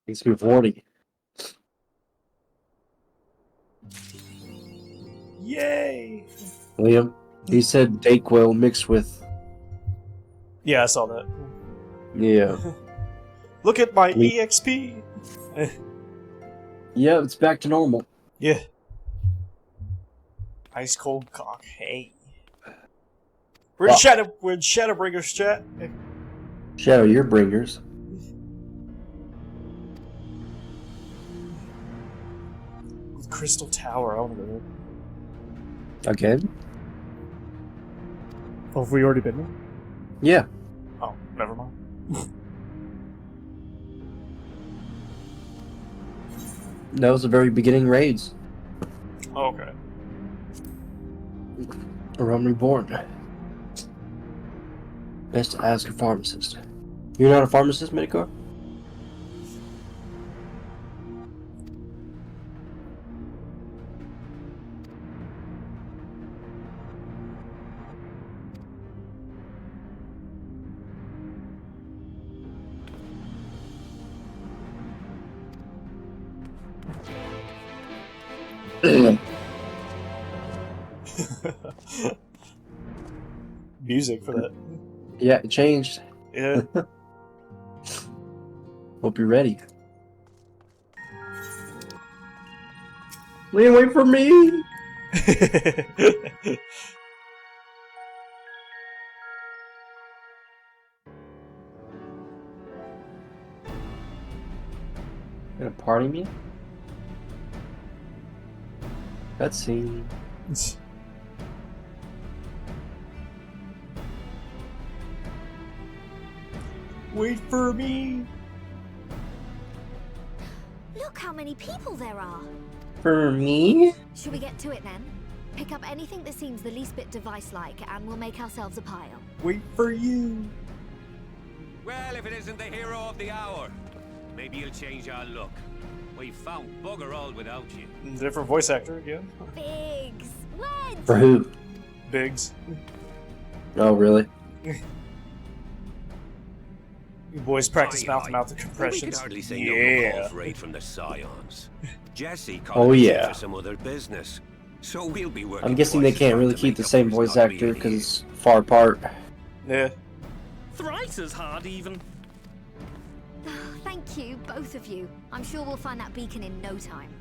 Makes me horny. Yay! Liam, he said Dayquil mixed with... Yeah, I saw that. Yeah. Look at my EXP! Yeah, it's back to normal. Yeah. Ice cold cock. Hey. We're in Shadowbringers chat. Shadow, your bringers. Crystal Tower. I want to go there. Again? Oh, have we already been there? Yeah. Oh, never mind. That was the very beginning raids. Oh, okay. A Realm Reborn. Best to ask a pharmacist. You're not a pharmacist, Midicor? Music for that. Yeah, it changed. Yeah. Hope you're ready. Liam, wait for me! Gonna party me? Cutscene. Wait for me! Look how many people there are. For me? Should we get to it then? Pick up anything that seems the least bit device-like and we'll make ourselves a pile. Wait for you! Well, if it isn't the hero of the hour, maybe you'll change our look. We've found bugger all without you. Different voice actor again. Biggs! Wed! For who? Biggs. Oh, really? You boys practice Aye, mouth-to-mouth We could compressions. hardly say no Yeah. to raid from the Scions. Jesse Oh, called yeah. for some other business, so we'll be working. I'm guessing they twice as can't hard really to keep make the up same for voice not actor being because here. it's far apart. Yeah. Thrice as hard, even. Thank you, both of you. I'm sure we'll find that beacon in no time.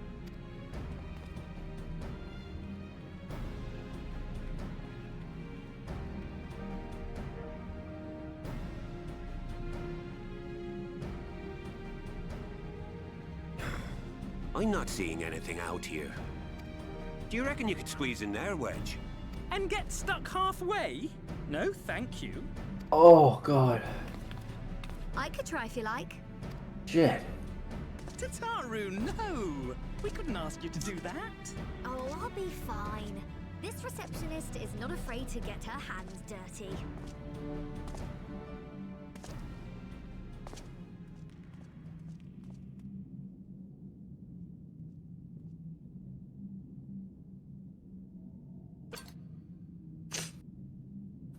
I'm not seeing anything out here. Do you reckon you could squeeze in there, Wedge? And get stuck halfway? No, thank you. Oh, God. I could try if you like. Shit. Tataru, no! We couldn't ask you to do that. Oh, I'll be fine. This receptionist is not afraid to get her hands dirty.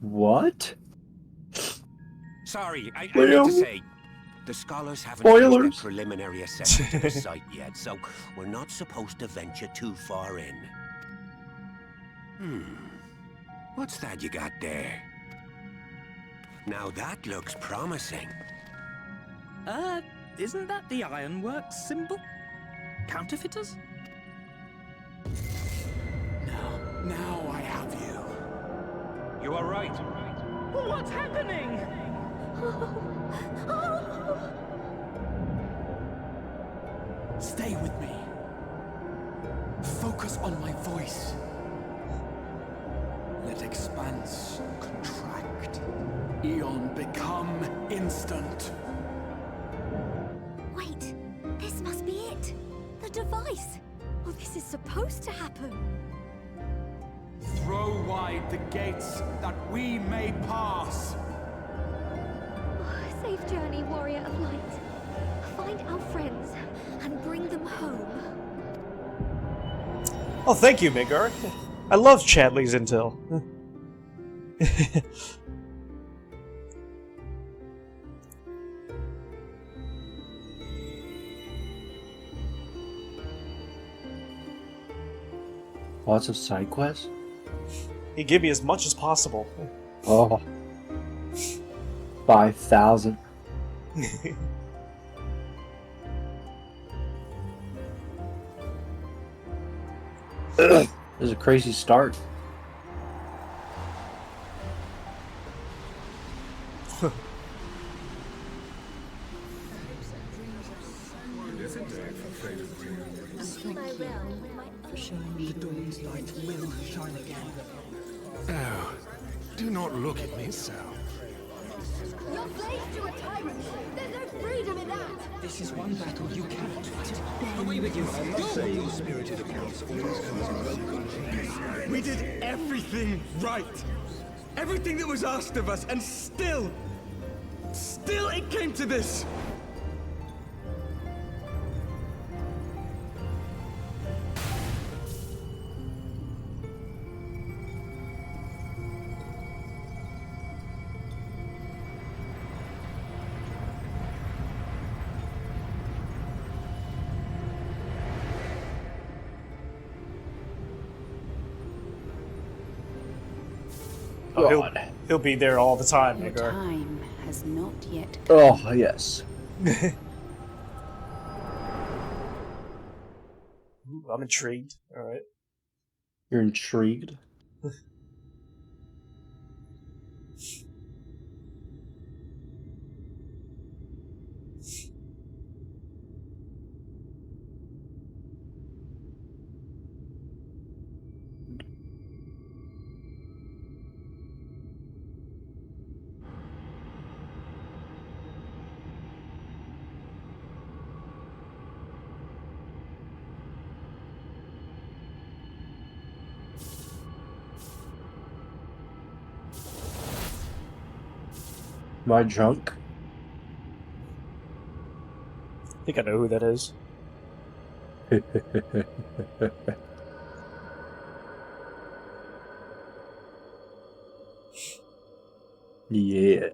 What? Sorry, I meant to Liam? say, the scholars haven't finished Spoilers. their preliminary assessment of the site yet, so we're not supposed to venture too far in. What's that you got there? Now that looks promising. Isn't that the Ironworks symbol? Counterfeiters? Now I have you. You are right. What's happening? Stay with me. Focus on my voice. Let expanse contract. Eon become instant. Wait, this must be it. The device. Oh, this is supposed to happen. Throw wide the gates that we may pass. Safe journey, warrior of light. Find our friends and bring them home. Oh, thank you, Midgar. I love Chadley's intel. Lots of side quests? He give me as much as possible. Oh. 5,000. This is a crazy start. Oh, do not look at me so. You're slaves to a tyrant. There's no freedom in that. This is one battle you cannot fight. Away with you. We did everything right. Everything that was asked of us, and still it came to this. Oh, he'll be there all the time, Your Midgar. time has not yet come. Oh, yes. I'm intrigued. All right. You're intrigued? Am I drunk? I think I know who that is. Yeah.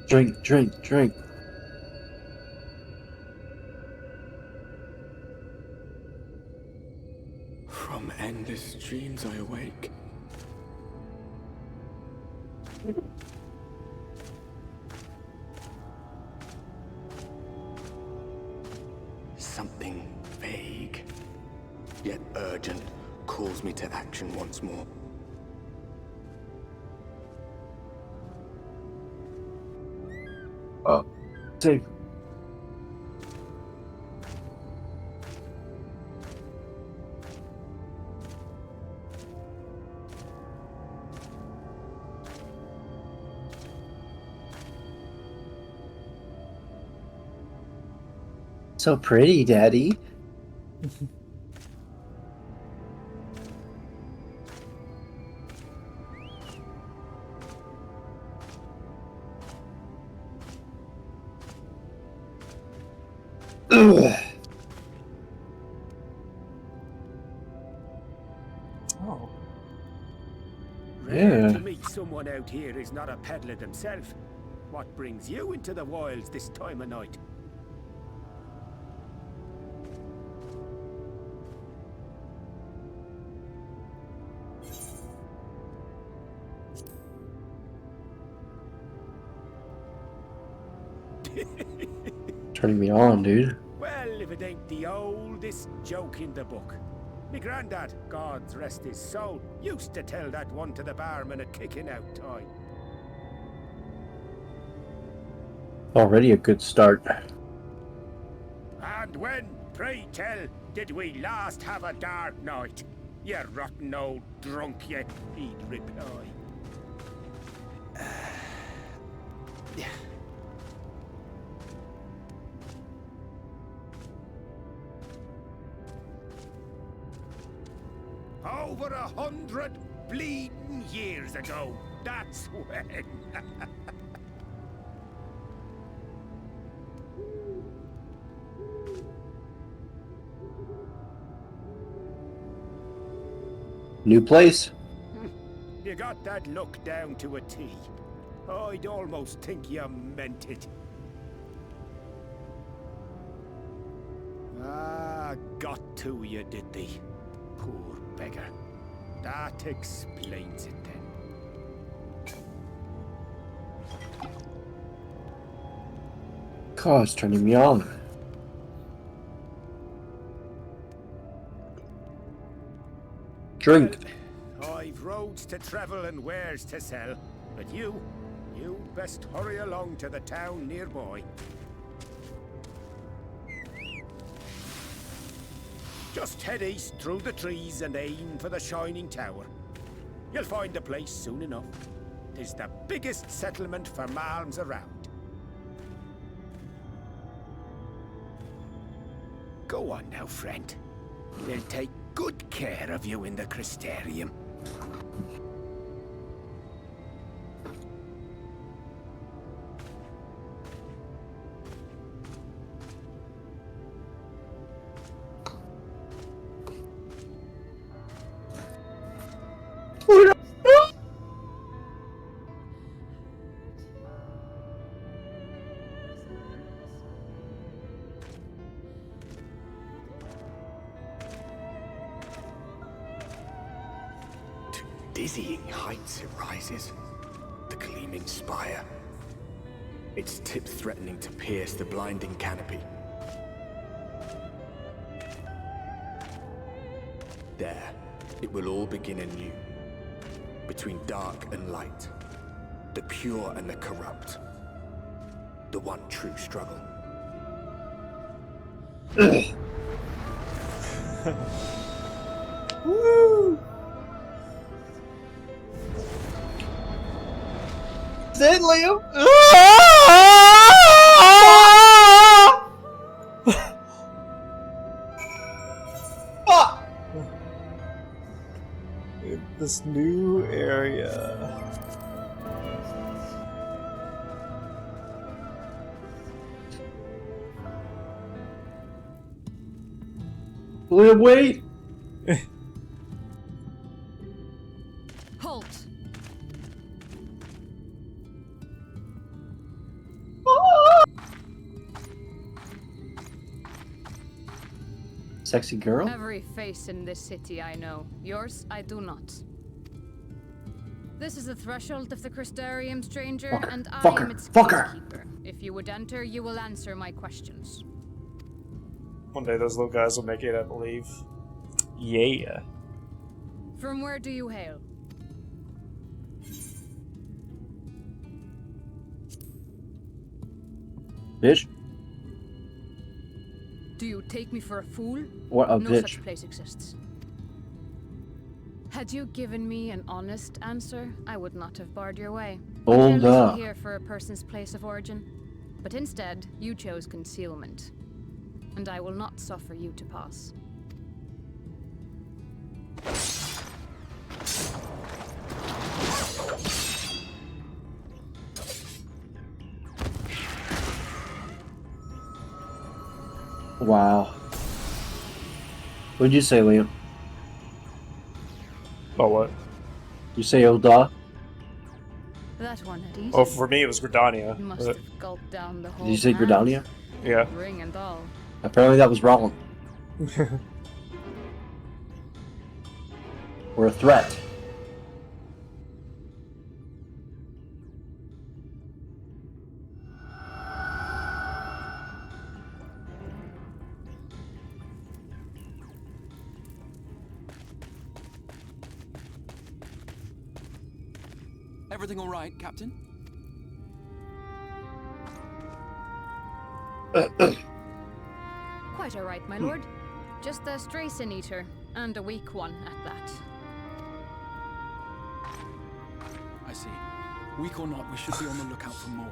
Drink, drink, drink. From endless dreams I awake. Something vague, yet urgent, calls me to action once more. Save. So pretty, Daddy. Ugh. Oh. Yeah. To meet someone out here who's not a peddler themselves. What brings you into the wilds this time of night? Turning me on, dude. Well, if it ain't the oldest joke in the book. Me granddad, God's rest his soul, used to tell that one to the barman at kicking out time. Already a good start. And when, pray tell, did we last have a dark night? You rotten old drunk, you, he'd reply. Over 100 bleeding years ago. That's when. New place. You got that look down to a T. I'd almost think you meant it. Ah, got to you, did they? Poor beggar. That explains it then. God, it's turning me on. Drink. I've roads to travel and wares to sell, but you best hurry along to the town nearby. Just head east through the trees and aim for the Shining Tower. You'll find the place soon enough. 'Tis the biggest settlement for malms around. Go on now, friend. They'll take good care of you in the Crystarium. Dizzying heights it rises, the gleaming spire. Its tip threatening to pierce the blinding canopy. There, it will all begin anew. Between dark and light, the pure and the corrupt. The one true struggle. Woo! Then Liam. In this new area. Liam, wait. Halt. Sexy girl? Every face in this city I know. Yours, I do not. This is the threshold of the Crystarium, stranger, Fucker. and I Fucker. am its Fucker. gatekeeper. If you would enter, you will answer my questions. One day those little guys will make it, I believe. Yeah. From where do you hail? Bitch? Do you take me for a fool? What a No bitch. such place exists. Had you given me an honest answer, I would not have barred your way. Hold Careless up. here for a person's place of origin. But instead, you chose concealment. And I will not suffer you to pass. Wow. What'd you say, Liam? Oh, what? You say Oda? That one had easy. Oh, for me it was Gridania. You must have gulped down the whole Did you say hand, Gridania? Yeah. ring and all. Apparently that was wrong. Or a threat. Everything all right, Captain? Quite all right, my lord. Just a stray sin eater, and a weak one at that. I see. Weak or not, we should be on the lookout for more.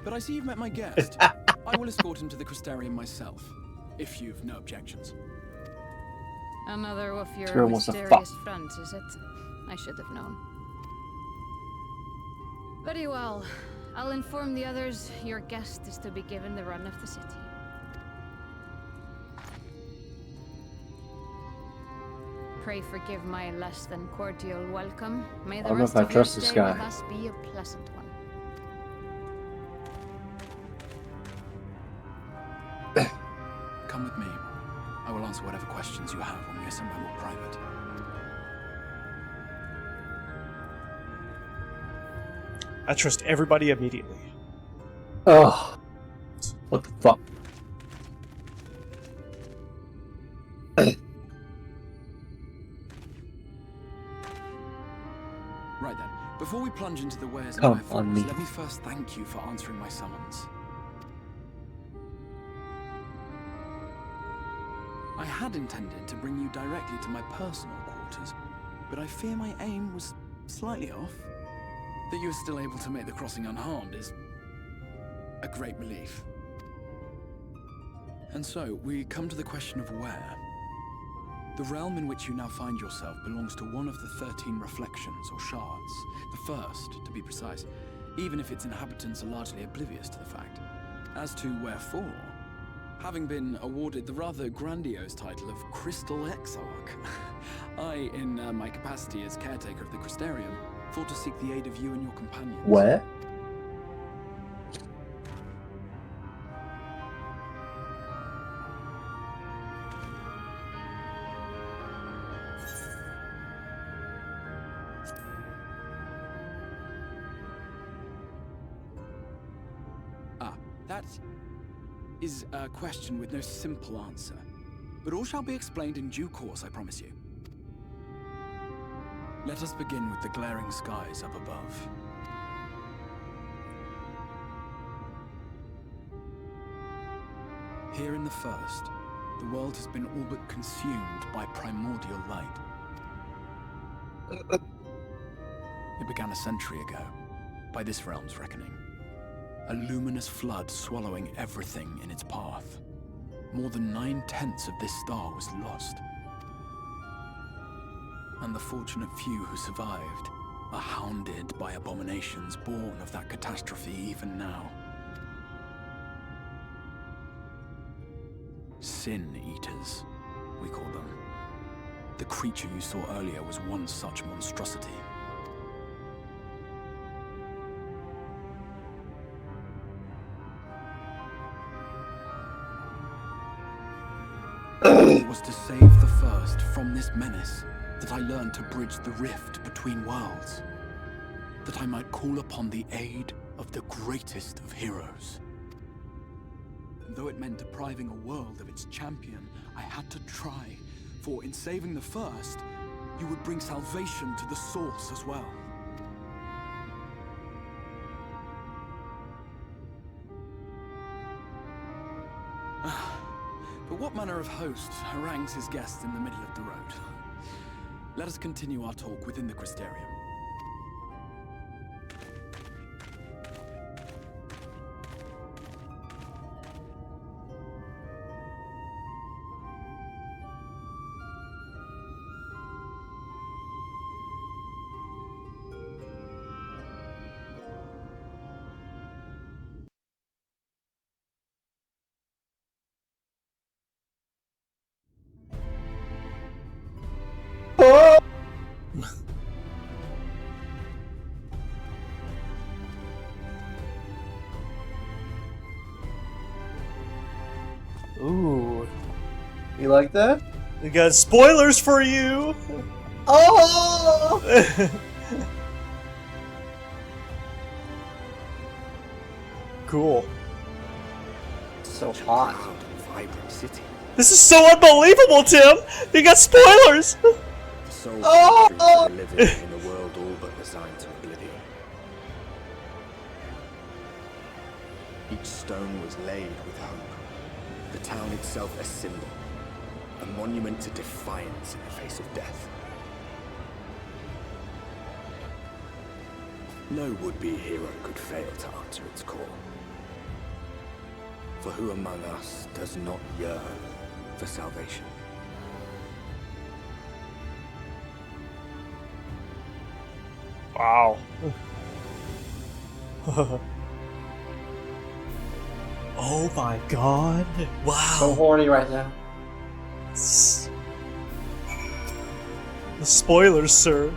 But I see you've met my guest. I will escort him to the Crystarium myself, if you've no objections. Another of your Girl wants to mysterious friends, is it? I should have known. Very well. I'll inform the others your guest is to be given the run of the city. Pray forgive my less than cordial welcome. May the I don't know rest if I of your trust this stay guy. with us be a pleasant one. Come with me. I will answer whatever questions you have when we are somewhere more private. I trust everybody immediately. Oh, what the fuck? Right then, before we plunge into the wares and Come wherefores, on me. let me first thank you for answering my summons. I had intended to bring you directly to my personal quarters, but I fear my aim was slightly off. That you are still able to make the crossing unharmed is a great relief. And so, we come to the question of where. The realm in which you now find yourself belongs to one of the 13 reflections, or shards. The first, to be precise, even if its inhabitants are largely oblivious to the fact. As to wherefore, having been awarded the rather grandiose title of Crystal Exarch, I, in my capacity as caretaker of the Crystarium, thought to seek the aid of you and your companions. Where? That is a question with no simple answer. But all shall be explained in due course, I promise you. Let us begin with the glaring skies up above. Here in the first, the world has been all but consumed by primordial light. It began a century ago, by this realm's reckoning. A luminous flood swallowing everything in its path. More than 9/10 of this star was lost. And the fortunate few who survived are hounded by abominations born of that catastrophe even now. Sin Eaters, we call them. The creature you saw earlier was one such monstrosity. It was to save the first from this menace that I learned to bridge the rift between worlds. That I might call upon the aid of the greatest of heroes. And though it meant depriving a world of its champion, I had to try, for in saving the first, you would bring salvation to the source as well. But what manner of host harangues his guests in the middle of the road? Let us continue our talk within the Crystarium. Ooh. You like that? We got spoilers for you! Oh! Cool. So hot. Proud and vibrant city. This is so unbelievable, Tim! You got spoilers! The sole country for the living in a world all but resigned to oblivion. Each stone was laid with hope. The town itself a symbol. A monument to defiance in the face of death. No would-be hero could fail to answer its call. For who among us does not yearn for salvation? Wow. Oh my god. Wow. So horny right now. The spoilers, sir.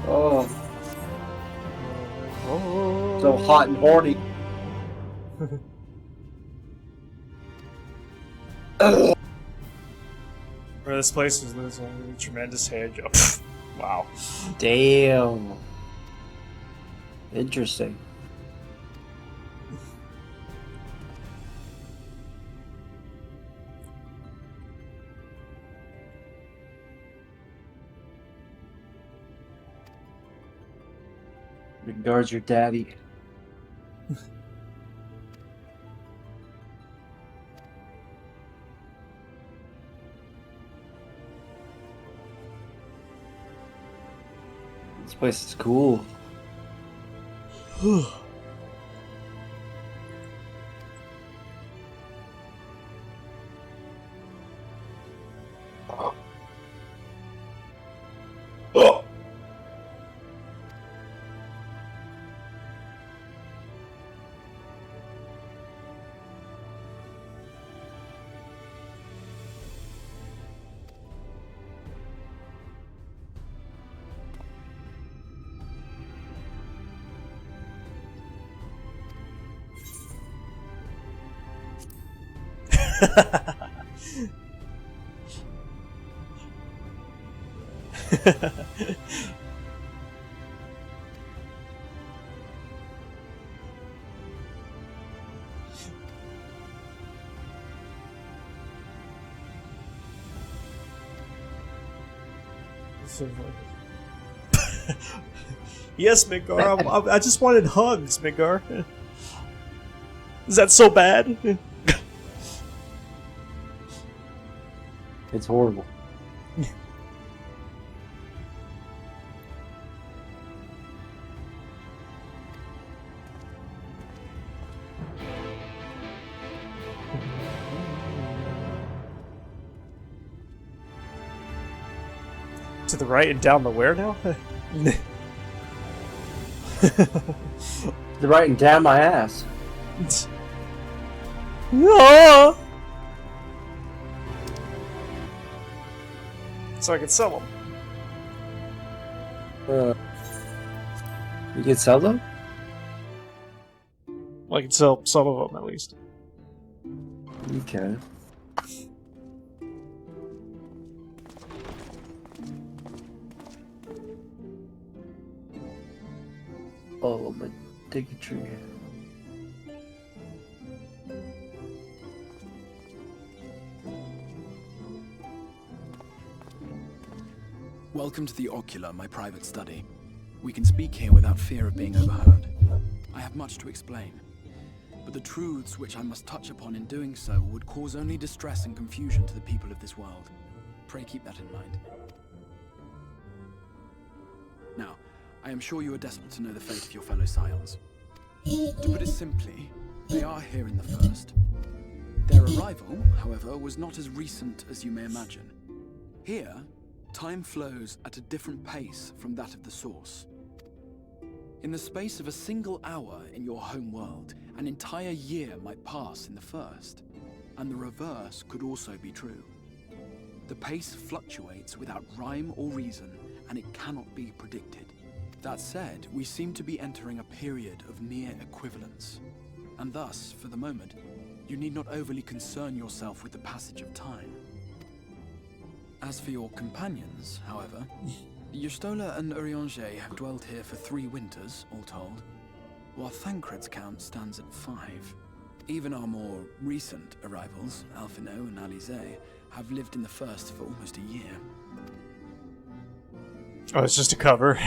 Oh. So hot and horny. Bro, this place is losing a tremendous hand job. Wow. Damn. Interesting. Regards your daddy. This place is cool. Yes, Midgar. I just wanted hugs, Midgar. Is that so bad? It's horrible. To the right and down the where now? The right and down my ass. No. So I can sell them. You can sell them? Well, I can sell some of them at least. Okay. Oh, my dicky tree. Welcome to the Ocular, my private study. We can speak here without fear of being overheard. I have much to explain, but the truths which I must touch upon in doing so would cause only distress and confusion to the people of this world. Pray keep that in mind. Now, I am sure you are desperate to know the fate of your fellow Scions. To put it simply, they are here in the First. Their arrival, however, was not as recent as you may imagine. Here, time flows at a different pace from that of the Source. In the space of a single hour in your home world, an entire year might pass in the First, and the reverse could also be true. The pace fluctuates without rhyme or reason, and it cannot be predicted. That said, we seem to be entering a period of near equivalence, and thus, for the moment, you need not overly concern yourself with the passage of time. As for your companions, however, Y'shtola and Urianger have dwelt here for 3 winters, all told, while Thancred's count stands at 5. Even our more recent arrivals, Alphino and Alize, have lived in the First for almost a year. Oh, it's just a cover.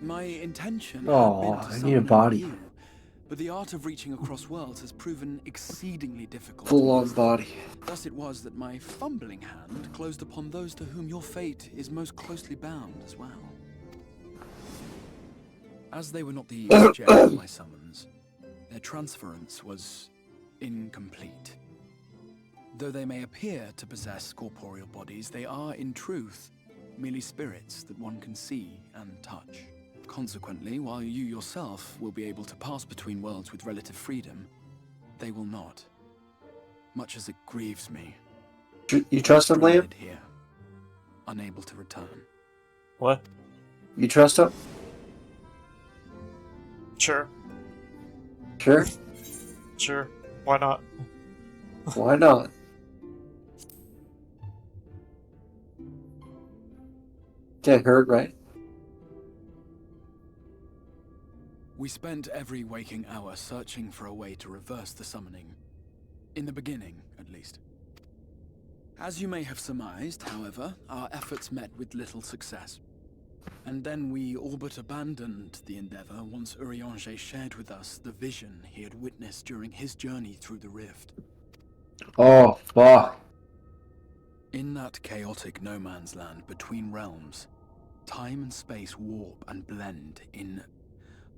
My intention Oh, had been I to need a summon body. you, but the art of reaching across worlds has proven exceedingly difficult. Full-on body. Thus it was that my fumbling hand closed upon those to whom your fate is most closely bound as well. As they were not the object of my summons, their transference was incomplete. Though they may appear to possess corporeal bodies, they are, in truth, merely spirits that one can see and touch. Consequently, while you yourself will be able to pass between worlds with relative freedom, they will not. Much as it grieves me. You trust him, Liam? Stranded here, unable to return. What? You trust him? Sure. Sure. Sure. Why not? Why not? Get hurt, right? We spent every waking hour searching for a way to reverse the summoning. In the beginning, at least. As you may have surmised, however, our efforts met with little success. And then we all but abandoned the endeavor once Urianger shared with us the vision he had witnessed during his journey through the rift. Oh, fuck. In that chaotic no man's land between realms, time and space warp and blend in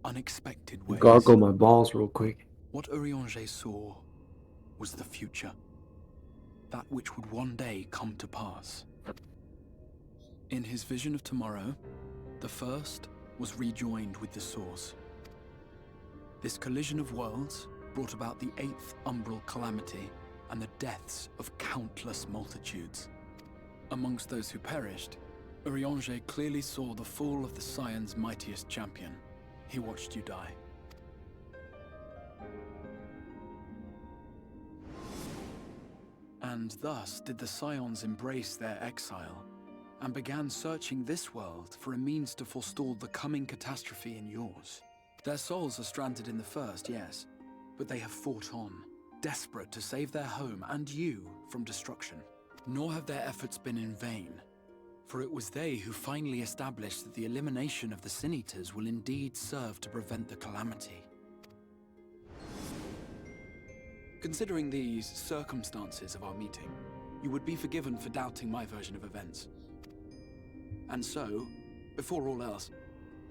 unexpected ways. Gargle my balls real quick. What Urianger saw was the future. That which would one day come to pass. In his vision of tomorrow, the first was rejoined with the source. This collision of worlds brought about the 8th umbral calamity and the deaths of countless multitudes. Amongst those who perished, Urianger clearly saw the fall of the Scion's mightiest champion. He watched you die. And thus did the Scions embrace their exile, and began searching this world for a means to forestall the coming catastrophe in yours. Their souls are stranded in the first, yes, but they have fought on, desperate to save their home and you from destruction. Nor have their efforts been in vain, for it was they who finally established that the elimination of the Sin Eaters will indeed serve to prevent the calamity. Considering these circumstances of our meeting, you would be forgiven for doubting my version of events. And so, before all else,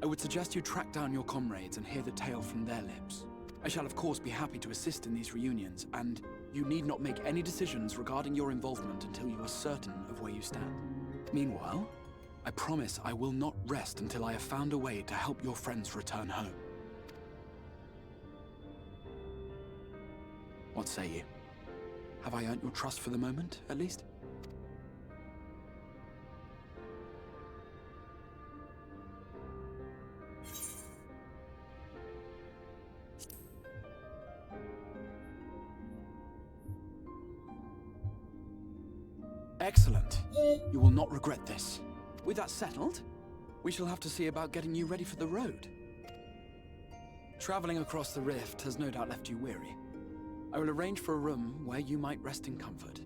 I would suggest you track down your comrades and hear the tale from their lips. I shall of course be happy to assist in these reunions, and you need not make any decisions regarding your involvement until you are certain of where you stand. Meanwhile, I promise I will not rest until I have found a way to help your friends return home. What say you? Have I earned your trust for the moment, at least? Excellent. You will not regret this. With that settled, we shall have to see about getting you ready for the road. Traveling across the rift has no doubt left you weary. I will arrange for a room where you might rest in comfort.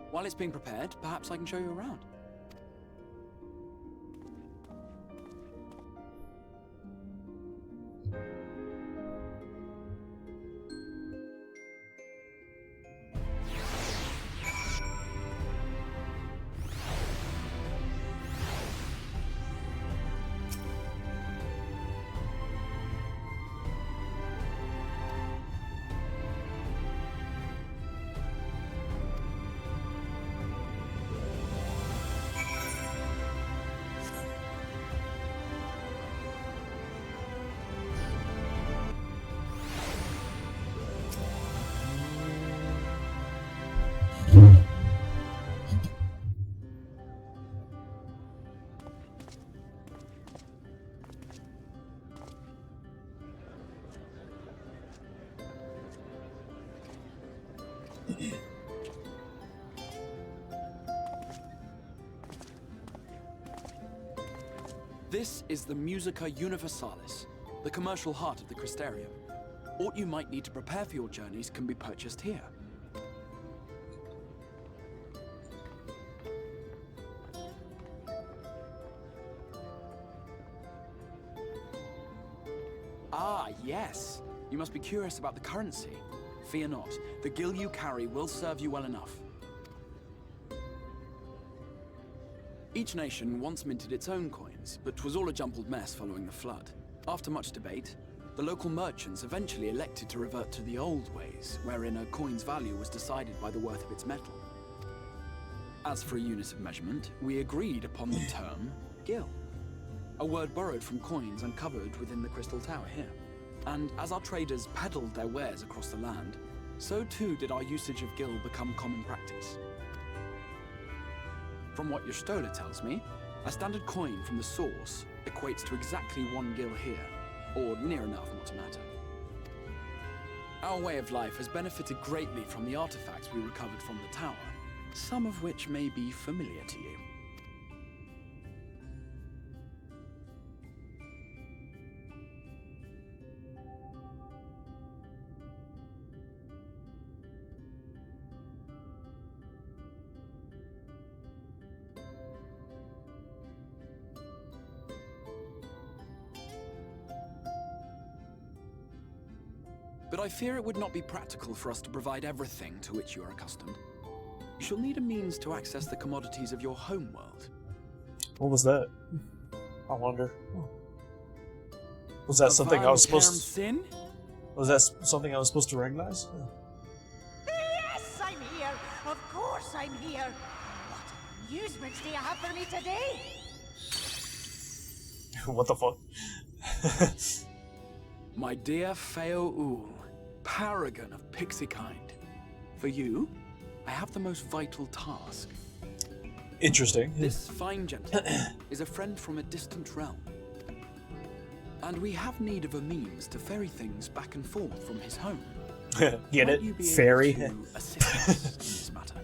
While it's being prepared, perhaps I can show you around. This is the Musica Universalis, the commercial heart of the Crystarium. Aught you might need to prepare for your journeys can be purchased here. Ah, yes. You must be curious about the currency. Fear not. The gil you carry will serve you well enough. Each nation once minted its own coins, but was all a jumbled mess following the flood. After much debate, the local merchants eventually elected to revert to the old ways, wherein a coin's value was decided by the worth of its metal. As for a unit of measurement, we agreed upon the term gil, a word borrowed from coins uncovered within the Crystal Tower here. And as our traders peddled their wares across the land, so too did our usage of gil become common practice. From what your stola tells me, a standard coin from the source equates to exactly 1 gil here, or near enough not to matter. Our way of life has benefited greatly from the artifacts we recovered from the tower, some of which may be familiar to you. But I fear it would not be practical for us to provide everything to which you are accustomed. You shall need a means to access the commodities of your home world. What was that? I wonder. Was that something I was supposed to... Was that something I was supposed to recognize? Yes, I'm here. Of course I'm here. What amusements do you have for me today? What the fuck? My dear Feo Ul, paragon of pixie kind. For you, I have the most vital task. Interesting. This fine gentleman is a friend from a distant realm. And we have need of a means to ferry things back and forth from his home. Get Might it? you be Ferry? able to assist us in this matter?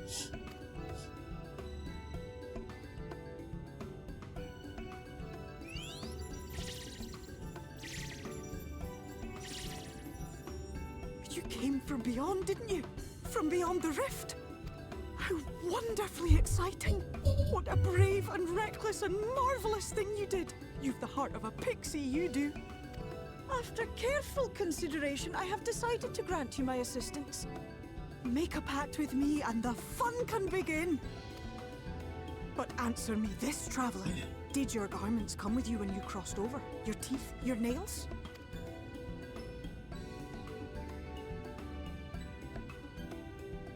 You came from beyond, didn't you? From beyond the rift? How wonderfully exciting! What a brave and reckless and marvelous thing you did! You've the heart of a pixie, you do. After careful consideration, I have decided to grant you my assistance. Make a pact with me and the fun can begin. But answer me this, traveler. Did your garments come with you when you crossed over? Your teeth? Your nails?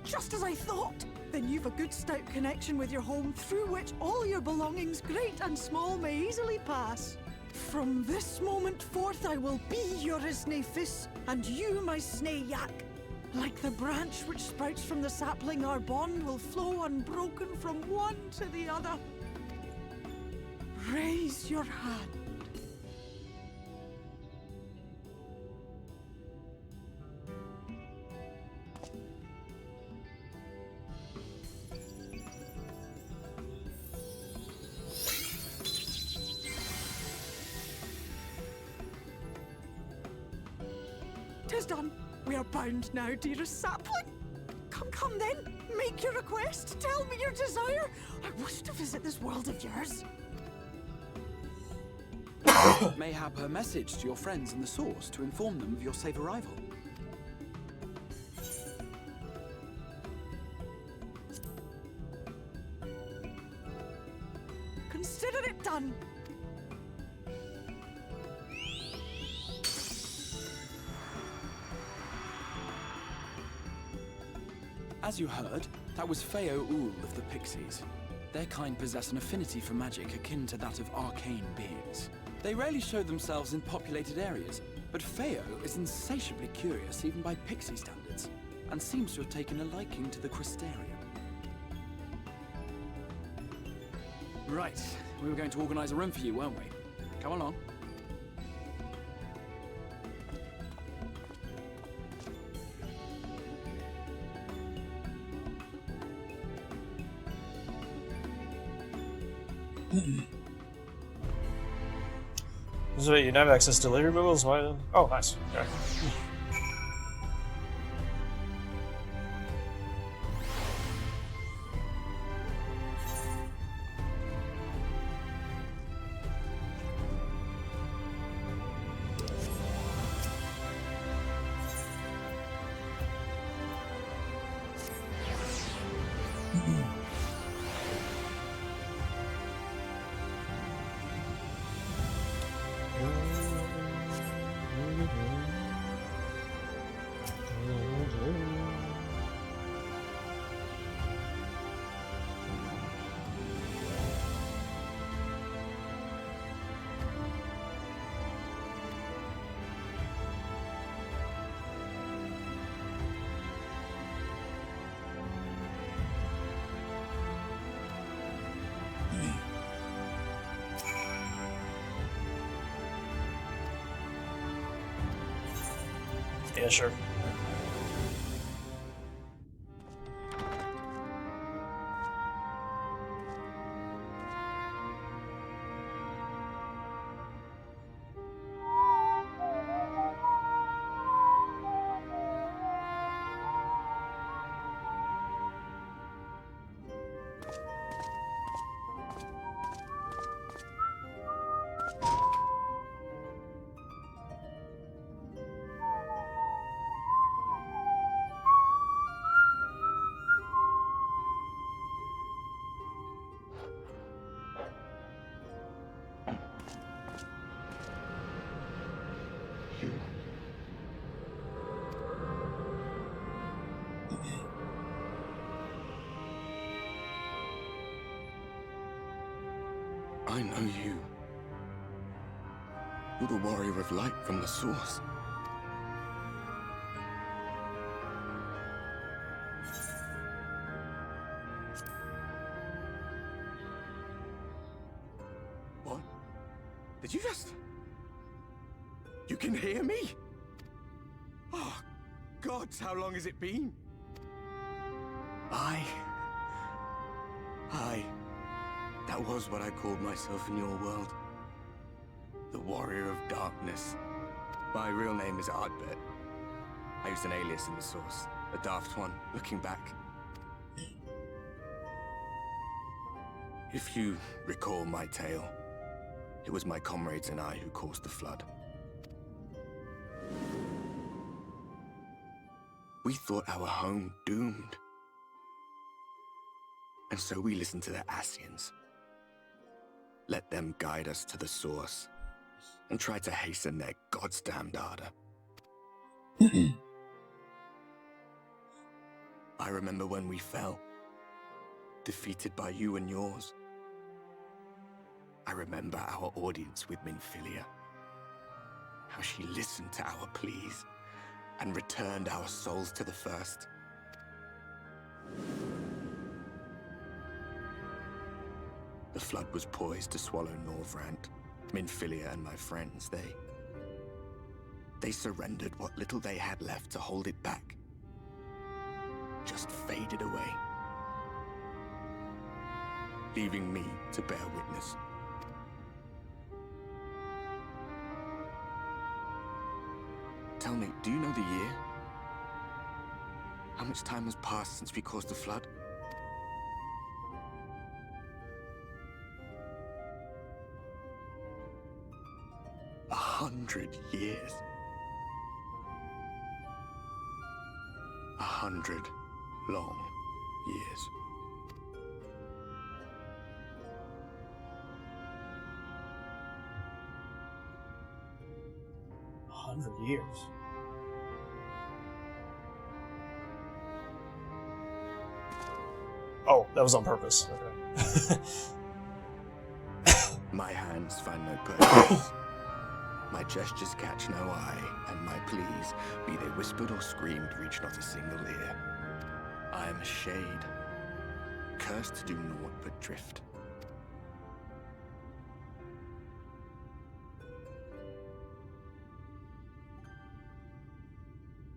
Just as I thought! Then you've a good stout connection with your home through which all your belongings, great and small, may easily pass. From this moment forth I will be your Isne Fis, and you my Sne Yak. Like the branch which sprouts from the sapling, our bond will flow unbroken from one to the other. Raise your hand. Tis done. We are bound now, dearest sapling. Come, come then. Make your request. Tell me your desire. I wish to visit this world of yours. Mayhap her message to your friends in the source to inform them of your safe arrival. Consider it done. As you heard, that was Feo Ul of the Pixies. Their kind possess an affinity for magic akin to that of arcane beings. They rarely show themselves in populated areas, but Feo is insatiably curious even by Pixie standards, and seems to have taken a liking to the Crystarium. Right, we were going to organize a room for you, weren't we? Come along. This is what you have access to later removals? Why? Oh, nice. Okay. Yeah, sure. I know you. You're the warrior of light from the source. What? Did you just... You can hear me? Oh, gods, how long has it been? That was what I called myself in your world. The Warrior of Darkness. My real name is Ardbert. I used an alias in the source. A daft one, looking back. If you recall my tale, it was my comrades and I who caused the flood. We thought our home doomed. And so we listened to the Ascians. Let them guide us to the source and try to hasten their goddamned ardor. I remember when we fell, defeated by you and yours. I remember our audience with Minfilia, how she listened to our pleas and returned our souls to the first. The flood was poised to swallow Norvrant, Minfilia and my friends. They surrendered what little they had left to hold it back. Just faded away, leaving me to bear witness. Tell me, do you know the year? How much time has passed since we caused the flood? 100 years. 100 long years. Years. Oh, that was on purpose. Okay. My hands find no purpose. My gestures catch no eye, and my pleas, be they whispered or screamed, reach not a single ear. I am a shade, cursed to do naught but drift.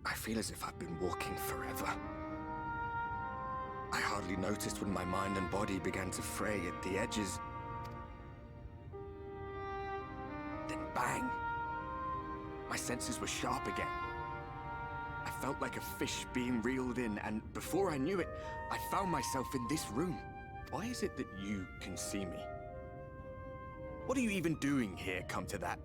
I feel as if I've been walking forever. I hardly noticed when my mind and body began to fray at the edges. Then bang! My senses were sharp again. I felt like a fish being reeled in, and before I knew it, I found myself in this room. Why is it that you can see me? What are you even doing here, come to that?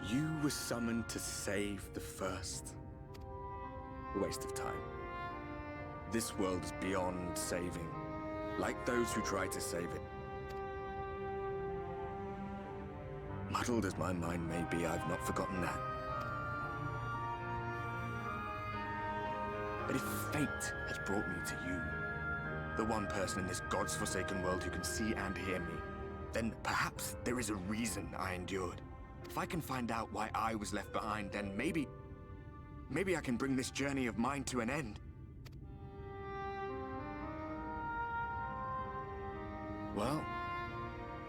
You were summoned to save the first. A waste of time. This world is beyond saving, like those who try to save it. Muddled as my mind may be, I've not forgotten that. But if fate has brought me to you, the one person in this God's forsaken world who can see and hear me, then perhaps there is a reason I endured. If I can find out why I was left behind, then maybe I can bring this journey of mine to an end. Well,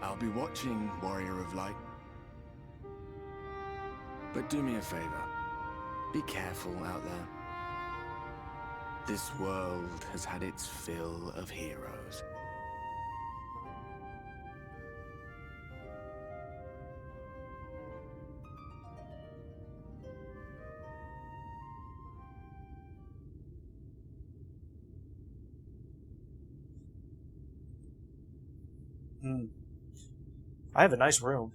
I'll be watching, Warrior of Light. But do me a favor. Be careful out there. This world has had its fill of heroes. I have a nice room.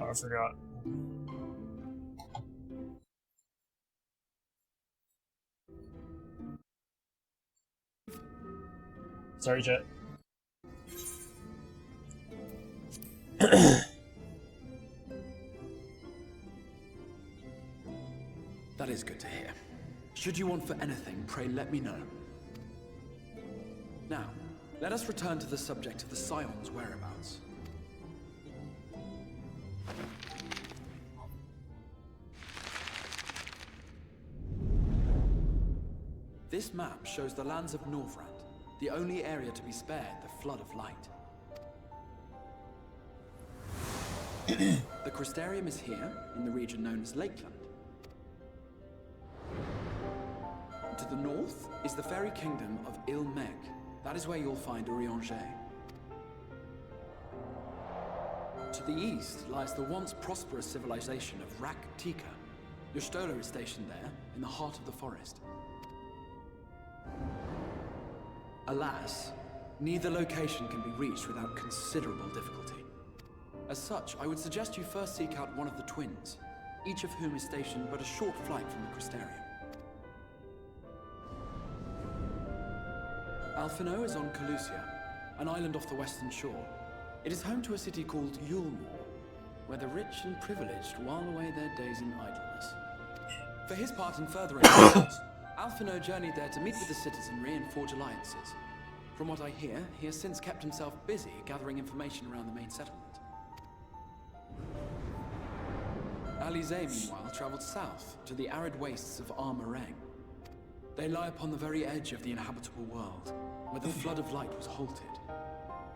Oh, I forgot. Sorry, Jet. That is good to hear. Should you want for anything, pray let me know. Now, let us return to the subject of the Scion's whereabouts. This map shows the lands of Northrend, the only area to be spared the Flood of Light. The Crystarium is here, in the region known as Lakeland. To the north is the fairy kingdom of Il-Meg. That is where you'll find Urianger. To the east lies the once prosperous civilization of Rak-Tika. Your Stola is stationed there, in the heart of the forest. Alas, neither location can be reached without considerable difficulty. As such, I would suggest you first seek out one of the twins, each of whom is stationed but a short flight from the Crystarium. Alphino is on Calusia, an island off the western shore. It is home to a city called Yulmore, where the rich and privileged while away their days in idleness. For his part in furthering efforts, Alphino journeyed there to meet with the citizenry and forge alliances. From what I hear, he has since kept himself busy gathering information around the main settlement. Alize, meanwhile, traveled south to the arid wastes of Armorang. They lie upon the very edge of the inhabitable world, where the Flood of Light was halted.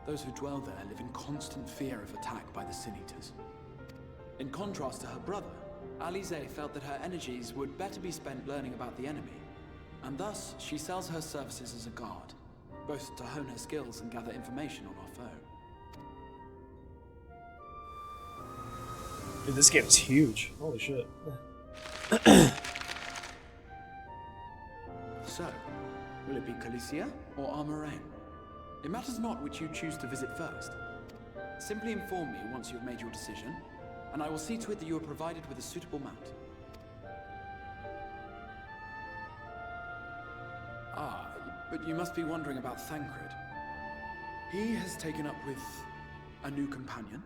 Those who dwell there live in constant fear of attack by the Sin Eaters. In contrast to her brother, Alize felt that her energies would better be spent learning about the enemy, and thus she sells her services as a guard, both to hone her skills and gather information on our foe. Dude, this game is huge. Holy shit. So, will it be Calicia or Armorang? It matters not which you choose to visit first. Simply inform me once you have made your decision, and I will see to it that you are provided with a suitable mount. Ah, but you must be wondering about Thancred. He has taken up with a new companion,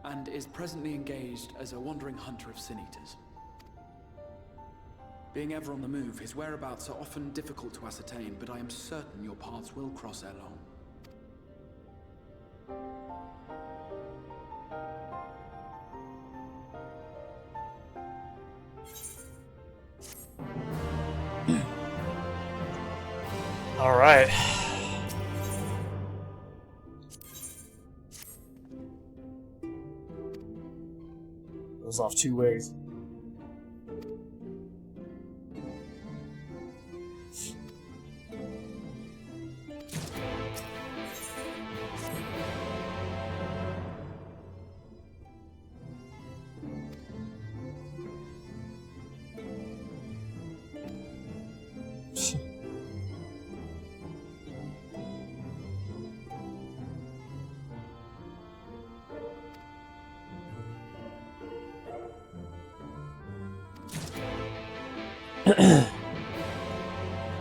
and is presently engaged as a wandering hunter of Sin Eaters. Being ever on the move, his whereabouts are often difficult to ascertain, but I am certain your paths will cross ere long. All right. Goes off two ways.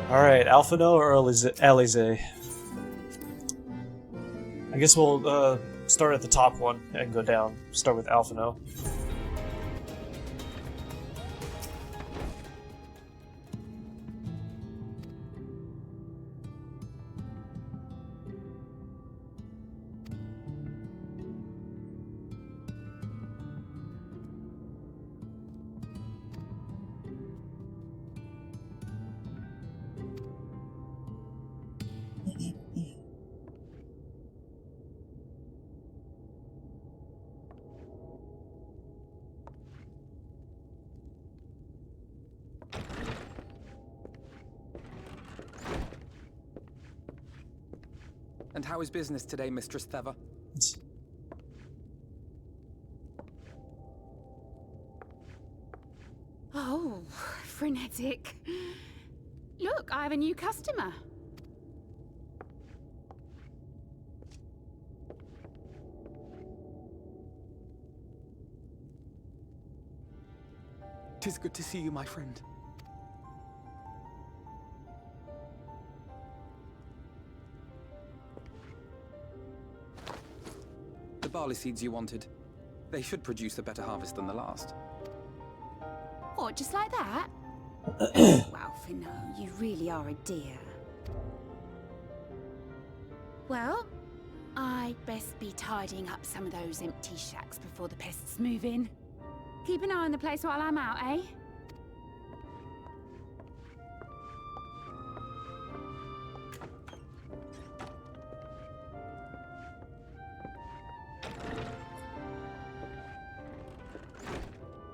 Alright, Alphino or Alize? I guess we'll start at the top one and go down. Start with Alphino. And how is business today, Mistress Theva? Oh, frenetic. Look, I have a new customer. Tis good to see you, my friend. The barley seeds you wanted. They should produce a better harvest than the last. What, just like that? Well, Fino, you really are a dear. Well, I'd best be tidying up some of those empty shacks before the pests move in. Keep an eye on the place while I'm out, eh?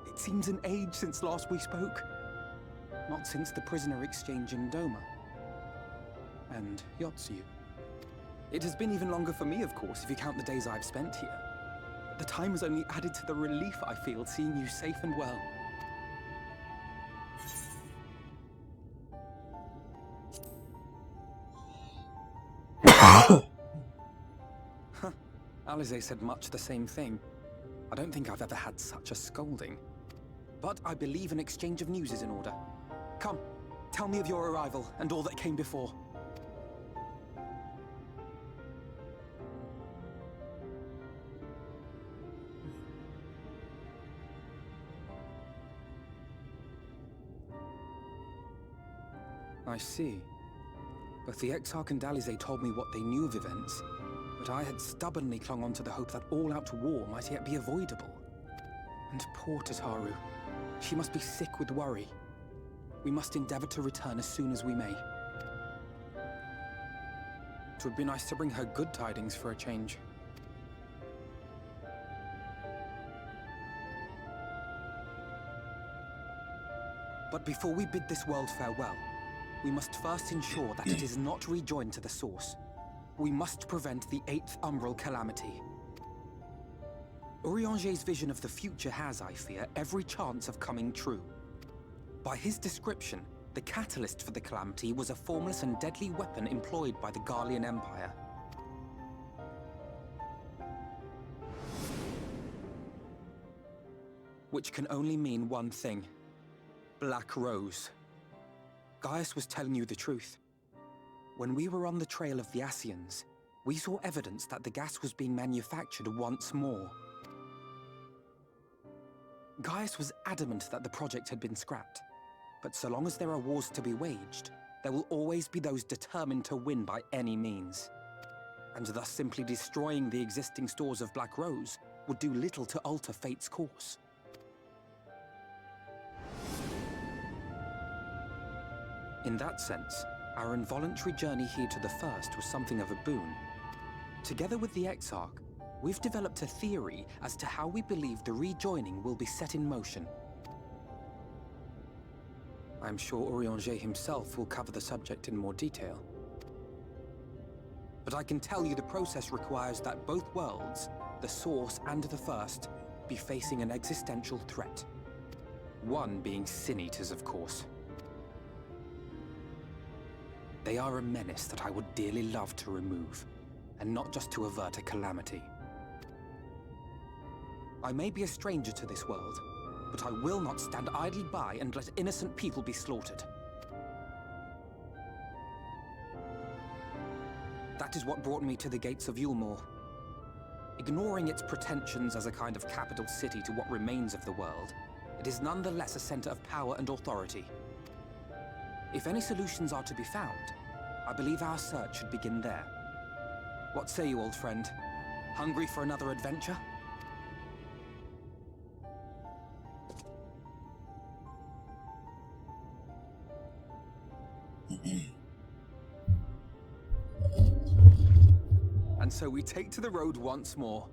It seems an age since last we spoke. Not since the prisoner exchange in Doma. And Yotsu. It has been even longer for me, of course, if you count the days I've spent here. The time has only added to the relief I feel seeing you safe and well. Alize said much the same thing. I don't think I've ever had such a scolding. But I believe an exchange of news is in order. Come, tell me of your arrival and all that came before. I see. Both the Exarch and Alize told me what they knew of events, but I had stubbornly clung on to the hope that all-out war might yet be avoidable. And poor Tataru. She must be sick with worry. We must endeavor to return as soon as we may. It would be nice to bring her good tidings for a change. But before we bid this world farewell, we must first ensure that it is not rejoined to the source. We must prevent the 8th Umbral calamity. Urianger's vision of the future has, I fear, every chance of coming true. By his description, the catalyst for the calamity was a formless and deadly weapon employed by the Garlean Empire. Which can only mean one thing. Black Rose. Gaius was telling you the truth. When we were on the trail of the Ascians, we saw evidence that the gas was being manufactured once more. Gaius was adamant that the project had been scrapped. But so long as there are wars to be waged, there will always be those determined to win by any means. And thus simply destroying the existing stores of Black Rose would do little to alter fate's course. In that sense, our involuntary journey here to the First was something of a boon. Together with the Exarch, we've developed a theory as to how we believe the rejoining will be set in motion. I'm sure Urianger himself will cover the subject in more detail. But I can tell you the process requires that both worlds, the Source and the First, be facing an existential threat. One being Sin Eaters, of course. They are a menace that I would dearly love to remove, and not just to avert a calamity. I may be a stranger to this world, but I will not stand idly by and let innocent people be slaughtered. That is what brought me to the gates of Yulmore. Ignoring its pretensions as a kind of capital city to what remains of the world, it is nonetheless a center of power and authority. If any solutions are to be found, I believe our search should begin there. What say you, old friend? Hungry for another adventure? And so we take to the road once more.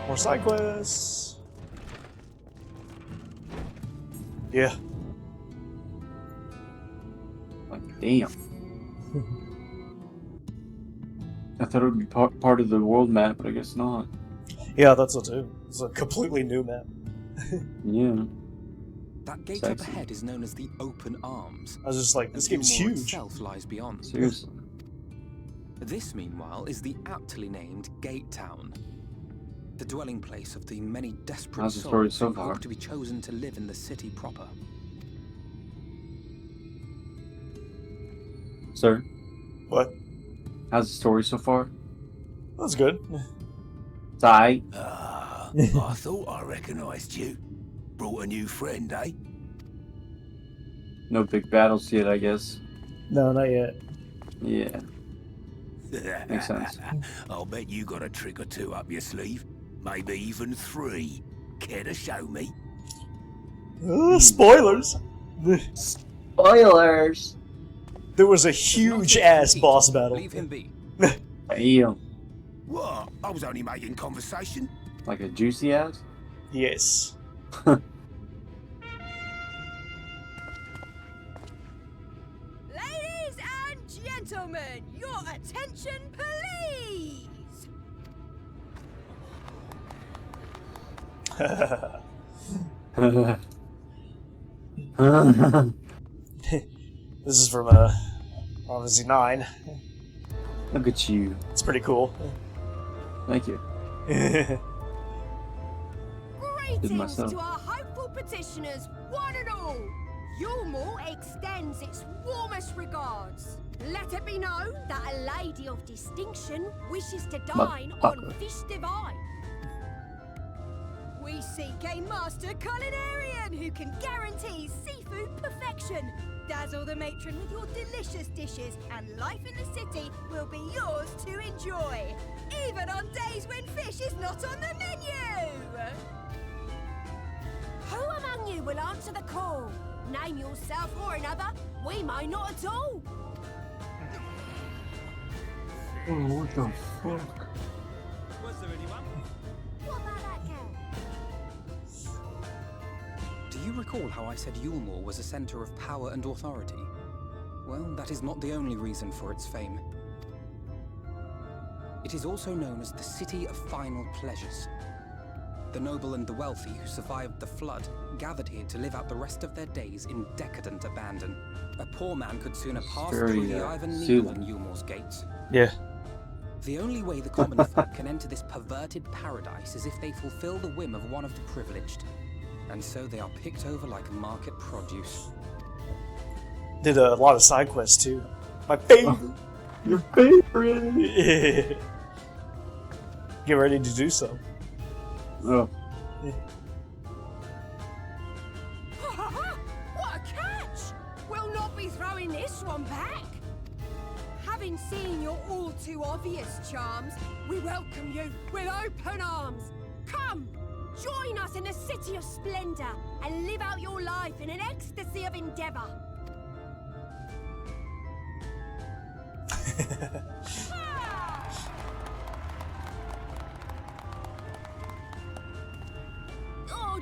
More side quests. Yeah. Like, damn. I thought it would be part of the world map, but I guess not. Yeah, that's what too. It's a completely new map. Yeah. That gate Sexy. up ahead is known as the Open Arms. I was just like, this and game's Yulmore huge. Itself lies beyond. Seriously. This, meanwhile, is the aptly named Gate Town. The dwelling place of the many desperate How's the story souls so who far? hope to be chosen to live in the city proper. Sir? What? How's the story so far? That's good. It's aight. I thought I recognized you. Brought a new friend, eh? No big battles yet, I guess. No, not yet. Yeah. Makes sense. I'll bet you got a trick or two up your sleeve. Maybe even 3. Care to show me? Spoilers! Spoilers! There was a huge ass boss battle. Leave him be. Damn. What? I was only making conversation. Like a juicy ass? Yes. Ladies and gentlemen, your attention, please! This is from obviously 9. Look at you. It's pretty cool. Thank you. Greetings myself. to our hopeful petitioners, one and all. Yulmore extends its warmest regards. Let it be known that a lady of distinction wishes to dine on fish divine. We seek a master culinarian who can guarantee seafood perfection. Dazzle the matron with your delicious dishes, and life in the city will be yours to enjoy, even on days when fish is not on the menu. Who among you will answer the call? Name yourself or another. We may not at all. Oh, what the fuck? Was there anyone? What about that girl? Do you recall how I said Yulmore was a center of power and authority? Well, that is not the only reason for its fame. It is also known as the City of Final Pleasures. The noble and the wealthy who survived the flood gathered here to live out the rest of their days in decadent abandon. A poor man could sooner pass through the Ivan Needle than Yulmore's gates. Yeah. The only way the common folk can enter this perverted paradise is if they fulfill the whim of one of the privileged. And so they are picked over like market produce. Did a lot of side quests too. My favorite. Your favorite. Yeah. Get ready to do so. Oh. What a catch! We'll not be throwing this one back. Having seen your all too obvious charms, we welcome you with open arms. Come, join us in the city of splendor and live out your life in an ecstasy of endeavor.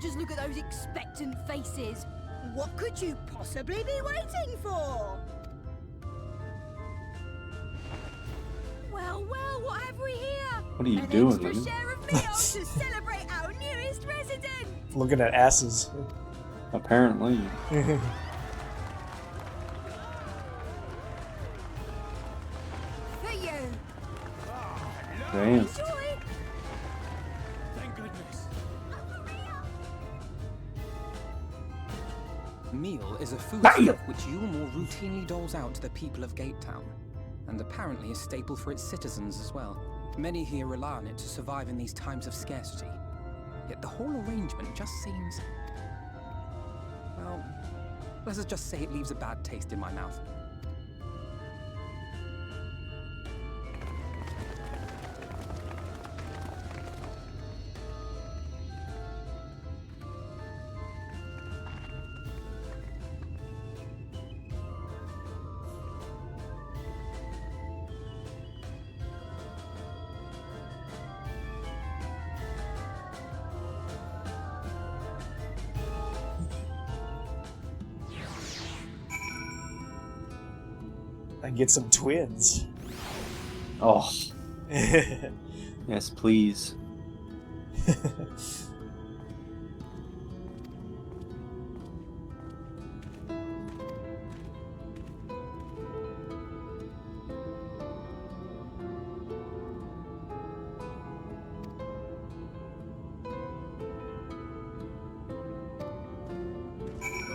just look at those expectant faces. What could you possibly be waiting for? Well, well, what have we here? What are you An doing, extra Lily? share of meals to celebrate our newest resident. Looking at asses. Apparently. For you. Damn. Enjoy. Thank goodness. Meal is a food Bam! stuff which Yulmore routinely doles out to the people of Gate Town, and apparently a staple for its citizens as well. Many here rely on it to survive in these times of scarcity. Yet the whole arrangement just seems... well, let's just say it leaves a bad taste in my mouth. I get some twins. Oh. Yes, please.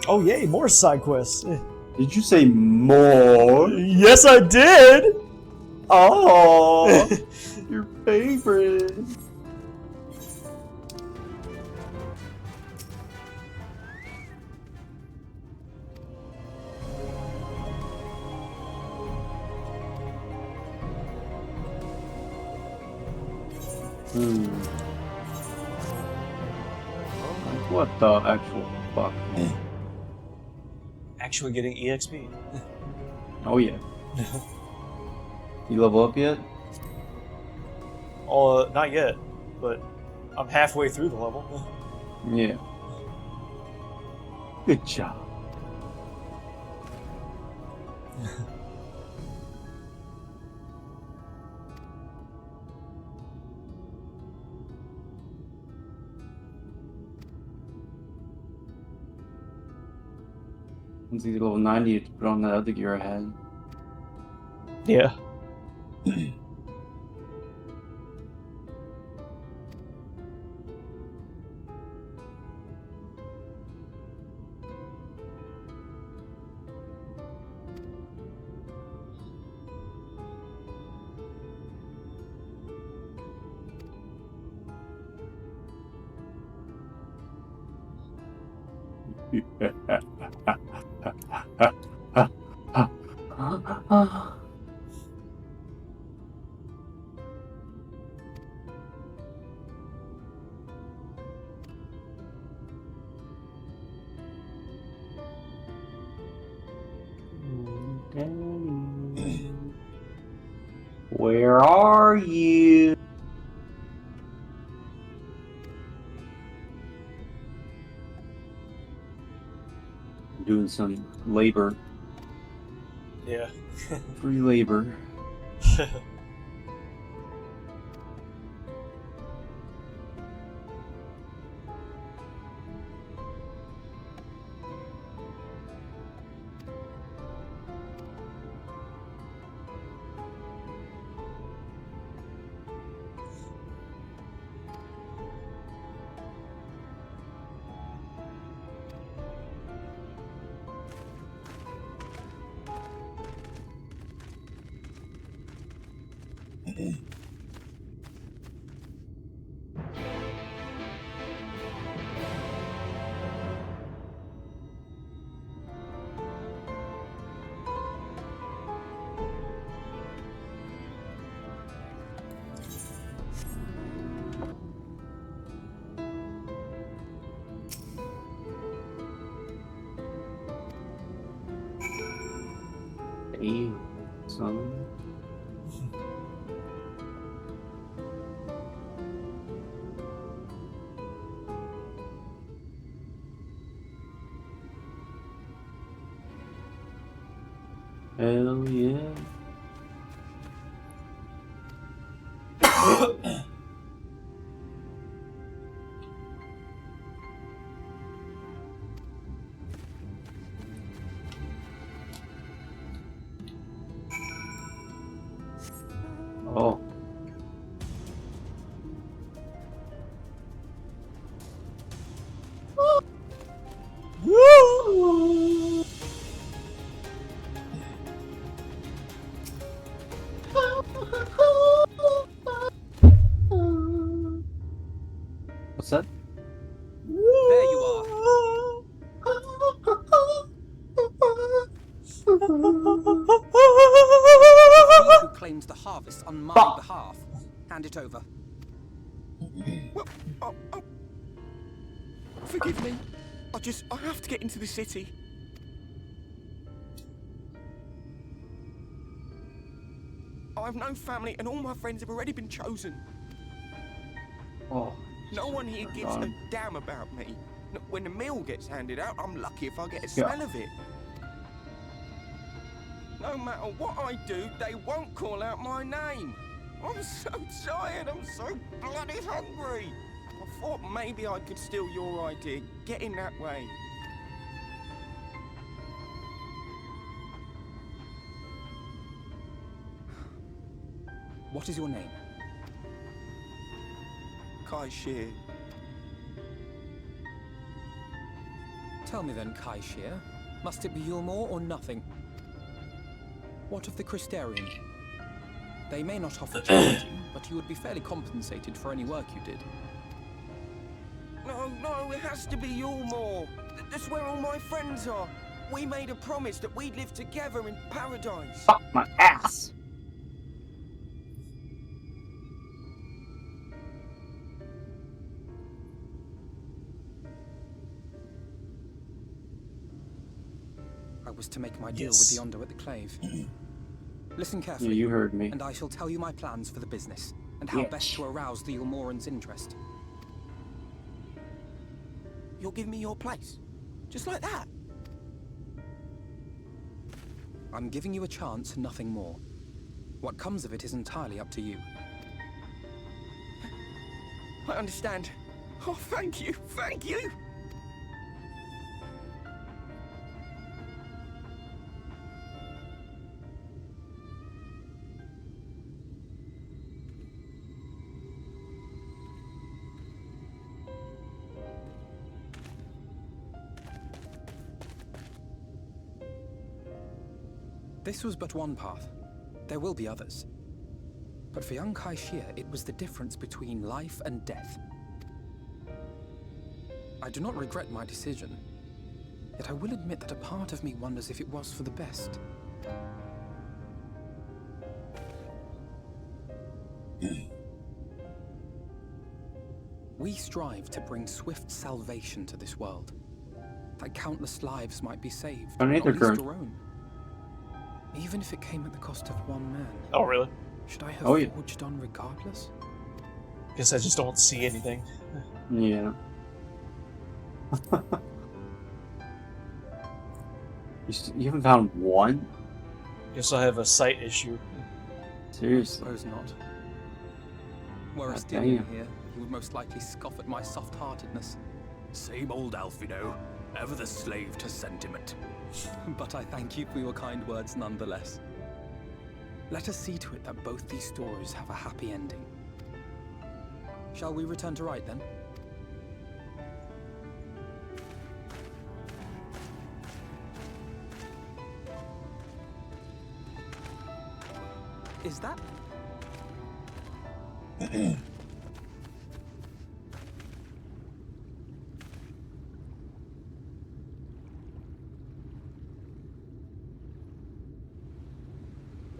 Oh yay, more side quests. Did you say more? Yes, I did. Oh, your favorite. Like, what the actual fuck? Actually getting EXP. Oh yeah. You level up yet? Oh, not yet, but I'm halfway through the level. Yeah. Good job. Once you get level 90, you have to put on that other gear I had. Yeah. Where are you? I'm doing some labor. Yeah. Free labor. Damn, son. Hell yeah. Oh. What's that? There you are. He who claims the harvest on my behalf. Hand it over. Well, forgive me. I have to get into the city. I've no family and all my friends have already been chosen. Oh. No one here gives a damn about me. When the meal gets handed out, I'm lucky if I get a smell of it. No matter what I do, they won't call out my name. I'm so tired, I'm so bloody hungry. I thought maybe I could steal your idea, get in that way. What is your name? Kai Shear. Tell me then, Kai Shear. Must it be Yulmore or nothing? What of the Crystarium? They may not offer charity, but you would be fairly compensated for any work you did. No, it has to be Yulmore. That's where all my friends are. We made a promise that we'd live together in paradise. Fuck my ass. I was to make my deal with the Ondo at the Clave. Listen carefully. Yeah, you heard me. And I shall tell you my plans for the business, and how best to arouse the Yulmorans' interest. You'll give me your place? Just like that? I'm giving you a chance, nothing more. What comes of it is entirely up to you. I understand. Oh, thank you, thank you! This was but one path. There will be others. But for young Kai Shear, it was the difference between life and death. I do not regret my decision, yet I will admit that a part of me wonders if it was for the best. We strive to bring swift salvation to this world, that countless lives might be saved, not least your own. Even if it came at the cost of one man. Oh, really? Should I have forged on regardless? Guess I just don't see anything. Yeah. You haven't found one? Guess I have a sight issue. Seriously? Suppose not. Were a Stylian here, he would most likely scoff at my soft-heartedness. Same old Alfino, ever the slave to sentiment. But I thank you for your kind words nonetheless. Let us see to it that both these stories have a happy ending. Shall we return to Rite then? Is that?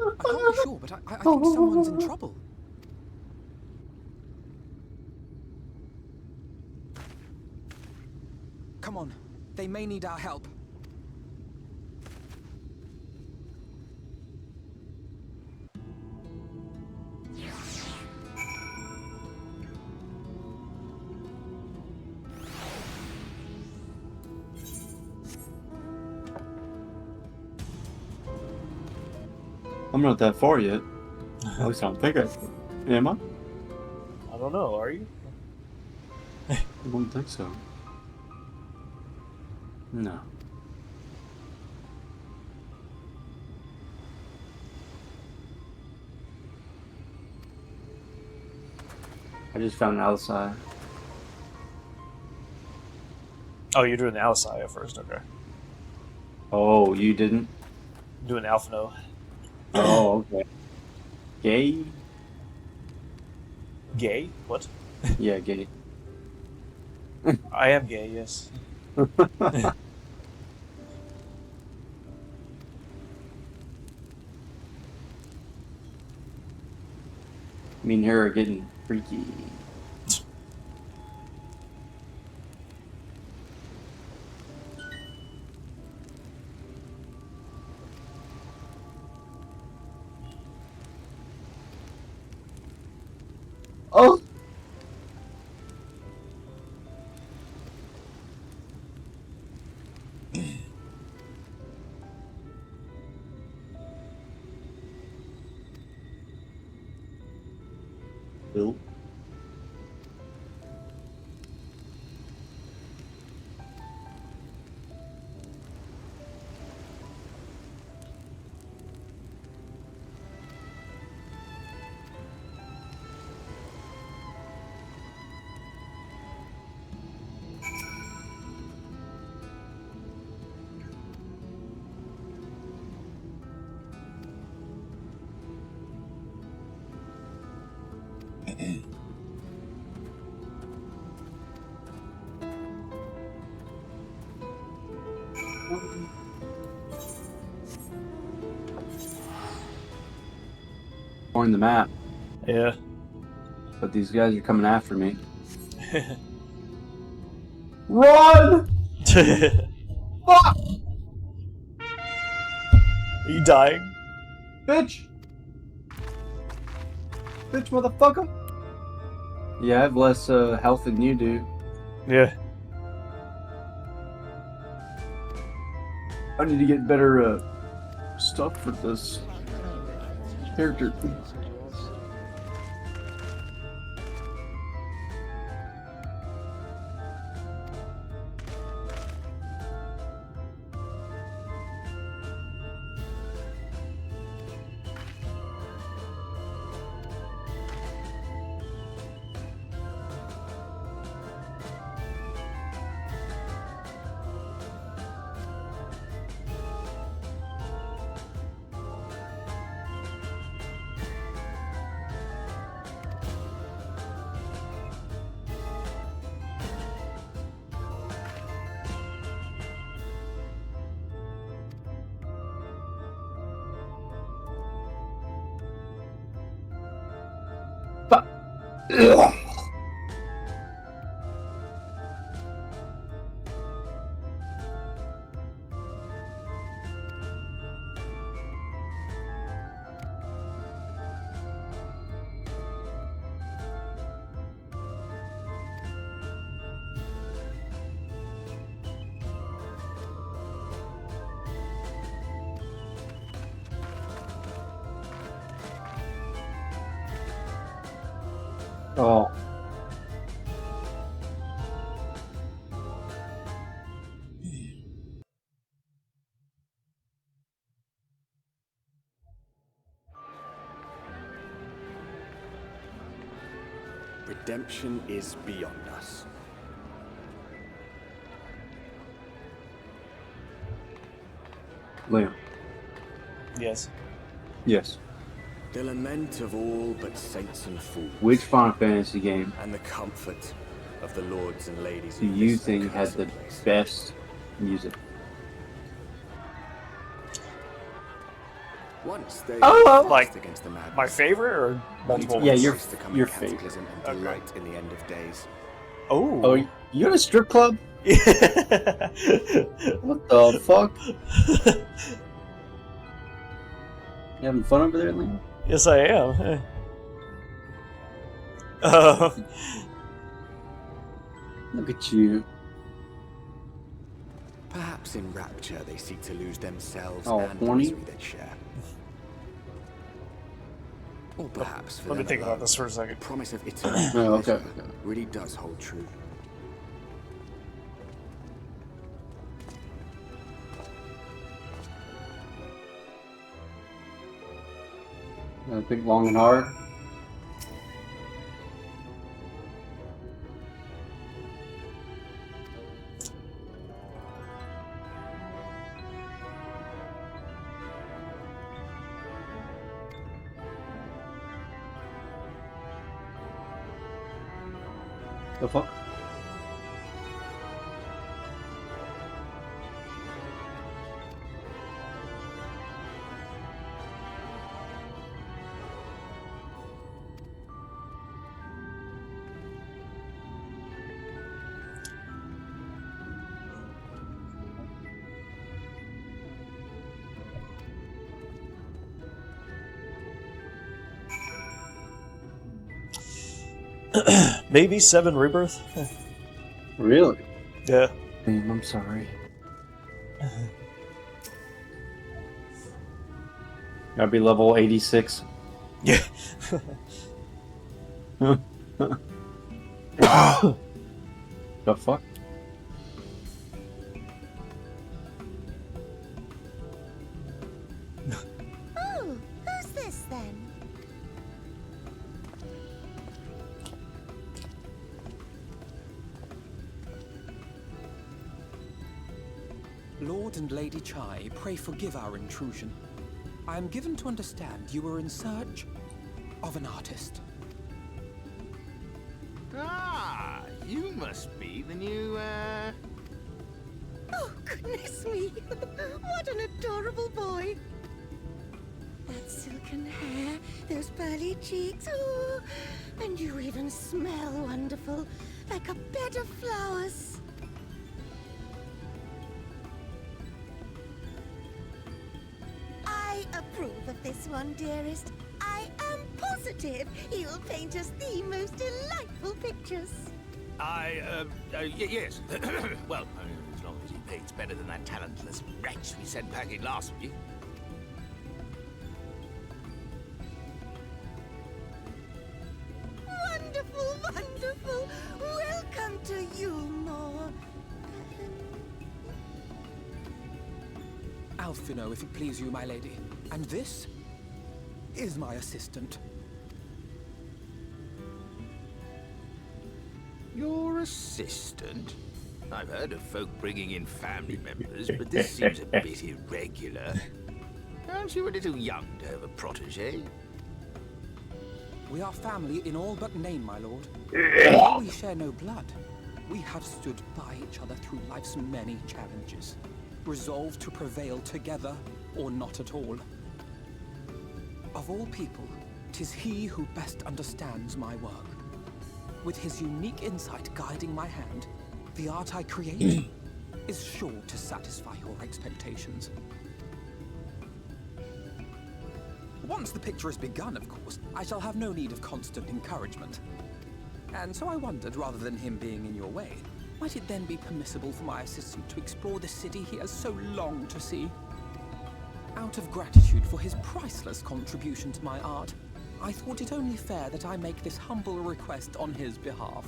I can't be sure, but I think someone's in trouble. Come on, they may need our help. I'm not that far yet. At least I don't think I am. I don't know. Are you? I don't think so. No. I just found outside. Oh, you're doing the outside at first, okay. Oh, you didn't? I'm doing Alpha No. Oh, okay. Gay? Gay? What? Yeah, gay. I am gay, yes. Me and her are getting freaky. Oh! Bill? On the map. Yeah. But these guys are coming after me. Run! Fuck! Are you dying? Bitch! Bitch, motherfucker! Yeah, I have less health than you do. Yeah. I need to get better stuff for this character. Ugh. Oh. Redemption is beyond us. Liam. Yes. Yes. The lament of all but saints and fools. Which Final Fantasy game and the comfort of the lords and ladies do of you this think had the accursed place. best music? Once they like against the madness. my favorite or multiple Yeah, ones? your favorite. Cataclysm and delight in the end of days. Oh. You at a strip club? What the fuck? You having fun over there, Liam? Yes, I am. Look at you. Perhaps in rapture they seek to lose themselves Oh, and the horny? misery they share. Or perhaps for Let me them think about alone, this for a second. The promise of eternal Oh, okay, pleasure okay. really does hold true. I think long and hard. The fuck? Maybe 7 rebirth? Really? Yeah. I'm sorry. Gotta be level 86. Yeah. The fuck? Oh, who's this then? Lord and Lady Chai, pray forgive our intrusion. I am given to understand you were in search of an artist. Ah, you must be the new, Oh, goodness me! What an adorable boy! That silken hair, those pearly cheeks, oh, and you even smell wonderful, like a bed of flowers. I approve of this one, dearest. I am positive he'll paint us the most delightful pictures. Yes. Well, as long as he paints better than that talentless wretch we sent packing last week. Wonderful, wonderful! Welcome to Yulmore. Alphino, if it please you, my lady. And this is my assistant. Your assistant? I've heard of folk bringing in family members, but this seems a bit irregular. Aren't you a little young to have a protege? We are family in all but name, my lord. Although we share no blood, we have stood by each other through life's many challenges, resolved to prevail together or not at all. Of all people, 'tis he who best understands my work. With his unique insight guiding my hand, the art I create is sure to satisfy your expectations. Once the picture is begun, of course, I shall have no need of constant encouragement. And so I wondered, rather than him being in your way, might it then be permissible for my assistant to explore the city he has so longed to see? Out of gratitude for his priceless contribution to my art, I thought it only fair that I make this humble request on his behalf.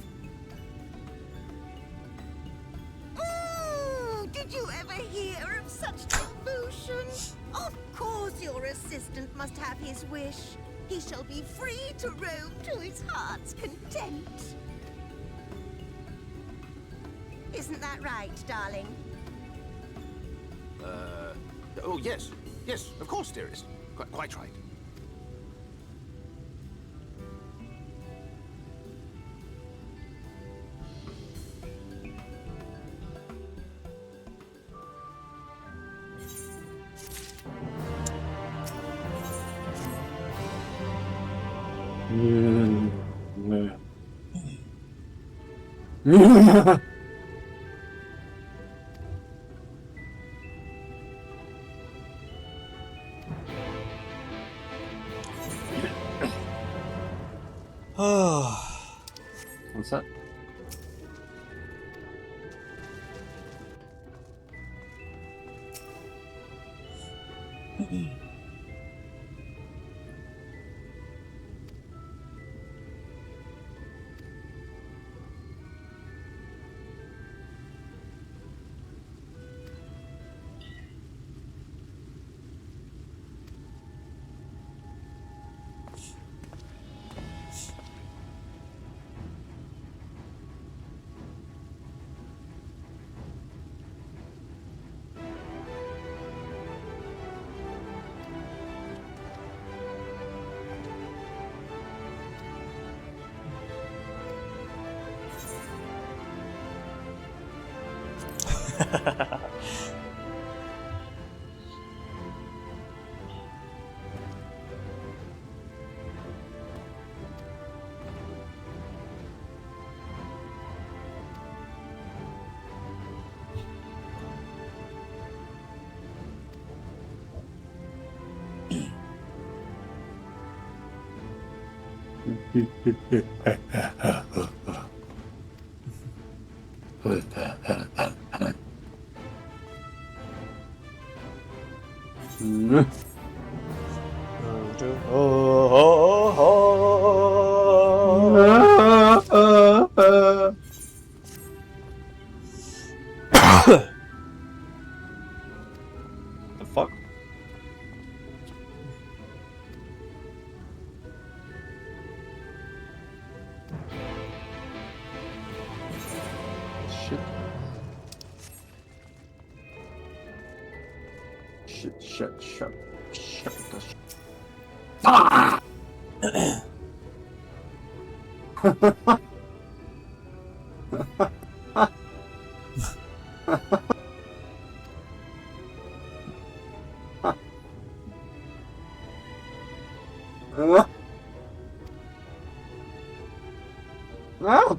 Did you ever hear of such devotion? Of course your assistant must have his wish. He shall be free to roam to his heart's content. Isn't that right, darling? Oh, yes. Yes, of course, dearest. Quite right. What's that? The fuck? Shit. Shut. Ah! No.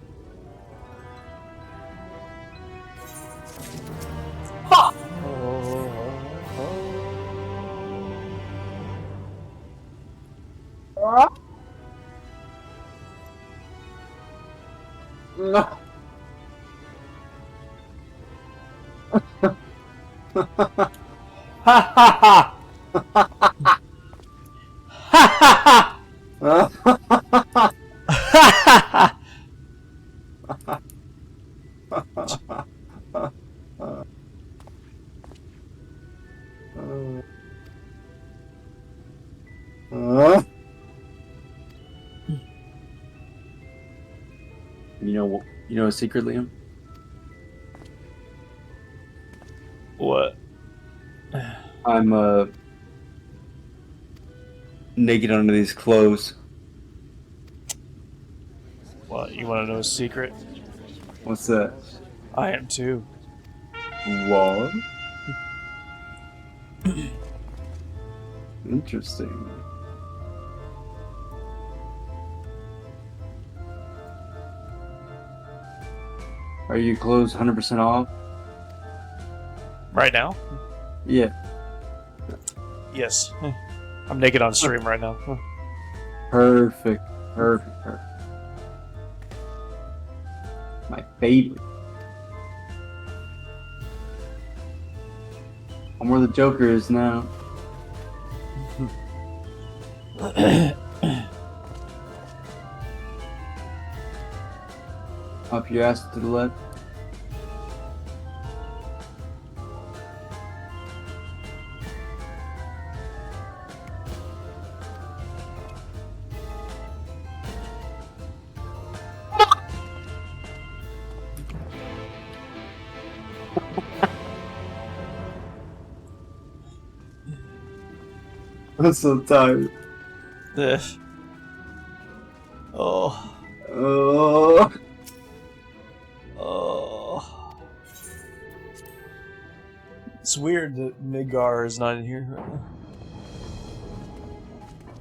Ha ha ha! You know a secret, Liam? What? I'm naked under these clothes. What? You want to know a secret? What's that? I am too. What? Interesting. Are you clothes 100% off? Right now? Yeah. Yes. I'm naked on stream right now. Perfect. My favorite. I'm where the Joker is now. Up your ass to the left. I'm so tired. Oh. It's weird that Midgar is not in here right now.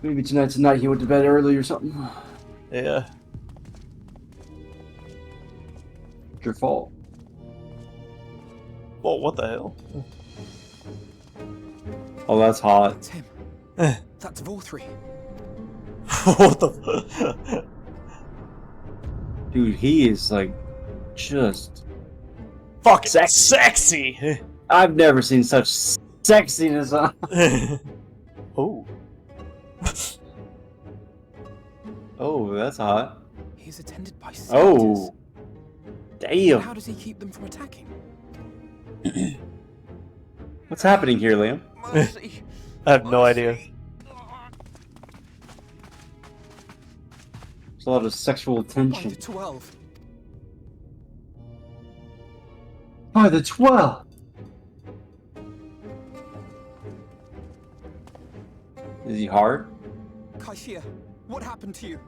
Maybe tonight's the night he went to bed early or something. Yeah. It's your fault. Well, what the hell? Oh, that's hot. That's him. That's Vorthree. What the? Dude, he is like just fucking sexy. I've never seen such sexiness on. Oh. Oh, that's hot. He's attended by senators. Oh. Damn. How does he keep them from attacking? What's happening here, Liam? I have no idea. There's a lot of sexual tension. By the 12. By the 12. Is he hard? Kaishia, what happened to you?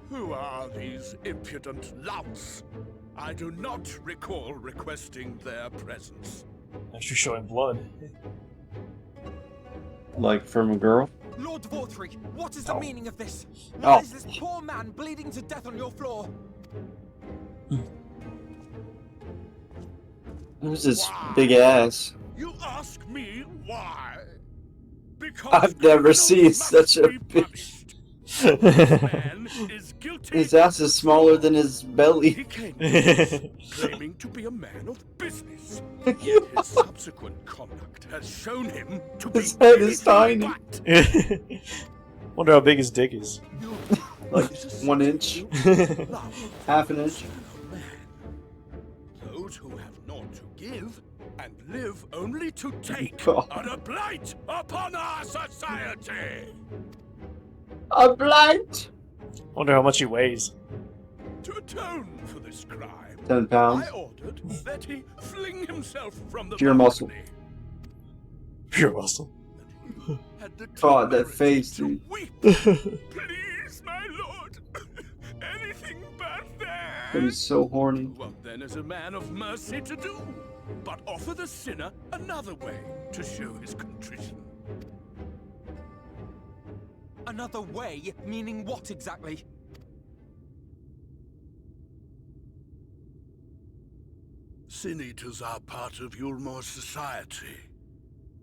Who are these impudent louts? I do not recall requesting their presence. Actually showing blood. Like from a girl? Lord Vortry, what is the meaning of this? Oh. Why is this poor man bleeding to death on your floor? Who's this big ass? You ask me why? Because I've never seen such a big. man is guilty. His ass is smaller than his belly. He came to us claiming to be a man of business. Yet his subsequent conduct has shown him to be His head is tiny. Wonder how big his dick is. Like 1 inch. Half an inch. Those who have naught to give and live only to take God. are a blight upon our society. A blight. Wonder how much he weighs. To atone for this crime, 10 pounds. I ordered that he fling himself from the Pure muscle. balcony. Pure muscle. Had the God, that face, dude. Please, my lord, anything but that. He's so horny. What then is a man of mercy to do? But offer the sinner another way to show his contrition. Another way? Meaning what exactly? Sin eaters are part of Yulmore's society,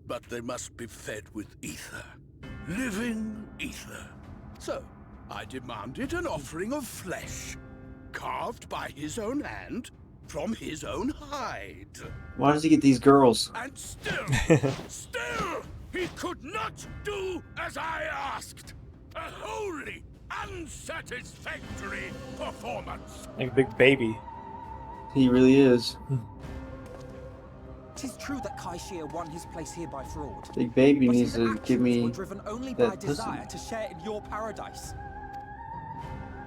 but they must be fed with ether. Living ether. So, I demanded an offering of flesh, carved by his own hand, from his own hide. Why does he get these girls? And still, he could not do as I asked. A wholly unsatisfactory performance. Like a big baby. He really is. Tis true that Kaishir won his place here by fraud. Big baby But needs his to give actions me were driven only by that desire pussy. to share in your paradise.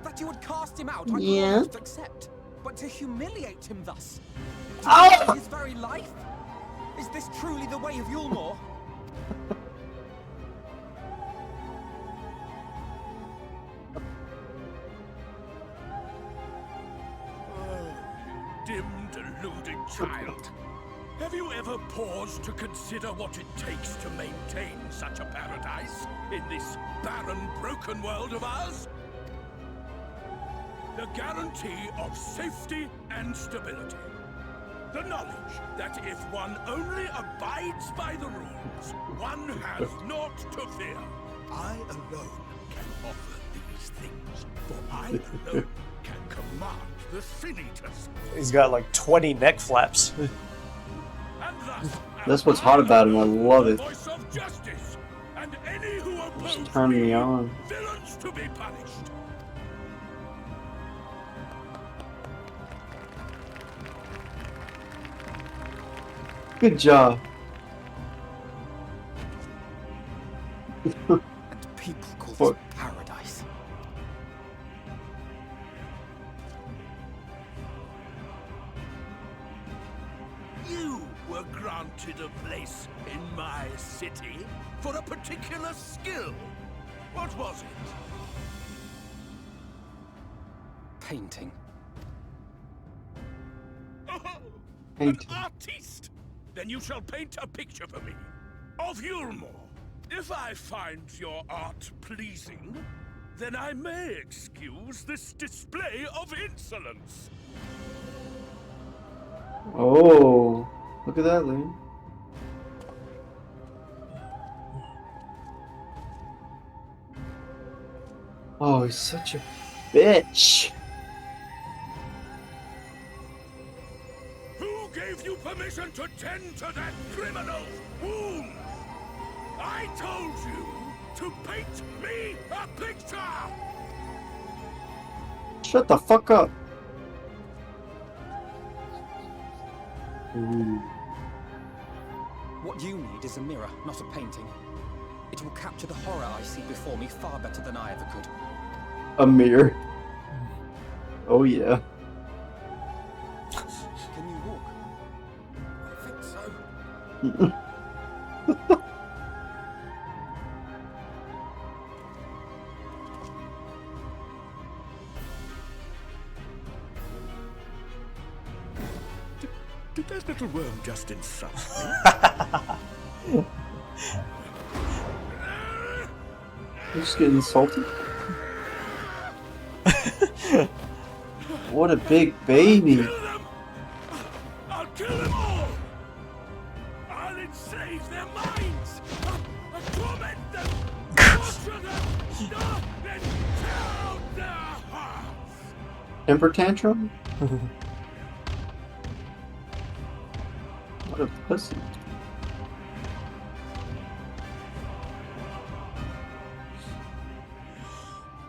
That you would cast him out, I Yeah. could almost accept. But to humiliate him thus, to Ow! ruin his very life? Is this truly the way of Yulmore? Dim, deluded child. Have you ever paused to consider what it takes to maintain such a paradise in this barren, broken world of ours? The guarantee of safety and stability. The knowledge that if one only abides by the rules, one has naught to fear. I alone can offer these things, for I alone can command the Sin Eaters. He's got like 20 neck flaps. That's what's hot about him. I love it. Voice of justice, and any who oppose Just turning me on. villains to be punished. Good job. And people call this paradise. You were granted a place in my city for a particular skill. What was it? Painting. An artiste! Then you shall paint a picture for me of Yulmore. If I find your art pleasing, then I may excuse this display of insolence. Oh, look at that, Liam. Oh, he's such a bitch. Who gave you permission to tend to that criminal's wound? I told you to paint me a picture! Shut the fuck up. Ooh. What you need is a mirror, not a painting. It will capture the horror I see before me far better than I ever could. A mirror. Oh yeah. Can you walk? I think so. little worm just insulted me? You just get insulted? What a big baby! I'll kill them all! I'll enslave their minds! I'll torment them! Torture them! And tear out their hearts! Temper tantrum? What a pussy.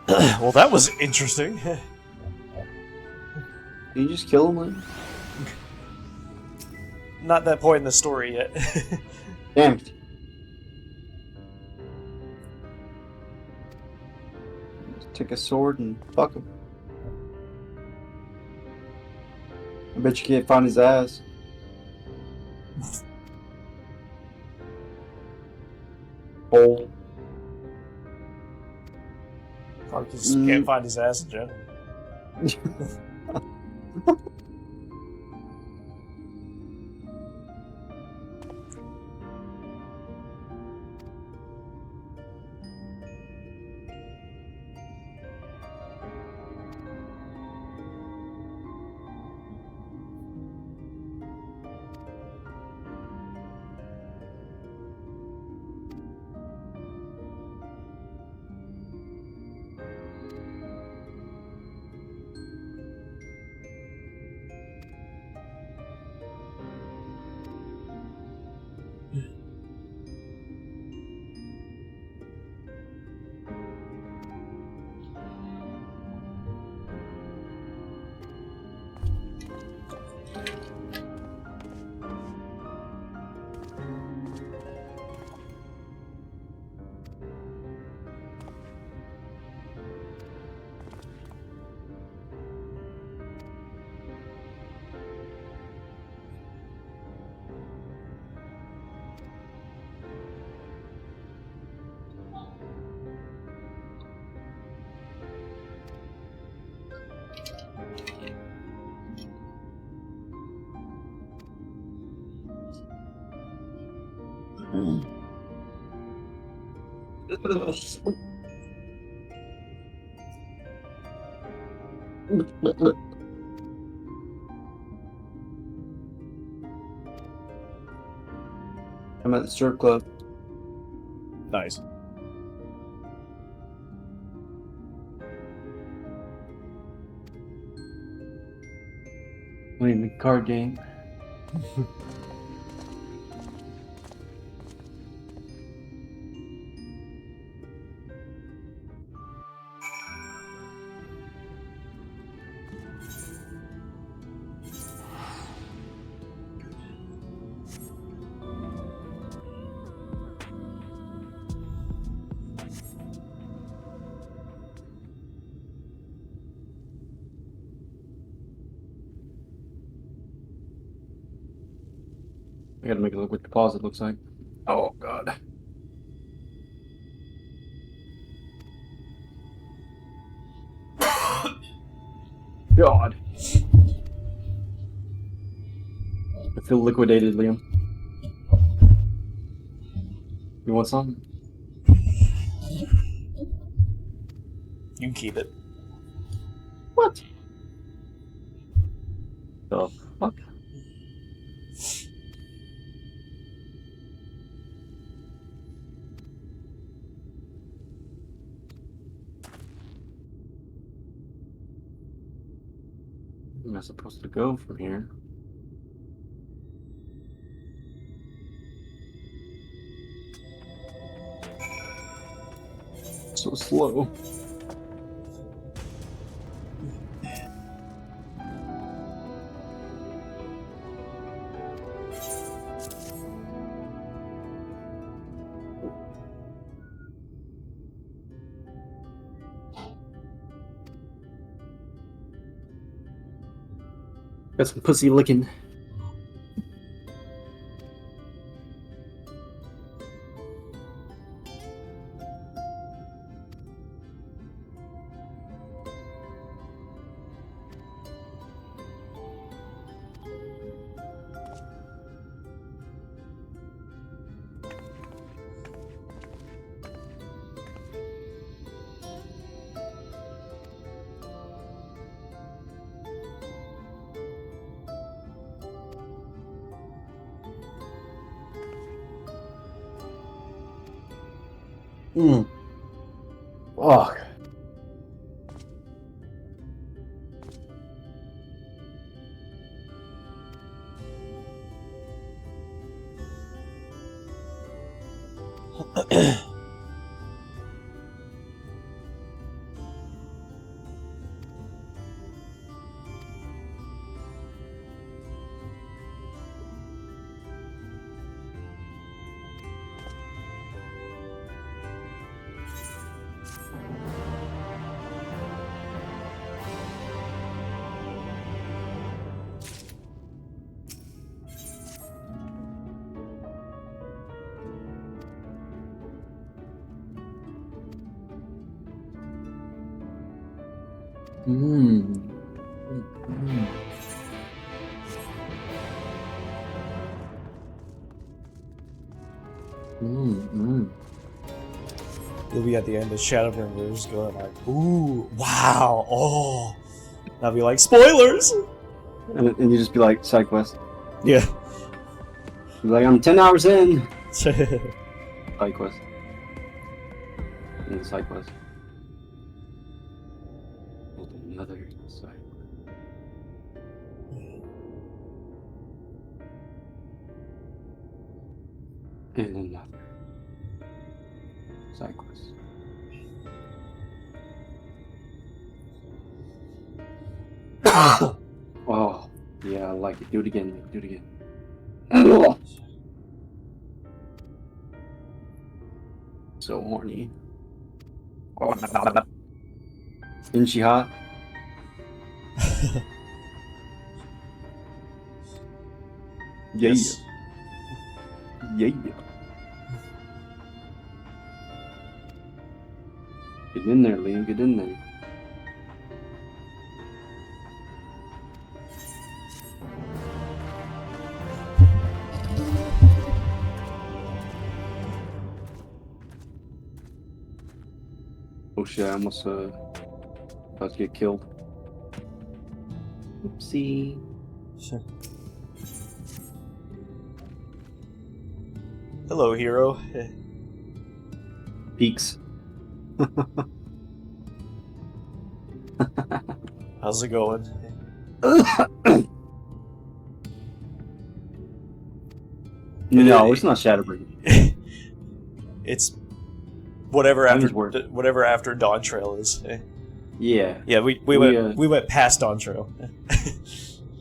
Well, that was interesting. Did you just kill him, Liam? Not that point in the story yet. Damn it. Just take a sword and fuck him. I bet you can't find his ass. Hole. Or just can't find his ass in general. I'm at the strip club. Nice. Playing the card game. I gotta make it look what the closet looks like. Oh god. God. I feel liquidated, Liam. You want some? You can keep it. What? The fuck? Where am I supposed to go from here? So slow. Got some pussy licking. Fuck. You'll be at the end of Shadowbringers going like, ooh, wow, oh. I'll be like, spoilers! And you just be like, side quest. Yeah. Be like, I'm 10 hours in. Side quest. And side quest. Another side quest. And another side quest. Oh, yeah, I like it. Do it again, Nick. Do it again. So horny. Isn't she hot? Yeah. Yes. Yeah. Get in there, Liam. Get in there. Oh shit, I almost about to get killed. Oopsie. Hello, hero. Peaks. How's it going? No, it's not Shadowbringers. It's whatever after Dawn Trail is. Yeah. Yeah, we went past Dawn Trail.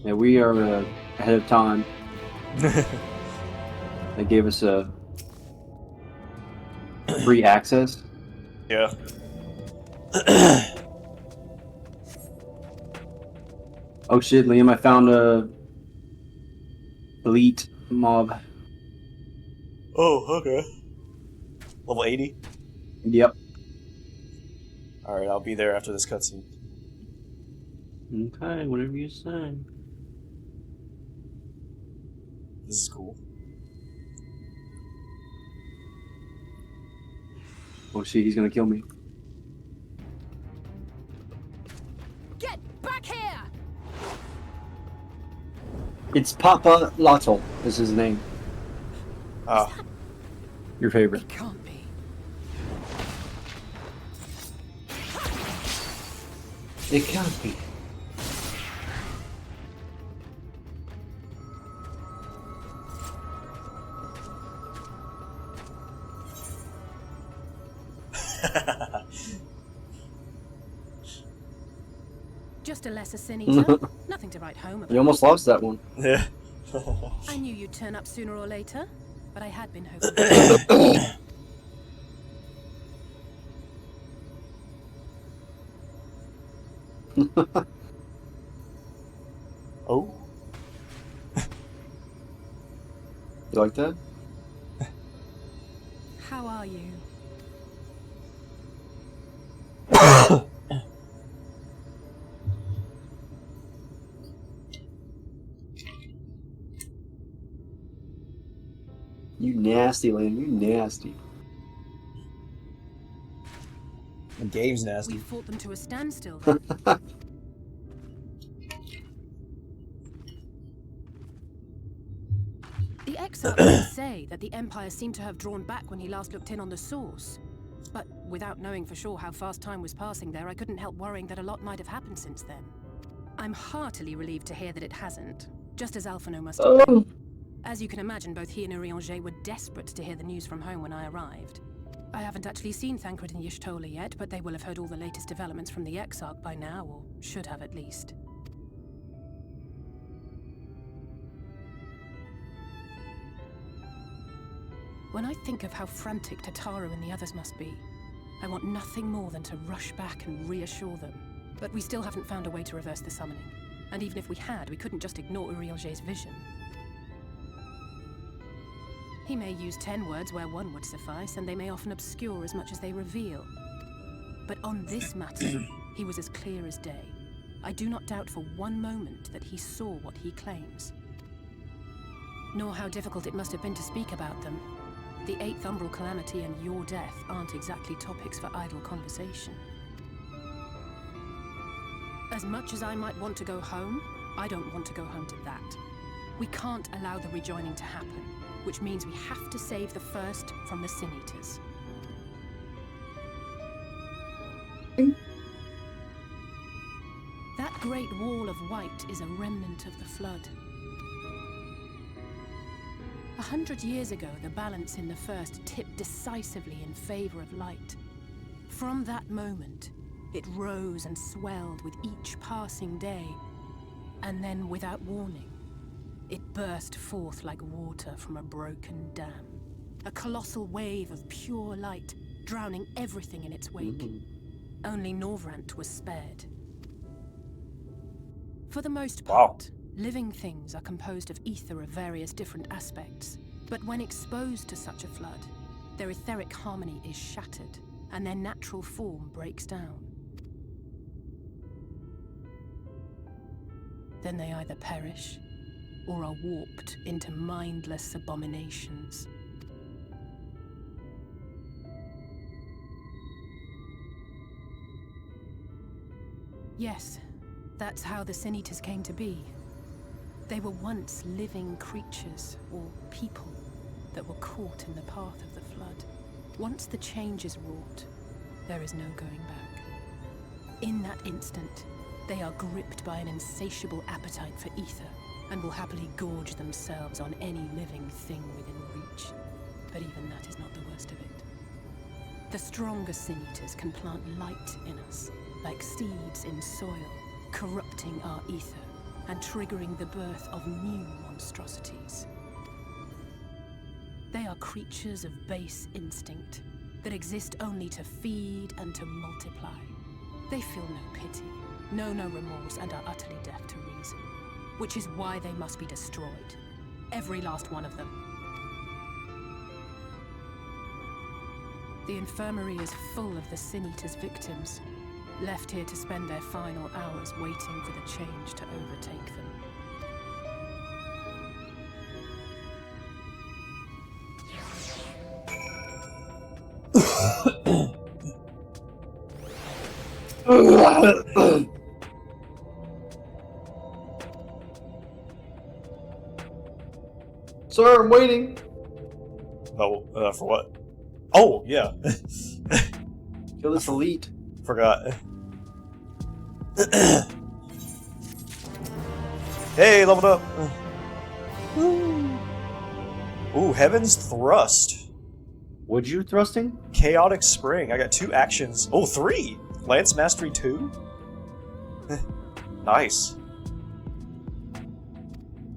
Yeah, we are ahead of time. They gave us a free access. Yeah. Oh shit, Liam! I found a elite mob. Oh, okay. Level 80? Yep. Alright, I'll be there after this cutscene. Okay, whatever you say. This is cool. Oh shit, he's gonna kill me. Get back here! It's Papa Lotto. This is his name. Oh. Your favorite. It can't be. It can't be. Just a lesser sin eater. Nothing to write home about. You almost lost that one. Yeah. I knew you'd turn up sooner or later, but I had been hoping. Oh. You like that? How are you? You nasty, Liam. You nasty. The game's nasty. We fought them to a standstill. The excerpt say that the Empire seemed to have drawn back when he last looked in on the source. But without knowing for sure how fast time was passing there, I couldn't help worrying that a lot might have happened since then. I'm heartily relieved to hear that it hasn't, just as Alphino must have been. As you can imagine, both he and Urianger were desperate to hear the news from home when I arrived. I haven't actually seen Thancred and Y'shtola yet, but they will have heard all the latest developments from the Exarch by now, or should have at least. When I think of how frantic Tataru and the others must be, I want nothing more than to rush back and reassure them. But we still haven't found a way to reverse the summoning. And even if we had, we couldn't just ignore Urianger's vision. He may use 10 words where one would suffice, and they may often obscure as much as they reveal. But on this matter, he was as clear as day. I do not doubt for one moment that he saw what he claims. Nor how difficult it must have been to speak about them. The 8th Umbral Calamity and your death aren't exactly topics for idle conversation. As much as I might want to go home, I don't want to go home to that. We can't allow the rejoining to happen, which means we have to save the first from the Sin Eaters. That great wall of white is a remnant of the flood. 100 years ago, the balance in the first tipped decisively in favor of light. From that moment, it rose and swelled with each passing day, and then, without warning, it burst forth like water from a broken dam. A colossal wave of pure light, drowning everything in its wake. Only Norvrant was spared. For the most part, living things are composed of ether of various different aspects. But when exposed to such a flood, their etheric harmony is shattered, and their natural form breaks down. Then they either perish, or are warped into mindless abominations. Yes, that's how the Sin Eaters came to be. They were once living creatures, or people, that were caught in the path of the flood. Once the change is wrought, there is no going back. In that instant, they are gripped by an insatiable appetite for ether, and will happily gorge themselves on any living thing within reach. But even that is not the worst of it. The stronger Sin Eaters can plant light in us, like seeds in soil, corrupting our ether and triggering the birth of new monstrosities. They are creatures of base instinct that exist only to feed and to multiply. They feel no pity, know no remorse, and are utterly deaf to reason, which is why they must be destroyed. Every last one of them. The infirmary is full of the Sin Eaters' victims, left here to spend their final hours waiting for the change to overtake them. Sir, I'm waiting. Oh, for what? Oh, yeah. Kill this elite. Forgot. Hey, leveled up. Ooh, Heaven's Thrust. Would you thrusting? Chaotic Spring. I got 2 actions. Oh, 3! Lance Mastery 2? Nice.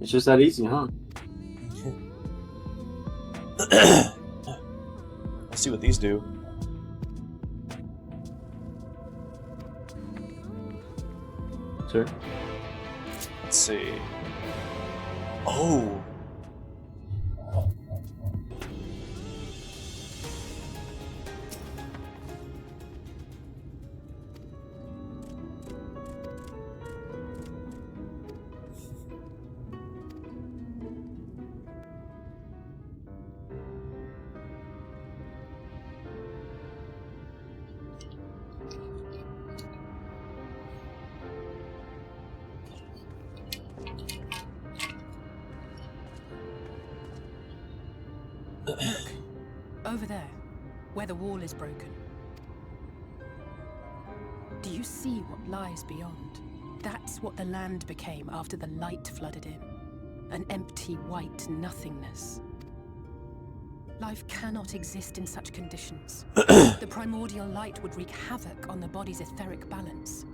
It's just that easy, huh? Let's see what these do. Sure. Let's see. Oh. Look, over there. where the wall is broken. Do you see what lies beyond? That's what the land became after the light flooded in. An empty, white nothingness. Life cannot exist in such conditions. The primordial light would wreak havoc on the body's etheric balance.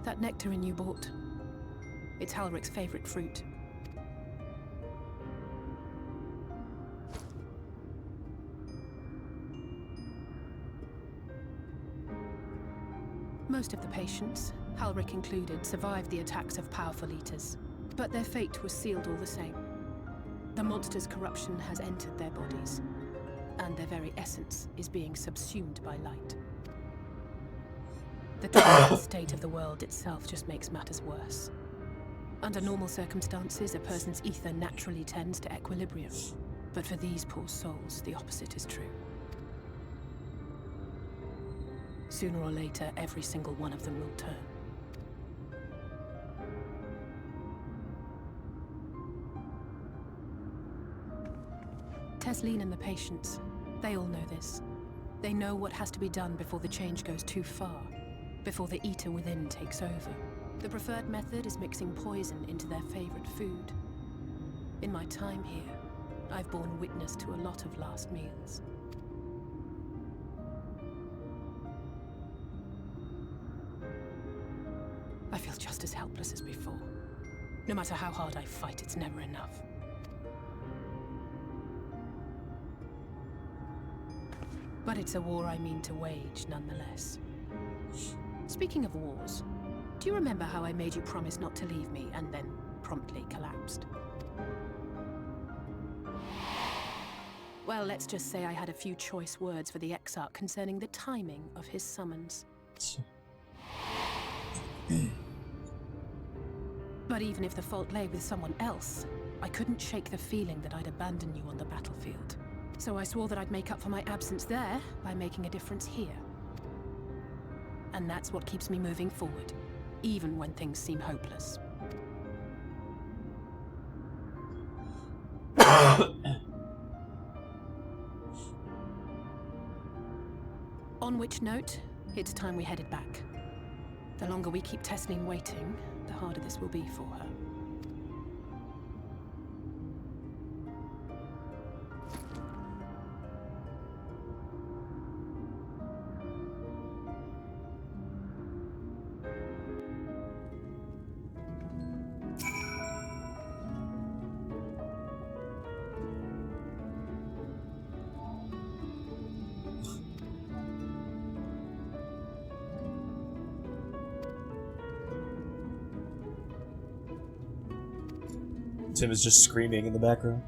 That nectarine you bought, it's Halric's favorite fruit. Most of the patients, Halric included, survived the attacks of powerful eaters, but their fate was sealed all the same. The monster's corruption has entered their bodies, and their very essence is being subsumed by light. The twisted state of the world itself just makes matters worse. Under normal circumstances, a person's ether naturally tends to equilibrium, but for these poor souls, the opposite is true. Sooner or later, every single one of them will turn. Tesleen and the patients, they all know this. They know what has to be done before the change goes too far, before the eater within takes over. The preferred method is mixing poison into their favorite food. In my time here, I've borne witness to a lot of last meals. I feel just as helpless as before. No matter how hard I fight, it's never enough. But it's a war I mean to wage, nonetheless. Speaking of wars, do you remember how I made you promise not to leave me and then promptly collapsed? Well, let's just say I had a few choice words for the Exarch concerning the timing of his summons. But even if the fault lay with someone else, I couldn't shake the feeling that I'd abandon you on the battlefield. So I swore that I'd make up for my absence there by making a difference here. And that's what keeps me moving forward, even when things seem hopeless. On which note, it's time we headed back. The longer we keep Tesleen waiting, the harder this will be for her. Tim is just screaming in the background.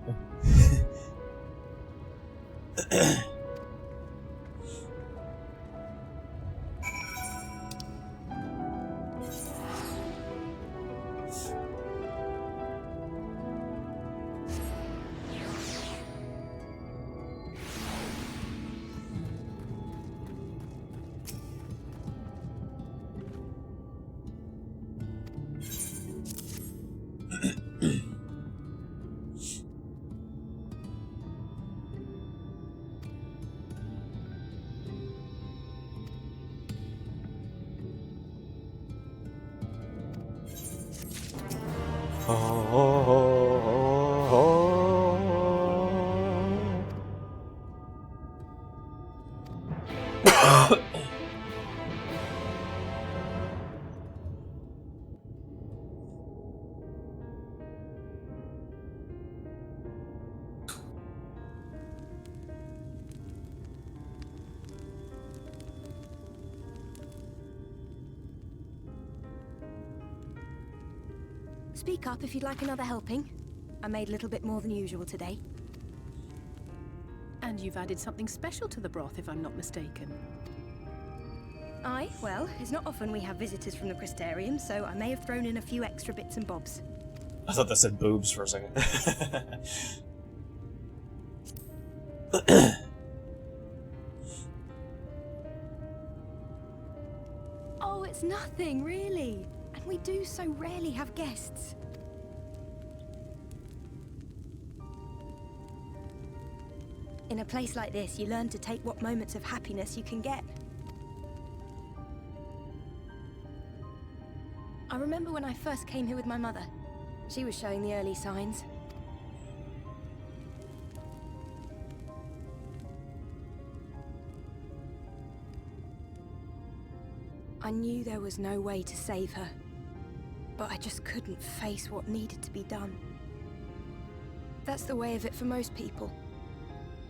Speak up if you'd like another helping. I made a little bit more than usual today. And you've added something special to the broth, if I'm not mistaken. Aye, well, it's not often we have visitors from the Crystarium, so I may have thrown in a few extra bits and bobs. I thought that said boobs for a second. Oh, it's nothing, really. And we do so rarely have guests. In a place like this, you learn to take what moments of happiness you can get. I remember when I first came here with my mother. She was showing the early signs. I knew there was no way to save her, but I just couldn't face what needed to be done. That's the way of it for most people.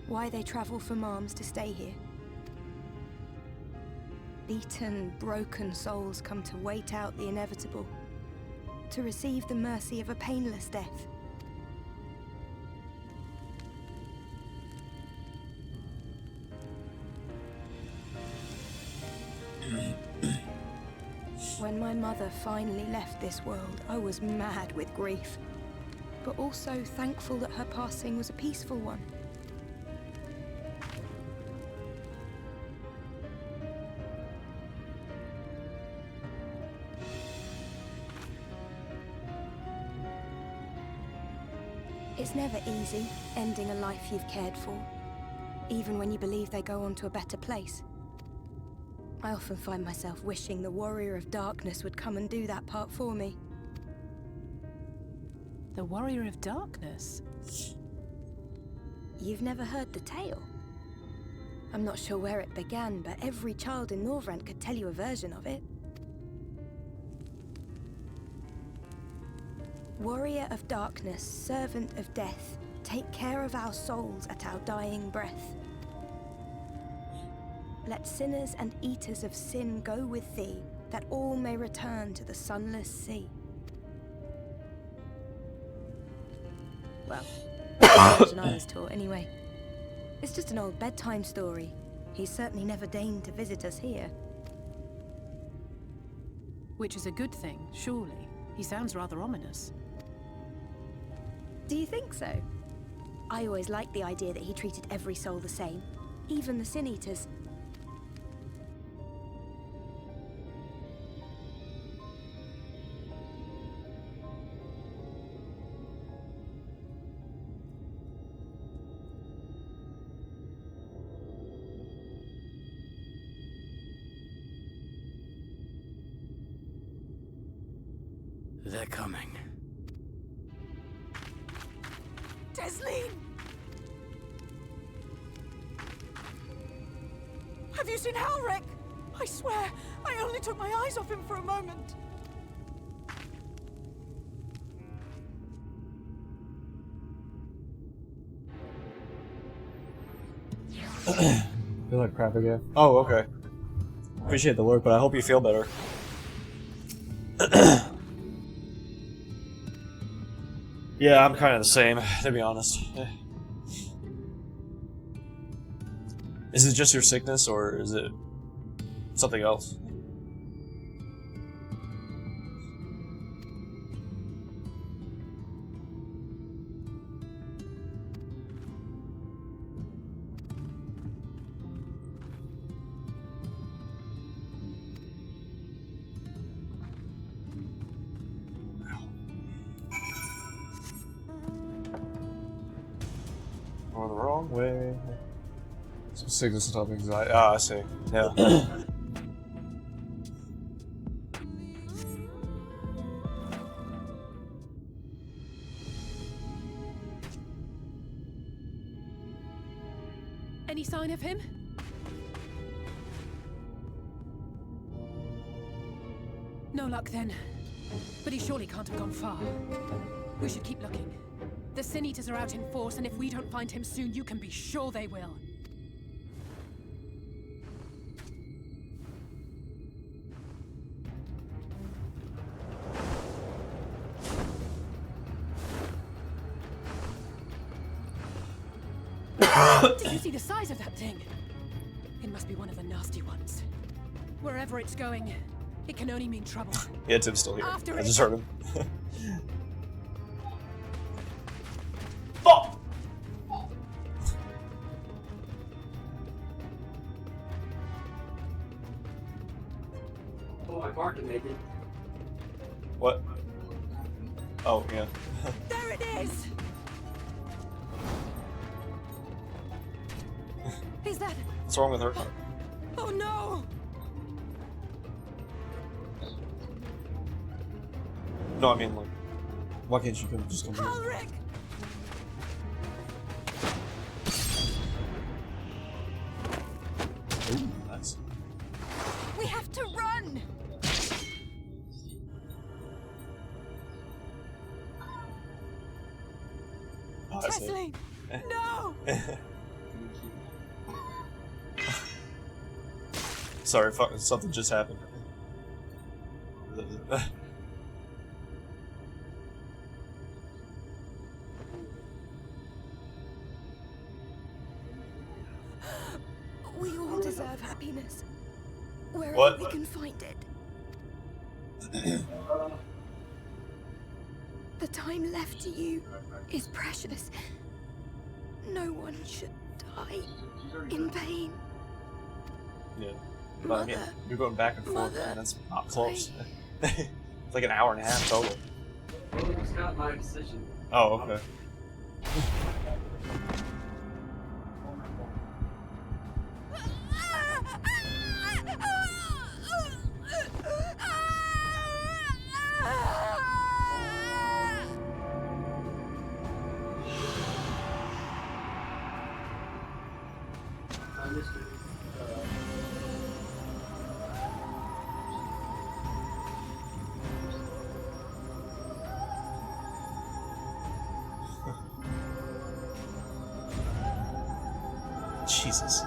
Why they travel from arms to stay here. Beaten, broken souls come to wait out the inevitable, to receive the mercy of a painless death. When my mother finally left this world, I was mad with grief, but also thankful that her passing was a peaceful one. It's never easy, ending a life you've cared for, even when you believe they go on to a better place. I often find myself wishing the Warrior of Darkness would come and do that part for me. The Warrior of Darkness? You've never heard the tale? I'm not sure where it began, but every child in Norvrent could tell you a version of it. Warrior of Darkness, servant of death, take care of our souls at our dying breath. Let sinners and eaters of sin go with thee, that all may return to the sunless sea. Well, that's the version I was taught anyway. It's just an old bedtime story. He's certainly never deigned to visit us here. Which is a good thing, surely. He sounds rather ominous. Do you think so? I always liked the idea that he treated every soul the same, even the Sin Eaters. They're coming. Desleen! Have you seen Halric? I swear, I only took my eyes off him for a moment. I feel like crap again. Oh, okay. Appreciate the work, but I hope you feel better. Yeah, I'm kind of the same, to be honest. Is it just your sickness, or is it something else? Going the wrong way. Some sickness on top of anxiety. Ah, I see. Yeah. Any sign of him? No luck then. But he surely can't have gone far. We should keep looking. The Sin Eaters are out in force, and if we don't find him soon, you can be sure they will. Did you see the size of that thing? It must be one of the nasty ones. Wherever it's going, it can only mean trouble. Yeah, Tim's still here. After I just heard him. Well, my car can make it. What? Oh, yeah. There it is! Is that... What's wrong with her? Oh no! No, I mean, like, why can't you just come here? Ulrich! Ooh, nice. We have to run! Oh, I see. Tessie! No! Sorry, something just happened. We all deserve happiness. Wherever What? we can find it. The time left to you is precious. No one should die in pain. Yeah. But I mean, you're going back and forth, and that's not close. It's like an hour and a half total. Well, it was not my decision. Oh, okay. Jesus.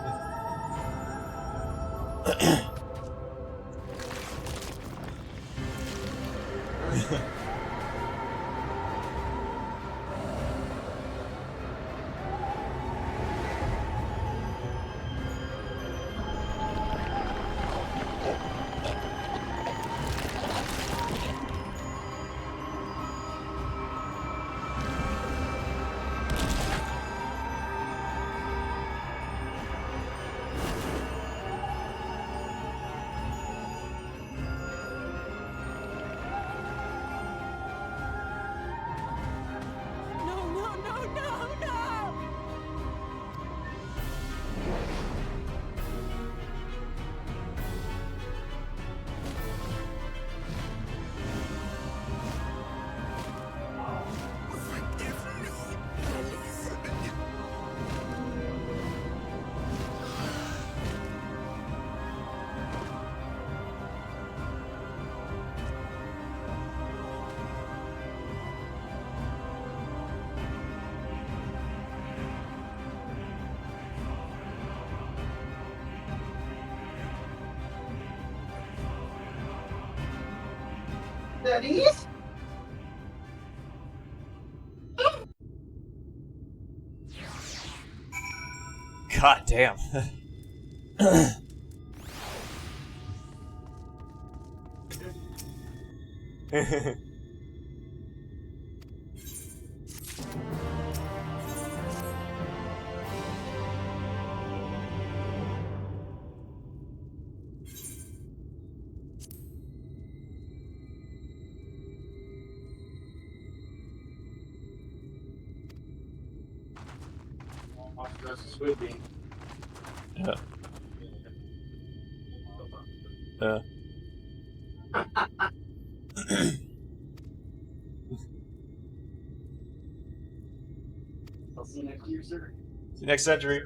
Daddies? God damn. Yeah. Yeah. I'll see you next year, sir. See you next century.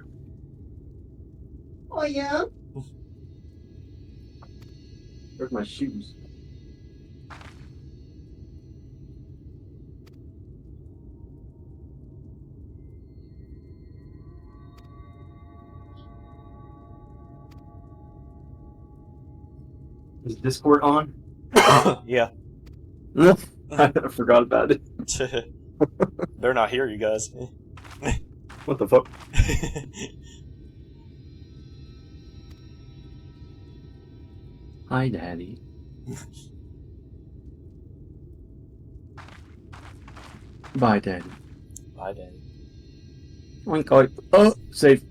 Oh, yeah? Where's my shoes? Is Discord on? Yeah. I forgot about it. They're not here, you guys. What the fuck? Hi, Daddy. Bye, Daddy. Bye, Daddy. Oink, oink. Oh, safe.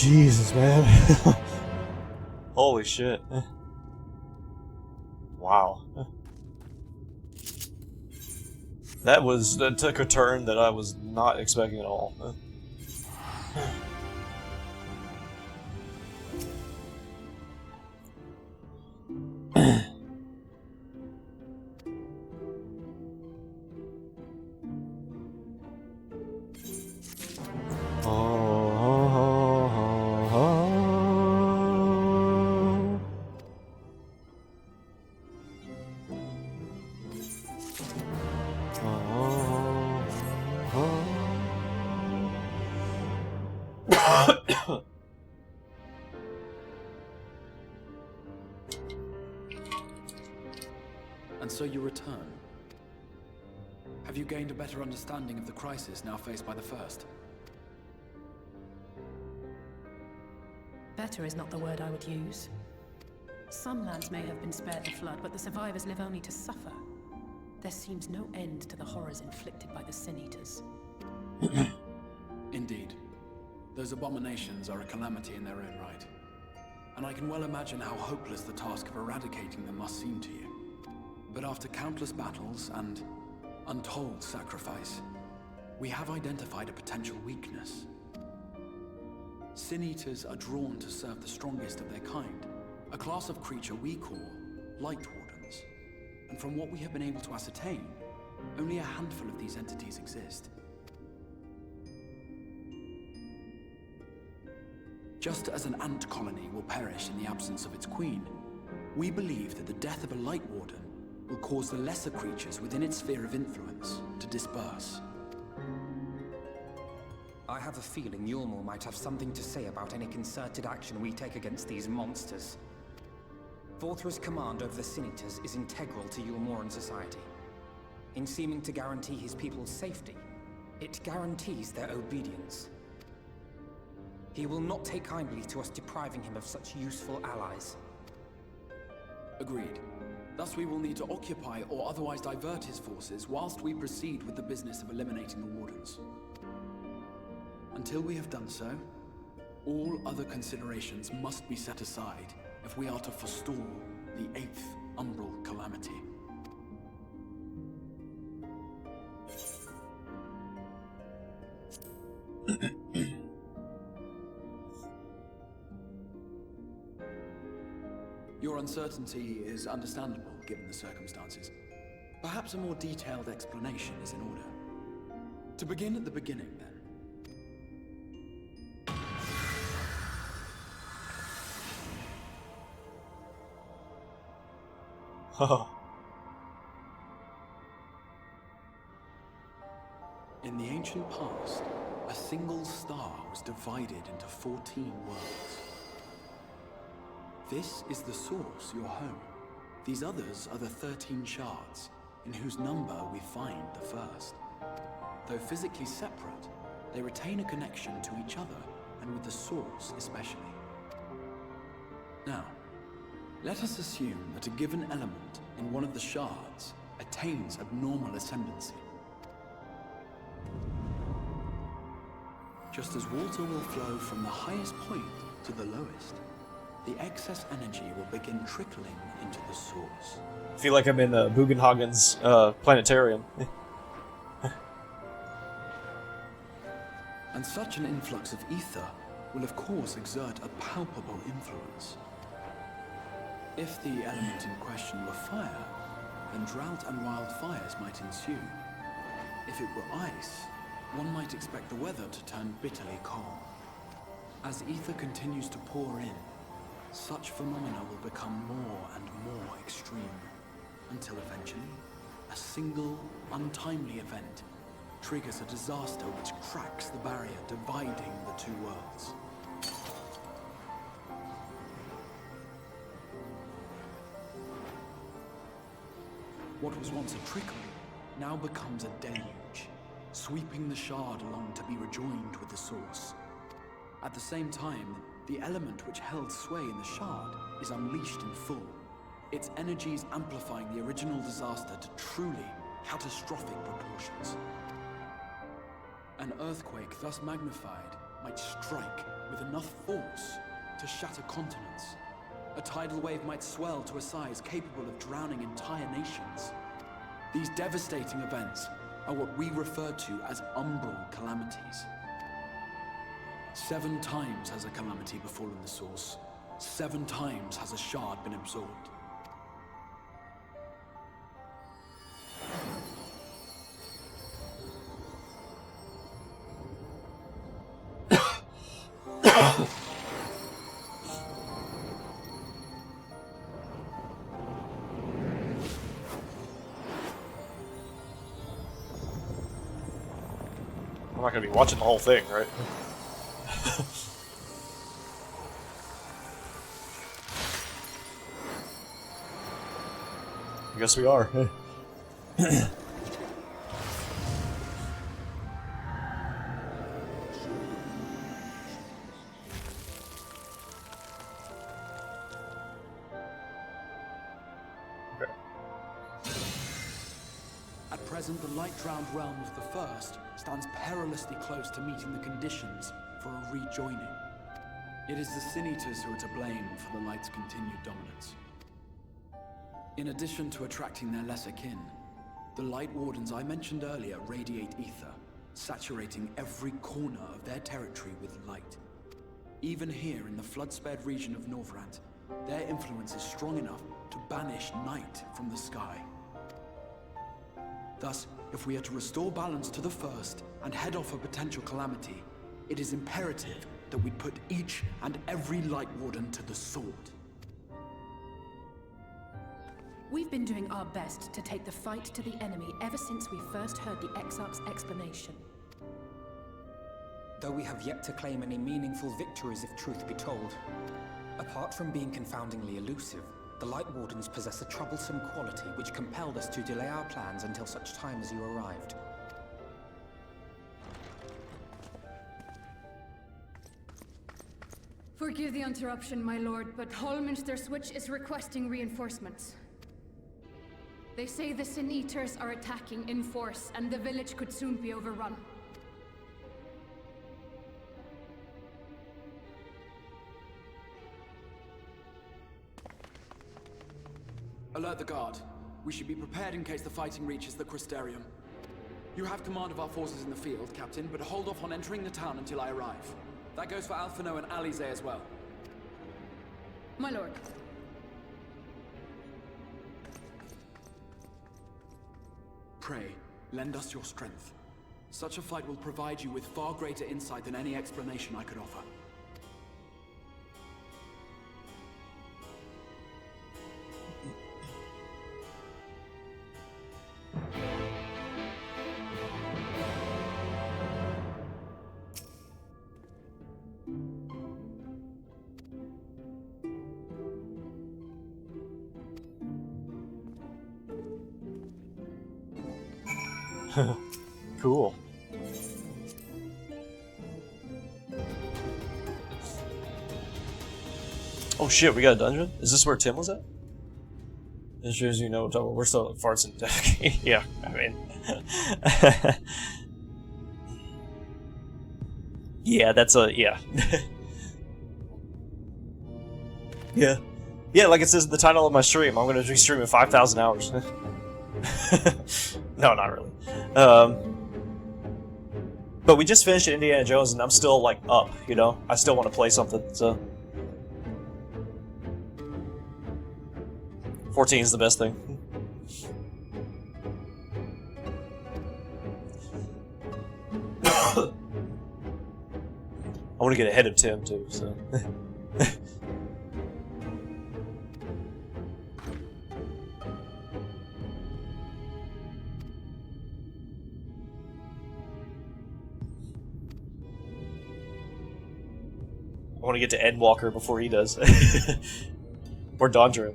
Jesus, man. Holy shit. Wow. That took a turn that I was not expecting at all. And so you return. Have you gained a better understanding of the crisis now faced by the First? Better is not the word I would use. Some lands may have been spared the flood, but the survivors live only to suffer. There seems no end to the horrors inflicted by the Sin Eaters. Indeed. Those abominations are a calamity in their own right. And I can well imagine how hopeless the task of eradicating them must seem to you. But after countless battles and untold sacrifice, we have identified a potential weakness. Sin Eaters are drawn to serve the strongest of their kind, a class of creature we call Light Wardens. And from what we have been able to ascertain, only a handful of these entities exist. Just as an ant colony will perish in the absence of its queen, we believe that the death of a Light Warden will cause the lesser creatures within its sphere of influence to disperse. I have a feeling Yulmore might have something to say about any concerted action we take against these monsters. Vorthra's command over the Sin Eaters is integral to Yulmoran society. In seeming to guarantee his people's safety, it guarantees their obedience. He will not take kindly to us depriving him of such useful allies. Agreed. Thus we will need to occupy or otherwise divert his forces whilst we proceed with the business of eliminating the Wardens. Until we have done so, all other considerations must be set aside if we are to forestall the 8th Umbral Calamity. Your uncertainty is understandable, given the circumstances. Perhaps a more detailed explanation is in order. To begin at the beginning, then. In the ancient past, a single star was divided into 14 worlds. This is the source, your home. These others are the 13 shards, in whose number we find the first. Though physically separate, they retain a connection to each other, and with the source especially. Now, let us assume that a given element in one of the shards attains abnormal ascendancy. Just as water will flow from the highest point to the lowest, the excess energy will begin trickling into the source. I feel like I'm in Bugenhagen's planetarium. And such an influx of ether will of course exert a palpable influence. If the element in question were fire, then drought and wildfires might ensue. If it were ice, one might expect the weather to turn bitterly cold. As ether continues to pour in, such phenomena will become more and more extreme, until eventually, a single, untimely event triggers a disaster which cracks the barrier dividing the two worlds. What was once a trickle now becomes a deluge, sweeping the shard along to be rejoined with the source. At the same time, the element which held sway in the shard is unleashed in full, its energies amplifying the original disaster to truly catastrophic proportions. An earthquake thus magnified might strike with enough force to shatter continents. A tidal wave might swell to a size capable of drowning entire nations. These devastating events are what we refer to as umbral calamities. 7 times has a calamity befallen the source. 7 times has a shard been absorbed. I'm not gonna be watching the whole thing, right? I guess we are. At present, the light-drowned realm of the First stands perilously close to meeting the conditions for a rejoining. It is the Sin Eaters who are to blame for the Light's continued dominance. In addition to attracting their lesser kin, the Light Wardens I mentioned earlier radiate ether, saturating every corner of their territory with light. Even here in the flood-spared region of Norvrant, their influence is strong enough to banish night from the sky. Thus, if we are to restore balance to the First and head off a potential calamity, it is imperative that we put each and every Light Warden to the sword. We've been doing our best to take the fight to the enemy ever since we first heard the Exarch's explanation. Though we have yet to claim any meaningful victories if truth be told. Apart from being confoundingly elusive, the Light Wardens possess a troublesome quality which compelled us to delay our plans until such time as you arrived. Forgive the interruption, my lord, but Hallminster Switch is requesting reinforcements. They say the Sin Eaters are attacking in force, and the village could soon be overrun. Alert the guard. We should be prepared in case the fighting reaches the Crystarium. You have command of our forces in the field, Captain, but hold off on entering the town until I arrive. That goes for Alphino and Alize as well. My lord. Pray, lend us your strength. Such a fight will provide you with far greater insight than any explanation I could offer. Cool. Oh shit, we got a dungeon? Is this where Tim was at? As sure as you know, we're still at farts and deck. Yeah, I mean. Yeah, that's a. Yeah. Yeah. Yeah, like it says in the title of my stream, I'm gonna be streaming 5,000 hours. No, not really. But we just finished Indiana Jones, and I'm still like up. You know, I still want to play something. So 14 is the best thing. I want to get ahead of Tim too. So. I want to get to Endwalker before he does. Or Dondra.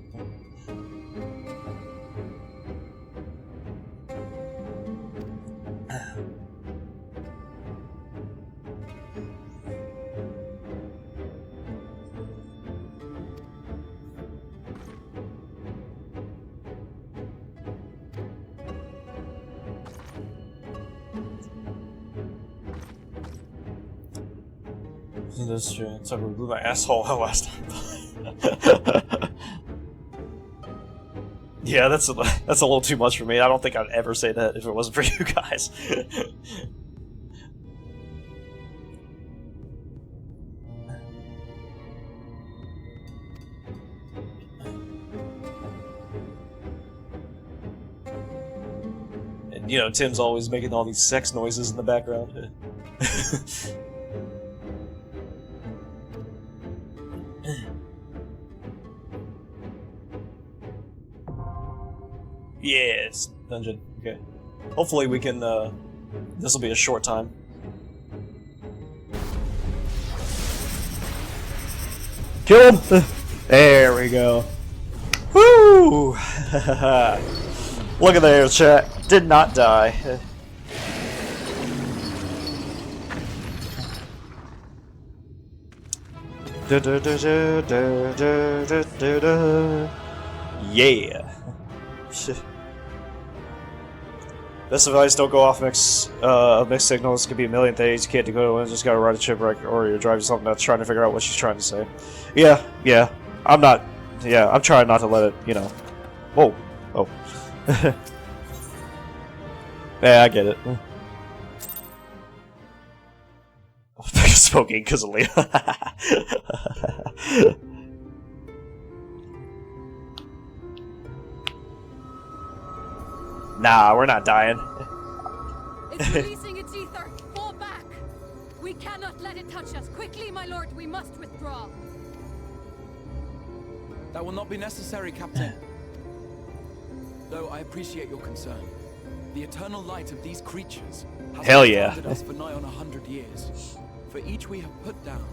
That's true. It's like we blew my asshole out last time. Yeah, that's a little too much for me. I don't think I'd ever say that if it wasn't for you guys. And you know, Tim's always making all these sex noises in the background. Yes, dungeon. Okay. Hopefully we can, this will be a short time. Kill him! There we go. Woo! Look at there, chat. Did not die. Yeah. Best advice: don't go off mixed signals. It could be a million things. You can't decode it. Just gotta ride a shipwreck, or you're driving something that's trying to figure out what she's trying to say. Yeah. I'm not. Yeah, I'm trying not to let it. You know. Whoa. Oh. Yeah, I get it. Smoking because of Leah. Nah, we're not dying. It's releasing its ether. Fall back. We cannot let it touch us. Quickly, my lord, we must withdraw. That will not be necessary, Captain. Though I appreciate your concern. The eternal light of these creatures has surrounded us for nigh on 100 years. For each we have put down,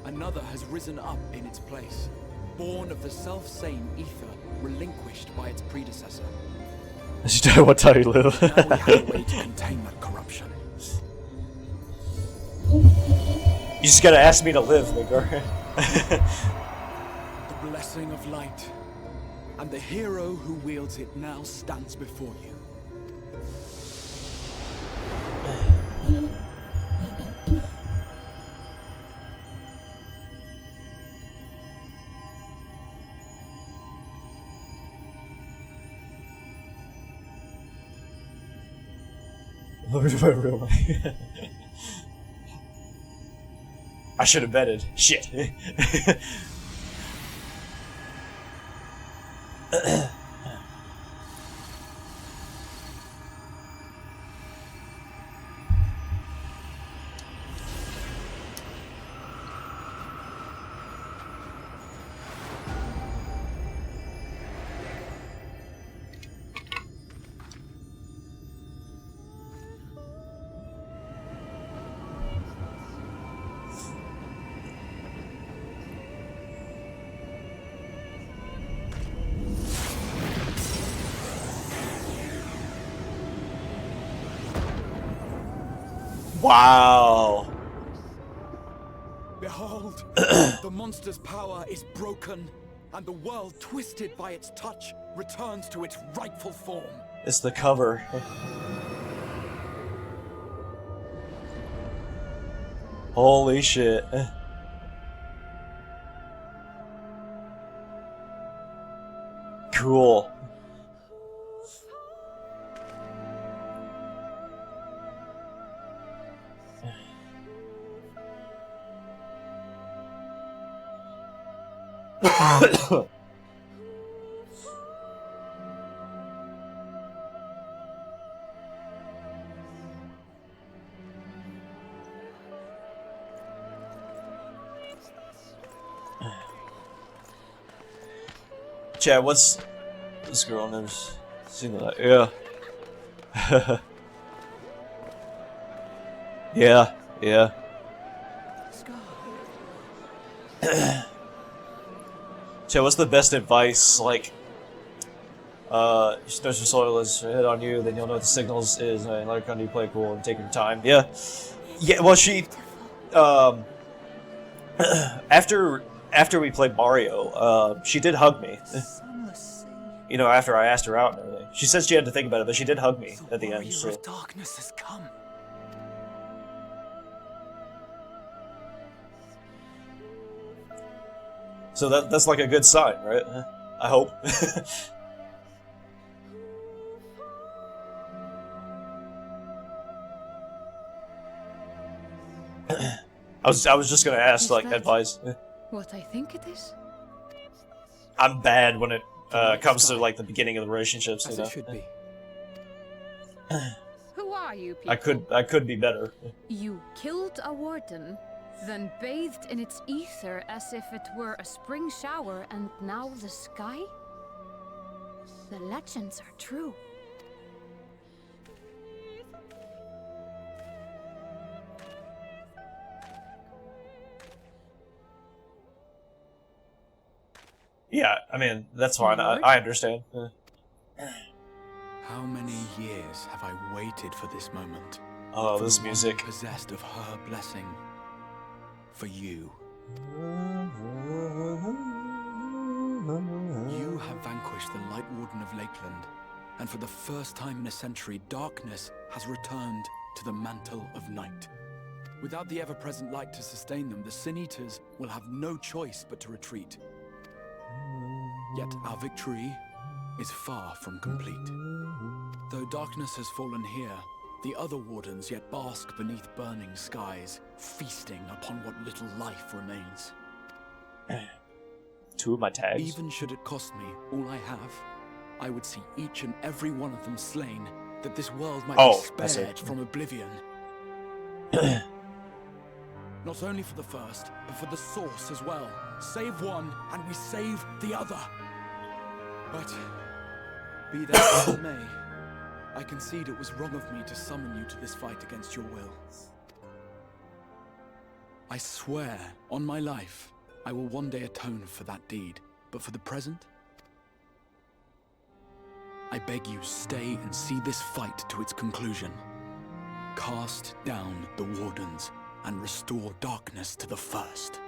another has risen up in its place, born of the self-same ether relinquished by its predecessor. You know what time you live. Now we have a way to contain that corruption. You just gotta ask me to live, Midgar. The blessing of light, and the hero who wields it now stands before you. Lord of my real life. I should have betted. Shit. Wow. Behold, the monster's power is broken, and the world, twisted by its touch, returns to its rightful form. It's the cover. Holy shit. Cool. Chad, what's this girl? I've never seen that. Yeah. Yeah. Chad, what's the best advice? Like, you notice your soil is hit on you, then you'll know what the signals is, and like how you play cool and take your time. Yeah. Well, she, after we played Mario, she did hug me. You know, after I asked her out and everything. She said she had to think about it, but she did hug me at the end. So. Darkness has come. So that's like a good sign, right? I hope. I was just gonna ask, like, advice. What I think it is? I'm bad when it comes to like the beginning of the relationships. As You it know? should be. Who are you people? I could be better. You killed a warden, then bathed in its ether as if it were a spring shower, and now the sky? The legends are true. Yeah, I mean that's fine. I understand. How many years have I waited for this moment? Oh, For this the one music. possessed of her blessing. For you. You have vanquished the Light Warden of Lakeland, and for the first time in a century, darkness has returned to the mantle of night. Without the ever-present light to sustain them, the Sin Eaters will have no choice but to retreat. Yet our victory is far from complete. Though darkness has fallen here, the other wardens yet bask beneath burning skies, feasting upon what little life remains. 2 of my tags. Even should it cost me all I have, I would see each and every one of them slain, that this world might be spared from oblivion. Not only for the first, but for the source as well. Save one, and we save the other. But, be that as it may, I concede it was wrong of me to summon you to this fight against your will. I swear, on my life, I will one day atone for that deed. But for the present, I beg you stay and see this fight to its conclusion. Cast down the wardens and restore darkness to the first.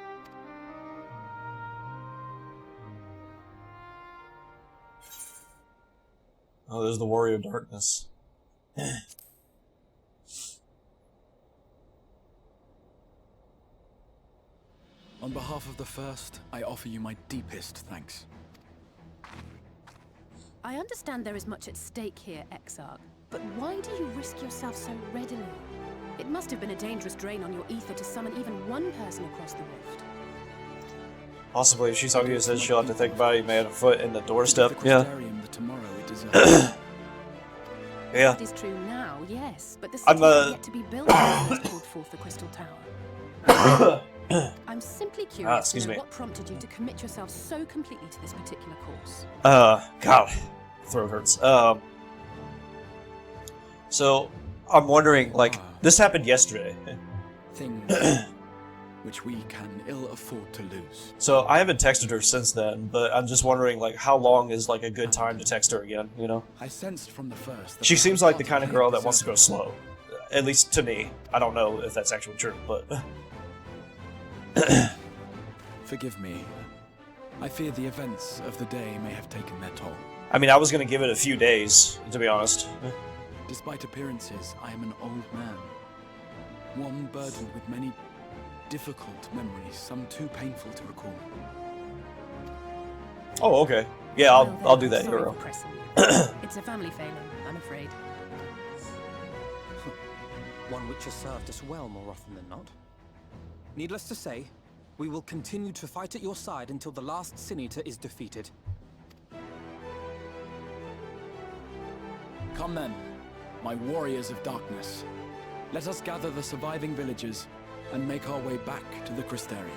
Oh, there's the Warrior of Darkness. On behalf of the first, I offer you my deepest thanks. I understand there is much at stake here, Exarch, but why do you risk yourself so readily? It must have been a dangerous drain on your ether to summon even one person across the rift. Possibly, if she's talking to you, says she'll have to think about it. You may have a foot in the doorstep. The tomorrow it deserves. Yeah. It is true now, yes, but the I'm, city has yet to be built when it called forth the Crystal Tower. I'm simply curious to know what prompted you to commit yourself so completely to this particular course. God, throat hurts. So I'm wondering, like, this happened yesterday. Things which we can ill afford to lose. So I haven't texted her since then, but I'm just wondering, like, how long is like a good time to text her again? You know? I sensed from the first that She seems like the kind of girl that wants to go slow. At least to me. I don't know if that's actually true, but. Forgive me. I fear the events of the day may have taken their toll. I mean, I was gonna give it a few days, to be honest. Despite appearances, I am an old man. One burdened with many difficult memories, some too painful to recall. Oh, okay. Yeah, I'll do that, Sorry Hero. for pressing you. It's a family failing, I'm afraid. One which has served us well more often than not. Needless to say, we will continue to fight at your side until the last Sin Eater is defeated. Come then, my warriors of darkness. Let us gather the surviving villagers and make our way back to the Crystarium.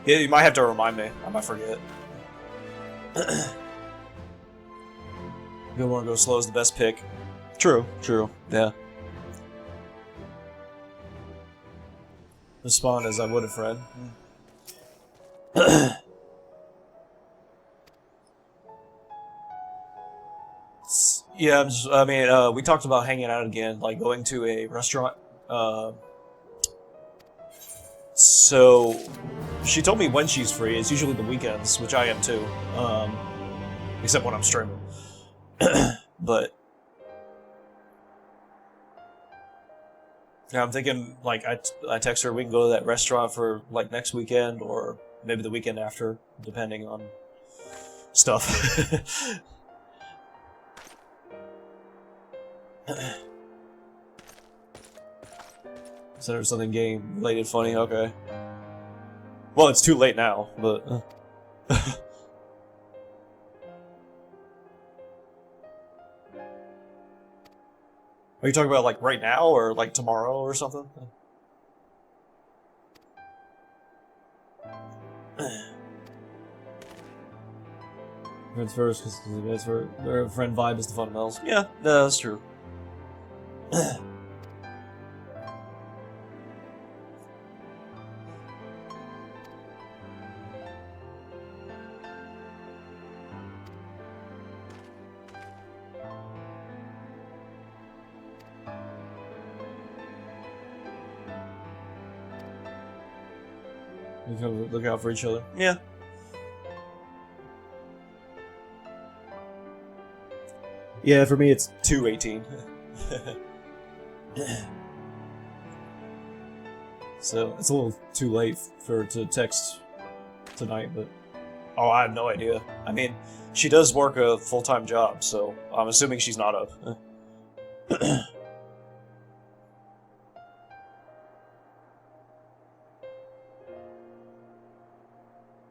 Yeah, you might have to remind me. I might forget. You want to go slow is the best pick. True, yeah. Respond as I would a friend. Yeah, we talked about hanging out again, like going to a restaurant. So she told me when she's free. It's usually the weekends, which I am too. Except when I'm streaming. But yeah, I'm thinking like I text her we can go to that restaurant for like next weekend, or maybe the weekend after, depending on stuff. So there's something game related funny, okay. Well, it's too late now, but... Are you talking about, like, right now, or, like, tomorrow, or something? Friends first, because their friend vibe is the fundamentals. Yeah, that's true. We gotta look out for each other. Yeah. Yeah, for me it's 2:18. So it's a little too late for her to text tonight, but oh, I have no idea. I mean, she does work a full-time job, so I'm assuming she's not up.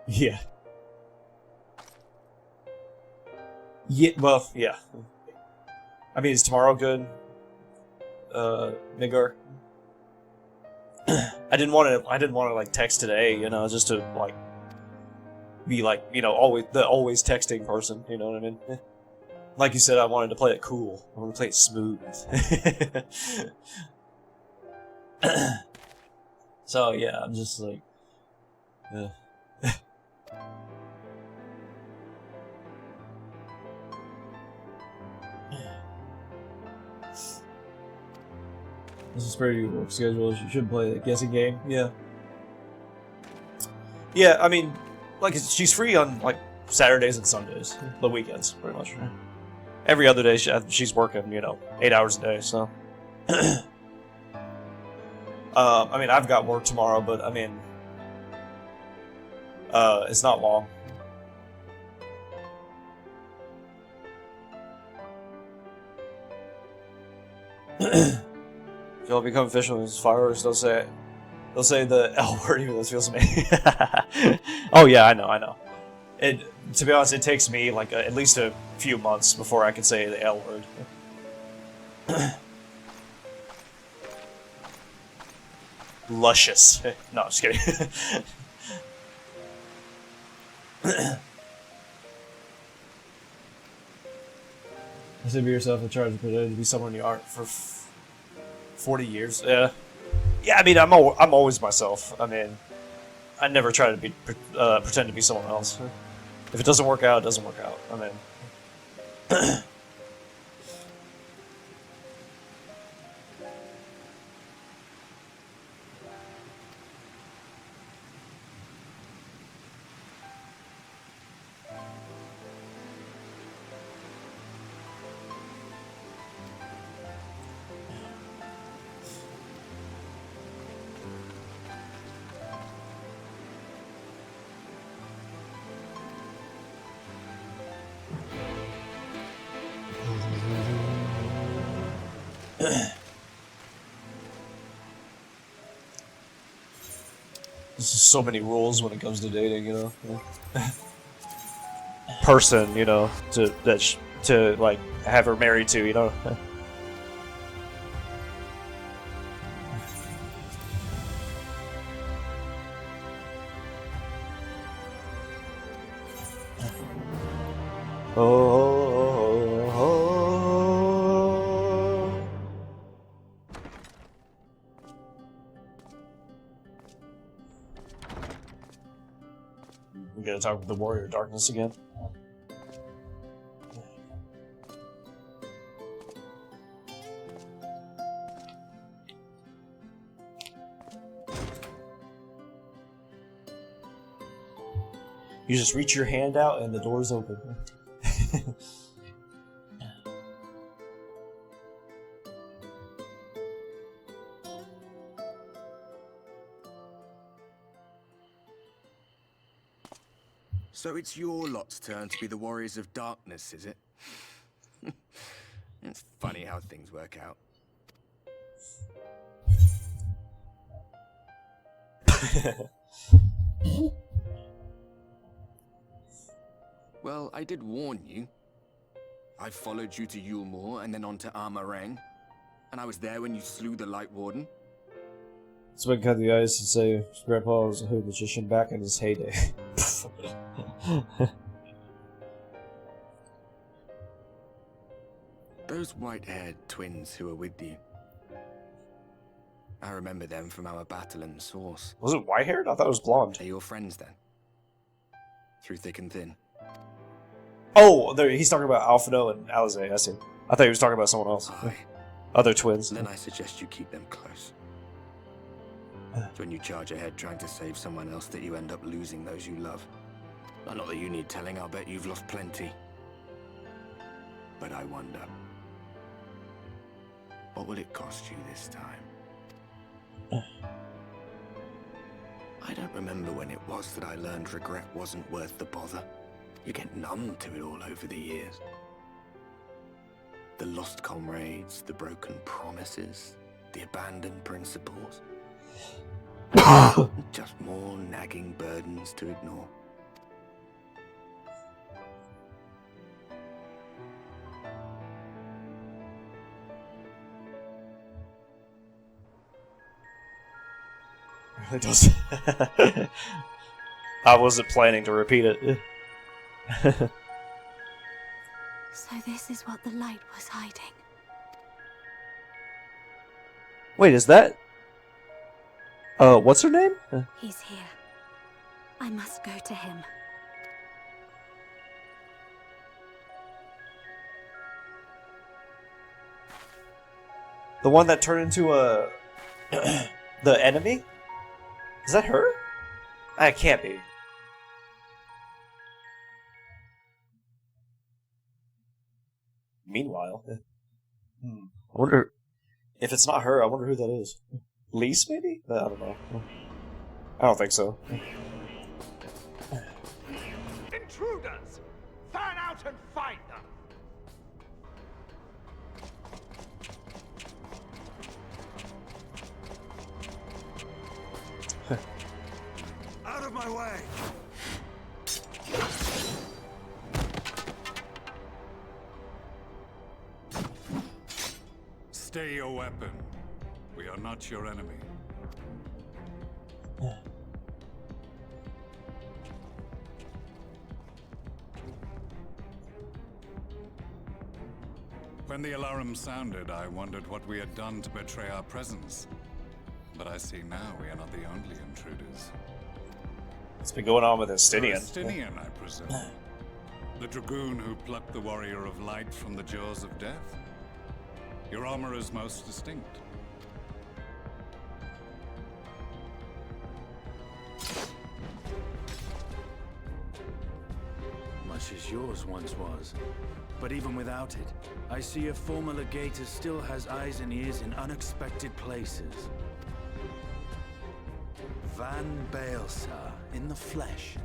Yeah. Yeah, well, yeah. I mean, is tomorrow good? Midgar? I didn't want to like text today, you know, just to like be like, you know, always texting person, you know what I mean? Like you said, I wanted to play it cool. I wanted to play it smooth. So yeah, I'm just like, this is pretty good work schedule. You should play the guessing game. Yeah. Yeah, I mean, like, she's free on, like, Saturdays and Sundays. The weekends, pretty much. Every other day, she's working, you know, 8 hours a day, so. I mean, I've got work tomorrow, but, I mean, it's not long. If y'all become official as fireworks, they'll say the L word even though it feels me. Oh yeah, I know. To be honest, it takes me like at least a few months before I can say the L word. Luscious. No, just kidding. I said, be yourself in charge of pretending to be someone you aren't for 40 years. Yeah. Yeah, I mean, I'm always myself. I mean, I never try to be pretend to be someone else. If it doesn't work out, it doesn't work out. I mean. There's just so many rules when it comes to dating, you know. Person, you know, to like have her married to, you know. We gotta talk with the Warrior of Darkness again. You just reach your hand out and the door's open. So it's your lot's turn to be the warriors of darkness, is it? It's funny how things work out. Well, I did warn you. I followed you to Yulmore and then on to Armarang. And I was there when you slew the Light Warden. So we can cut the ice and say Grandpa was a hood magician back in his heyday. Those white-haired twins who were with you. I remember them from our battle in the Source. Was it white-haired? I thought it was blonde. Are your friends then? Through thick and thin? Oh, there, he's talking about Alphino and Alizé, I see. I thought he was talking about someone else. Other twins. Then I suggest you keep them close. It's when you charge ahead trying to save someone else that you end up losing those you love. Not that you need telling, I'll bet you've lost plenty. But I wonder, what will it cost you this time? I don't remember when it was that I learned regret wasn't worth the bother. You get numb to it all over the years. The lost comrades, the broken promises, the abandoned principles. Just more nagging burdens to ignore. It does. I wasn't planning to repeat it. So this is what the light was hiding. Wait, is that... what's her name? He's here. I must go to him. The one that turned into a... the enemy? Is that her? It can't be. Meanwhile... I wonder... If it's not her, I wonder who that is. Lise, maybe? I don't know. I don't think so. Intruders! Fan out and find them! Out of my way! Stay your weapon. We are not your enemy. When the alarm sounded, I wondered what we had done to betray our presence. But I see now we are not the only intruders. It's been going on with Estinian. Estinian, I presume. The dragoon who plucked the warrior of light from the jaws of death. Your armor is most distinct. Much as yours once was. But even without it, I see a former legator still has eyes and ears in unexpected places. Van Baelsar, in the flesh.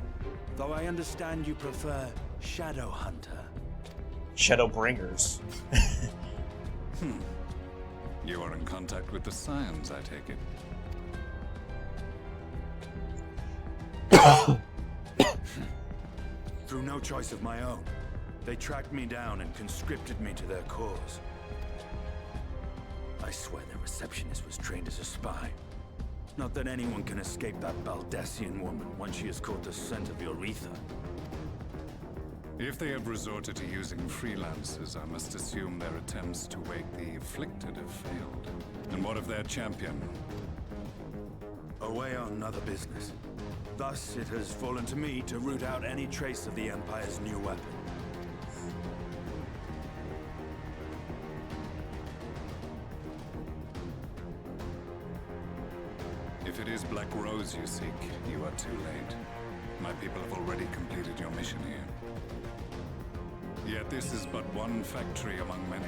Though I understand you prefer Shadow Hunter. Shadowbringers. You are in contact with the Scions, I take it. Through no choice of my own, they tracked me down and conscripted me to their cause. I swear their receptionist was trained as a spy. Not that anyone can escape that Baldessian woman once she has caught the scent of your ether. If they have resorted to using freelancers, I must assume their attempts to wake the afflicted have failed. And what of their champion? Away on other business. Thus, it has fallen to me to root out any trace of the Empire's new weapon. If it is Black Rose you seek, you are too late. My people have already completed your mission here. Yet this is but one factory among many.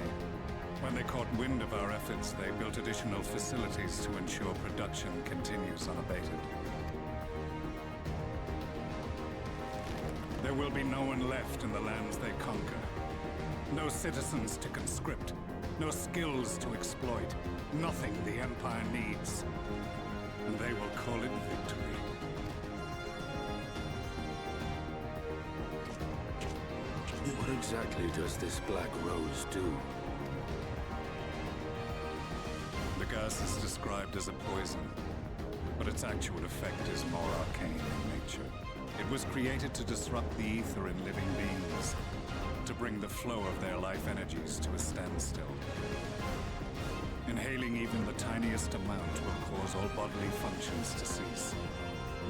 When they caught wind of our efforts, they built additional facilities to ensure production continues unabated. There will be no one left in the lands they conquer. No citizens to conscript. No skills to exploit. Nothing the Empire needs. And they will call it victory. What exactly does this Black Rose do? The gas is described as a poison, but its actual effect is more arcane in nature. It was created to disrupt the ether in living beings, to bring the flow of their life energies to a standstill. Inhaling even the tiniest amount will cause all bodily functions to cease,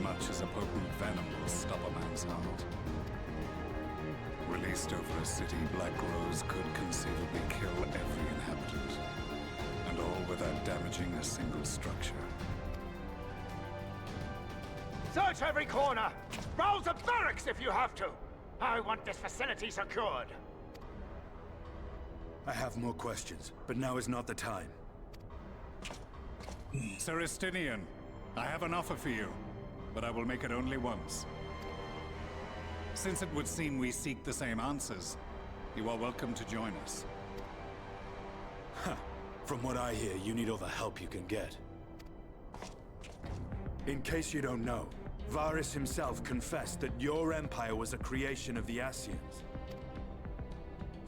much as a potent venom will stop a man's heart. Released over a city, Black Rose could conceivably kill every inhabitant, and all without damaging a single structure. Search every corner! Rouse the barracks if you have to! I want this facility secured! I have more questions, but now is not the time. Sir Estinian, I have an offer for you, but I will make it only once. Since it would seem we seek the same answers, you are welcome to join us. Huh. From what I hear, you need all the help you can get. In case you don't know, Varys himself confessed that your empire was a creation of the Ascians.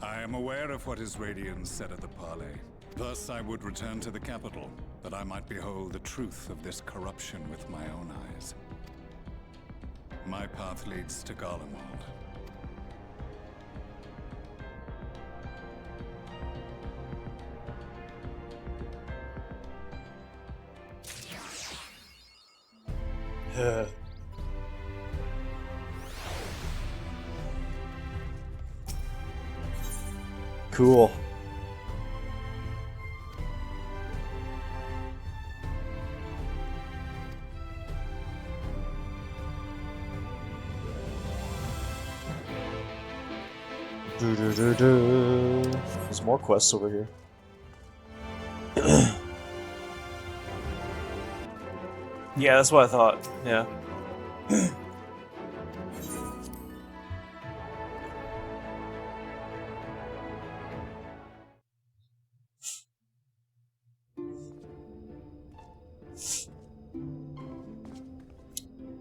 I am aware of what his Radiance said at the parley. Thus I would return to the capital, that I might behold the truth of this corruption with my own eyes. My path leads to Garlemald. Cool. There's more quests over here. Yeah, that's what I thought. Yeah.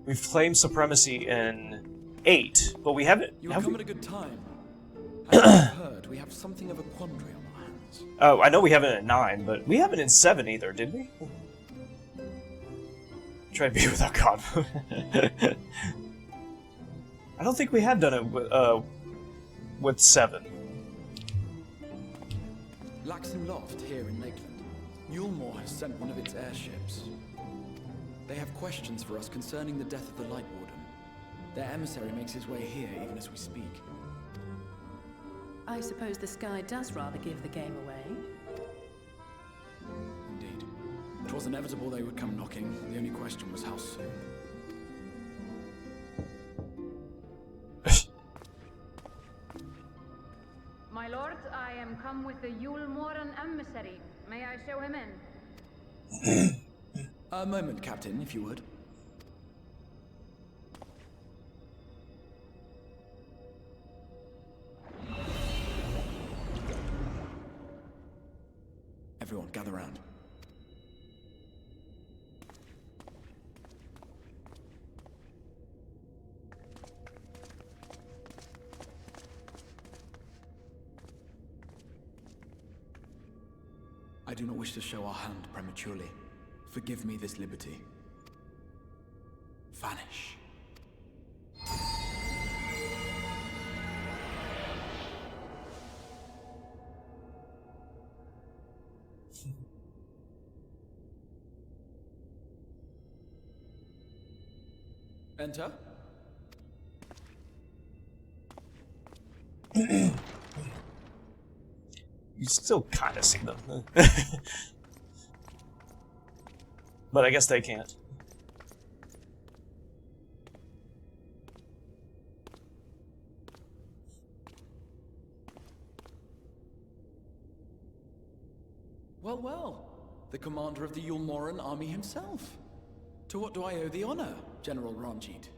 We've claimed supremacy in 8, but we haven't. You have come at a good time. As I've heard, we have something of a quandary on our hands. Oh, I know we have it in 9, but we haven't in 7 either, did we? Try to be without God. I don't think we have done it with 7. Laxon Loft here in Lakeland. Yulmore has sent one of its airships. They have questions for us concerning the death of the Light Warden. Their emissary makes his way here even as we speak. I suppose the sky does rather give the game away. Indeed. It was inevitable they would come knocking. The only question was how soon. My lord, I am come with the Yulmoran emissary. May I show him in? A moment, Captain, if you would. Everyone, gather round. I do not wish to show our hand prematurely. Forgive me this liberty. Vanish. Enter. You still kind of see them. But I guess they can't. Well, well. The commander of the Yulmoran army himself. To what do I owe the honor, General Ranjit?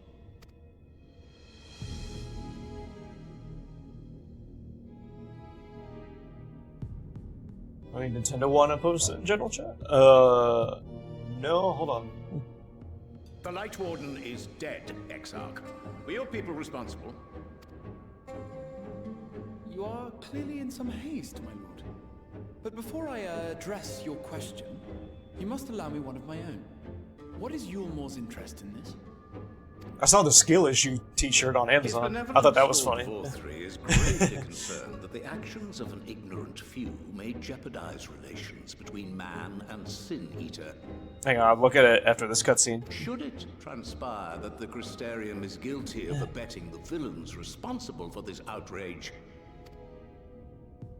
I mean, Nintendo wanna post it in general chat? No, hold on. The Light Warden is dead, Exarch. Were your people responsible? You are clearly in some haste, my lord. But before I address your question, you must allow me one of my own. What is Yulmore's interest in this? I saw the skill issue T-shirt on Amazon. I thought that was funny. FFXIV is greatly concerned that the actions of an ignorant few may jeopardize relations between man and Sin Eater. Hang on, I'll look at it after this cutscene. Should it transpire that the Crystarium is guilty of abetting the villains responsible for this outrage,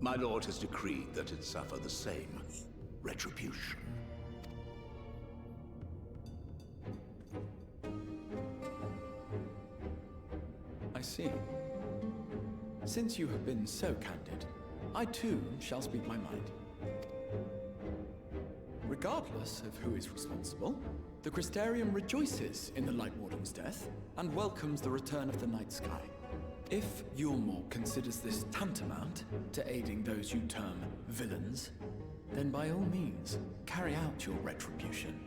my lord has decreed that it suffer the same retribution. I see. Since you have been so candid, I too shall speak my mind. Regardless of who is responsible, the Crystarium rejoices in the Light Warden's death and welcomes the return of the night sky. If Yulmore considers this tantamount to aiding those you term villains, then by all means, carry out your retribution.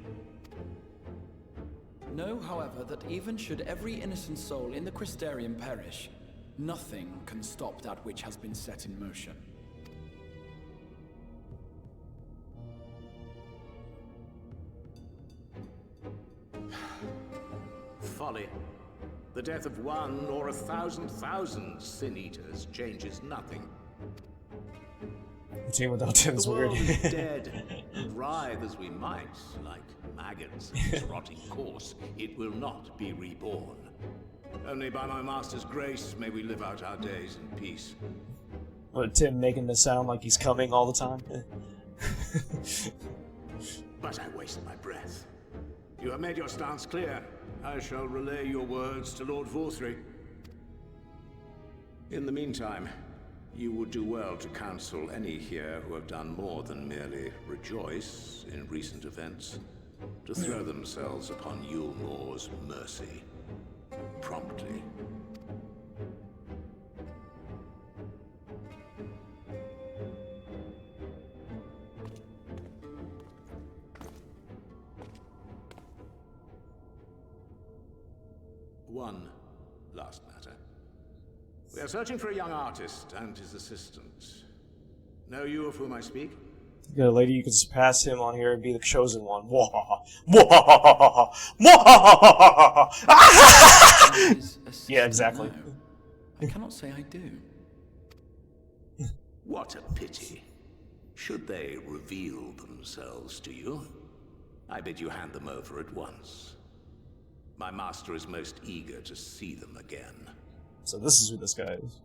Know, however, that even should every innocent soul in the Crystarium perish, nothing can stop that which has been set in motion. Folly. The death of one or 1,000,000 Sin Eaters changes nothing. Routine without Tim is The weird. world is dead. Writhe as we might, like maggots in its rotting corpse, it will not be reborn. Only by my master's grace may we live out our days in peace. What, Tim making this sound like he's coming all the time? But I waste my breath. You have made your stance clear. I shall relay your words to Lord Vorthry. In the meantime, you would do well to counsel any here who have done more than merely rejoice in recent events, to throw themselves upon Yulmore's mercy, promptly. One last matter. We are searching for a young artist and his assistant. Know you of whom I speak? You got a lady, you could just pass him on here and be the chosen one. Mwahaha. Mwahaha. Mwahaha. Yeah, exactly. I cannot say I do. What a pity. Should they reveal themselves to you, I bid you hand them over at once. My master is most eager to see them again. So this is who this guy is.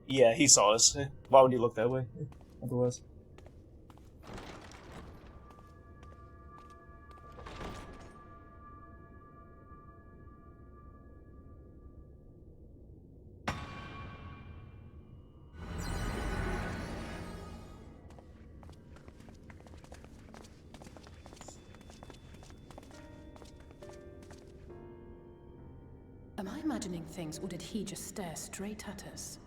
Yeah, he saw us. Why would he look that way? Otherwise. Am I imagining things, or did he just stare straight at us?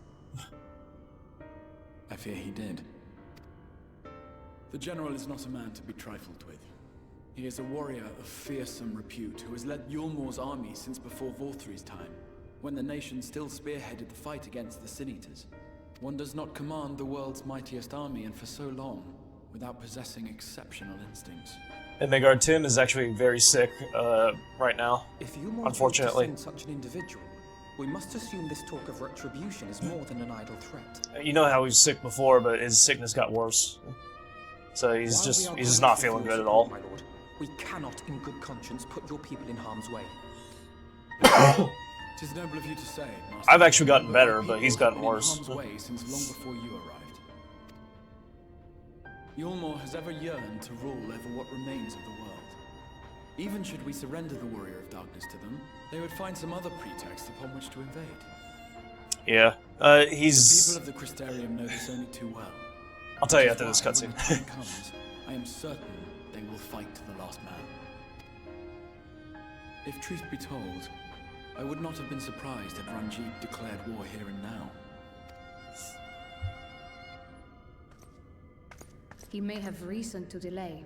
I fear he did. The General is not a man to be trifled with. He is a warrior of fearsome repute who has led Yulmore's army since before Vorthry's time, when the nation still spearheaded the fight against the Sin Eaters. One does not command the world's mightiest army, and for so long, without possessing exceptional instincts. And Megard Tim is actually very sick right now, If Yulmore unfortunately. chose to send such an individual, we must assume this talk of retribution is more than an idle threat. You know how he was sick before, but his sickness got worse. So he's just not feeling good at all. My lord, we cannot, in good conscience, put your people in harm's way. It is noble of you to say, Master. I've actually gotten better, but he's gotten worse. In harm's way since long before you arrived. Yulmore has ever yearned to rule over what remains of the world. Even should we surrender the Warrior of Darkness to them, they would find some other pretext upon which to invade. Yeah, The he's... people of the Crystarium know this only too well. I'll tell you Which is after this why, when cutscene. the time comes, I am certain they will fight to the last man. If truth be told, I would not have been surprised had Ranjit declared war here and now. He may have reason to delay.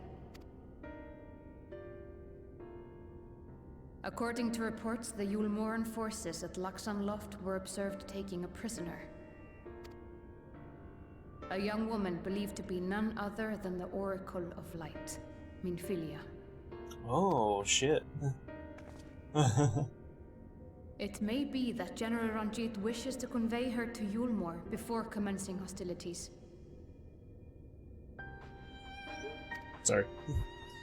According to reports, the Yulmoran forces at Laxan Loft were observed taking a prisoner. A young woman believed to be none other than the Oracle of Light, Minfilia. Oh, shit. It may be that General Ranjit wishes to convey her to Yulmor before commencing hostilities. Sorry.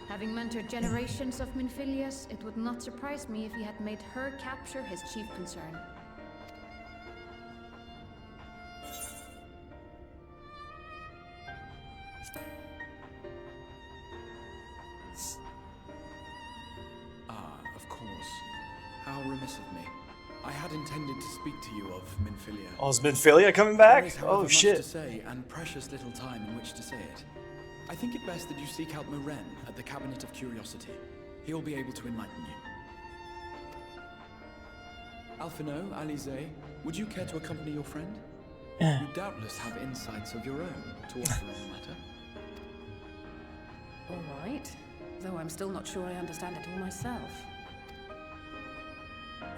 Having mentored generations of Minfilias, it would not surprise me if he had made her capture his chief concern. Ah, of course. How remiss of me. I had intended to speak to you of Minfilia. Oh, is Minfilia coming back? There is, however, Oh, much shit. to say, and precious little time in which to say it. I think it best that you seek out Moren at the Cabinet of Curiosity. He'll be able to enlighten you. Alphino, Alize, would you care to accompany your friend? You doubtless have insights of your own to offer on the matter. All right, though I'm still not sure I understand it all myself.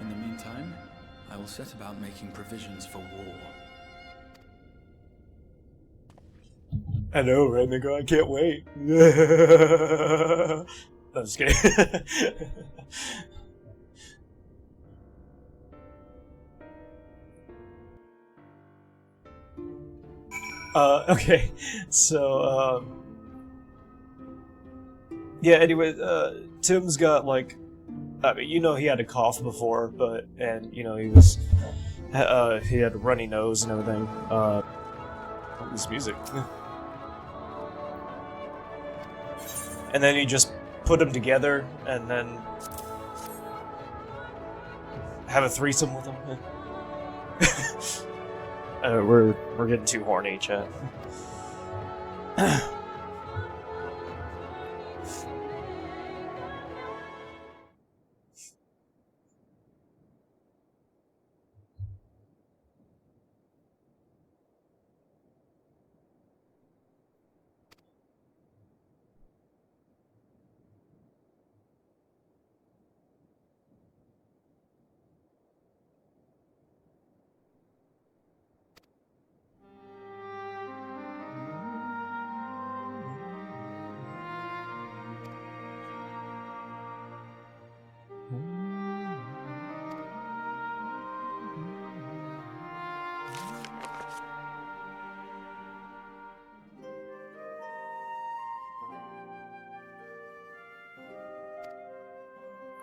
In the meantime, I will set about making provisions for war. I know, right, nigga? I can't wait. I'm just kidding. Okay, so, yeah, anyway, Tim's got, like, I mean, you know he had a cough before, but, and, you know, he was, he had a runny nose and everything, this music. And then you just put them together, and then have a threesome with them. We're getting too horny, chat.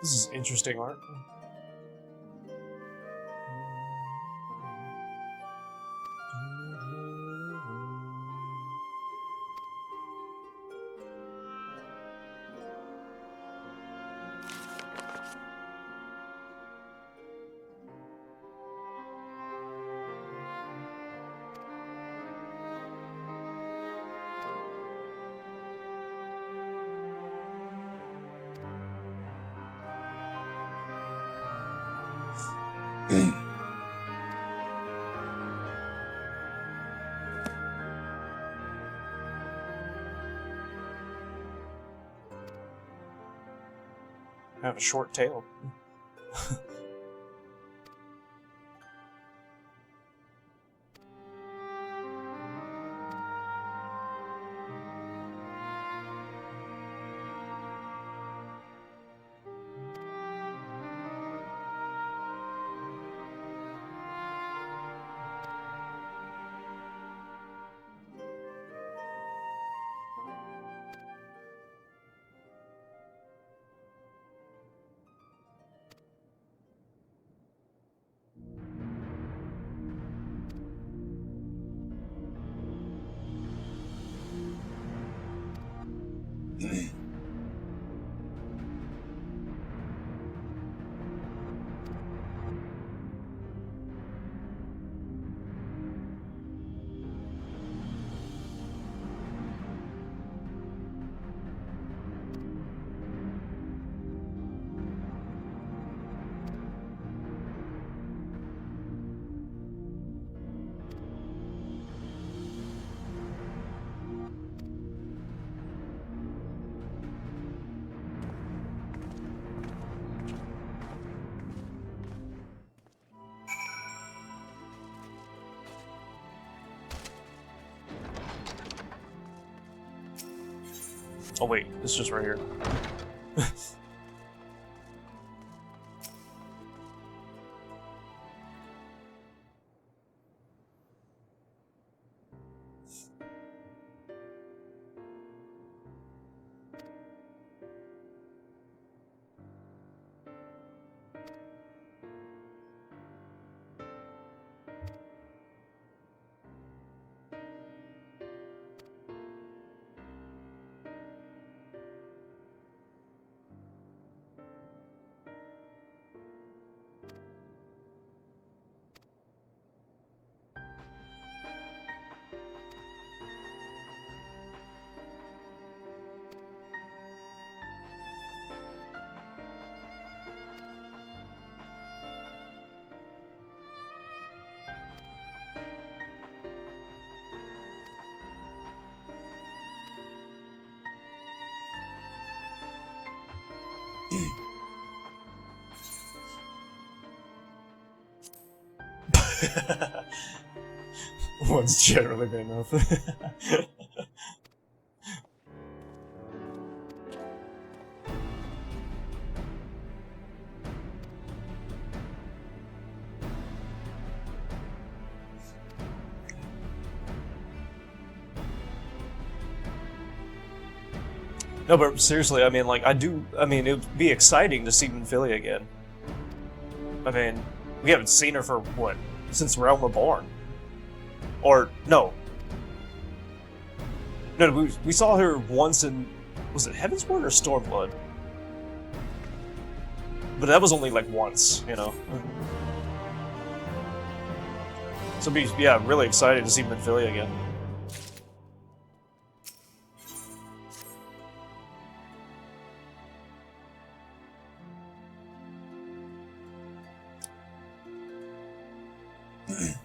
This is interesting art. I have a short tail. Oh wait, it's just right here. One's generally good enough. No, but seriously, I mean, like, I mean, it would be exciting to see Minfilia again. I mean, we haven't seen her for, what, since Realm Reborn? Or, no. No, we saw her once in, was it Heavensward or Stormblood? But that was only, like, once, you know? So be, yeah, really excited to see Minfilia again.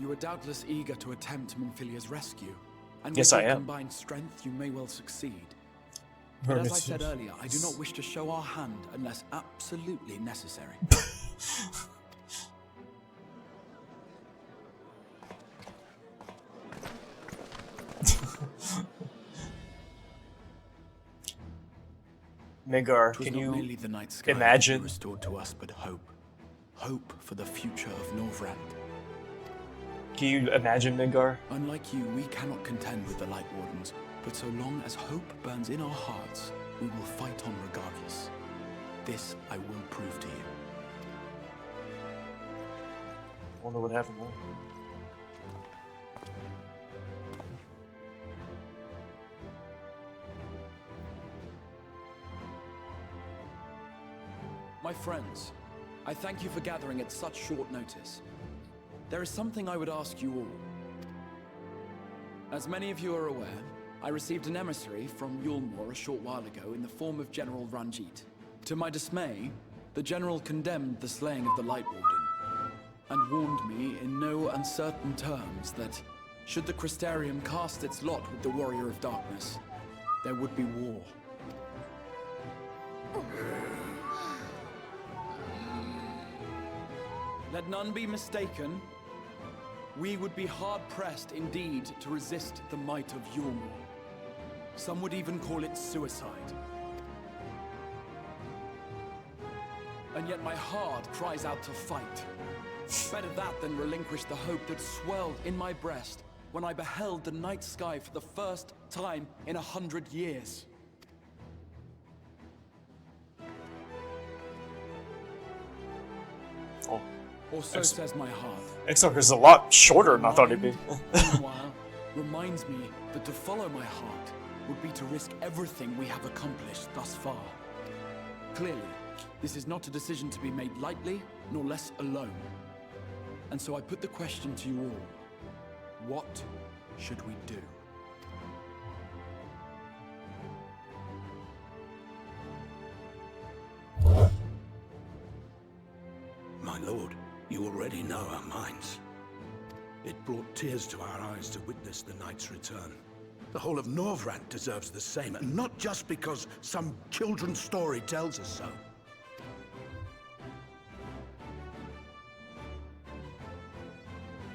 You are doubtless eager to attempt Minfilia's rescue, and yes, with I your am. combined strength, you may well succeed. But as I said earlier, I do not wish to show our hand unless absolutely necessary. Midgar, can you imagine? Restored to us, but hope. Hope for the future of Norvrand. Can you imagine, Midgar? Unlike you, we cannot contend with the Light Wardens, but so long as hope burns in our hearts, we will fight on regardless. This I will prove to you. I wonder what happened there. My friends, I thank you for gathering at such short notice. There is something I would ask you all. As many of you are aware, I received an emissary from Yulmore a short while ago in the form of General Ranjit. To my dismay, the General condemned the slaying of the Light Warden, and warned me in no uncertain terms that, should the Crystarium cast its lot with the Warrior of Darkness, there would be war. Let none be mistaken. We would be hard-pressed indeed to resist the might of Yulmore. Some would even call it suicide. And yet my heart cries out to fight. Better that than relinquish the hope that swelled in my breast when I beheld the night sky for the first time in 100 years. Oh. Or so says my heart. X-Talker's a lot shorter than I thought he'd be. Meanwhile, reminds me that to follow my heart would be to risk everything we have accomplished thus far. Clearly, this is not a decision to be made lightly, nor less alone. And so I put the question to you all. What should we do? My lord, you already know our minds. It brought tears to our eyes to witness the knight's return. The whole of Norvrand deserves the same, and not just because some children's story tells us so.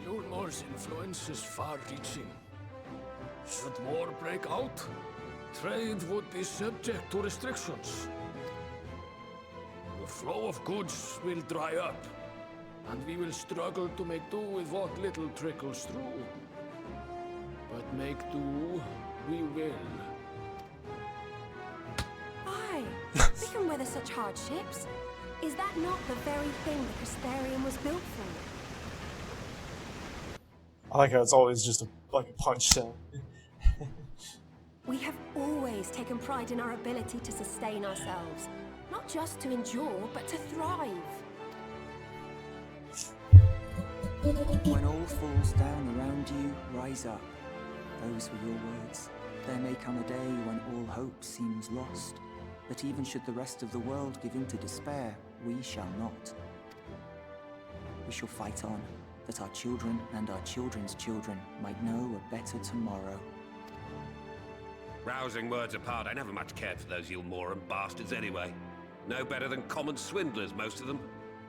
Yulmore's influence is far-reaching. Should war break out, Trade would be subject to restrictions. The flow of goods will dry up, and we will struggle to make do with what little trickles through. But make do, we will. Aye, we can weather such hardships. Is that not the very thing the Crystarium was built for? I like how it's always just like a punch down. We have always taken pride in our ability to sustain ourselves. Not just to endure, but to thrive. When all falls down around you, rise up. Those were your words. There may come a day when all hope seems lost. But even should the rest of the world give in to despair, we shall not. We shall fight on, that our children and our children's children might know a better tomorrow. Rousing words apart, I never much cared for those Yulmoran bastards anyway. No better than common swindlers, most of them.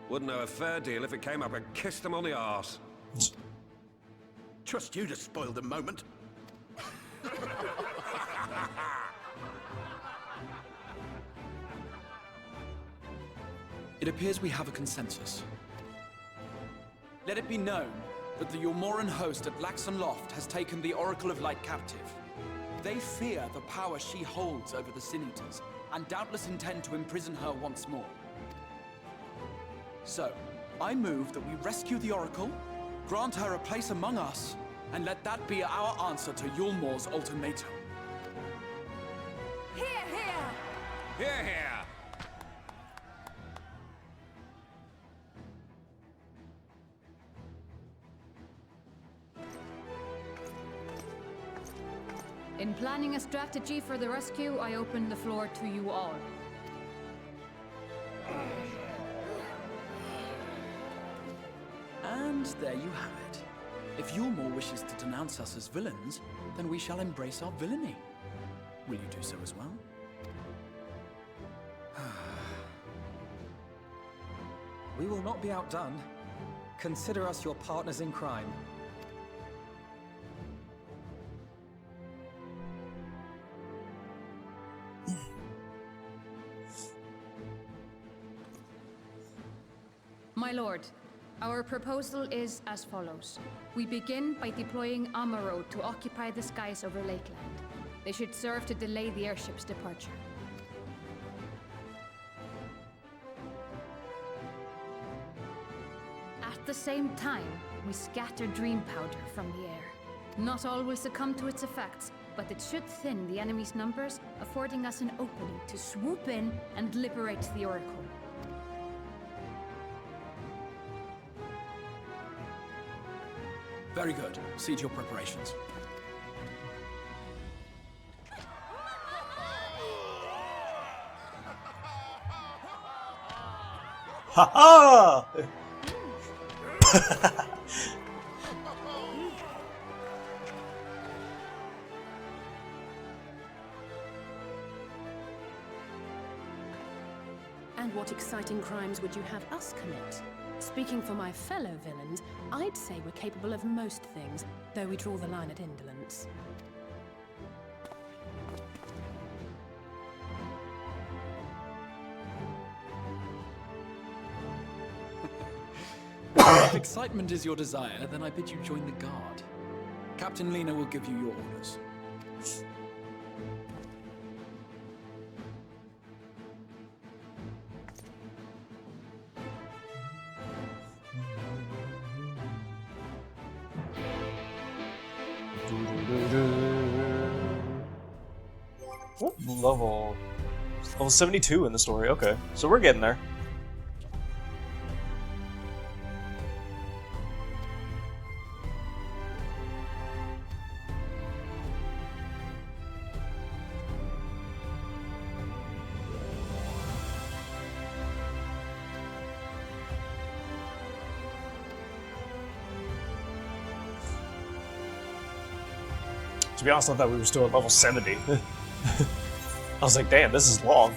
Wouldn't know a fair deal if it came up and kissed them on the arse. Trust you to spoil the moment. It appears we have a consensus. Let it be known that the Yulmoran host at Laxon Loft has taken the Oracle of Light captive. They fear the power she holds over the Sin Eaters, and doubtless intend to imprison her once more. So, I move that we rescue the Oracle, grant her a place among us, and let that be our answer to Yulmor's ultimatum. Hear, hear! Hear, hear! In planning a strategy for the rescue, I open the floor to you all. And there you have it. If Yulmor wishes to denounce us as villains, then we shall embrace our villainy. Will you do so as well? We will not be outdone. Consider us your partners in crime. My lord, our proposal is as follows. We begin by deploying Amaro to occupy the skies over Lakeland. They should serve to delay the airship's departure. At the same time, we scatter dream powder from the air. Not all will succumb to its effects, but it should thin the enemy's numbers, affording us an opening to swoop in and liberate the Oracle. Very good. See to your preparations. Ha ha! And what exciting crimes would you have us commit? Speaking for my fellow villains, I'd say we're capable of most things, though we draw the line at indolence. If excitement is your desire, then I bid you join the guard. Captain Lena will give you your orders. Level 72 in the story. Okay, so we're getting there. To be honest, I thought we were still at level 70. I was like, damn, this is long.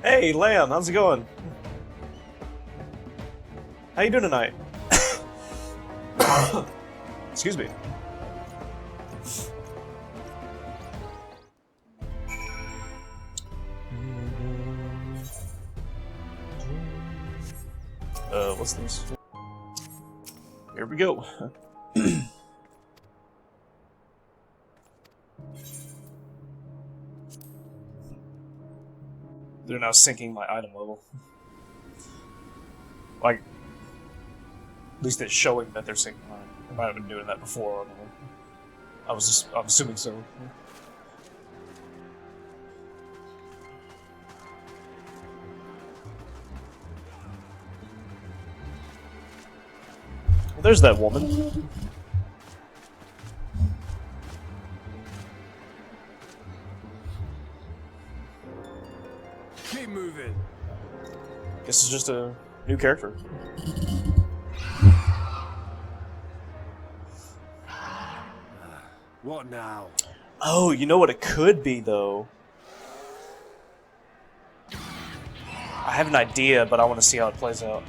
Hey, Lamb, how's it going? How you doing tonight? Excuse me. What's this? Here we go. They're now syncing my item level. Like, at least it's showing that they're syncing mine. They might have been doing that before. I don't know. I'm assuming so. Well, there's that woman. Keep moving. Guess it's just a new character. What now? Oh, you know what it could be, though? I have an idea, but I want to see how it plays out.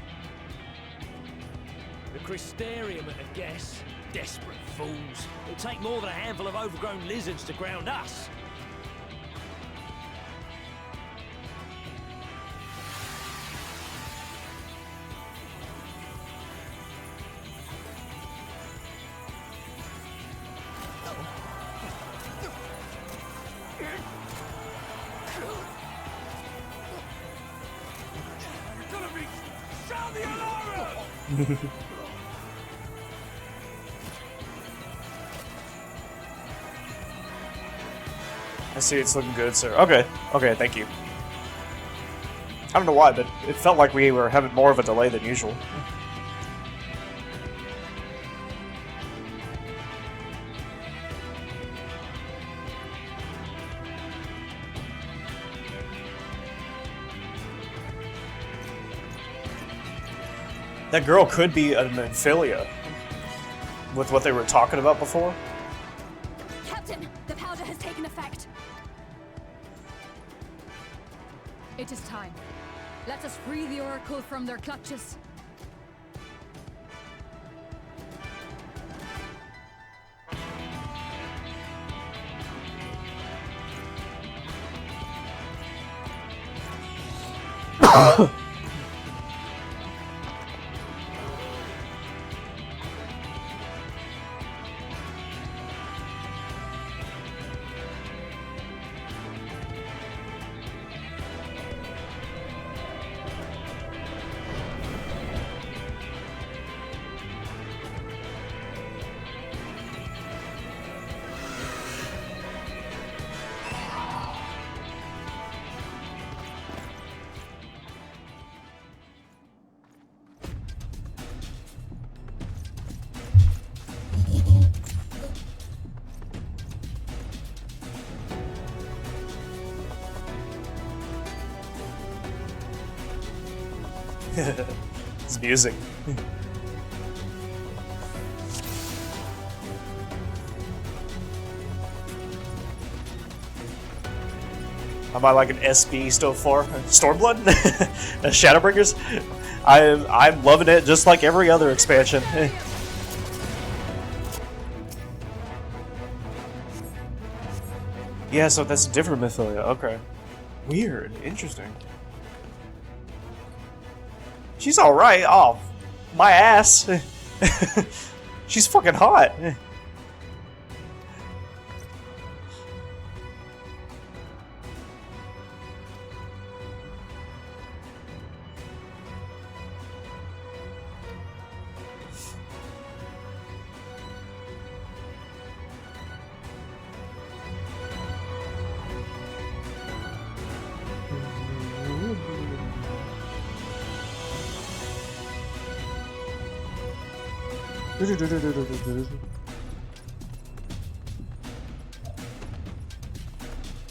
The Crystarium at a guess. Desperate fools. It'd take more than a handful of overgrown lizards to ground us. I see it's looking good, sir. Okay, okay, thank you. I don't know why, but it felt like we were having more of a delay than usual. That girl could be an Amphilia, with what they were talking about before. Captain, the powder has taken effect. It is time. Let us free the Oracle from their clutches. It's music. Am I like an SB still for Stormblood? Shadowbringers? I'm loving it just like every other expansion. Yeah, so that's a different Mythilia. Okay. Weird. Interesting. She's alright. Oh, my ass. She's fucking hot.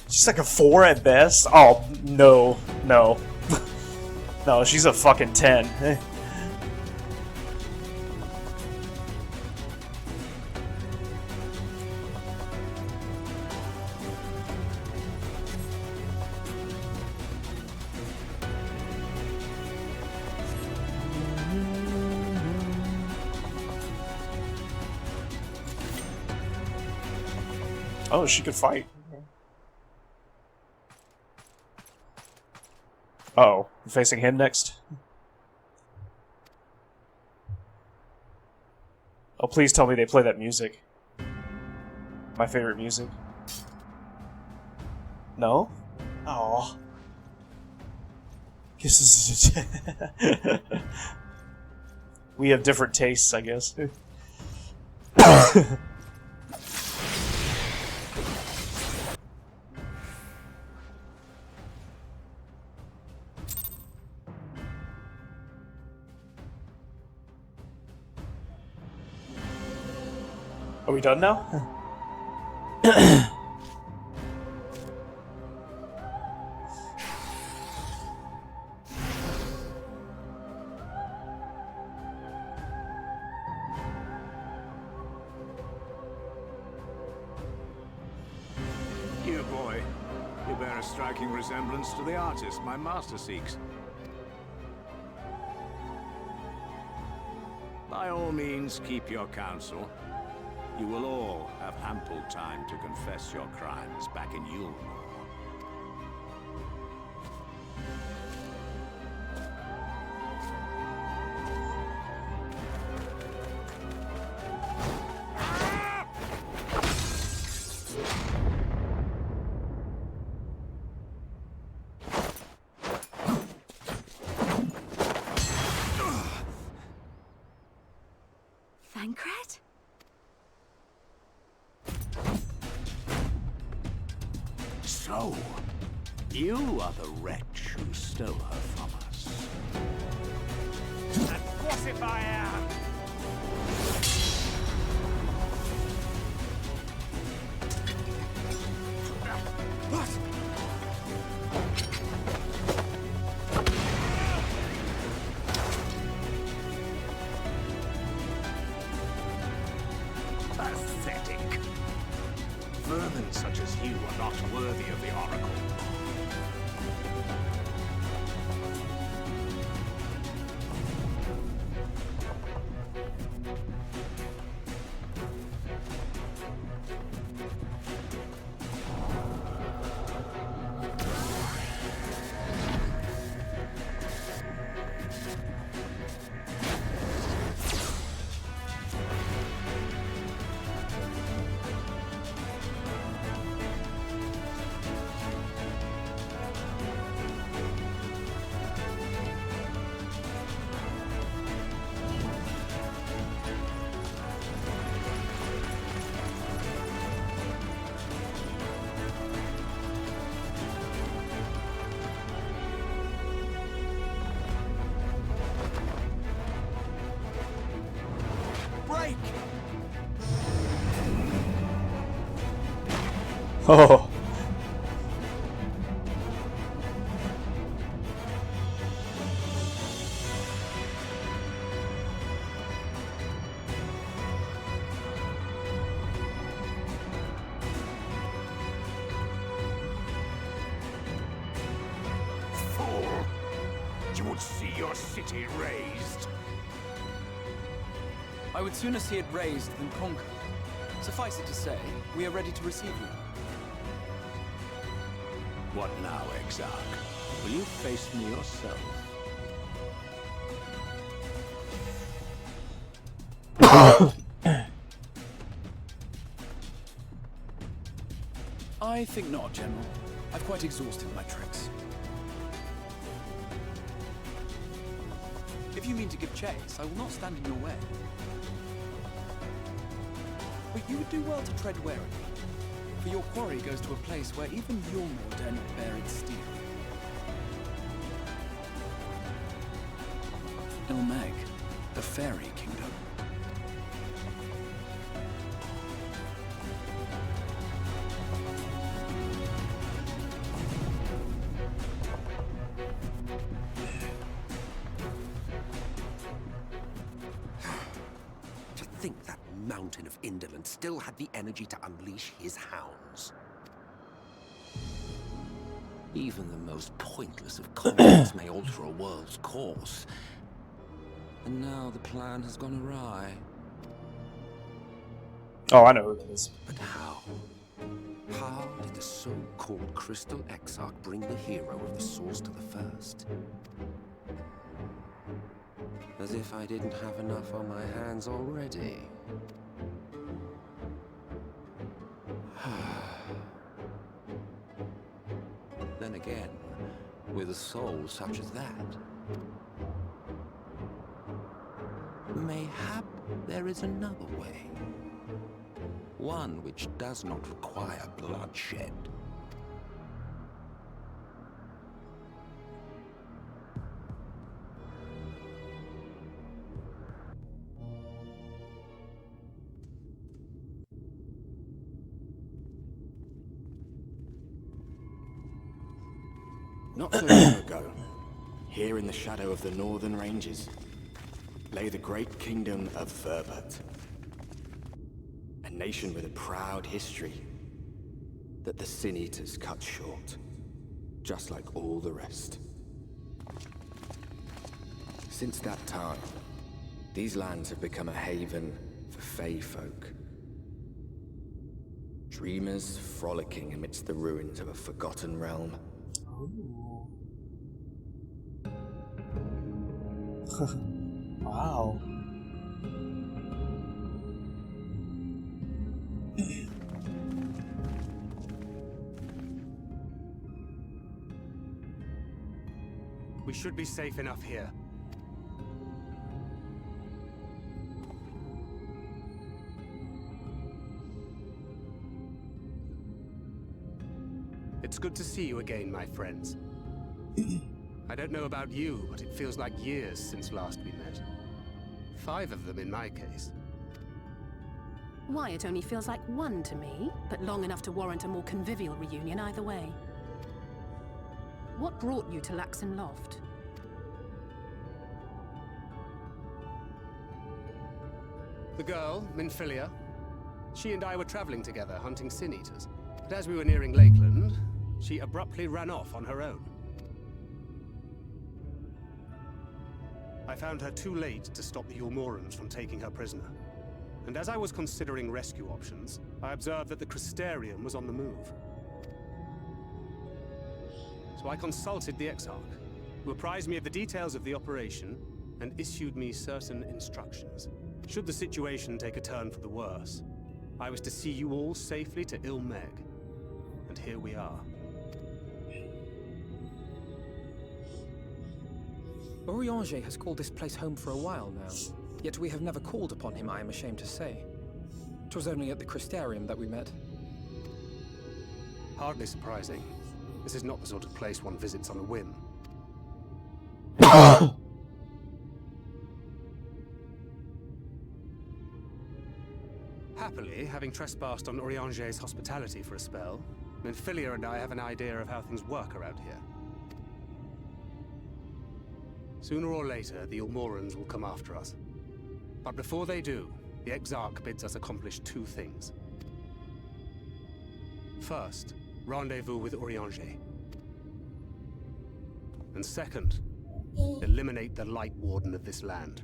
She's like a 4 at best. Oh, no. No. No, she's a fucking 10. Oh, she could fight. Uh-oh. I'm facing him next. Oh, please tell me they play that music. My favorite music. No? Oh. Guess this is we have different tastes, I guess. Are we done now? You boy, you bear a striking resemblance to the artist my master seeks. By all means, keep your counsel. You will all have ample time to confess your crimes back in Yulmore. Thancred? So, you are the wretch who stole her from us. Of course if I am! What? Pathetic. Vermin such as you are not worthy of the Oracle. Break! Oh. won't see your city razed. I would sooner see it razed than conquered. Suffice it to say, we are ready to receive you. What now, Exarch? Will you face me yourself? I think not, General. I've quite exhausted my tricks. If you mean to give chase, I will not stand in your way. But you would do well to tread warily, for your quarry goes to a place where even Yulmore dare not bear its steel. Ilmeg, the fairy kingdom. To think that mountain of indolence still had the energy to unleash his hounds. Even the most pointless of conflicts may alter a world's course. And now the plan has gone awry. Oh, I know who that is. But how? How did the so-called Crystal Exarch bring the hero of the source to the first? As if I didn't have enough on my hands already. Then again, with a soul such as that, mayhap there is another way. One which does not require bloodshed. Not so long ago, here in the shadow of the northern ranges, lay the great kingdom of Verbert. A nation with a proud history that the Sin Eaters cut short, just like all the rest. Since that time, these lands have become a haven for Fey folk. Dreamers frolicking amidst the ruins of a forgotten realm. Wow. We should be safe enough here. It's good to see you again, my friends. I don't know about you, but it feels like years since last we met. 5 of them in my case. Why, it only feels like 1 to me, but long enough to warrant a more convivial reunion either way. What brought you to Laxon Loft? The girl, Minfilia, she and I were traveling together, hunting Sin Eaters. But as we were nearing Lakeland, she abruptly ran off on her own. I found her too late to stop the Yulmorans from taking her prisoner. And as I was considering rescue options, I observed that the Crystarium was on the move. So I consulted the Exarch, who apprised me of the details of the operation and issued me certain instructions. Should the situation take a turn for the worse, I was to see you all safely to Ilmeg. And here we are. Orianger has called this place home for a while now, yet we have never called upon him, I am ashamed to say. 'Twas only at the Crystarium that we met. Hardly surprising. This is not the sort of place one visits on a whim. Happily, having trespassed on Orianger's hospitality for a spell, Minfilia and I have an idea of how things work around here. Sooner or later, the Yulmorans will come after us. But before they do, the Exarch bids us accomplish 2 things. First, rendezvous with Orianger. And second, Eliminate the Light Warden of this land.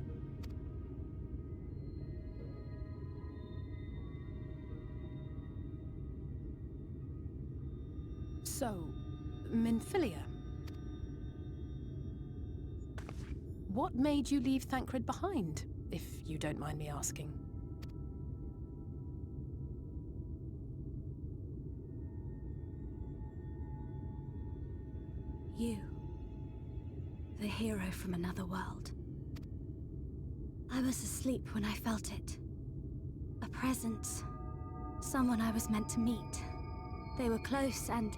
So, Minfilia. What made you leave Thancred behind, if you don't mind me asking? You. The hero from another world. I was asleep when I felt it. A presence. Someone I was meant to meet. They were close and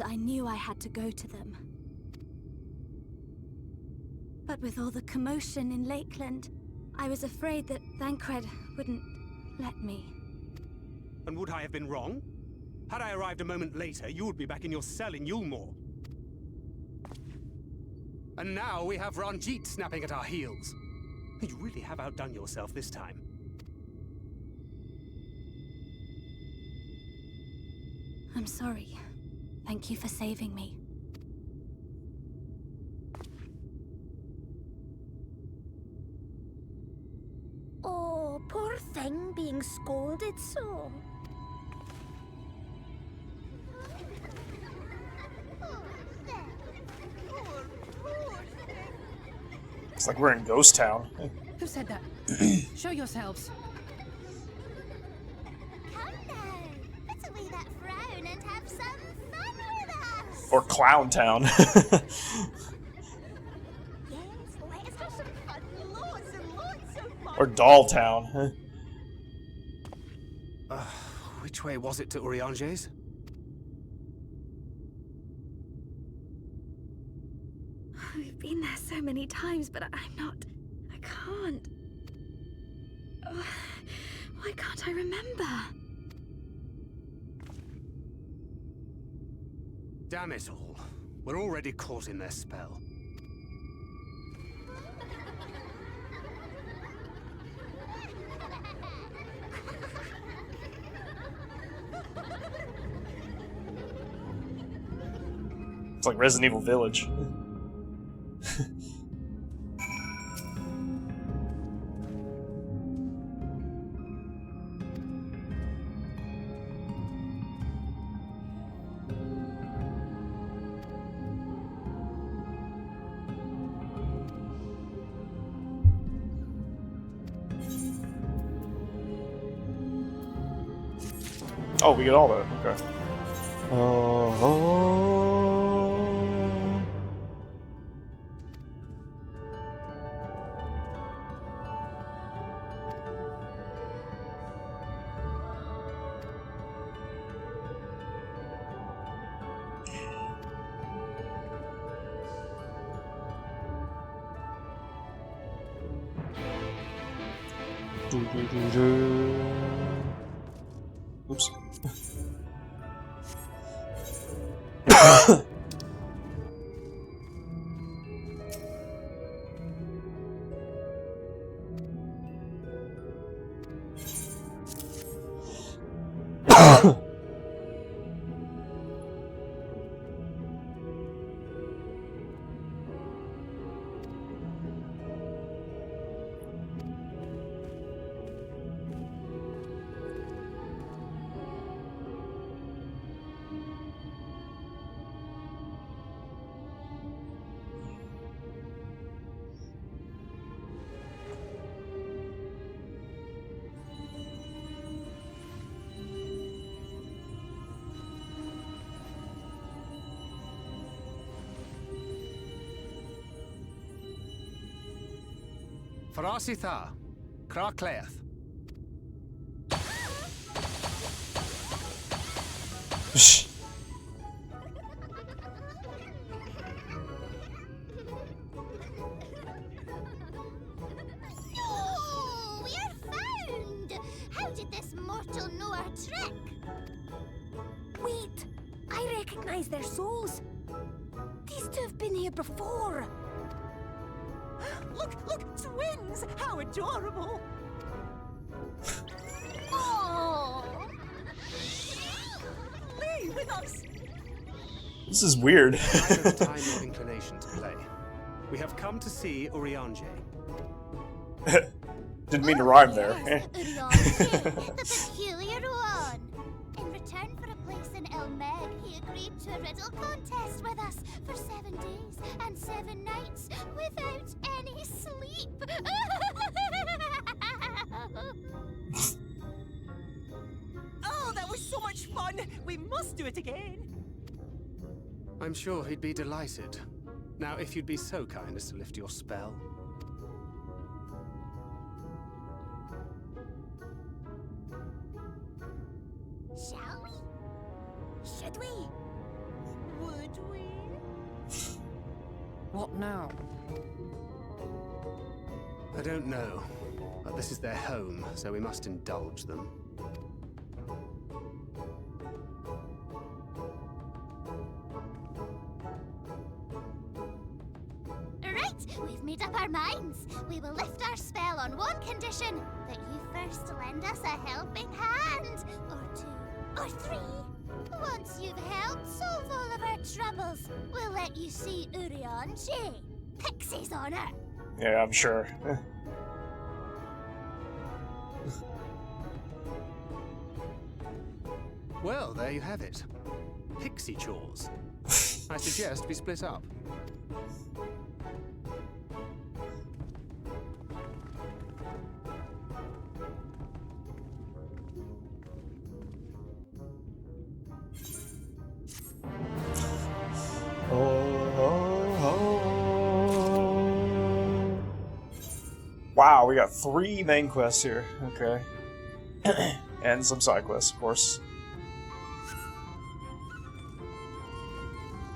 I knew I had to go to them. But with all the commotion in Lakeland, I was afraid that Thancred wouldn't let me. And would I have been wrong? Had I arrived a moment later, you would be back in your cell in Yulmore. And now we have Ranjit snapping at our heels. You really have outdone yourself this time. I'm sorry. Thank you for saving me. Oh, poor thing being scolded so. It's like we're in Ghost Town. Who said that? Show yourselves. Come now, put away that frown and have some fun with us. Or Clown Town. Yes, let's have some fun, lots and lots of fun. Or Doll Town. Which way was it to Urianger's? We've been there so many times, but I can't. Why can't I remember? Damn it all. We're already caught in their spell. It's like Resident Evil Village. Oh, we get all that. Okay. Oops. Farasitha, Krakleath. Oh, we're found! How did this mortal know our trick? Wait! I recognize their souls. These two have been here before. Look, twins! How adorable! Oh! Play with us! This is weird. Neither the time nor inclination to play. We have come to see Urianger. Didn't mean to rhyme there. Urianger, the peculiar one. In return for a place in El Meg, he agreed to a riddle contest with us for 7 days and 7 nights without any sleep. Oh, that was so much fun! We must do it again! I'm sure he'd be delighted. Now, if you'd be so kind as to lift your spell. Shall we? Should we? Would we? What now? I don't know, but this is their home, so we must indulge them. Right, we've made up our minds. We will lift our spell on one condition, that you first lend us a helping hand. Or 2, or 3. Once you've helped solve all of our troubles, we'll let you see Urianger. Pixie's honor. Yeah, I'm sure. Well, there you have it. Pixie chores. I suggest we split up. Wow, we got 3 main quests here. Okay. And some side quests, of course.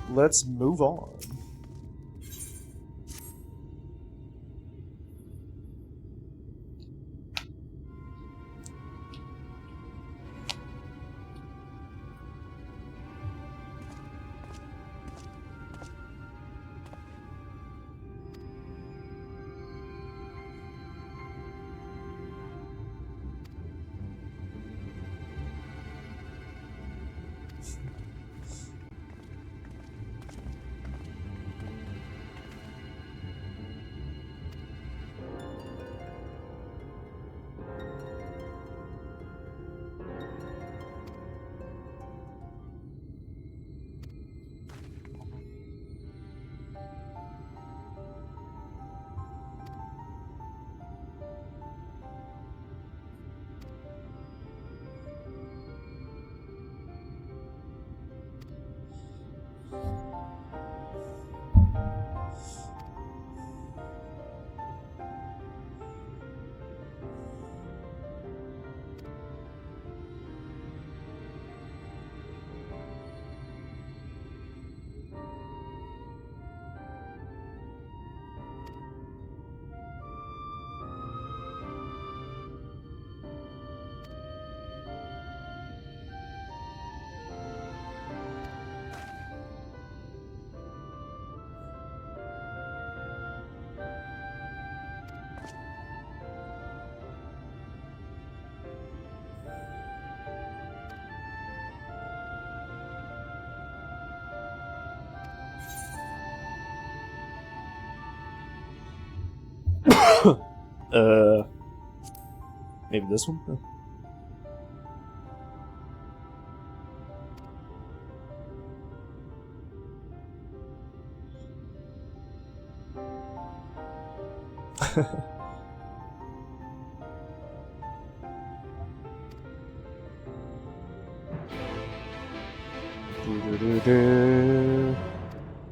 Let's move on. Maybe this one?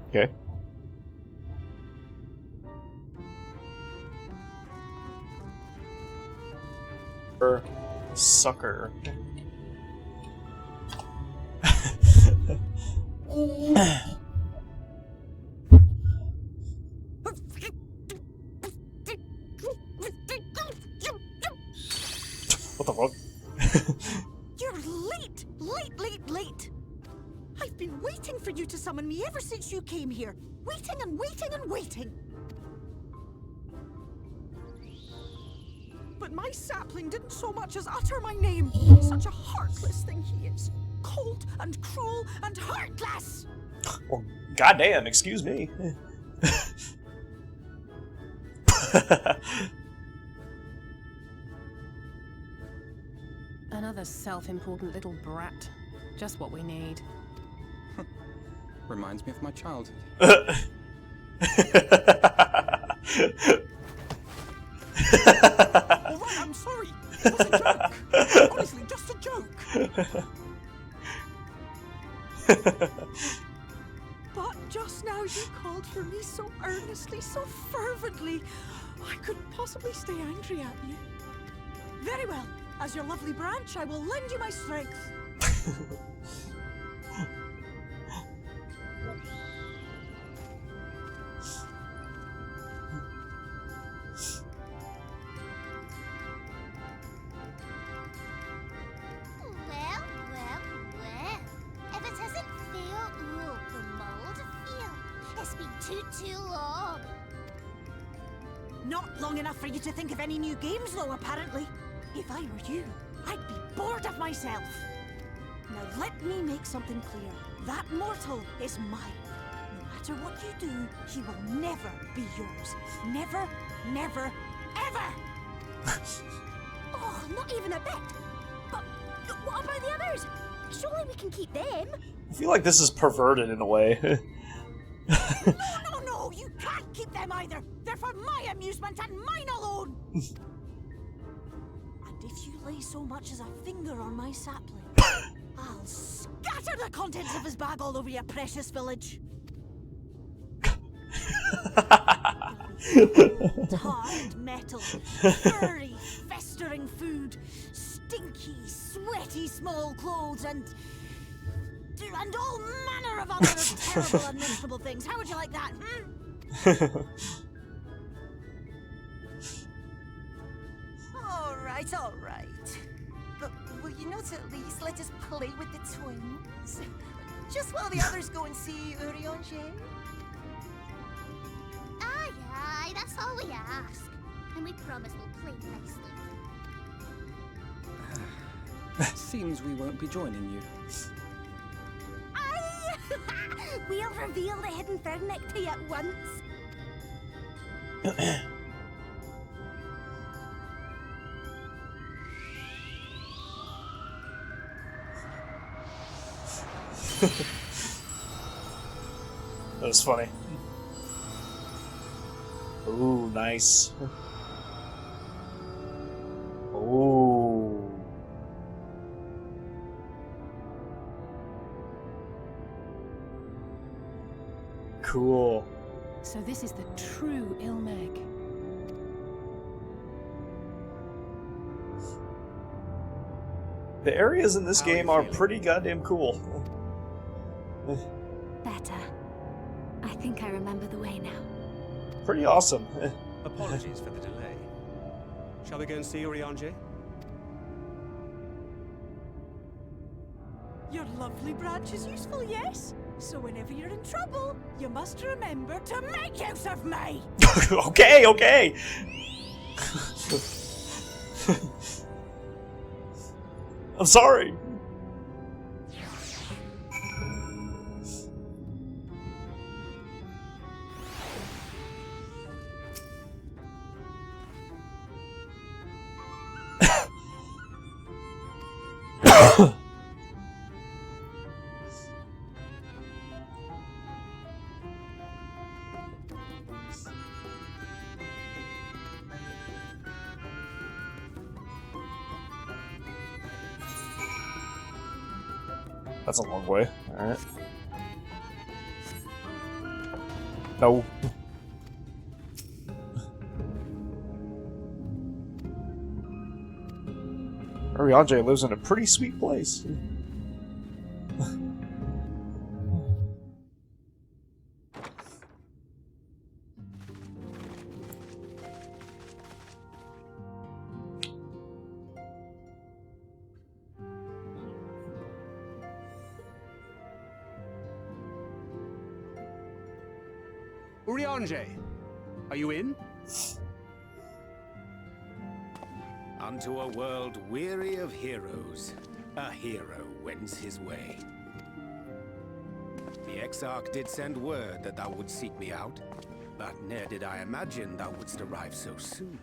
Okay. Sucker. What the fuck? You're late! Late! I've been waiting for you to summon me ever since you came here. Waiting and waiting and waiting. But my sapling didn't so much as utter my name. Such a heartless thing he is. Cold and cruel and heartless! Well, goddamn, excuse me. Another self-important little brat. Just what we need. Reminds me of my childhood. Alright, I'm sorry. It was a joke. Honestly, just a joke. But just now you called for me so earnestly, so fervently, I couldn't possibly stay angry at you. Very well. As your lovely branch, I will lend you my strength. Well, well, well. If it isn't fair, oh, the mold feel. It's been too long. Not long enough for you to think of any new games, though, apparently. If I were you, I'd be bored of myself. Now let me make something clear. That mortal is mine. No matter what you do, he will never be yours. Never, never, ever! Oh, not even a bit. But what about the others? Surely we can keep them. I feel like this is perverted in a way. No, you can't keep them either. They're for my amusement and mine alone. And if you lay so much as a finger on my sapling, I'll scatter the contents of his bag all over your precious village. Hard metal, furry, festering food, stinky, sweaty small clothes, and all manner of other terrible and miserable things. How would you like that, All right. But will you not at least let us play with the twins? Just while the others go and see Urianger? Aye, that's all we ask. And we promise we'll play nicely. Seems we won't be joining you. Aye! We'll reveal the hidden Fernic to you at once. That was funny. Ooh, nice. Ooh. Cool. So this is the true Ilmeg. The areas in this game are pretty goddamn cool. Better. I think I remember the way now. Pretty awesome. Apologies for the delay. Shall we go and see Urianger? Your lovely branch is useful, yes? So whenever you're in trouble, you must remember to make use of me! Okay. I'm sorry. That's a long way. Alright. No. Urianger lives in a pretty sweet place. Urianger, are you in? Unto a world weary of heroes, a hero wends his way. The Exarch did send word that thou would seek me out. but ne'er did I imagine thou wouldst arrive so soon.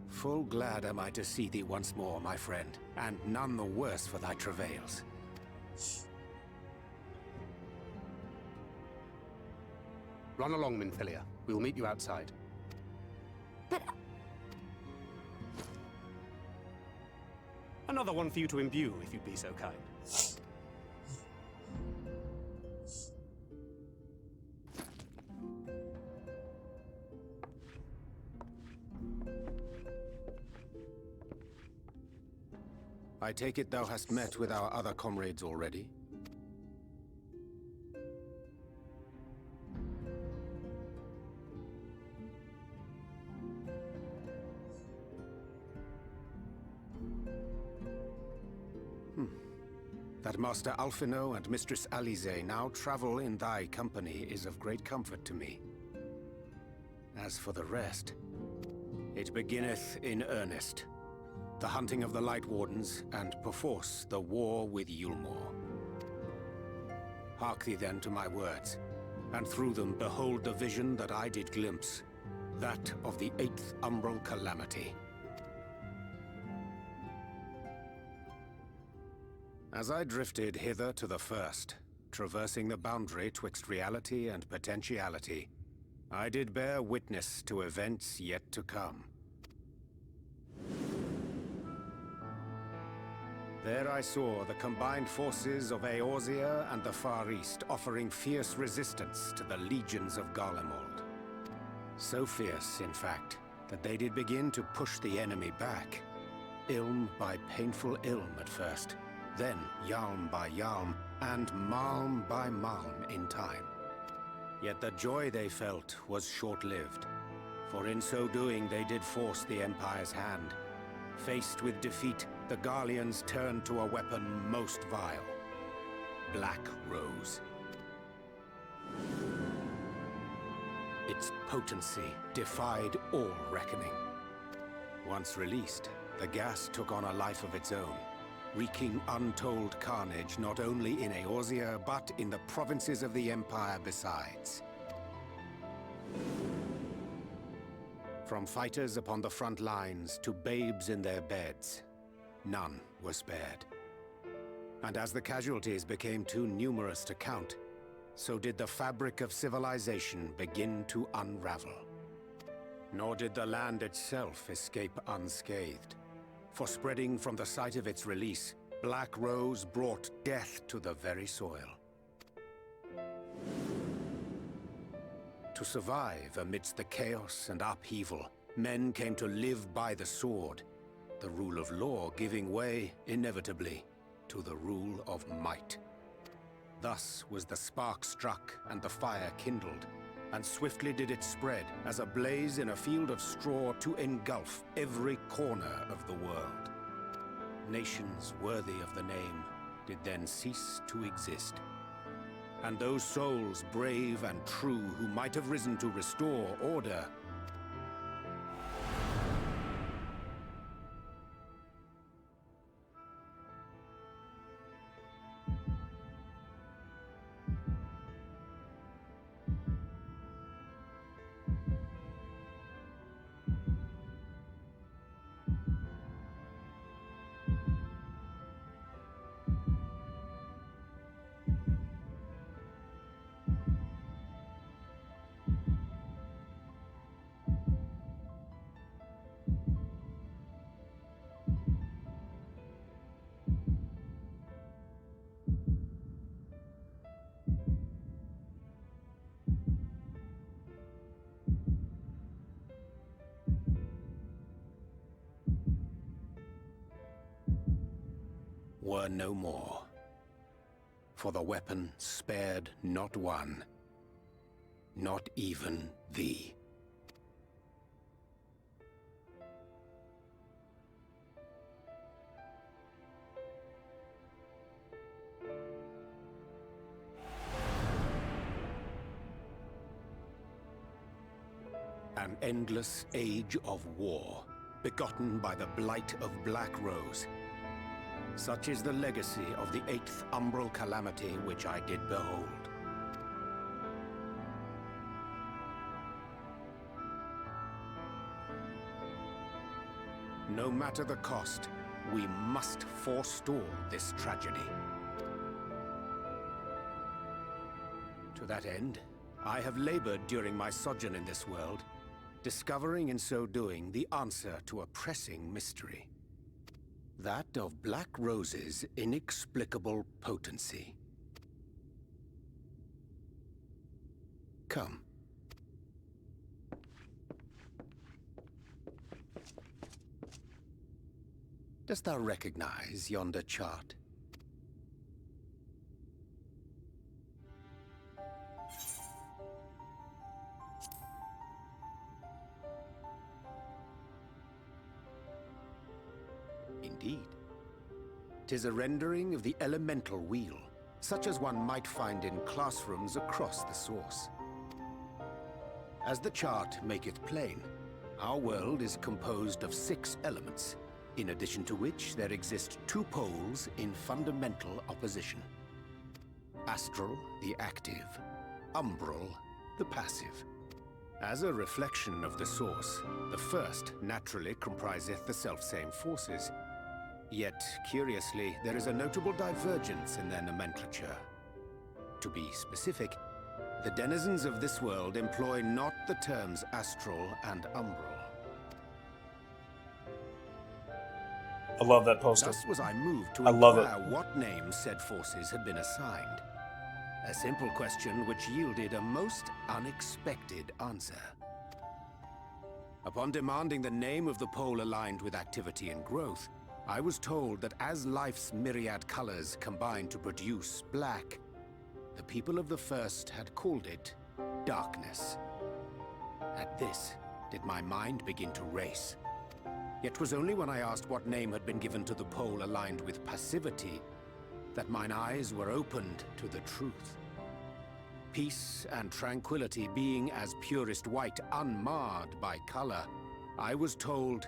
Full glad am I to see thee once more, my friend, and none the worse for thy travails. Run along, Minfilia. We'll meet you outside. Another one for you to imbue, if you'd be so kind. I take it thou hast met with our other comrades already? That Master Alphino and Mistress Alize now travel in thy company is of great comfort to me. As for the rest, it beginneth in earnest. The hunting of the Light Wardens, and perforce the war with Yulmore. Hark thee then to my words, and through them behold the vision that I did glimpse, that of the 8th Umbral Calamity. As I drifted hither to the first, traversing the boundary twixt reality and potentiality, I did bear witness to events yet to come. There I saw the combined forces of Eorzea and the Far East offering fierce resistance to the legions of Garlemald. So fierce, in fact, that they did begin to push the enemy back. Ilm by painful ilm at first, then Yalm by Yalm, and Malm by Malm in time. Yet the joy they felt was short-lived, for in so doing they did force the Empire's hand. Faced with defeat, the Garleans turned to a weapon most vile. Black Rose. Its potency defied all reckoning. Once released, the gas took on a life of its own, wreaking untold carnage not only in Eorzea, but in the provinces of the Empire besides. From fighters upon the front lines to babes in their beds, none were spared. And as the casualties became too numerous to count, so did the fabric of civilization begin to unravel. Nor did the land itself escape unscathed. For spreading from the site of its release, Black Rose brought death to the very soil. To survive amidst the chaos and upheaval, men came to live by the sword, the rule of law giving way, inevitably, to the rule of might. Thus was the spark struck and the fire kindled, and swiftly did it spread as a blaze in a field of straw to engulf every corner of the world. Nations worthy of the name did then cease to exist. And those souls brave and true who might have risen to restore order were no more. For the weapon spared not one, not even thee. An endless age of war, begotten by the blight of Black Rose. Such is the legacy of the 8th umbral calamity which I did behold. No matter the cost, we must forestall this tragedy. To that end, I have labored during my sojourn in this world, discovering in so doing the answer to a pressing mystery. That of Black Rose's inexplicable potency. Come. Dost thou recognize yonder chart? Indeed. 'Tis a rendering of the elemental wheel, such as one might find in classrooms across the source. As the chart maketh plain, our world is composed of 6 elements, in addition to which there exist 2 poles in fundamental opposition. Astral, the active; umbral, the passive. As a reflection of the source, the first naturally compriseth the selfsame forces. Yet, curiously, there is a notable divergence in their nomenclature. To be specific, the denizens of this world employ not the terms astral and umbral. I love that poster. Thus was I moved to I love inquire what names said forces had been assigned. A simple question which yielded a most unexpected answer. Upon demanding the name of the pole aligned with activity and growth, I was told that as life's myriad colors combine to produce black, the people of the first had called it darkness. At this, did my mind begin to race. Yet 'twas only when I asked what name had been given to the pole aligned with passivity that mine eyes were opened to the truth. Peace and tranquility being as purest white, unmarred by color, I was told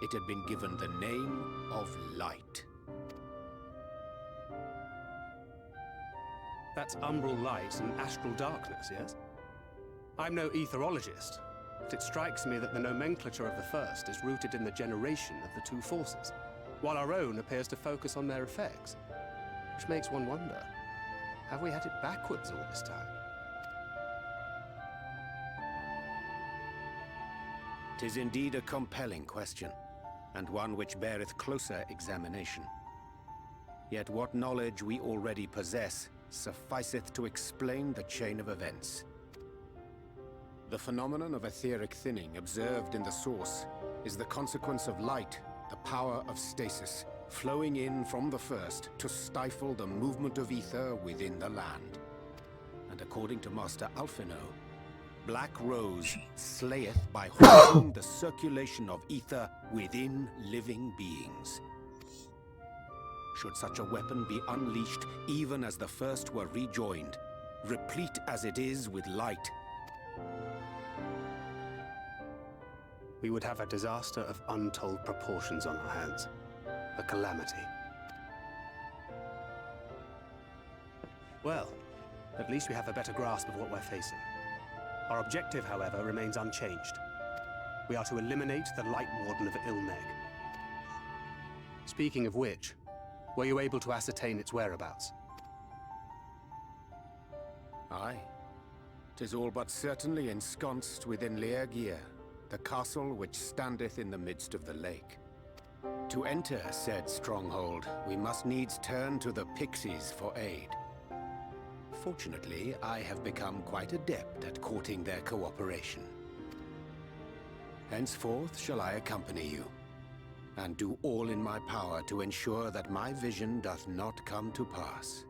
it had been given the name of light. That's umbral light and astral darkness, yes? I'm no etherologist, but it strikes me that the nomenclature of the first is rooted in the generation of the 2 forces, while our own appears to focus on their effects. Which makes one wonder, have we had it backwards all this time? 'Tis indeed a compelling question, and one which beareth closer examination. Yet what knowledge we already possess sufficeth to explain the chain of events. The phenomenon of etheric thinning observed in the source is the consequence of light, the power of stasis, flowing in from the first to stifle the movement of ether within the land. And according to Master Alphino, Black Rose slayeth by halting the circulation of ether within living beings. Should such a weapon be unleashed even as the first were rejoined, replete as it is with light, we would have a disaster of untold proportions on our hands. A calamity. Well, at least we have a better grasp of what we're facing. Our objective, however, remains unchanged. We are to eliminate the Light Warden of Ilmeg. Speaking of which, were you able to ascertain its whereabouts? Aye. 'Tis all but certainly ensconced within Leargear, the castle which standeth in the midst of the lake. To enter said stronghold, we must needs turn to the pixies for aid. Fortunately, I have become quite adept at courting their cooperation. Henceforth shall I accompany you, and do all in my power to ensure that my vision doth not come to pass.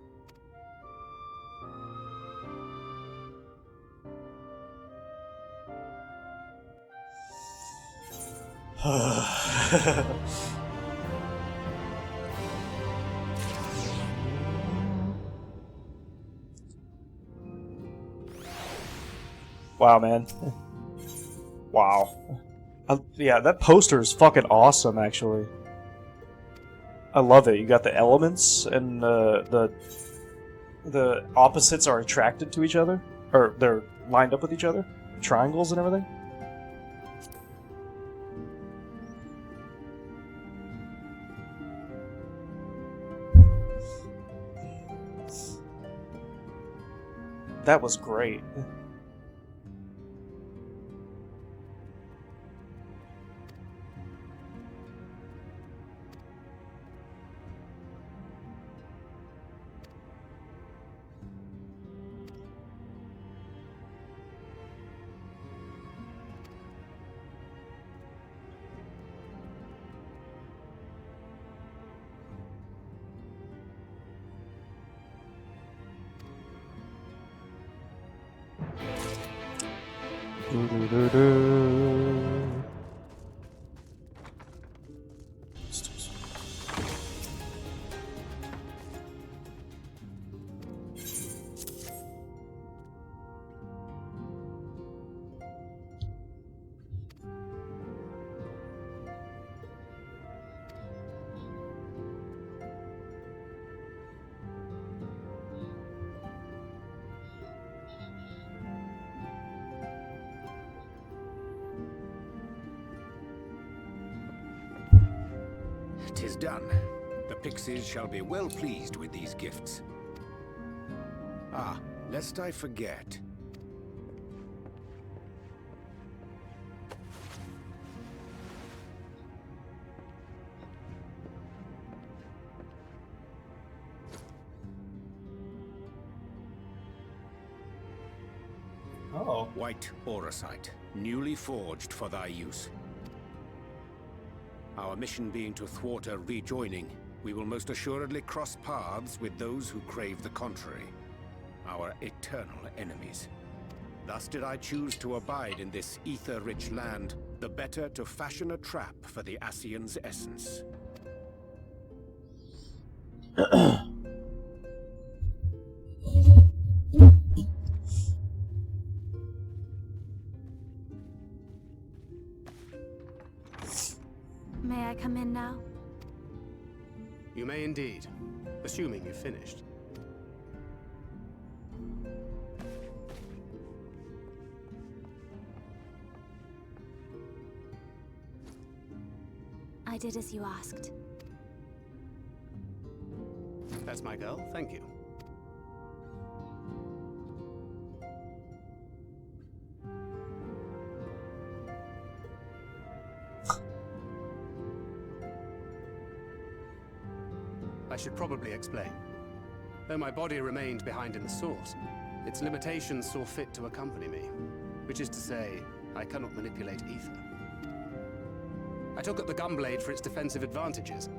Wow, man. Wow. Yeah, that poster is fucking awesome, actually. I love it. You got the elements, and the opposites are attracted to each other, or they're lined up with each other, triangles and everything. That was great. Tis done. The pixies shall be well pleased with these gifts. Ah, lest I forget. Oh. White auracite, newly forged for thy use. Our mission being to thwart a rejoining, we will most assuredly cross paths with those who crave the contrary, our eternal enemies. Thus did I choose to abide in this ether-rich land, the better to fashion a trap for the Ascian's essence. May I come in now? You may indeed, assuming you've finished. I did as you asked. That's my girl, thank you. I should probably explain. Though my body remained behind in the source, its limitations saw fit to accompany me. Which is to say, I cannot manipulate ether. I took up the gunblade for its defensive advantages,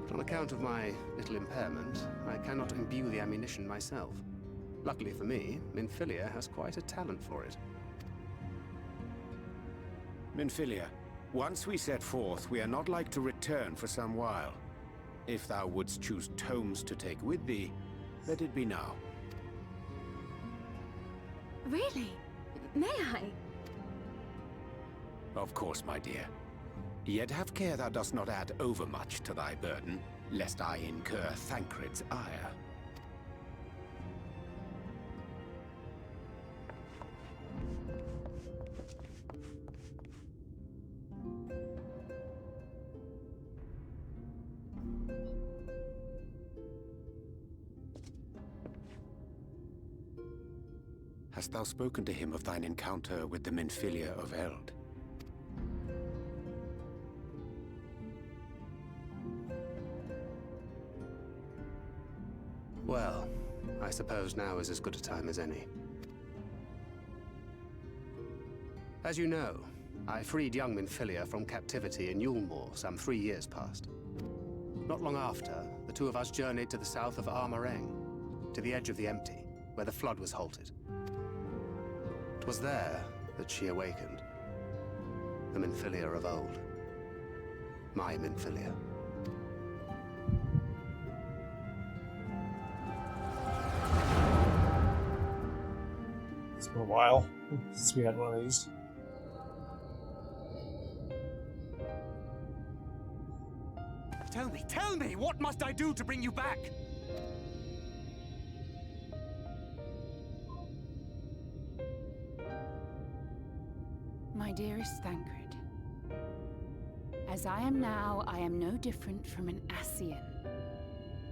but on account of my little impairment, I cannot imbue the ammunition myself. Luckily for me, Minfilia has quite a talent for it. Minfilia, once we set forth, we are not like to return for some while. If thou wouldst choose tomes to take with thee, let it be now. Really? May I? Of course, my dear. Yet have care thou dost not add overmuch to thy burden, lest I incur Thancred's ire. Hast thou spoken to him of thine encounter with the Minfilia of Eld? Well, I suppose now is as good a time as any. As you know, I freed young Minfilia from captivity in Yulmore some 3 years past. Not long after, the two of us journeyed to the south of Armareng, to the edge of the Empty, where the flood was halted. It was there that she awakened. The Minfilia of old. My Minfilia. It's been a while since we had one of these. Tell me, what must I do to bring you back? My dearest Thancred, as I am now, I am no different from an Ascian.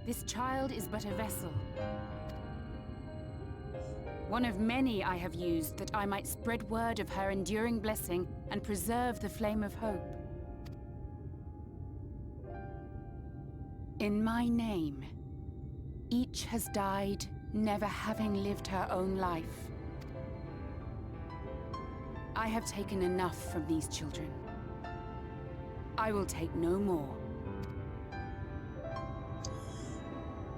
This child is but a vessel. One of many I have used that I might spread word of her enduring blessing and preserve the flame of hope. In my name, each has died, never having lived her own life. I have taken enough from these children. I will take no more.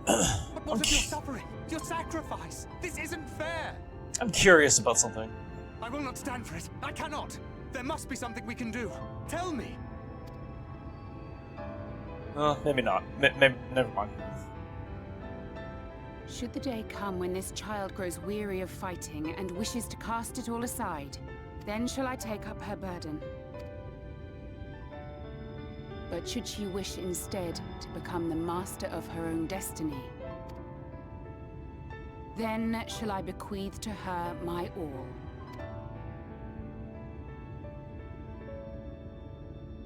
But what of your suffering? Your sacrifice? This isn't fair! I'm curious about something. I will not stand for it. I cannot. There must be something we can do. Tell me. Maybe not. Never mind. Should the day come when this child grows weary of fighting and wishes to cast it all aside, then shall I take up her burden. But should she wish instead to become the master of her own destiny, then shall I bequeath to her my all.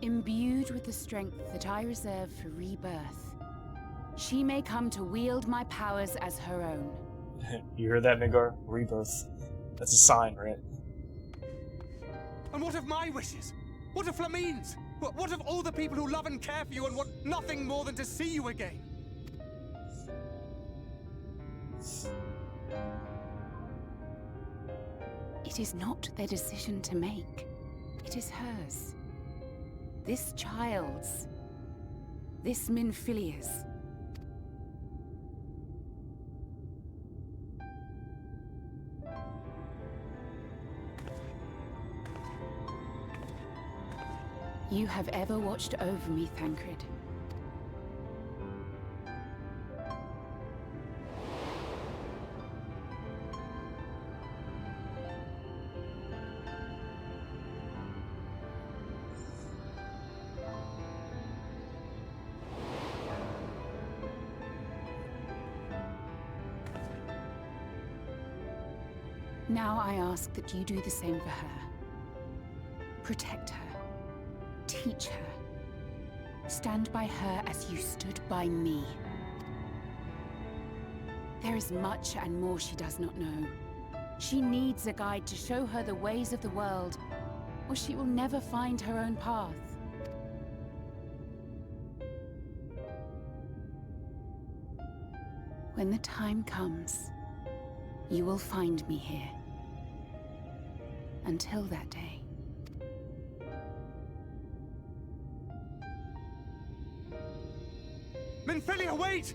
Imbued with the strength that I reserve for rebirth, she may come to wield my powers as her own. You heard that, Midgar? Rebirth. That's a sign, right? And what of my wishes? What of Flamine's? What of all the people who love and care for you and want nothing more than to see you again? It is not their decision to make. It is hers. This child's. This Minfilia's. You have ever watched over me, Thancred. Now I ask that you do the same for her. Protect her. Teach her. Stand by her as you stood by me. There is much and more she does not know. She needs a guide to show her the ways of the world, or she will never find her own path. When the time comes, you will find me here. Until that day. Minfilia, wait!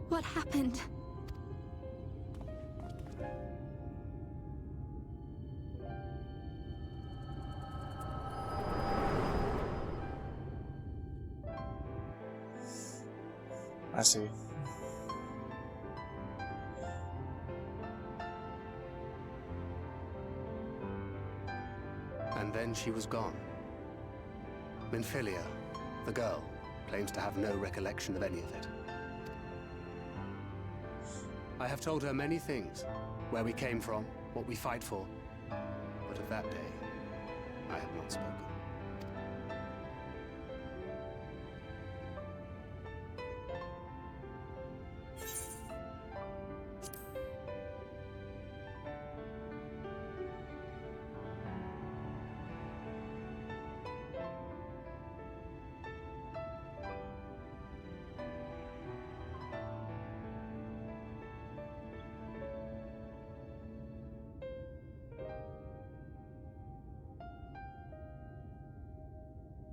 What happened? I see. And then she was gone. Minfilia, the girl, claims to have no recollection of any of it. I have told her many things. Where we came from, what we fight for. But of that day, I have not spoken.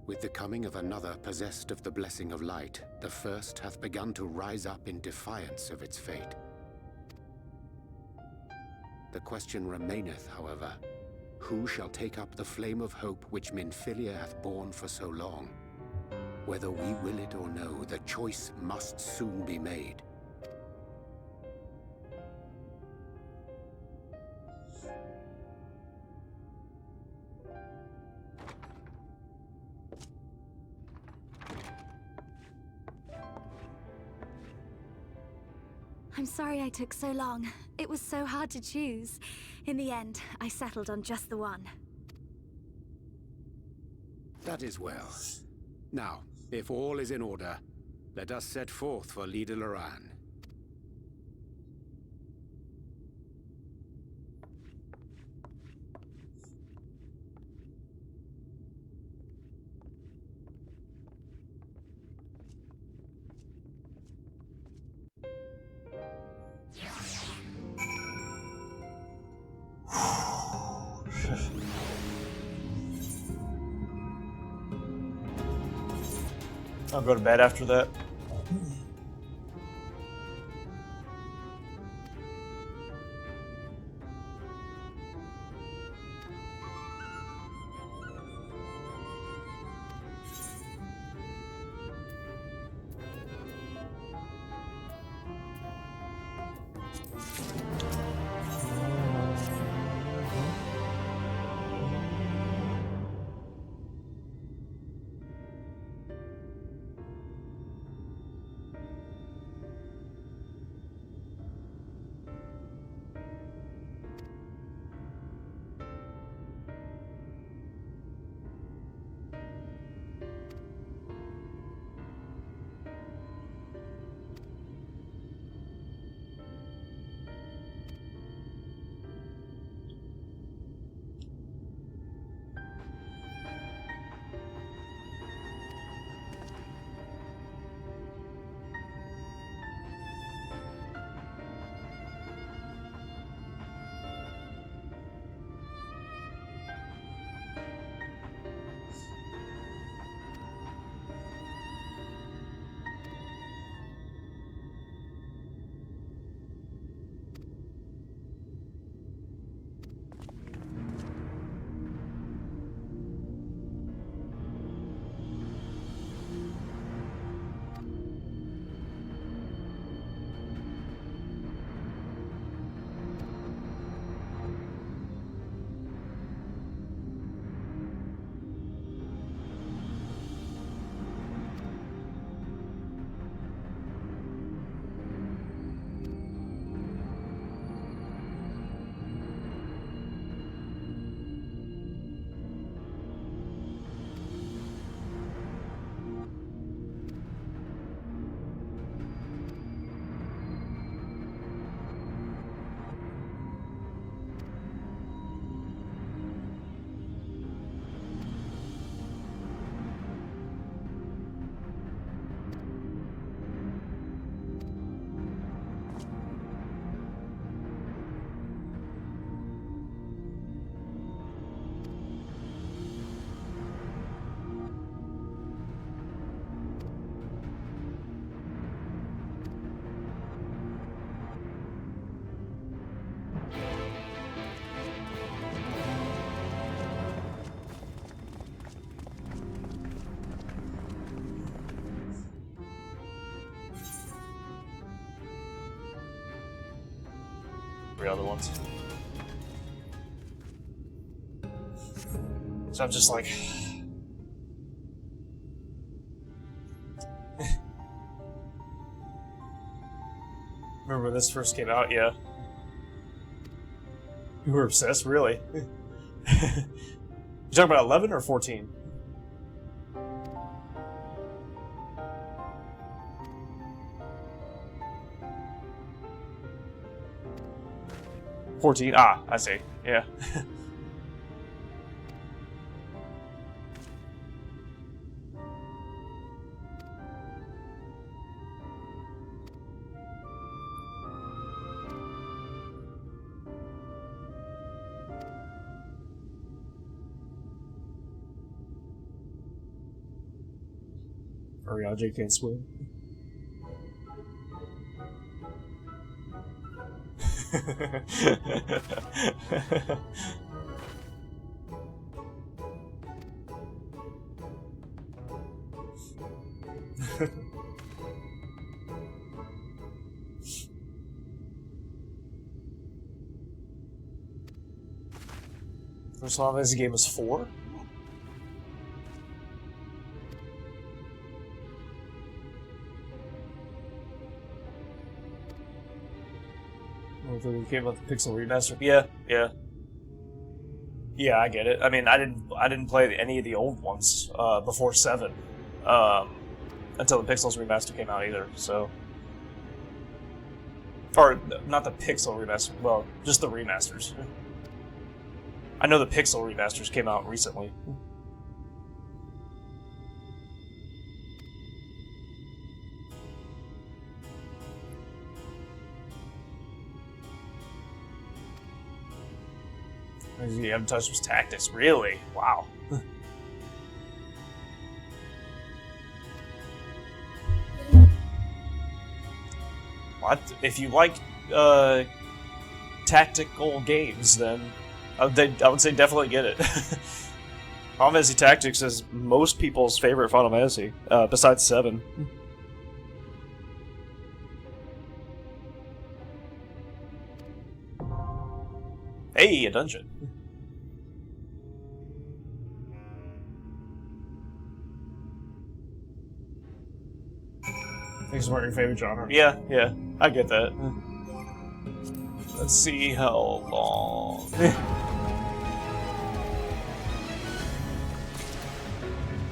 With the coming of another possessed of the blessing of light, the first hath begun to rise up in defiance of its fate. The question remaineth, however, who shall take up the flame of hope which Minfilia hath borne for so long? Whether we will it or no, the choice must soon be made. I'm sorry I took so long. It was so hard to choose. In the end, I settled on just the one. That is well. Now, if all is in order, let us set forth for Leader Loran. I'll go to bed after that. Three other ones. So I'm just like... Remember when this first came out? Yeah. You were obsessed? Really? You talking about 11 or 14? Ah, I see. Yeah. Ariadne can't swim. First Final Fantasy game was 4? Hopefully they came out the Pixel remaster. Yeah, I get it. I mean, I didn't play any of the old ones before 7, until the Pixels remaster came out either. So, or not the Pixel remaster. Well, just the remasters. I know the Pixel remasters came out recently. You haven't touched was tactics, really? Wow. What? If you like tactical games, then I would say definitely get it. Final Fantasy Tactics is most people's favorite Final Fantasy, besides 7. Hey, a dungeon. Things weren't your favorite genre. Yeah, I get that. Let's see how long.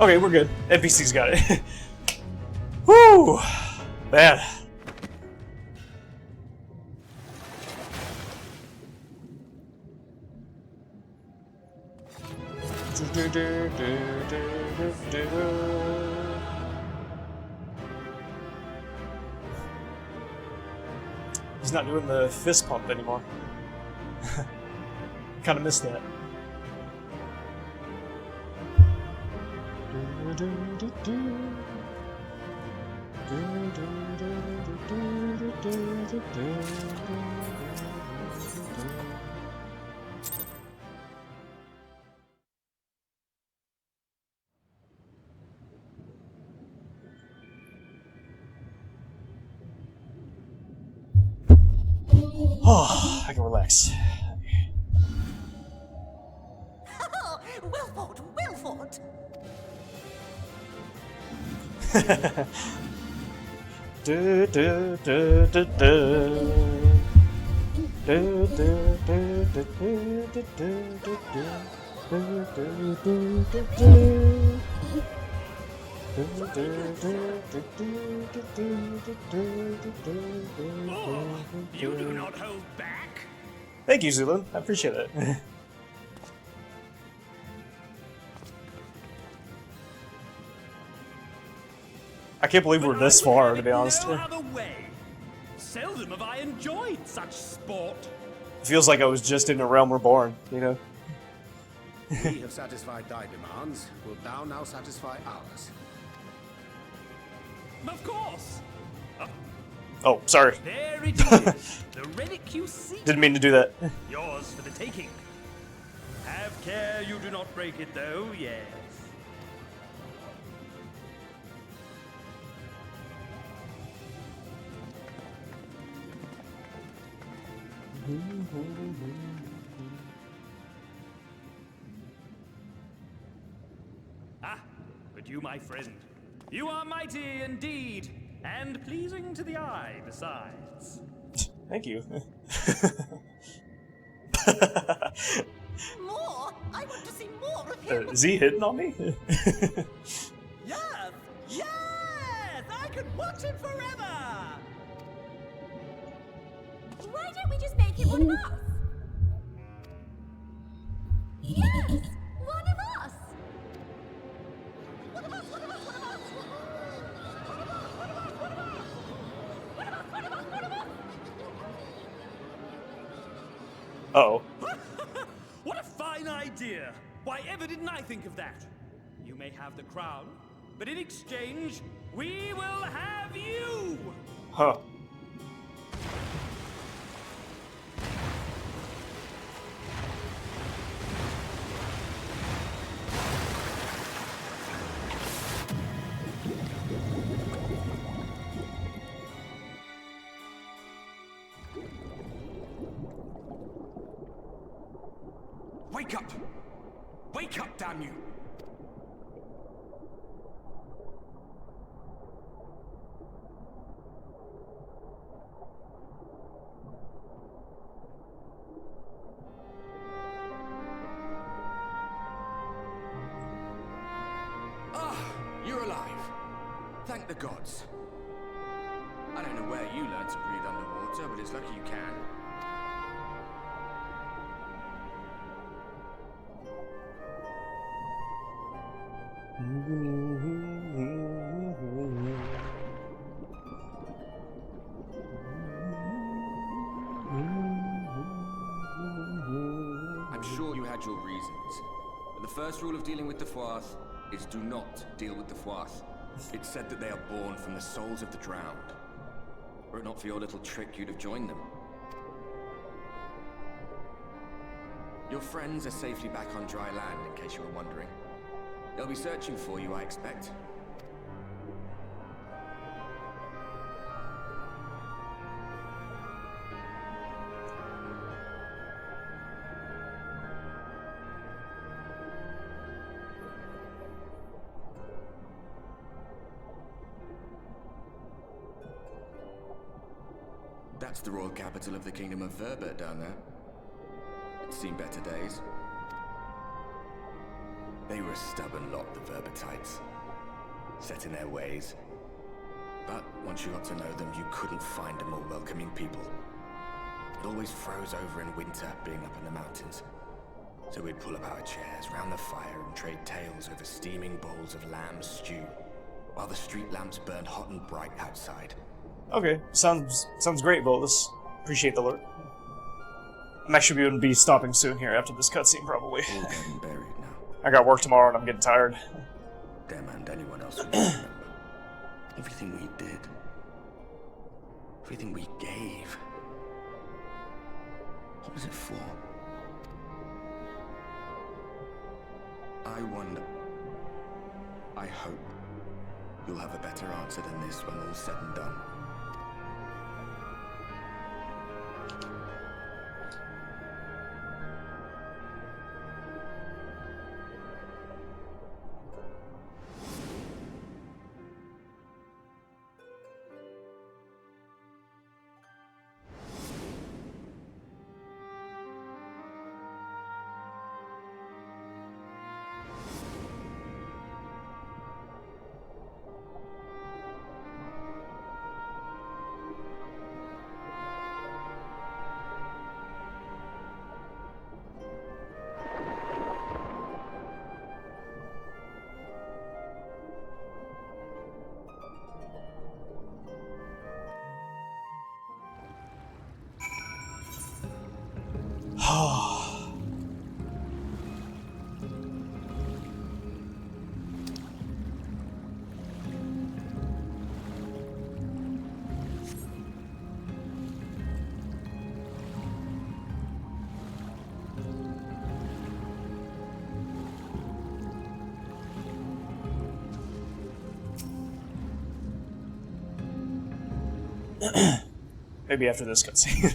Okay, we're good. NPC's got it. Woo! Man. He's not doing the fist pump anymore. Kind of missed that. Oh, I can relax. Oh, Wilford, Wilford! Do, do, do, do, do. Do, do, do, do, do, do, do, do, do. Do, do, do, do, do. Oh, you do not hold back. Thank you, Zulin. I appreciate it. I can't believe we're this far, to be honest. No other way. Seldom have I enjoyed such sport. It feels like I was just in a Realm Reborn, you know? We have satisfied thy demands. Wilt thou now satisfy ours? Of course. Oh, sorry. There it is. The relic you seek. Didn't mean to do that. Yours for the taking. Have care you do not break it, though. Yes. Ah, but you, my friend, you are mighty indeed, and pleasing to the eye besides. Thank you. More? I want to see more of him! Is he hitting on me? Yes! Yes! I could watch him forever! Why don't we just make it one of us? Yes! One of us! One of us! One of us! One of us! One of us! One of us! One of us! One of us! One of us! One of us! Uh-oh. What a fine idea! Why ever didn't I think of that? You may have the crown, but in exchange, we will have you! Huh. Wake up! Wake up, damn you! Thank the gods. I don't know where you learned to breathe underwater, but it's lucky you can. I'm sure you had your reasons. But the first rule of dealing with the Froth is do not deal with the Froth. It's said that they are born from the souls of the drowned. Were it not for your little trick, you'd have joined them. Your friends are safely back on dry land, in case you were wondering. They'll be searching for you, I expect. That's the royal capital of the Kingdom of Verbert down there. It's seen better days. They were a stubborn lot, the Verbertites. Set in their ways. But once you got to know them, you couldn't find a more welcoming people. It always froze over in winter, being up in the mountains. So we'd pull up our chairs round the fire and trade tales over steaming bowls of lamb stew, while the street lamps burned hot and bright outside. Okay, sounds great, Volus. Appreciate the alert. I'm actually going to be stopping soon here after this cutscene, probably. All getting buried now. I got work tomorrow and I'm getting tired. Them and anyone else who doesn't remember. Everything we did. Everything we gave. What was it for? I wonder. I hope you'll have a better answer than this when all's said and done. Maybe after this cutscene.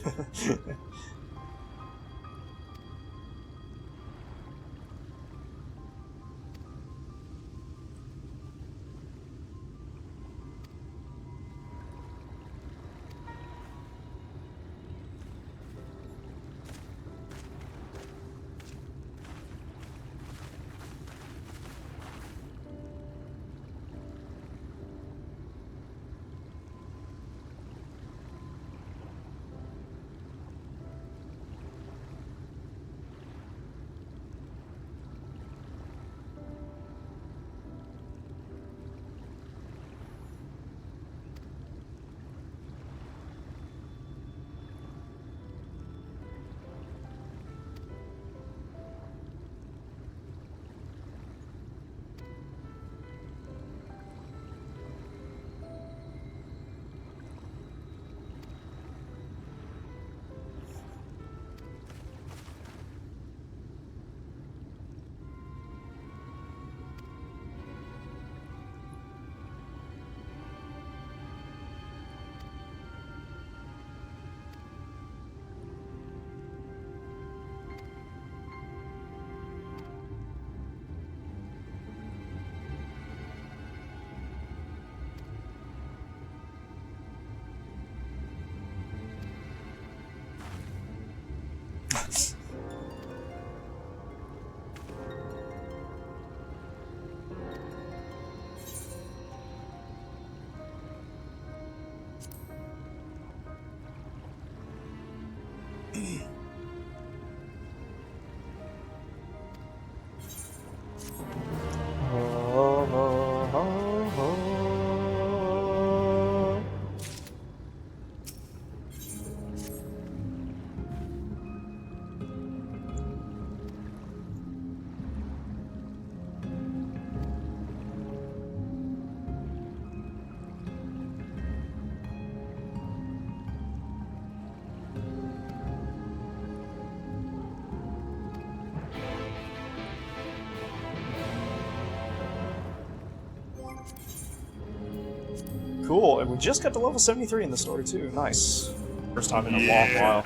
Cool, and we just got to level 73 in the story too. Nice. First time in a long while.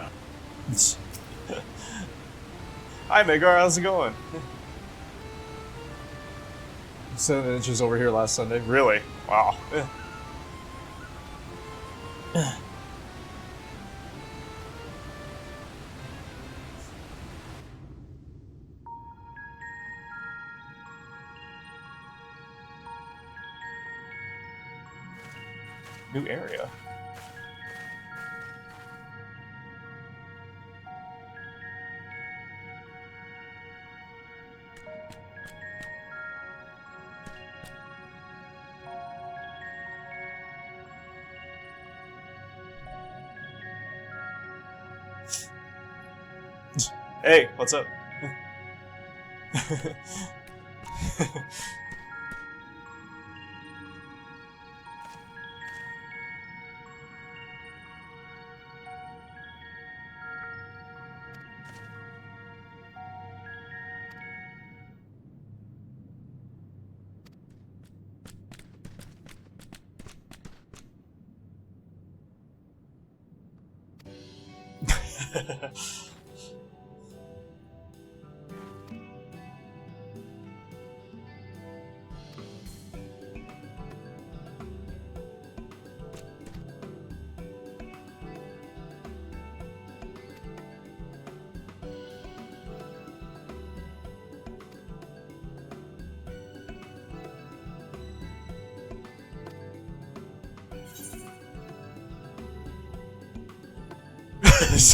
Hi Magar, how's it going? 7 inches over here last Sunday. Really? Wow. New area. Hey, what's up?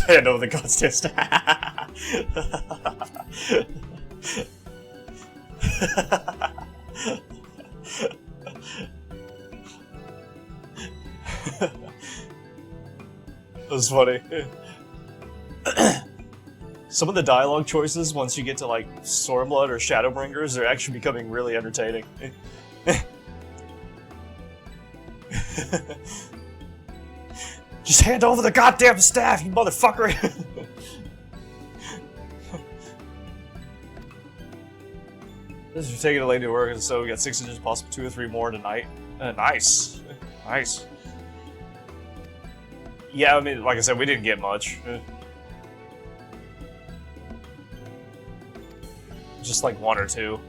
I know the gods test. That was funny. Some of the dialogue choices, once you get to like Stormblood or Shadowbringers, they're actually becoming really entertaining. Just hand over the goddamn staff, you motherfucker! This is taking a lady to work, so we got 6 inches, possible 2 or 3 more tonight. Nice. Nice. Yeah, I mean, like I said, we didn't get much. Just like 1 or 2.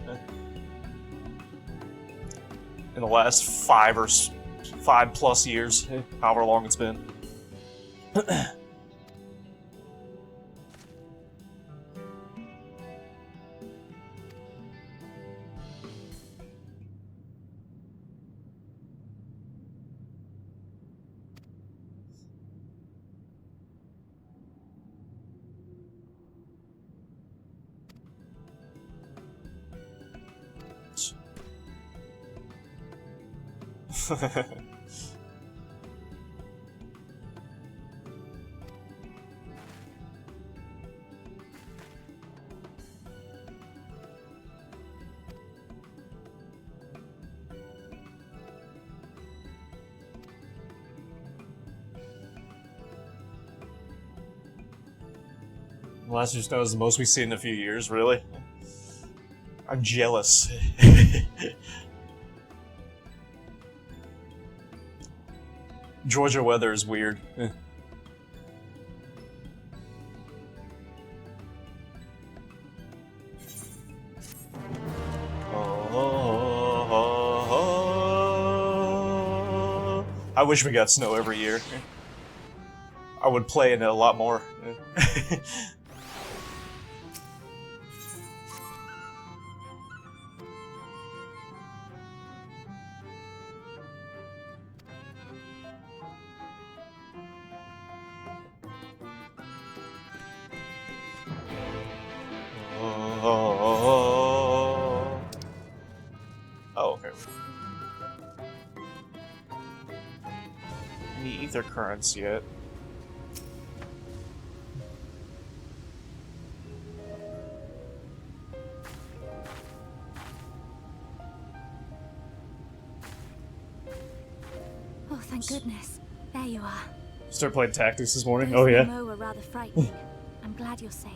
In the last 5+ years, however long it's been. Last year's snow is the most we've seen in a few years, really? I'm jealous. Georgia weather is weird. I wish we got snow every year. I would play in it a lot more. Oh, okay. Any ether currents yet? Oh, thank goodness. There you are. Start playing tactics this morning? Those Oh, yeah. Mo were rather frightening. I'm glad you're safe.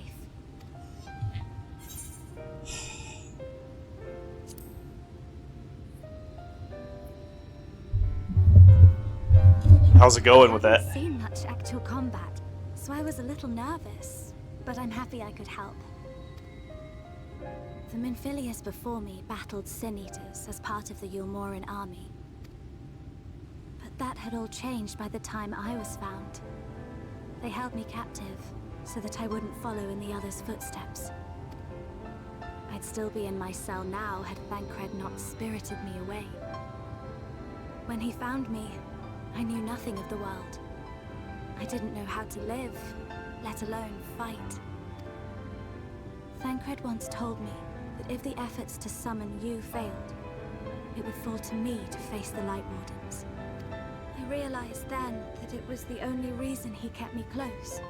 How's it going with I that? haven't seen much actual combat, so I was a little nervous, but I'm happy I could help. The Minfilius before me battled Sin Eaters as part of the Yulmoran army. But that had all changed by the time I was found. They held me captive, so that I wouldn't follow in the others' footsteps. I'd still be in my cell now had Thancred not spirited me away. When he found me, I knew nothing of the world. I didn't know how to live, let alone fight. Thancred once told me that if the efforts to summon you failed, it would fall to me to face the Light Wardens. I realized then that it was the only reason he kept me close.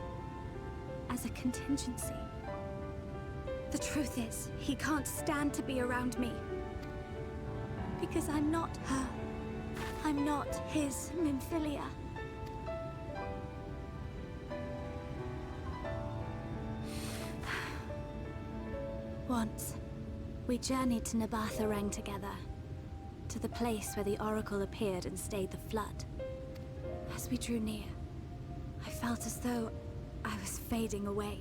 As a contingency. The truth is, he can't stand to be around me. Because I'm not her. I'm not his Minfilia. Once, we journeyed to Nabatha together, to the place where the Oracle appeared and stayed the flood. As we drew near, I felt as though I was fading away.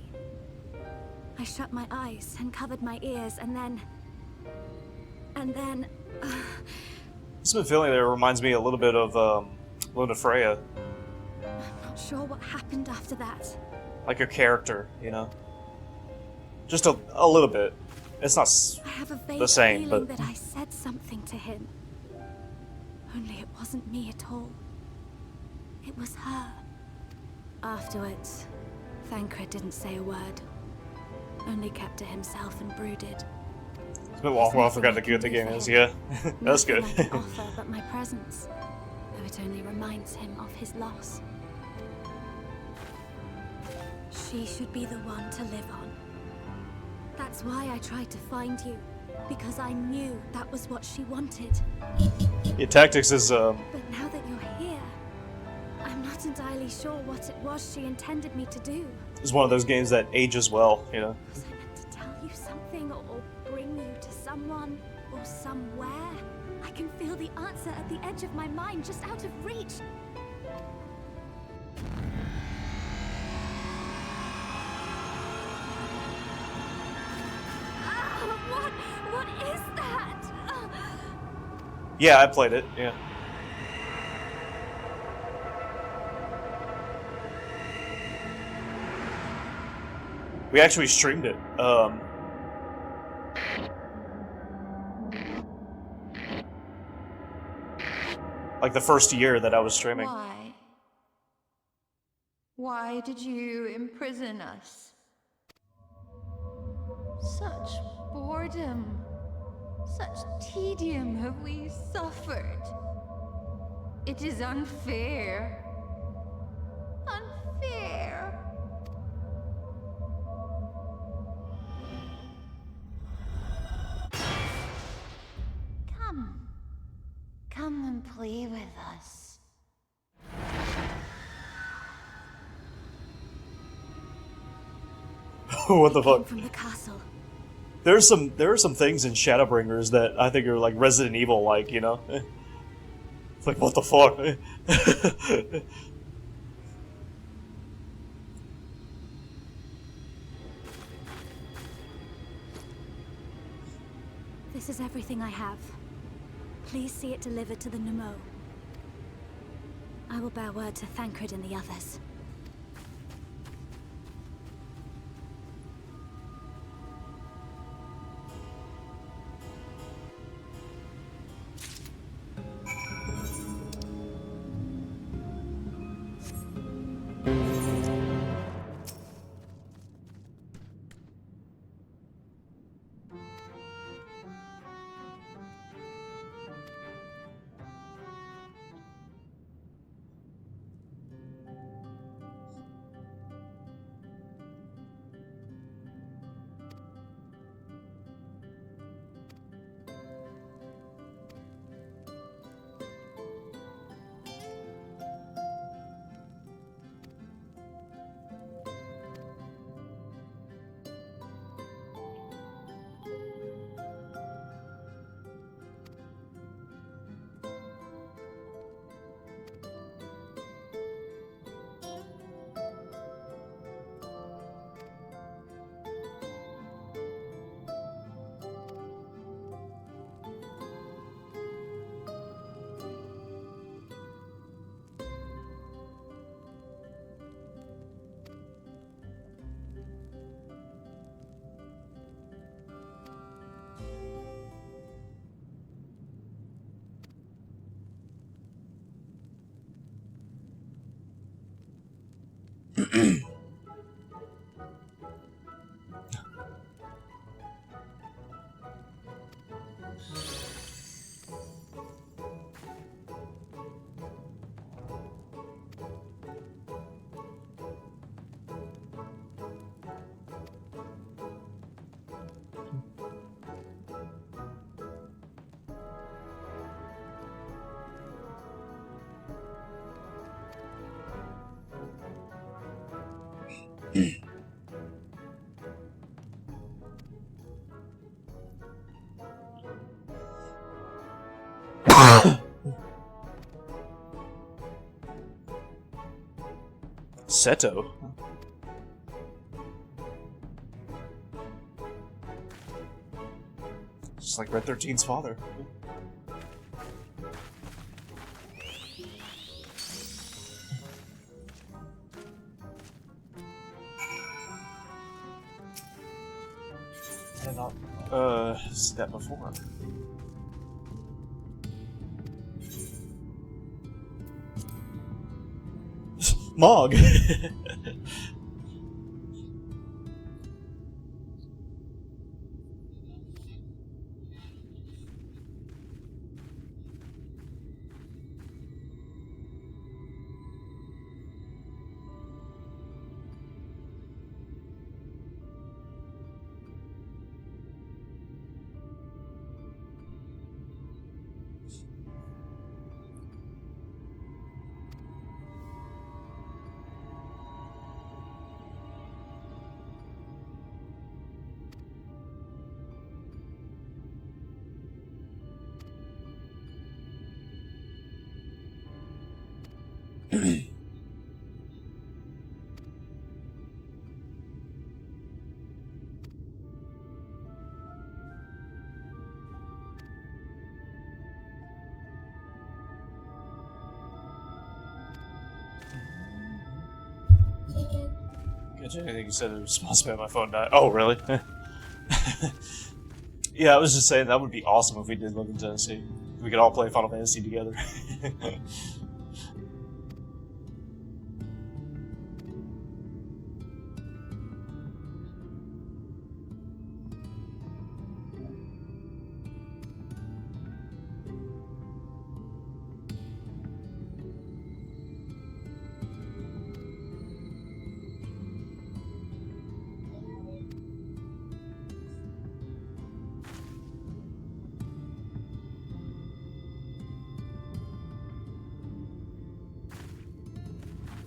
I shut my eyes and covered my ears, and then... This feeling there reminds me a little bit of Luna Freya. I'm not sure what happened after that. Like your character, you know? Just a little bit. It's not I have a vague the same, feeling but... that I said something to him. Only it wasn't me at all. It was her. Afterwards, Thancred didn't say a word. Only kept to himself and brooded. It's been a while, I forgot how good the game is, yeah. That's good. Nothing I can offer but my presence, though it only reminds him of his loss. She should be the one to live on. That's why I tried to find you, because I knew that was what she wanted. Your tactics is But now that you're here, I'm not entirely sure what it was she intended me to do. is one of those games that ages well, you know? Was I meant to tell you something, or bring you to someone, or somewhere? I can feel the answer at the edge of my mind, just out of reach. What is that? Yeah, I played it, yeah. We actually streamed it. Like the first year that I was streaming. Why? Why did you imprison us? Such boredom, such tedium have we suffered. It is unfair. Unfair. Come. Come and play with us. What the fuck? From the castle. There are some things in Shadowbringers that I think are like Resident Evil like, you know? It's like, what the fuck? This is everything I have. Please see it delivered to the Nemo. I will bear word to Thancred and the others. Seto. Just like Red 13's father. I did not see that before. Mog. I think you said the response by my phone died. Oh, really? Yeah, I was just saying that would be awesome if we did live in Tennessee. We could all play Final Fantasy together.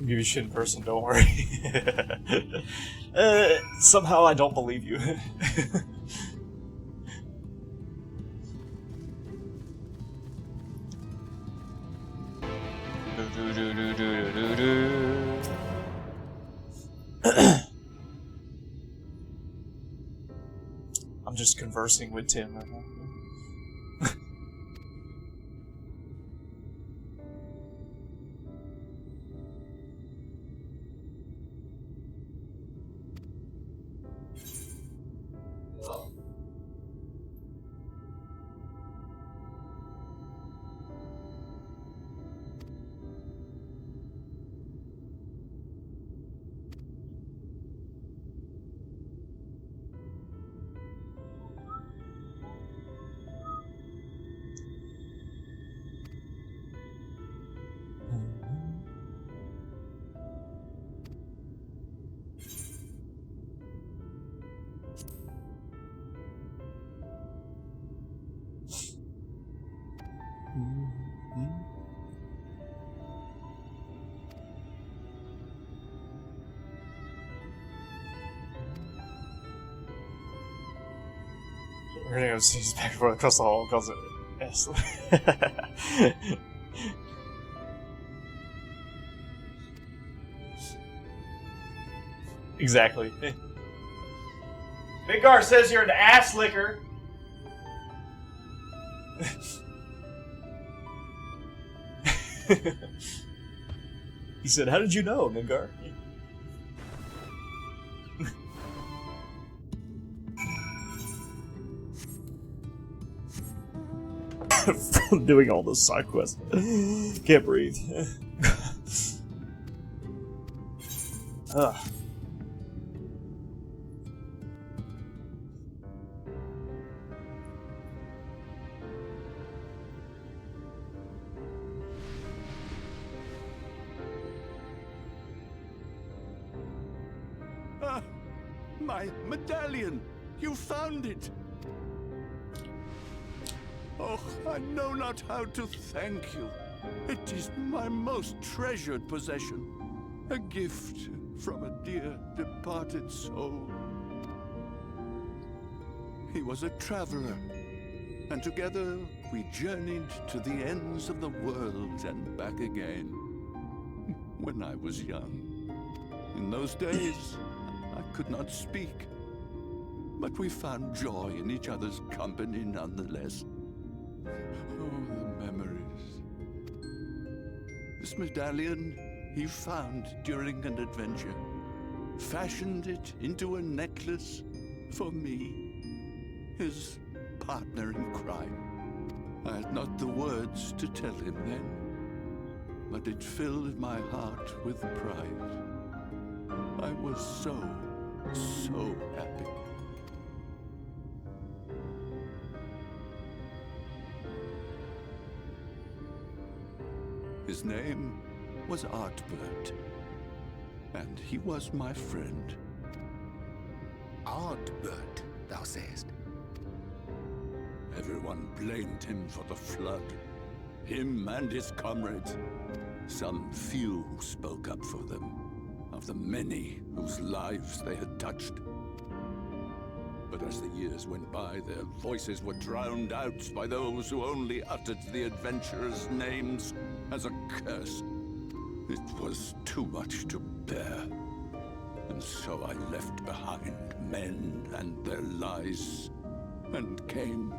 I'll give you shit in person, don't worry. Somehow I don't believe you. I'm just conversing with Tim right now. We're gonna go sneeze back and forth across the hall because it S. Exactly. Big says you're an ass licker. He said, "How did you know, Mingar?" From doing all those side quests. Can't breathe. Ugh. Ah, my medallion! You found it! Oh, I know not how to thank you. It is my most treasured possession. A gift from a dear departed soul. He was a traveler, and together we journeyed to the ends of the world and back again. When I was young. In those days, I could not speak. But we found joy in each other's company nonetheless. Oh, the memories. This medallion he found during an adventure. Fashioned it into a necklace for me, his partner in crime. I had not the words to tell him then, but it filled my heart with pride. I was so happy. His name was Artbert, and he was my friend. Artbert, thou sayest? Everyone blamed him for the flood. Him and his comrades. Some few spoke up for them, of the many whose lives they had touched. But as the years went by, their voices were drowned out by those who only uttered the adventurers' names as a curse. It was too much to bear. And so I left behind men and their lies, and came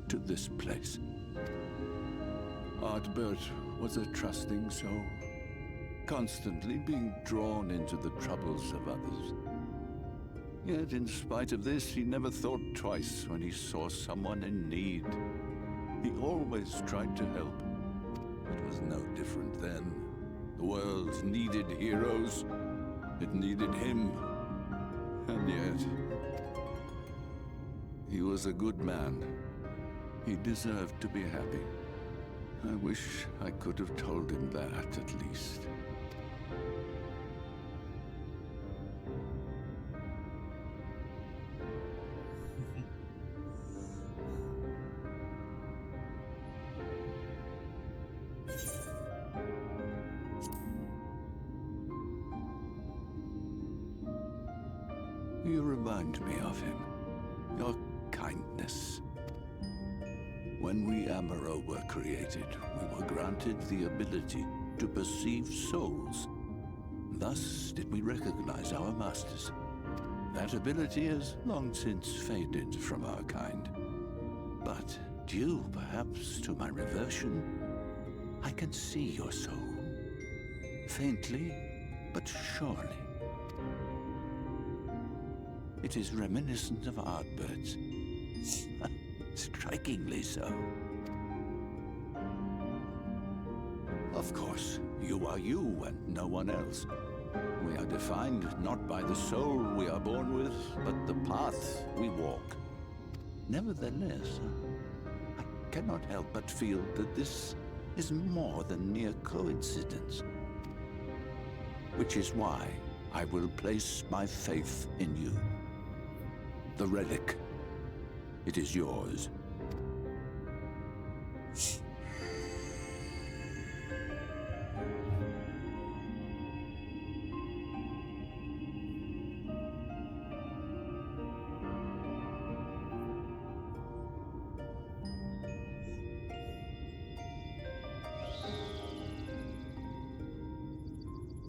to this place. Artbert was a trusting soul, constantly being drawn into the troubles of others. Yet in spite of this, he never thought twice when he saw someone in need. He always tried to help. It was no different then. The world needed heroes. It needed him. And yet, he was a good man. He deserved to be happy. I wish I could have told him that, at least. You remind me of him. Your kindness. When we Amaro were created, we were granted the ability to perceive souls. Thus did we recognize our masters. That ability has long since faded from our kind. But due perhaps to my reversion, I can see your soul. Faintly, but surely. It is reminiscent of Artbert's. Strikingly so. Of course, you are you and no one else. We are defined not by the soul we are born with, but the path we walk. Nevertheless, I cannot help but feel that this is more than mere coincidence. Which is why I will place my faith in you. The relic. It is yours.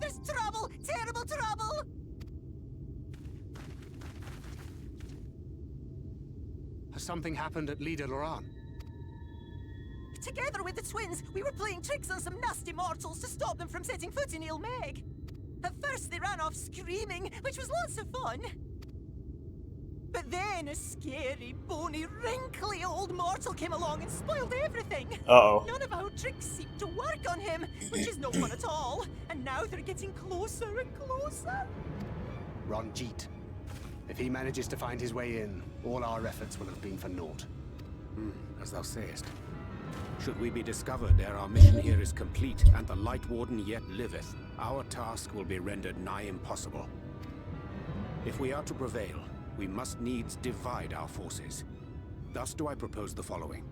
There's trouble! Terrible trouble! Has something happened at Lida Loran? Together with the twins, we were playing tricks on some nasty mortals to stop them from setting foot in Ilmeg. At first they ran off screaming, which was lots of fun. But then a scary, bony, wrinkly old mortal came along and spoiled everything. Uh-oh. None of our tricks seemed to work on him, which is no fun at all. And now they're getting closer and closer. Ranjit. If he manages to find his way in, all our efforts will have been for naught. As thou sayest. Should we be discovered ere our mission here is complete, and the Light Warden yet liveth, our task will be rendered nigh impossible. If we are to prevail, we must needs divide our forces. Thus do I propose the following.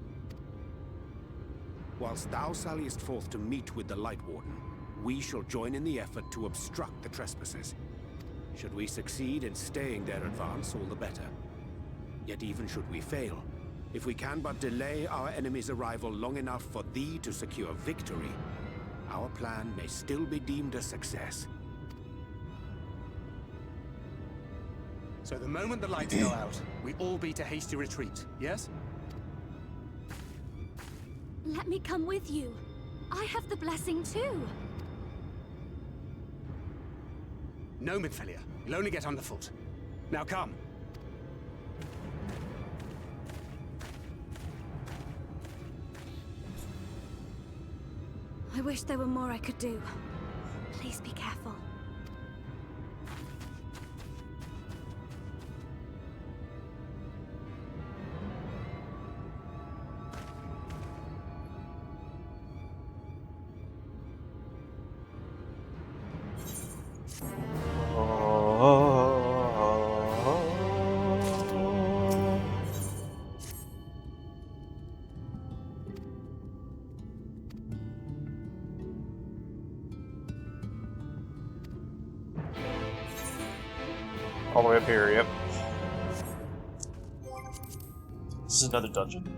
Whilst thou salliest forth to meet with the Light Warden, we shall join in the effort to obstruct the trespassers. Should we succeed in staying their advance, all the better. Yet even should we fail, if we can but delay our enemy's arrival long enough for thee to secure victory, our plan may still be deemed a success. So the moment the lights go out, we all beat a hasty retreat, yes? Let me come with you. I have the blessing too. No, Midfelia. You'll only get underfoot. Now come. I wish there were more I could do. Please be careful. All the way up here, yep. This is another dungeon?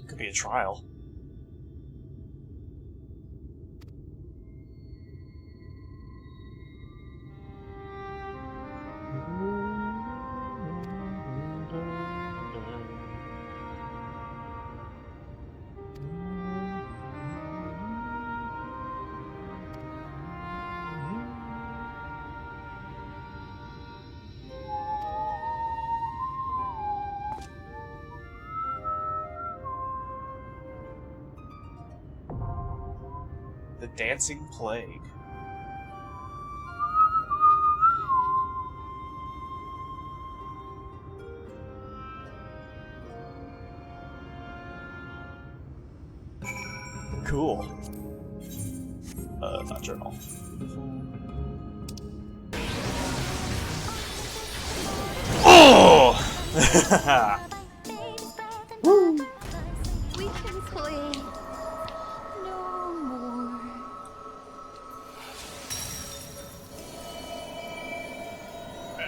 Could be a trial. The Dancing Plague. Cool. Not journal. Oh! Woo! We can play no more.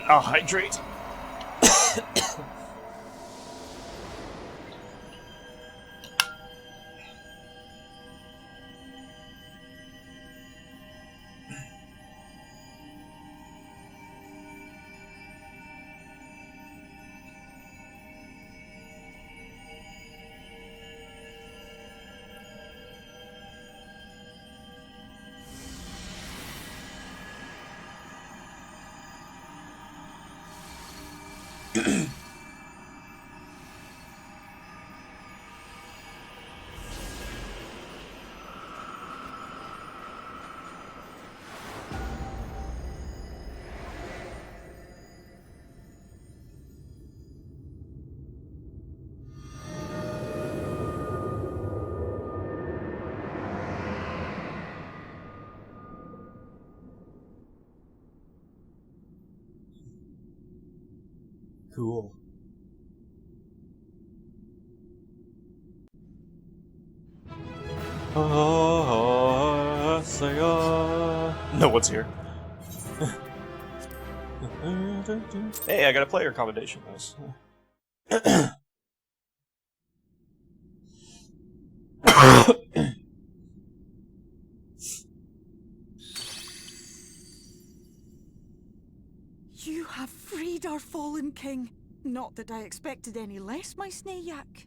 I'll hydrate. Cool. No one's here. Hey, I got a player commendation. Nice. You have freed our fallen king. Not that I expected any less, my Snayak.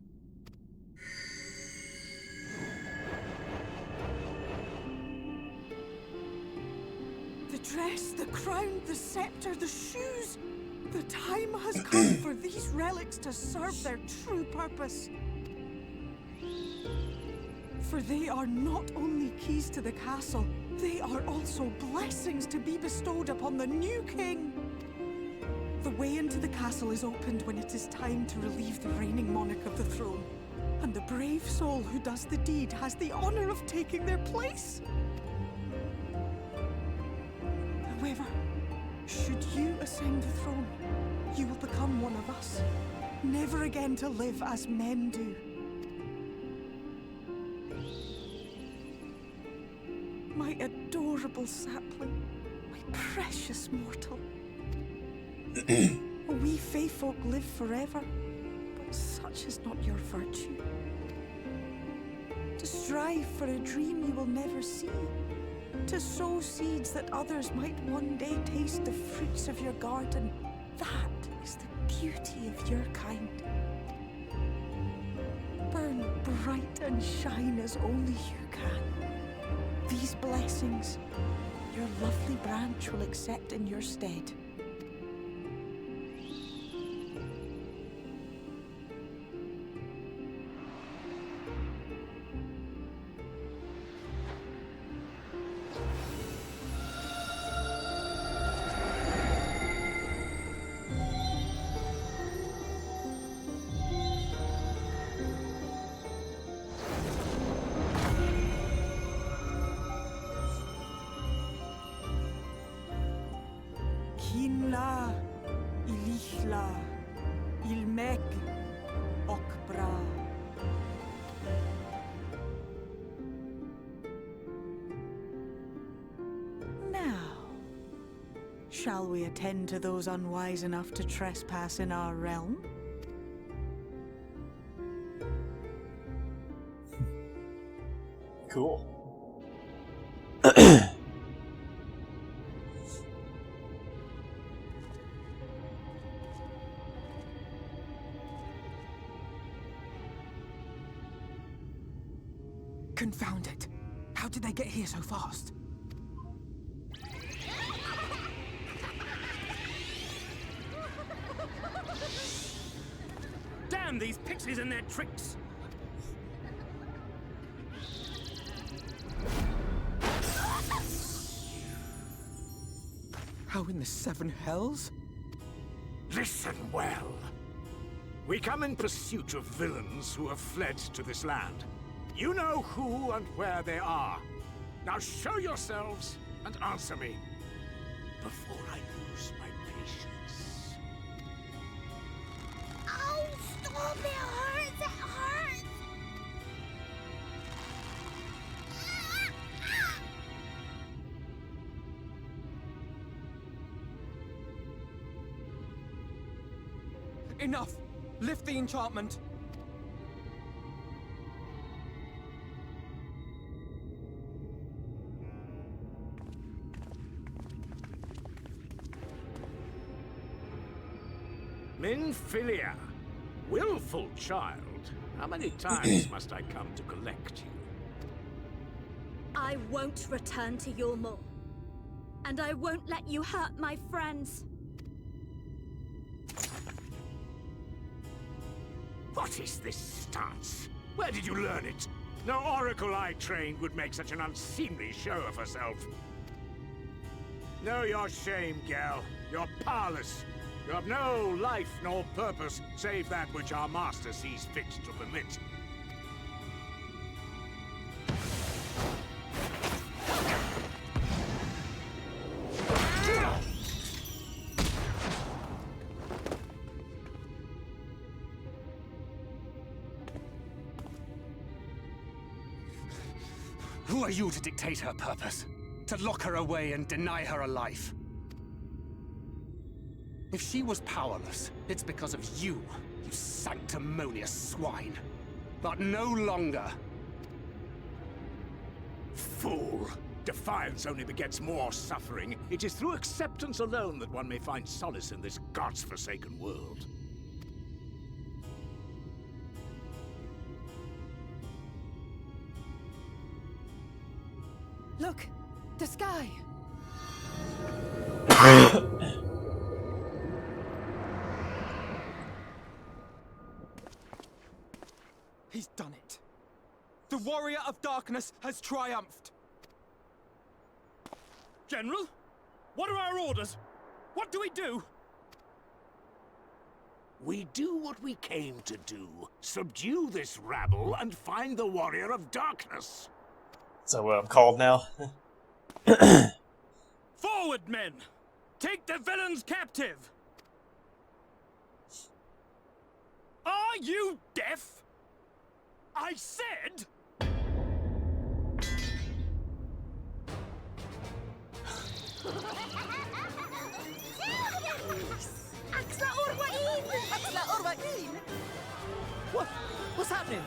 The dress, the crown, the scepter, the shoes. The time has come for these relics to serve their true purpose. For they are not only keys to the castle, they are also blessings to be bestowed upon the new king. The way into the castle is opened when it is time to relieve the reigning monarch of the throne. And the brave soul who does the deed has the honor of taking their place. However, should you ascend the throne, you will become one of us, never again to live as men do. My adorable sapling, my precious mortal. We Fae folk live forever, but such is not your virtue. To strive for a dream you will never see, to sow seeds that others might one day taste the fruits of your garden, that is the beauty of your kind. Burn bright and shine as only you can. These blessings, your lovely branch will accept in your stead. Kinla, Ilishla, Ilmek, Okbra. Now, shall we attend to those unwise enough to trespass in our realm? Cool. Confound it! How did they get here so fast? Damn these pixies and their tricks! How in the seven hells? Listen well. We come in pursuit of villains who have fled to this land. You know who and where they are. Now show yourselves and answer me before I lose my patience. Oh, stop! It hurts! It hurts! Enough! Lift the enchantment! Minfilia, willful child, how many times must I come to collect you? I won't return to Yulmore. And I won't let you hurt my friends. What is this stance? Where did you learn it? No oracle I trained would make such an unseemly show of herself. Know your shame, gal. You're powerless. You have no life nor purpose, save that which our master sees fit to permit. Who are you to dictate her purpose? To lock her away and deny her a life? If she was powerless, it's because of you, you sanctimonious swine. But no longer. Fool! Defiance only begets more suffering. It is through acceptance alone that one may find solace in this god's-forsaken world. Look! The sky! He's done it. The Warrior of Darkness has triumphed. General? What are our orders? What do we do? We do what we came to do. Subdue this rabble and find the Warrior of Darkness. Is that what I'm called now? Forward, men! Take the villains captive! Are you deaf? I said... What's happening?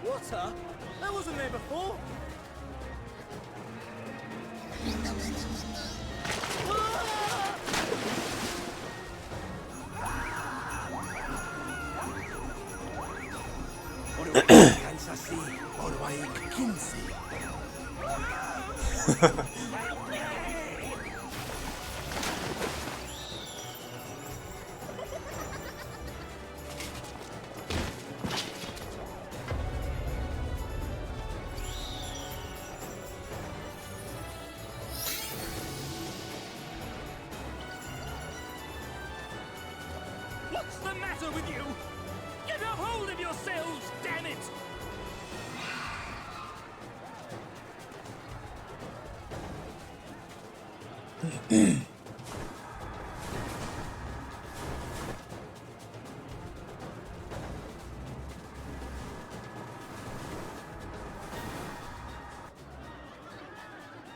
Water? That wasn't there before. What's the matter with you? Get a hold of yourselves, damn it!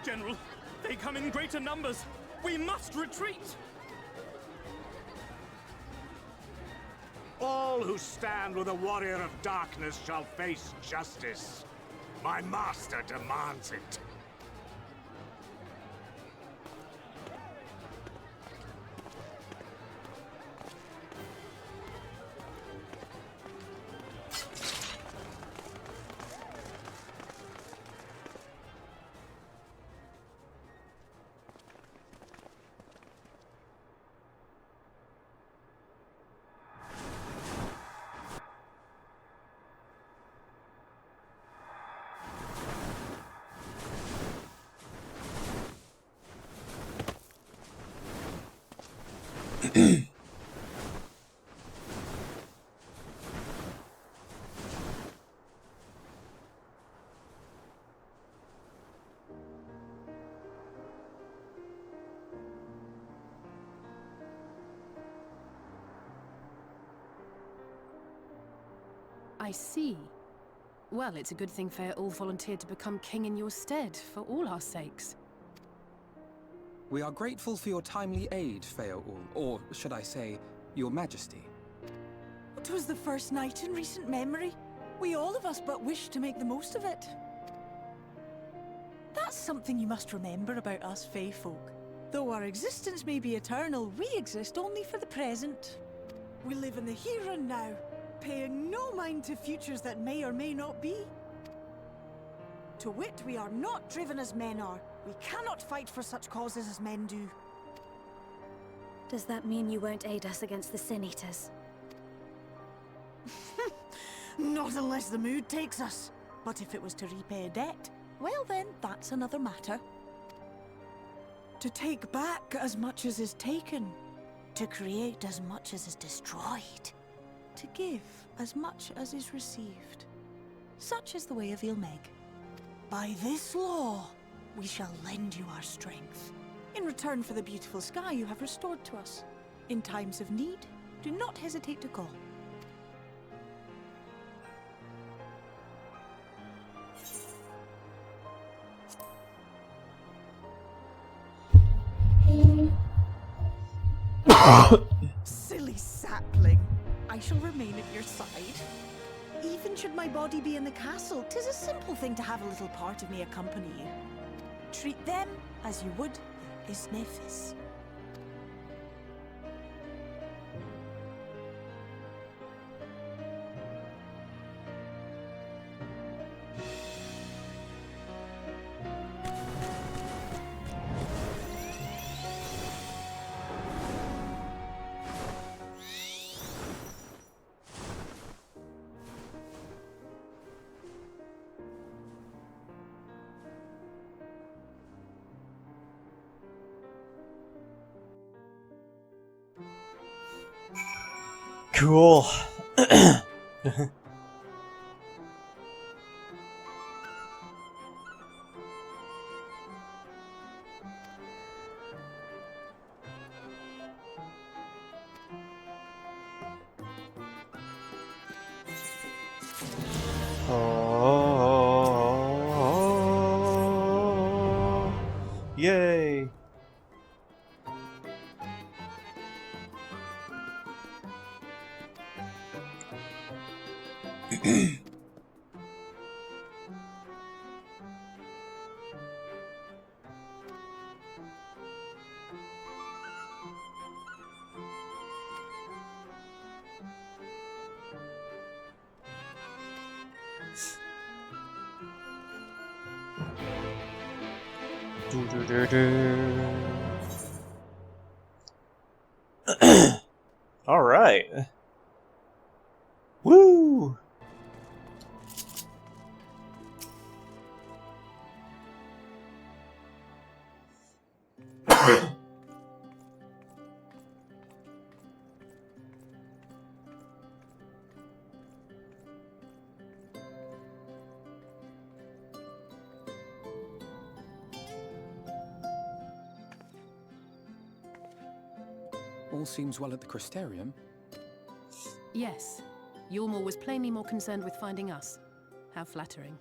General, they come in greater numbers. We must retreat. All who stand with the Warrior of Darkness shall face justice. My master demands it. I see. Well, it's a good thing Fear-Ul volunteered to become king in your stead, for all our sakes. We are grateful for your timely aid, Fear-Ul, or should I say, your majesty. It was the first night in recent memory. We all of us but wished to make the most of it. That's something you must remember about us Fae folk. Though our existence may be eternal, we exist only for the present. We live in the here and now, paying no mind to futures that may or may not be. To wit, we are not driven as men are. We cannot fight for such causes as men do. Does that mean you won't aid us against the Sin Eaters? Not unless the mood takes us. But if it was to repay a debt, well then, that's another matter. To take back as much as is taken. To create as much as is destroyed. To give as much as is received. Such is the way of Ilmeg. By this law, we shall lend you our strength, in return for the beautiful sky you have restored to us. In times of need, do not hesitate to call. Silly sapling. I shall remain at your side. Even should my body be in the castle, 'tis a simple thing to have a little part of me accompany you. Treat them as you would your Isnefis. Cool. Oh, yay. All right. Woo! All seems well at the Crystarium. Yes. Yulmore was plainly more concerned with finding us. How flattering.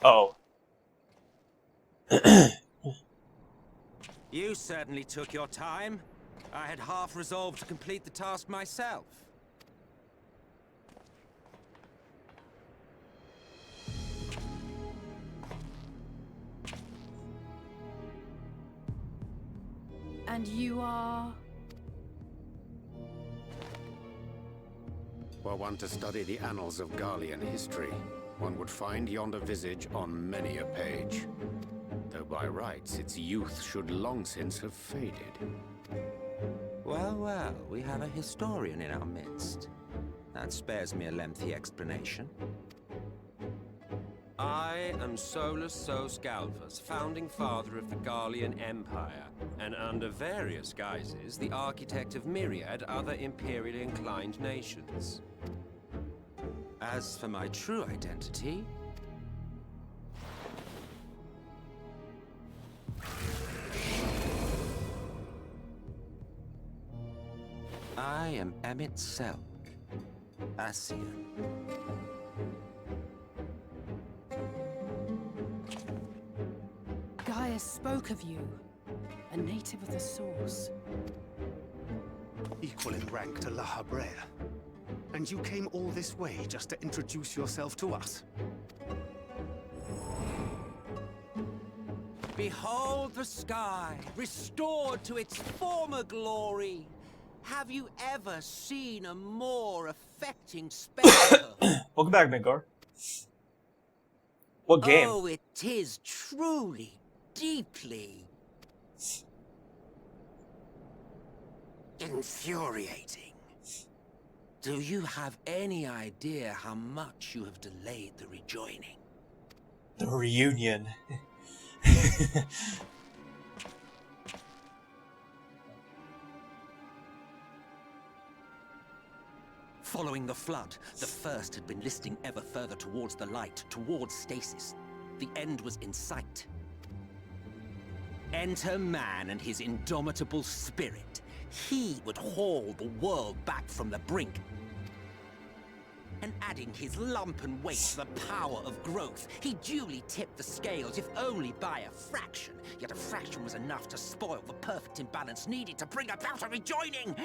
Oh. You certainly took your time. I had half resolved to complete the task myself. And you are... Were one to study the annals of Garlean history, one would find yonder visage on many a page. Though by rights its youth should long since have faded. Well, well, we have a historian in our midst. That spares me a lengthy explanation. I am Solus Sos Galvus, founding father of the Garlean Empire, and under various guises, the architect of myriad other imperially inclined nations. As for my true identity... I am Emmett Selk, Ascian. Gaius spoke of you. A native of the Source. Equal in rank to La Habrea. And you came all this way just to introduce yourself to us? Behold the sky, restored to its former glory. Have you ever seen a more affecting spectacle? Welcome back, Midgar. What game? Oh, it is truly, deeply... infuriating. Do you have any idea how much you have delayed the rejoining? The reunion. Following the flood, the first had been listing ever further towards the light, towards stasis. The end was in sight. Enter man and his indomitable spirit. He would haul the world back from the brink. And adding his lumpen weight to the power of growth, he duly tipped the scales, if only by a fraction. Yet a fraction was enough to spoil the perfect imbalance needed to bring about a rejoining.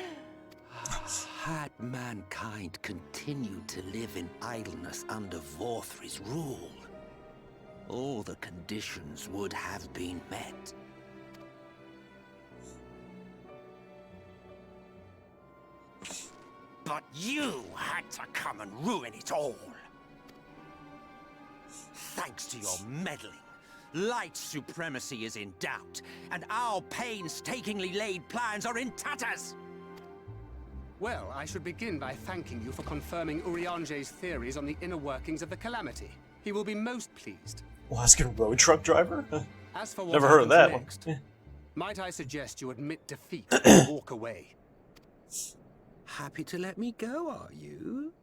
Had mankind continued to live in idleness under Vorthri's rule, all the conditions would have been met. But you had to come and ruin it all. Thanks to your meddling, light supremacy is in doubt, and our painstakingly laid plans are in tatters! Well, I should begin by thanking you for confirming Urianger's theories on the inner workings of the Calamity. He will be most pleased. Alaskan road truck driver? As for what Never heard of that next, one. might I suggest you admit defeat and walk away? Happy to let me go, are you?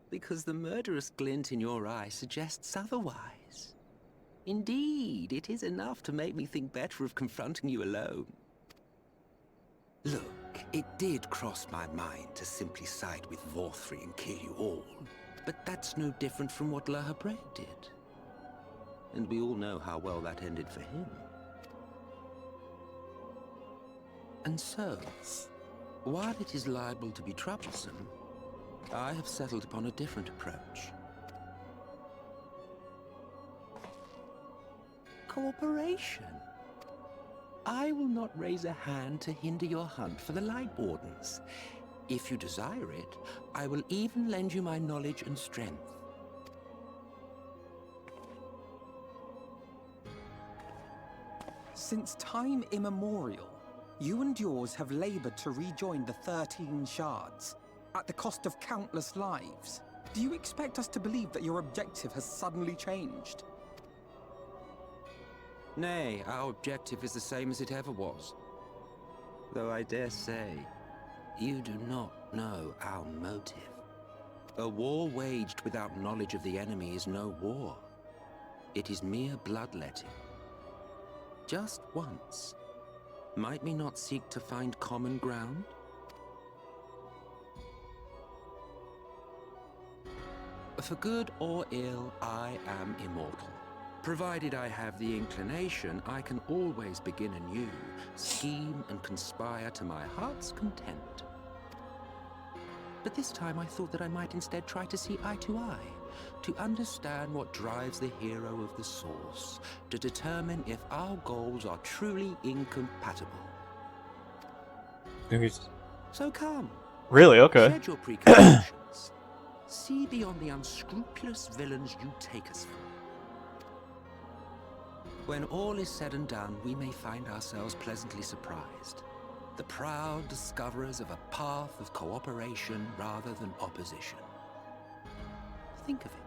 Because the murderous glint in your eye suggests otherwise. Indeed, it is enough to make me think better of confronting you alone. Look, it did cross my mind to simply side with Vorthri and kill you all, but that's no different from what La Habrea did. And we all know how well that ended for him. And so, while it is liable to be troublesome, I have settled upon a different approach. Cooperation. I will not raise a hand to hinder your hunt for the Light Wardens. If you desire it, I will even lend you my knowledge and strength. Since time immemorial, you and yours have labored to rejoin the 13 shards, at the cost of countless lives. Do you expect us to believe that your objective has suddenly changed? Nay, our objective is the same as it ever was. Though I dare say, you do not know our motive. A war waged without knowledge of the enemy is no war. It is mere bloodletting. Just once. Might we not seek to find common ground? For good or ill, I am immortal. Provided I have the inclination, I can always begin anew, scheme and conspire to my heart's content. But this time I thought that I might instead try to see eye to eye, to understand what drives the hero of the Source, to determine if our goals are truly incompatible. So come. Really? Okay. Shed your preconceptions. See beyond the unscrupulous villains you take us for. When all is said and done, we may find ourselves pleasantly surprised. The proud discoverers of a path of cooperation rather than opposition. Think of it.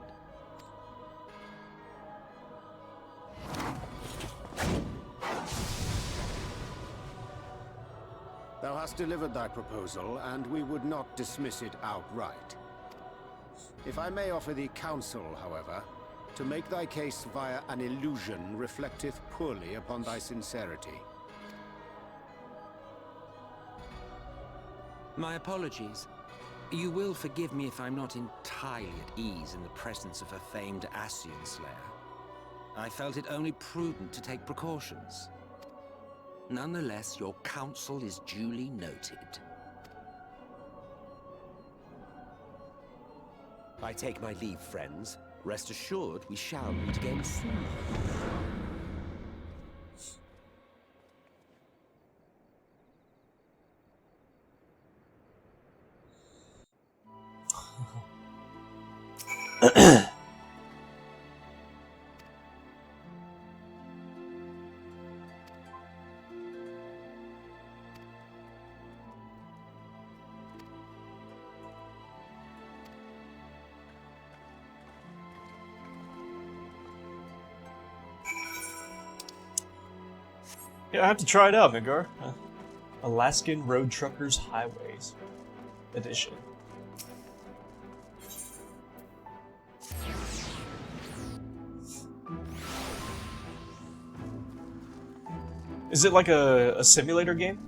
Thou hast delivered thy proposal, and we would not dismiss it outright. If I may offer thee counsel, however, to make thy case via an illusion reflecteth poorly upon thy sincerity. My apologies. You will forgive me if I'm not entirely at ease in the presence of a famed Ascian Slayer. I felt it only prudent to take precautions. Nonetheless, your counsel is duly noted. I take my leave, friends. Rest assured, we shall meet again soon. Yeah, I have to try it out, Midgar. Alaskan Road Truckers Highways Edition. Is it like a simulator game?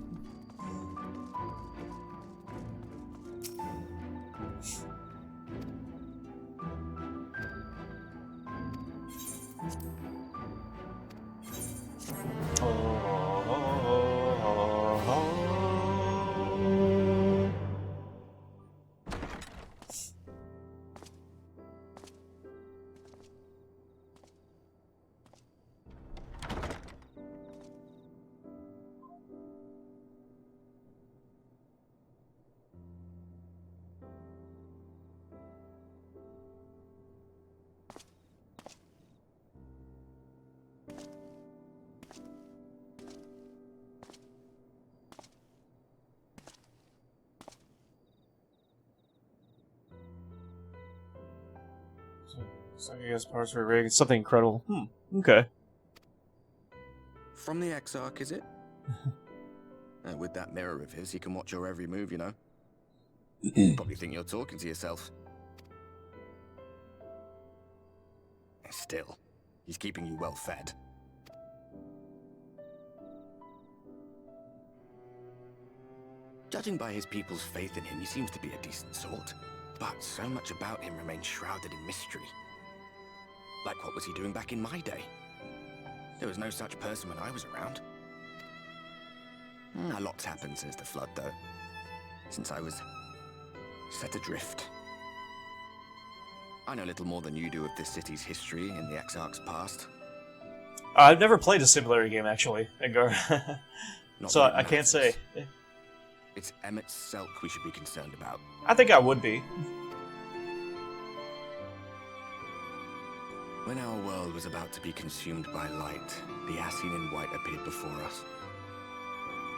So I guess parts for rig. It's something incredible. Okay. From the Exarch, is it? With that mirror of his, he can watch your every move, you know. You probably think you're talking to yourself. Still, he's keeping you well fed. Judging by his people's faith in him, he seems to be a decent sort. But so much about him remains shrouded in mystery. Like, what was he doing back in my day? There was no such person when I was around. A lot's happened since the Flood, though. Since I was set adrift. I know little more than you do of this city's history and the Exarch's past. I've never played a simulator game, actually, Edgar. So I can't say. It's Emmett Selk we should be concerned about. I think I would be. When our world was about to be consumed by light, the Ascian in White appeared before us.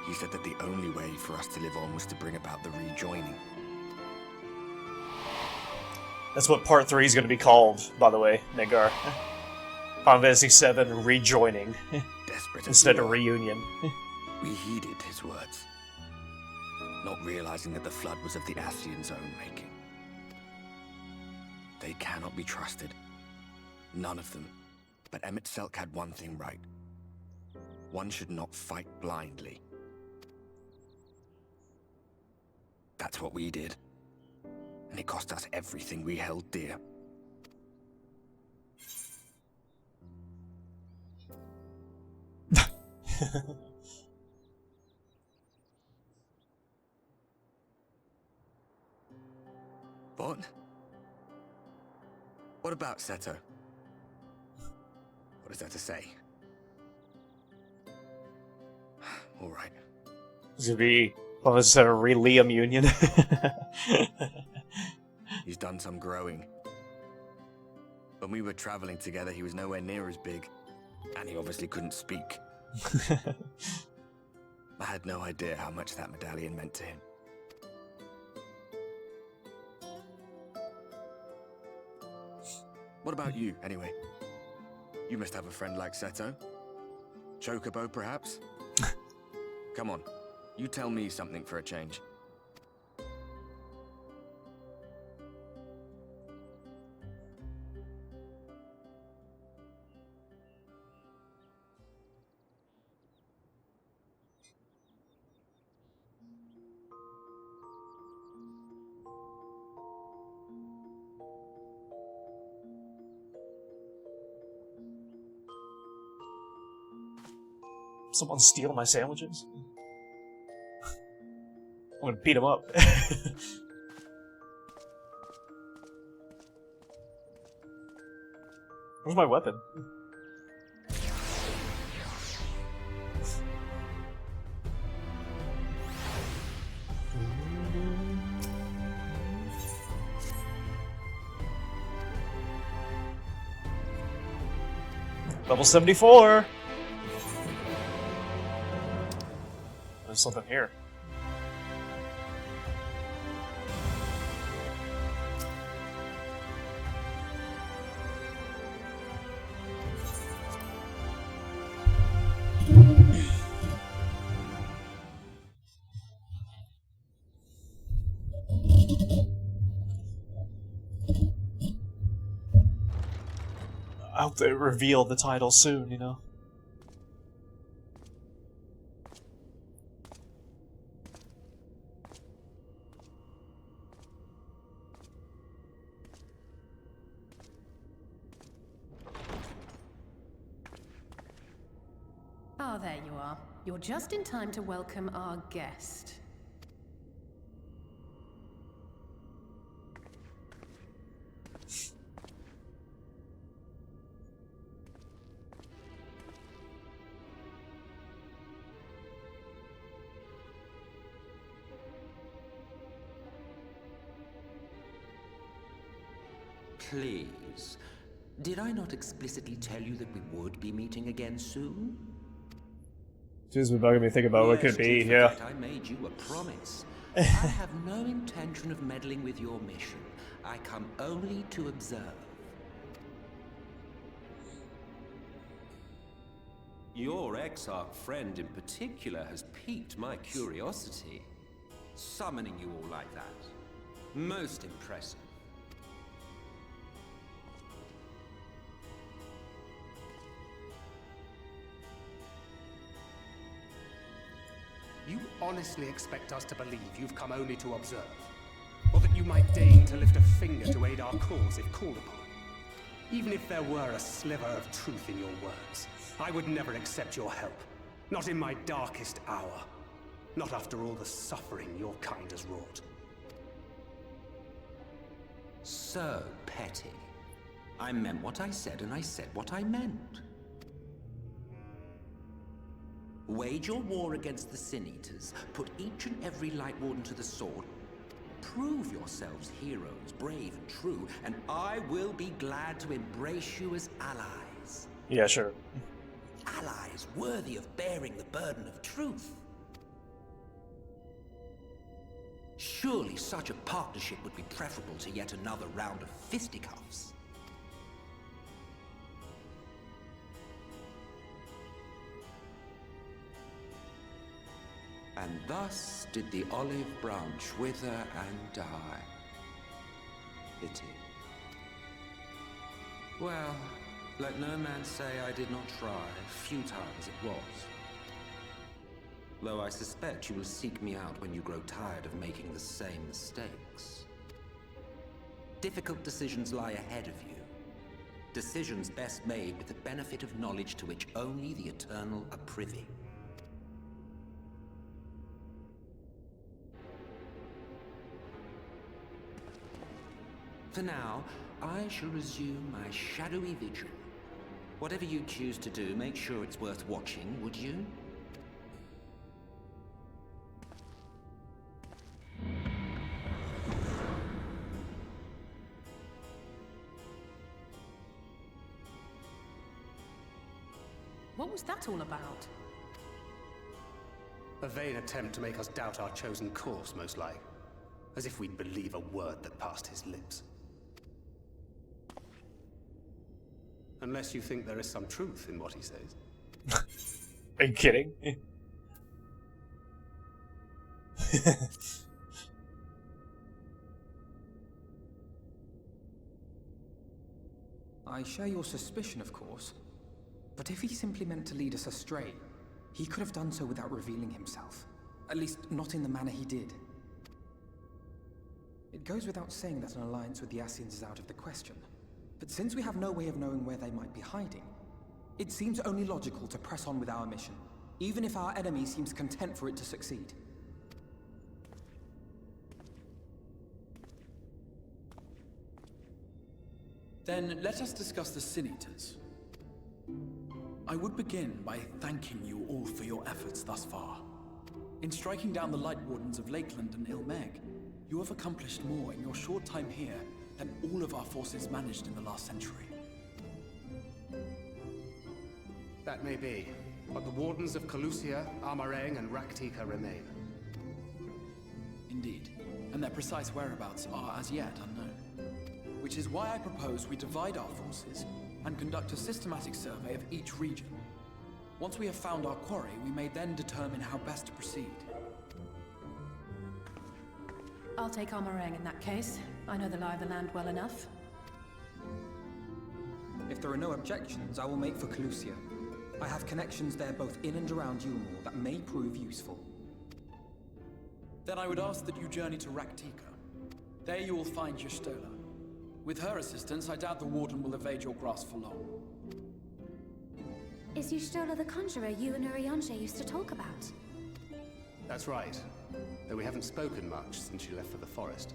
He said that the only way for us to live on was to bring about the rejoining. That's what part 3 is going to be called, by the way, Negar. Final Fantasy VII Rejoining. Desperate instead of Reunion. We heeded his words, not realizing that the Flood was of the Ascian's own making. They cannot be trusted. None of them. But Emmett Selk had one thing right. One should not fight blindly. That's what we did. And it cost us everything we held dear. What? What about Seto? What is there to say? All right. It's gonna be, well, it's a Liam Union. He's done some growing. When we were traveling together, he was nowhere near as big, and he obviously couldn't speak. I had no idea how much that medallion meant to him. What about you, anyway? You must have a friend like Seto. Chocobo, perhaps? Come on, you tell me something for a change. Someone steal my sandwiches? I'm gonna beat him up. Where's my weapon? Level 74! There's something here. I hope they reveal the title soon, you know? there you are. You're just in time to welcome our guest. Please. Did I not explicitly tell you that we would be meeting again soon? She's been bugging me thinking about what it could be, yeah. I made you a promise. I have no intention of meddling with your mission. I come only to observe. Your Exarch friend in particular has piqued my curiosity. Summoning you all like that. Most impressive. You honestly expect us to believe you've come only to observe? Or that you might deign to lift a finger to aid our cause if called upon? Even if there were a sliver of truth in your words, I would never accept your help. Not in my darkest hour. Not after all the suffering your kind has wrought. So petty. I meant what I said, and I said what I meant. Wage your war against the Sin Eaters, put each and every Light Warden to the sword, prove yourselves heroes, brave and true, and I will be glad to embrace you as allies. Yeah, sure. Allies worthy of bearing the burden of truth. Surely such a partnership would be preferable to yet another round of fisticuffs. And thus did the olive branch wither and die. Pity. Well, let no man say I did not try, futile as it was. Though I suspect you will seek me out when you grow tired of making the same mistakes. Difficult decisions lie ahead of you. Decisions best made with the benefit of knowledge to which only the eternal are privy. For now, I shall resume my shadowy vigil. Whatever you choose to do, make sure it's worth watching, would you? What was that all about? A vain attempt to make us doubt our chosen course, most like. As if we'd believe a word that passed his lips. Unless you think there is some truth in what he says. Are you kidding? I share your suspicion, of course. But if he simply meant to lead us astray, he could have done so without revealing himself. At least, not in the manner he did. It goes without saying that an alliance with the Ascians is out of the question. But since we have no way of knowing where they might be hiding, it seems only logical to press on with our mission, even if our enemy seems content for it to succeed. Then let us discuss the Sin Eaters. I would begin by thanking you all for your efforts thus far. In striking down the Light Wardens of Lakeland and Ilmeg, you have accomplished more in your short time here than all of our forces managed in the last century. That may be, but the Wardens of Calusia, Amarang, and Raktika remain. Indeed, and their precise whereabouts are as yet unknown. Which is why I propose we divide our forces and conduct a systematic survey of each region. Once we have found our quarry, we may then determine how best to proceed. I'll take Amarang in that case. I know the lie of the land well enough. If there are no objections, I will make for Calusia. I have connections there both in and around Yulmore that may prove useful. Then I would ask that you journey to Raktika. There you will find Y'shtola. With her assistance, I doubt the Warden will evade your grasp for long. Is Y'shtola the conjurer you and Urianger used to talk about? That's right. Though we haven't spoken much since you left for the forest.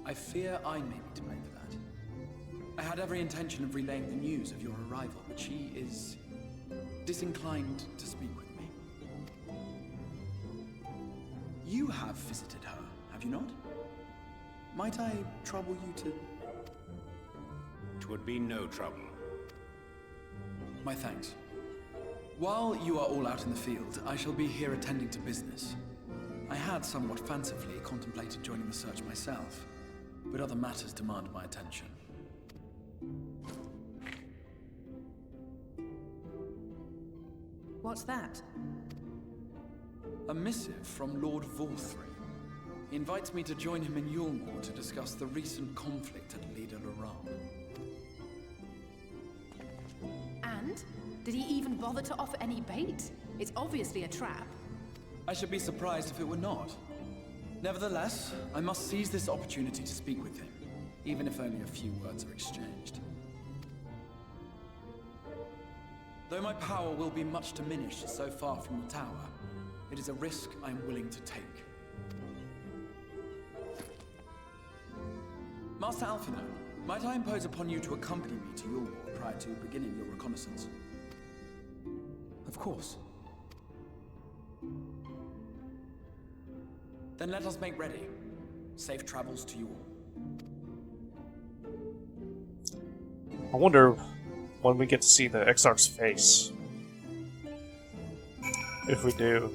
I fear I may be to blame for that. I had every intention of relaying the news of your arrival, but she is disinclined to speak with me. You have visited her, have you not? Might I trouble you to... 'Twould be no trouble. My thanks. While you are all out in the field, I shall be here attending to business. I had somewhat fancifully contemplated joining the search myself, but other matters demand my attention. What's that? A missive from Lord Vorthry. He invites me to join him in Yulmore to discuss the recent conflict at Lida Laram. And? Did he even bother to offer any bait? It's obviously a trap. I should be surprised if it were not. Nevertheless, I must seize this opportunity to speak with him, even if only a few words are exchanged. Though my power will be much diminished so far from the tower, it is a risk I am willing to take. Master Alphinaud, might I impose upon you to accompany me to Yulmore prior to beginning your reconnaissance? Of course. Then let us make ready. Safe travels to you all. I wonder when we get to see the Exarch's face. If we do.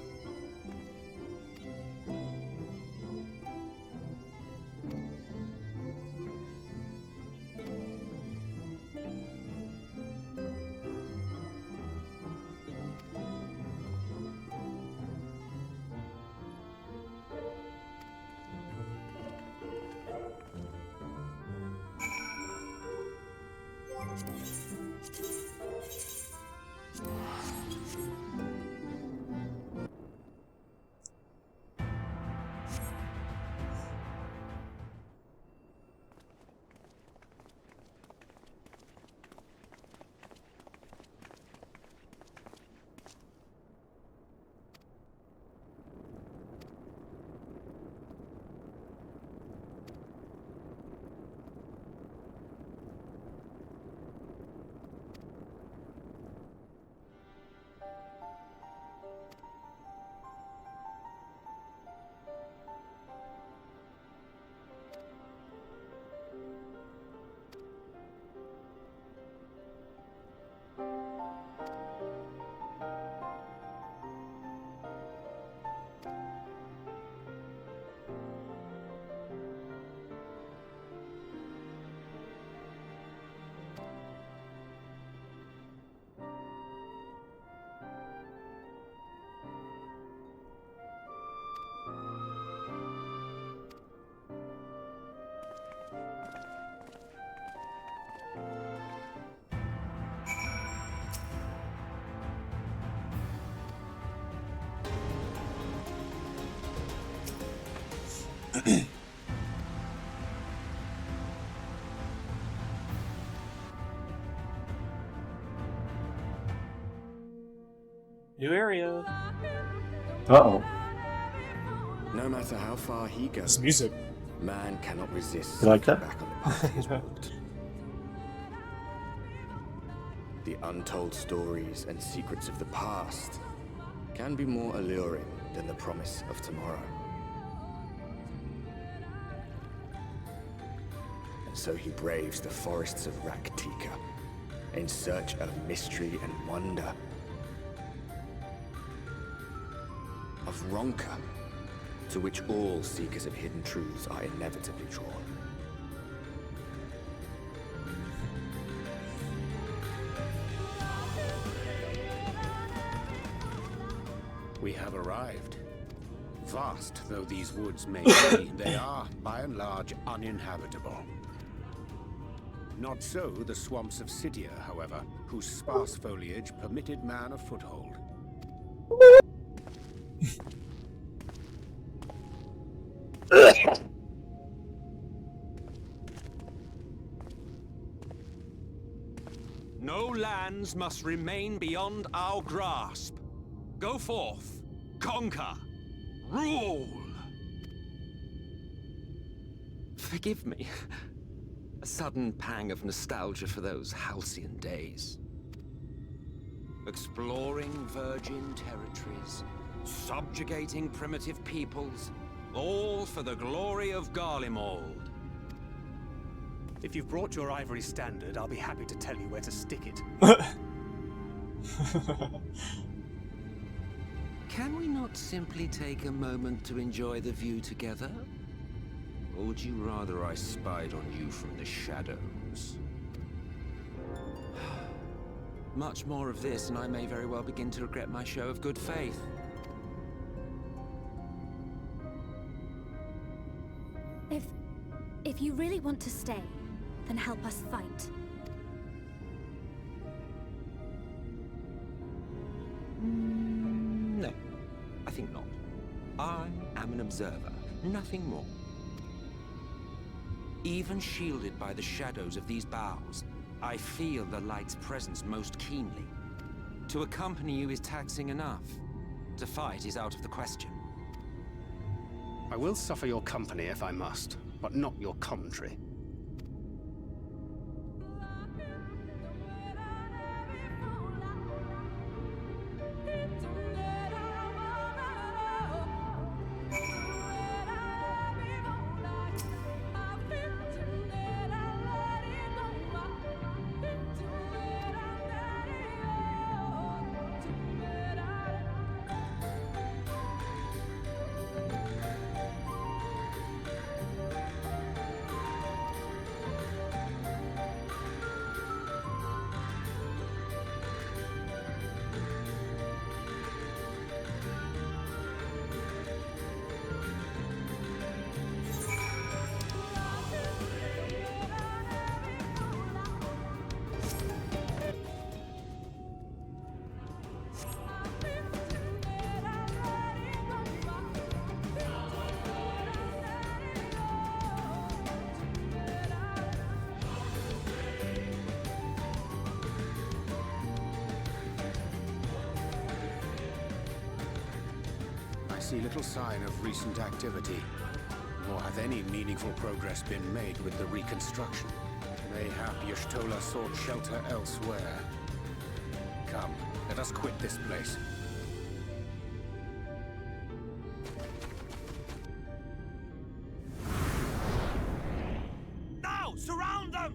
New area. Uh-oh. No matter how far he goes, It's music. Man cannot resist You like that? back on the path he's walked. The untold stories and secrets of the past can be more alluring than the promise of tomorrow. And so he braves the forests of Raktika in search of mystery and wonder. Of Ronka, to which all seekers of hidden truths are inevitably drawn. We have arrived. Vast though these woods may be, they are, by and large, uninhabitable. Not so the swamps of Cydia, however, whose sparse foliage permitted man a foothold. No lands must remain beyond our grasp. Go forth, conquer, rule! Forgive me. A sudden pang of nostalgia for those halcyon days. Exploring virgin territories, subjugating primitive peoples, all for the glory of Garlemald. If you've brought your ivory standard, I'll be happy to tell you where to stick it. Can we not simply take a moment to enjoy the view together? Or would you rather I spied on you from the shadows? Much more of this, and I may very well begin to regret my show of good faith. If you really want to stay, then help us fight. No, I think not. I am an observer, nothing more. Even shielded by the shadows of these boughs, I feel the light's presence most keenly. To accompany you is taxing enough. To fight is out of the question. I will suffer your company if I must, but not your commentary. I see little sign of recent activity, nor have any meaningful progress been made with the reconstruction. Mayhap Y'shtola sought shelter elsewhere. Come, let us quit this place. Now, surround them!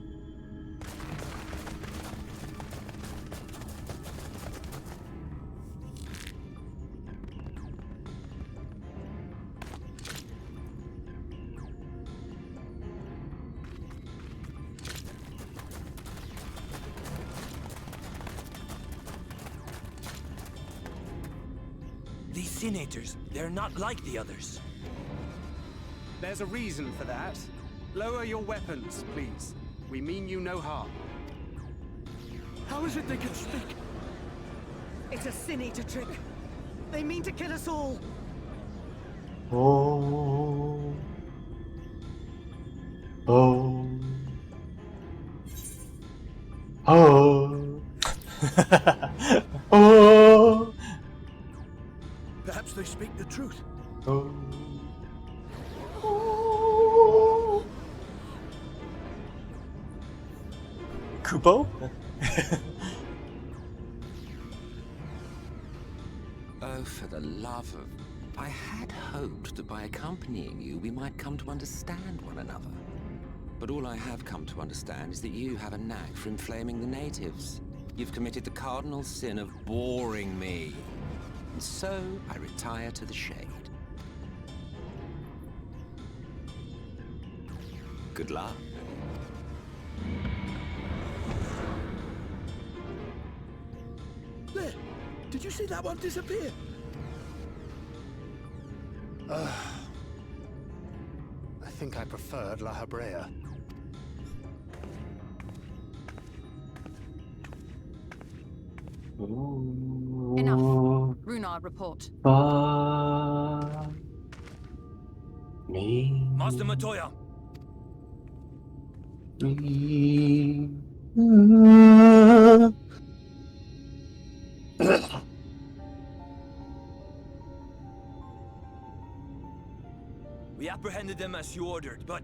These senators, they're not like the others. There's a reason for that. Lower your weapons, please. We mean you no harm. How is it they can speak? It's a sin eater trick. They mean to kill us all. Oh. Oh. Oh. Oh. Perhaps they speak the truth. Oh. Kupo? Oh, for the love of... I had hoped that by accompanying you, we might come to understand one another. But all I have come to understand is that you have a knack for inflaming the natives. You've committed the cardinal sin of boring me. And so, I retire to the shade. Good luck. There! Did you see that one disappear? I think I preferred La Habrea. Enough. Runar, report. Me. Master Matoya! Me. apprehended them as you ordered, but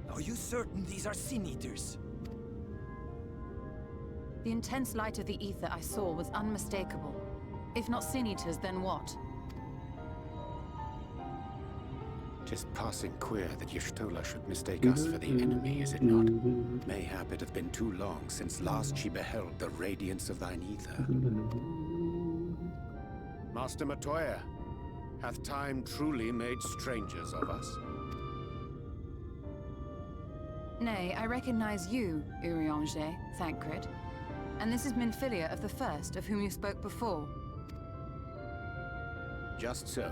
are you certain these are Sin Eaters? The intense light of the ether I saw was unmistakable. If not Sin Eaters, then what? Tis passing queer that Y'shtola should mistake us for the enemy, is it not? Mayhap it hath been too long since last she beheld the radiance of thine ether. Master Matoya, hath time truly made strangers of us? Nay, I recognize you, Urianger, Thancred. And this is Minfilia of the First, of whom you spoke before. Just so.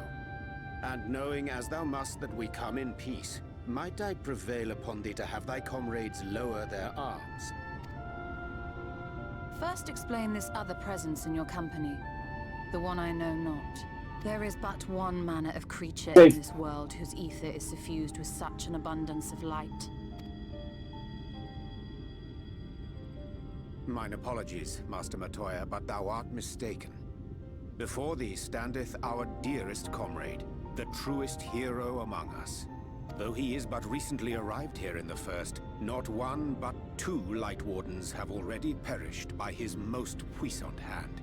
And knowing as thou must that we come in peace, might I prevail upon thee to have thy comrades lower their arms? First explain this other presence in your company. The one I know not. There is but one manner of creature in this world whose ether is suffused with such an abundance of light. Mine apologies, Master Matoya, but thou art mistaken. Before thee standeth our dearest comrade, the truest hero among us. Though he is but recently arrived here in the First, not one but 2 Light Wardens have already perished by his most puissant hand.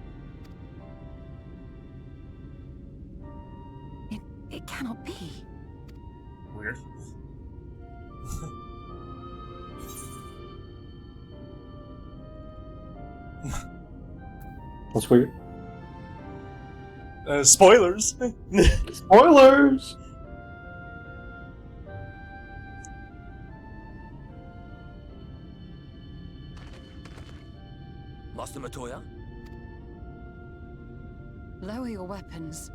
It cannot be. Weird. What's weird? Spoilers! Spoilers! Master Matoya? Lower your weapons.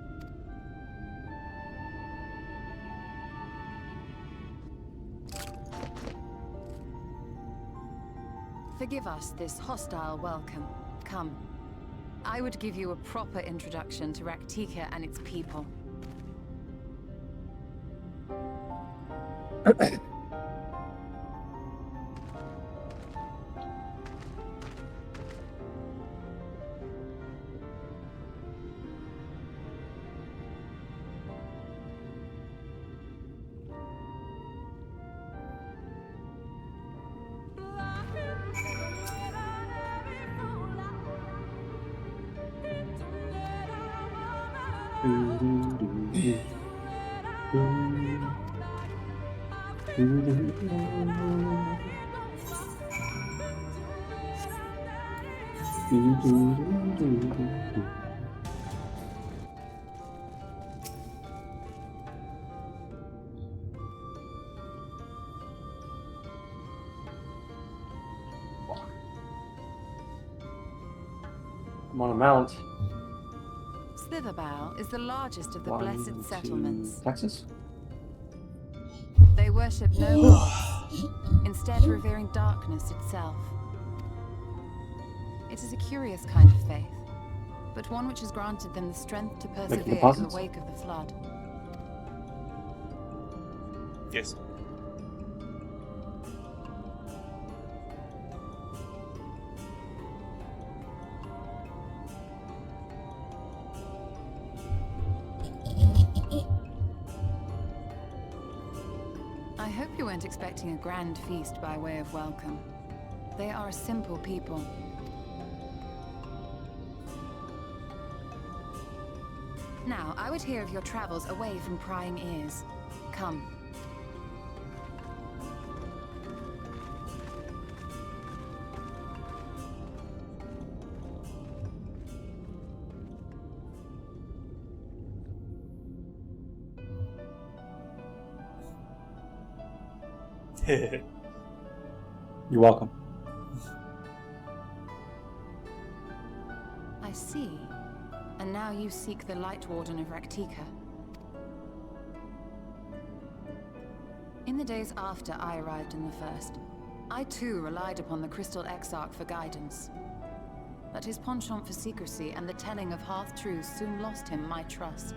Forgive us this hostile welcome. Come. I would give you a proper introduction to Raktika and its people. I'm on a mount. Slitherbow is the largest of the 1, blessed 2, settlements. Texas? They worship no gods, instead revering darkness itself. It is a curious kind of faith, but one which has granted them the strength to persevere in the wake of the flood. Yes. I hope you weren't expecting a grand feast by way of welcome. They are a simple people. Now, I would hear of your travels away from prying ears. Come. You're welcome. I see. And now you seek the Light Warden of Raktika. In the days after I arrived in the First, I too relied upon the Crystal Exarch for guidance. But his penchant for secrecy and the telling of half-truths soon lost him my trust.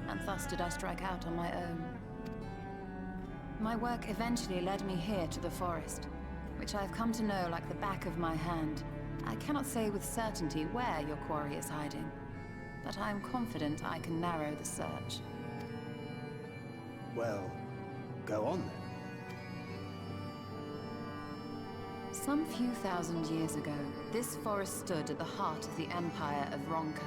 And thus did I strike out on my own. My work eventually led me here to the forest, which I have come to know like the back of my hand. I cannot say with certainty where your quarry is hiding, but I am confident I can narrow the search. Well, Go on then. Some few thousand years ago, this forest stood at the heart of the Empire of Ronka.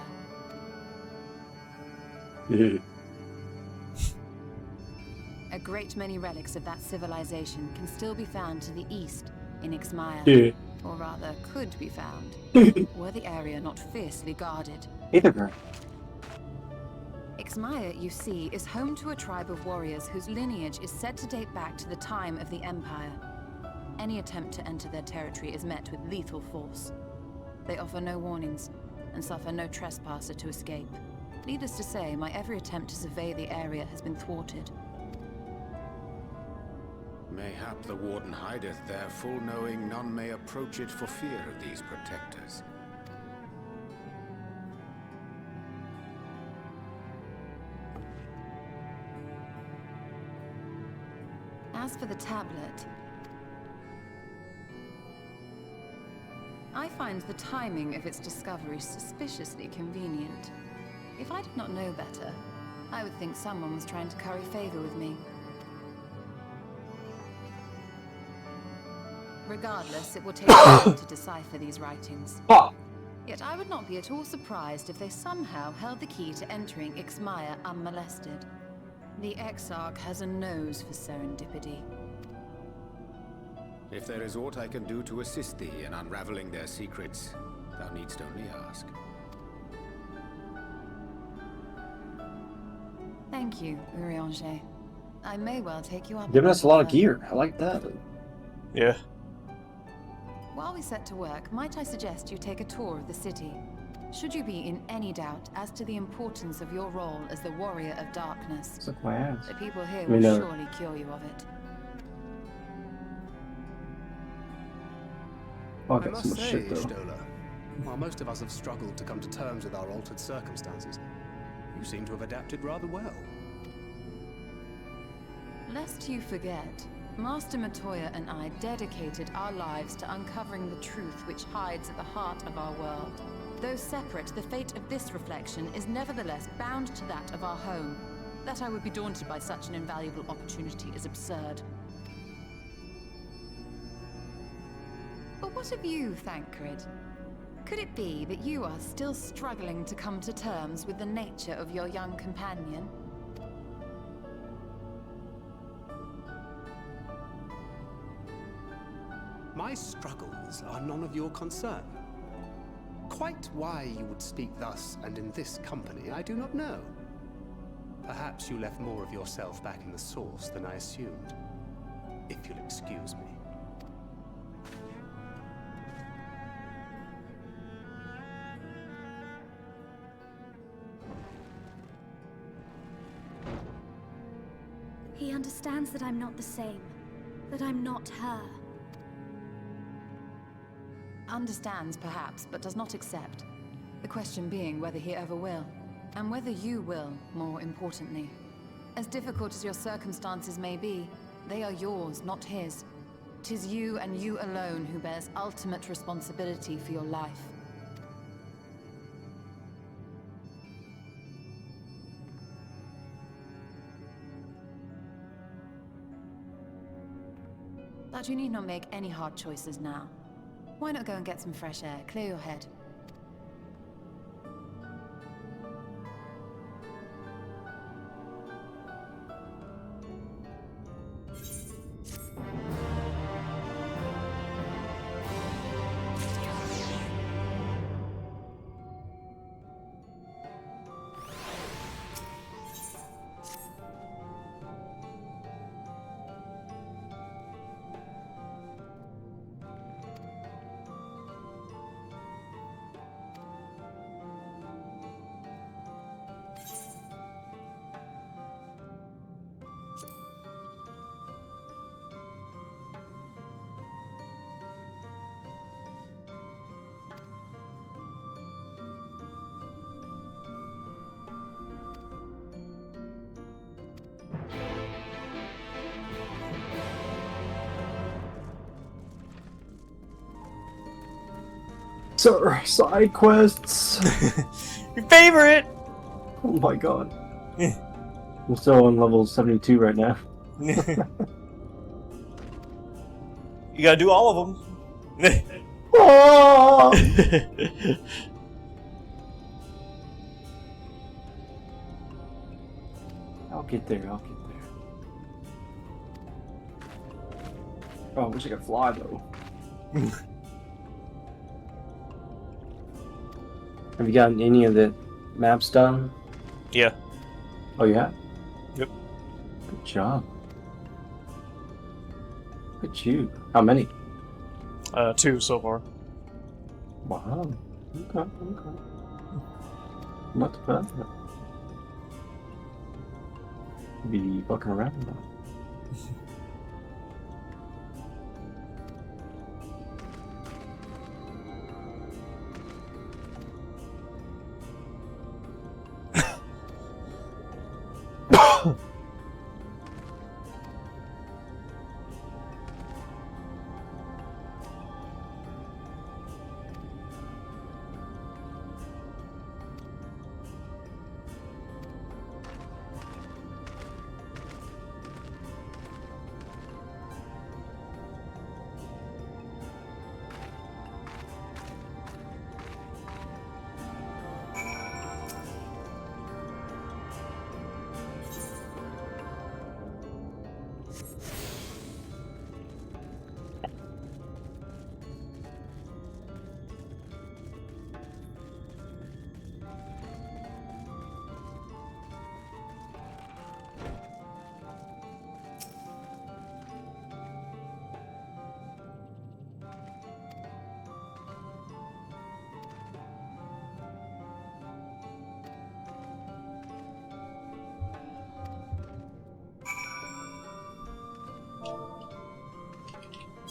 A great many relics of that civilization can still be found to the east in Ixmaya. Or rather, could be found, were the area not fiercely guarded. Ixmaya, you see, is home to a tribe of warriors whose lineage is said to date back to the time of the Empire. Any attempt to enter their territory is met with lethal force. They offer no warnings, and suffer no trespasser to escape. Needless to say, my every attempt to survey the area has been thwarted. Mayhap the Warden hideth there, full knowing none may approach it for fear of these protectors. As for the tablet, I find the timing of its discovery suspiciously convenient. If I did not know better, I would think someone was trying to curry favor with me. Regardless, it will take time to decipher these writings. Yet I would not be at all surprised if they somehow held the key to entering Ixmaya unmolested. The Exarch has a nose for serendipity. If there is aught I can do to assist thee in unraveling their secrets, thou needst only ask. Thank you, Urianger. I may well take you up. Giving us a lot of gear. I like that. Yeah. While we set to work, might I suggest you take a tour of the city? Should you be in any doubt as to the importance of your role as the Warrior of Darkness, Suck my ass. the people here We will know. surely cure you of it. Oh, I I got so must much say, shit though. Stola, while most of us have struggled to come to terms with our altered circumstances, you seem to have adapted rather well. Lest you forget, Master Matoya and I dedicated our lives to uncovering the truth which hides at the heart of our world. Though separate, the fate of this reflection is nevertheless bound to that of our home. That I would be daunted by such an invaluable opportunity is absurd. But what of you, Thancred? Could it be that you are still struggling to come to terms with the nature of your young companion? My struggles are none of your concern. Quite why you would speak thus and in this company, I do not know. Perhaps you left more of yourself back in the source than I assumed. If you'll excuse me. He understands that I'm not the same. That I'm not her. Understands, perhaps, but does not accept. The question being whether he ever will. And whether you will, more importantly. As difficult as your circumstances may be, they are yours, not his. 'Tis you and you alone who bears ultimate responsibility for your life. But you need not make any hard choices now. Why not go and get some fresh air, clear your head? So, side quests. Your favorite. Oh my god. I'm still on level 72 right now. You gotta do all of them. Oh! I'll get there. I'll get there. Oh, I wish I could fly though. Have you gotten any of the maps done? Yeah. Oh, yeah? Yep. Good job. Look at you. How many? 2 so far. Wow. Okay, okay. Not bad. Be fucking around now.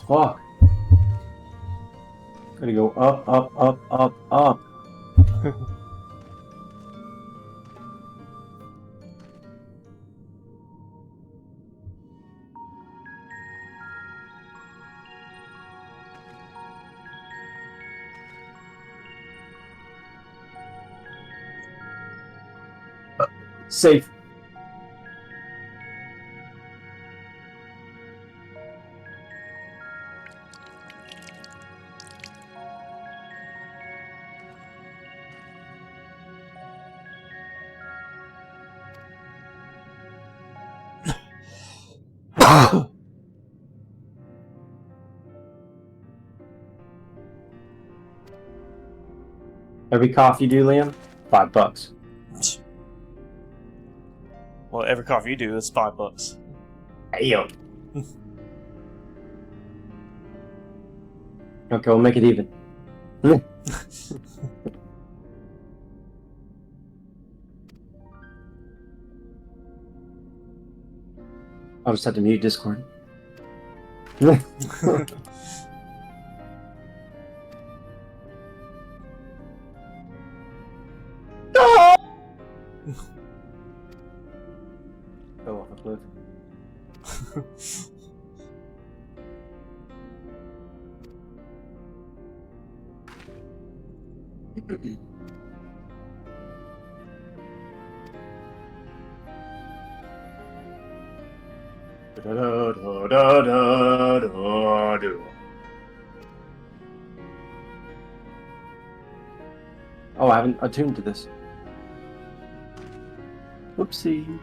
Fuck. Gotta go up, up, up, up, up. Safe. Every cough you do, Liam, $5. Well, every coffee you do is $5. Hey, yo. Okay, we'll make it even. I'll just have to mute Discord. Fell off a cliff. Oh, I haven't attuned to this. Whoopsie.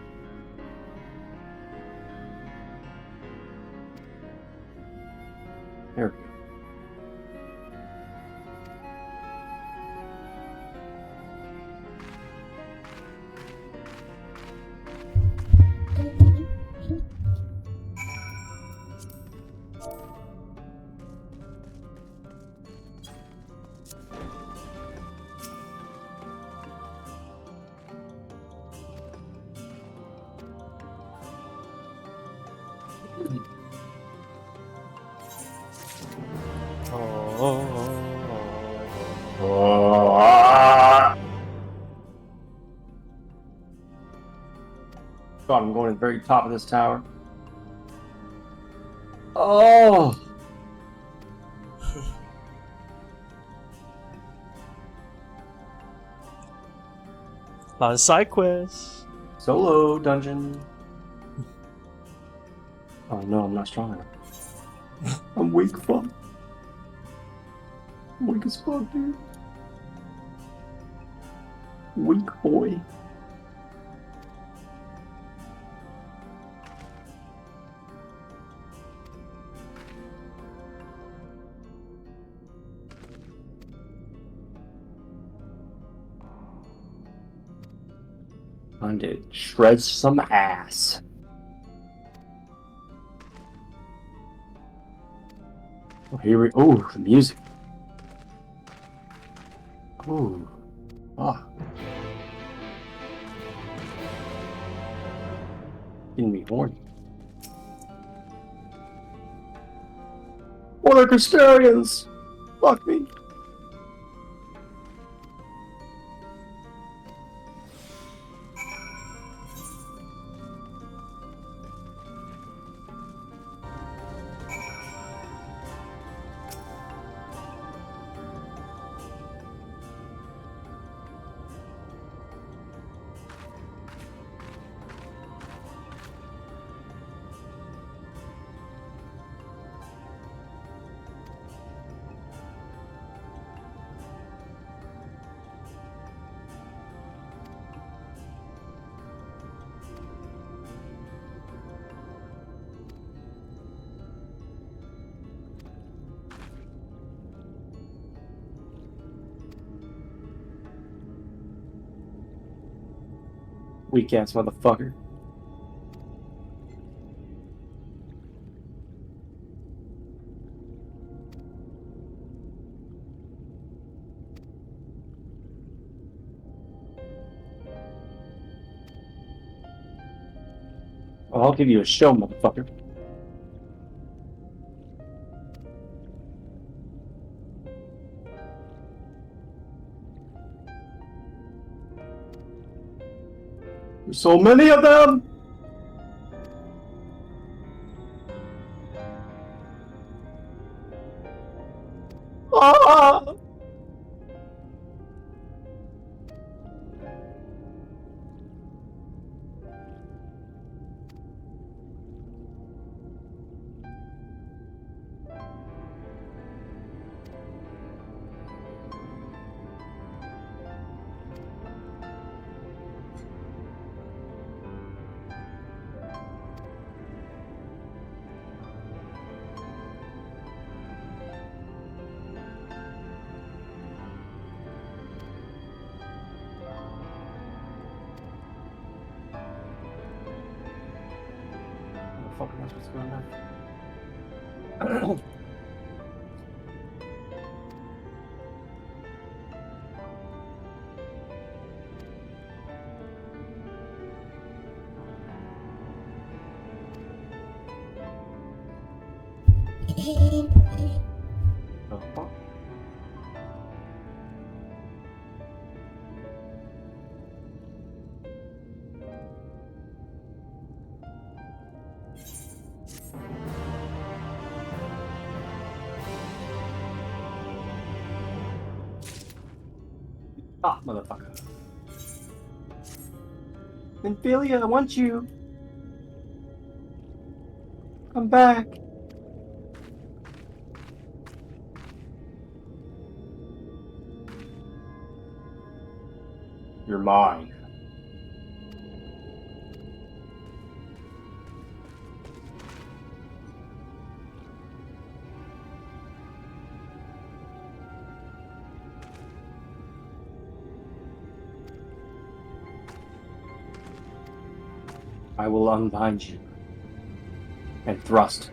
There we go. God, I'm going to the very top of this tower. Oh! A lot of side quests. Solo dungeon. Oh no, I'm not strong enough. I'm weak, fuck. I'm weak as fuck, dude. Weak boy. Time to shred some ass. Oh, here we. Oh, the music. Oh, ah. Getting me horny. Oh, they're custodians. Fuck me. Weak ass motherfucker. Well, I'll give you a show, motherfucker. There's so many of them! Ah! Fucking knows what's going on. The fuck? Ah, motherfucker. Ophelia, I want you. Come back. You're mine. I will unbind you and thrust.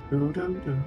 Do do do.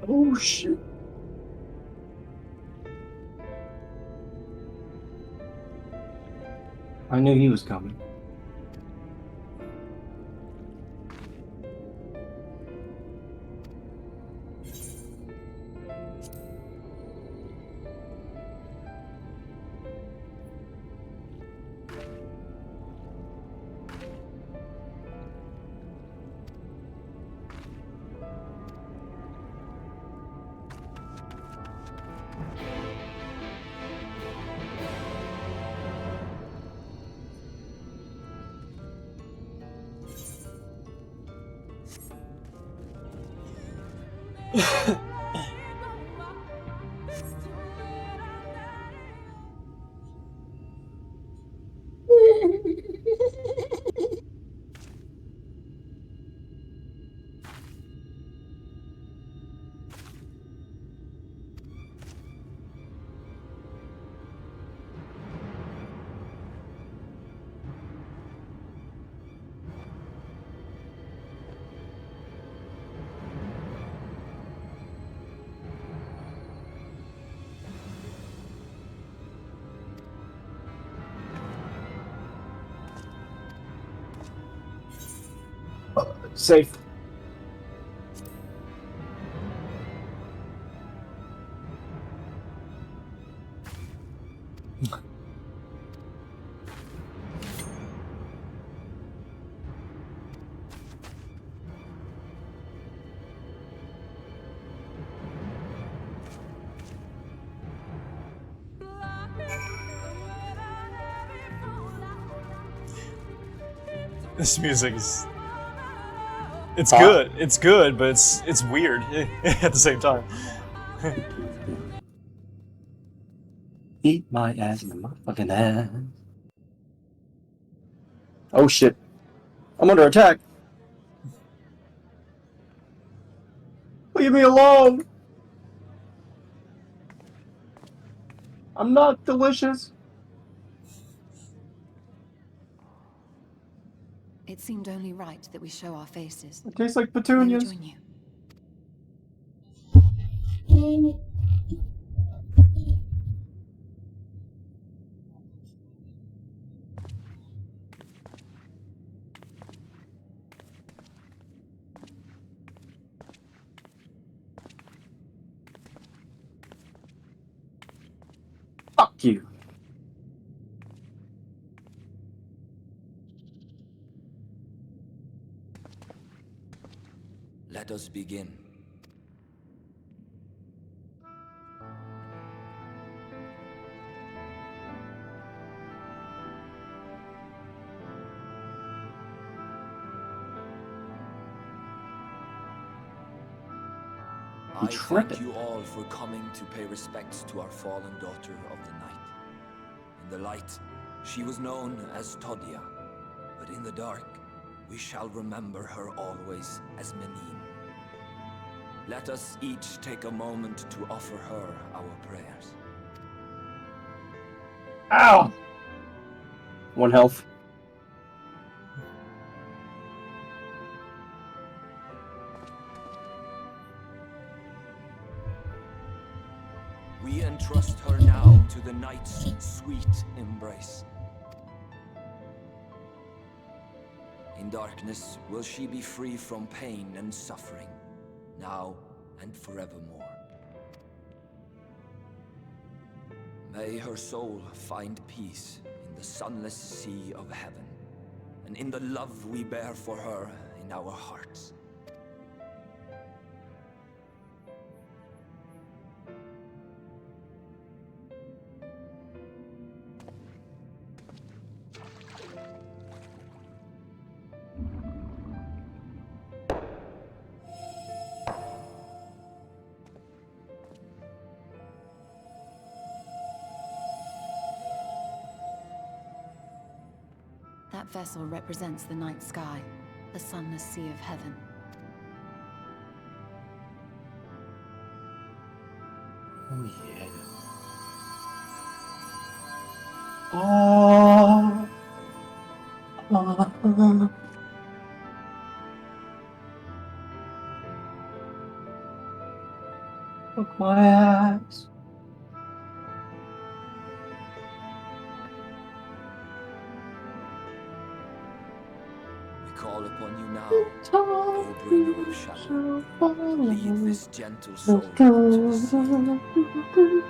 Oh shit. I knew he was coming. Safe. This music is... It's good. It's good, but it's weird at the same time. Eat my ass in my fucking ass. Oh shit. I'm under attack. Leave me alone. I'm not delicious. It seemed only right that we show our faces. It tastes like May we petunias. join you? Fuck you. Let us begin. I thank you all for coming to pay respects to our fallen daughter of the night. In the light, she was known as Todia, but in the dark, we shall remember her always as Menine. Let us each take a moment to offer her our prayers. Ow! 1 health. We entrust her now to the night's sweet embrace. In darkness will she be free from pain and suffering, now and forevermore. May her soul find peace in the sunless sea of heaven, and in the love we bear for her in our hearts. That vessel represents the night sky, the sunless sea of heaven. Oh yeah. Oh. Look my ass. We call upon you now, O bringer of shadow. Lead this gentle soul into the sea.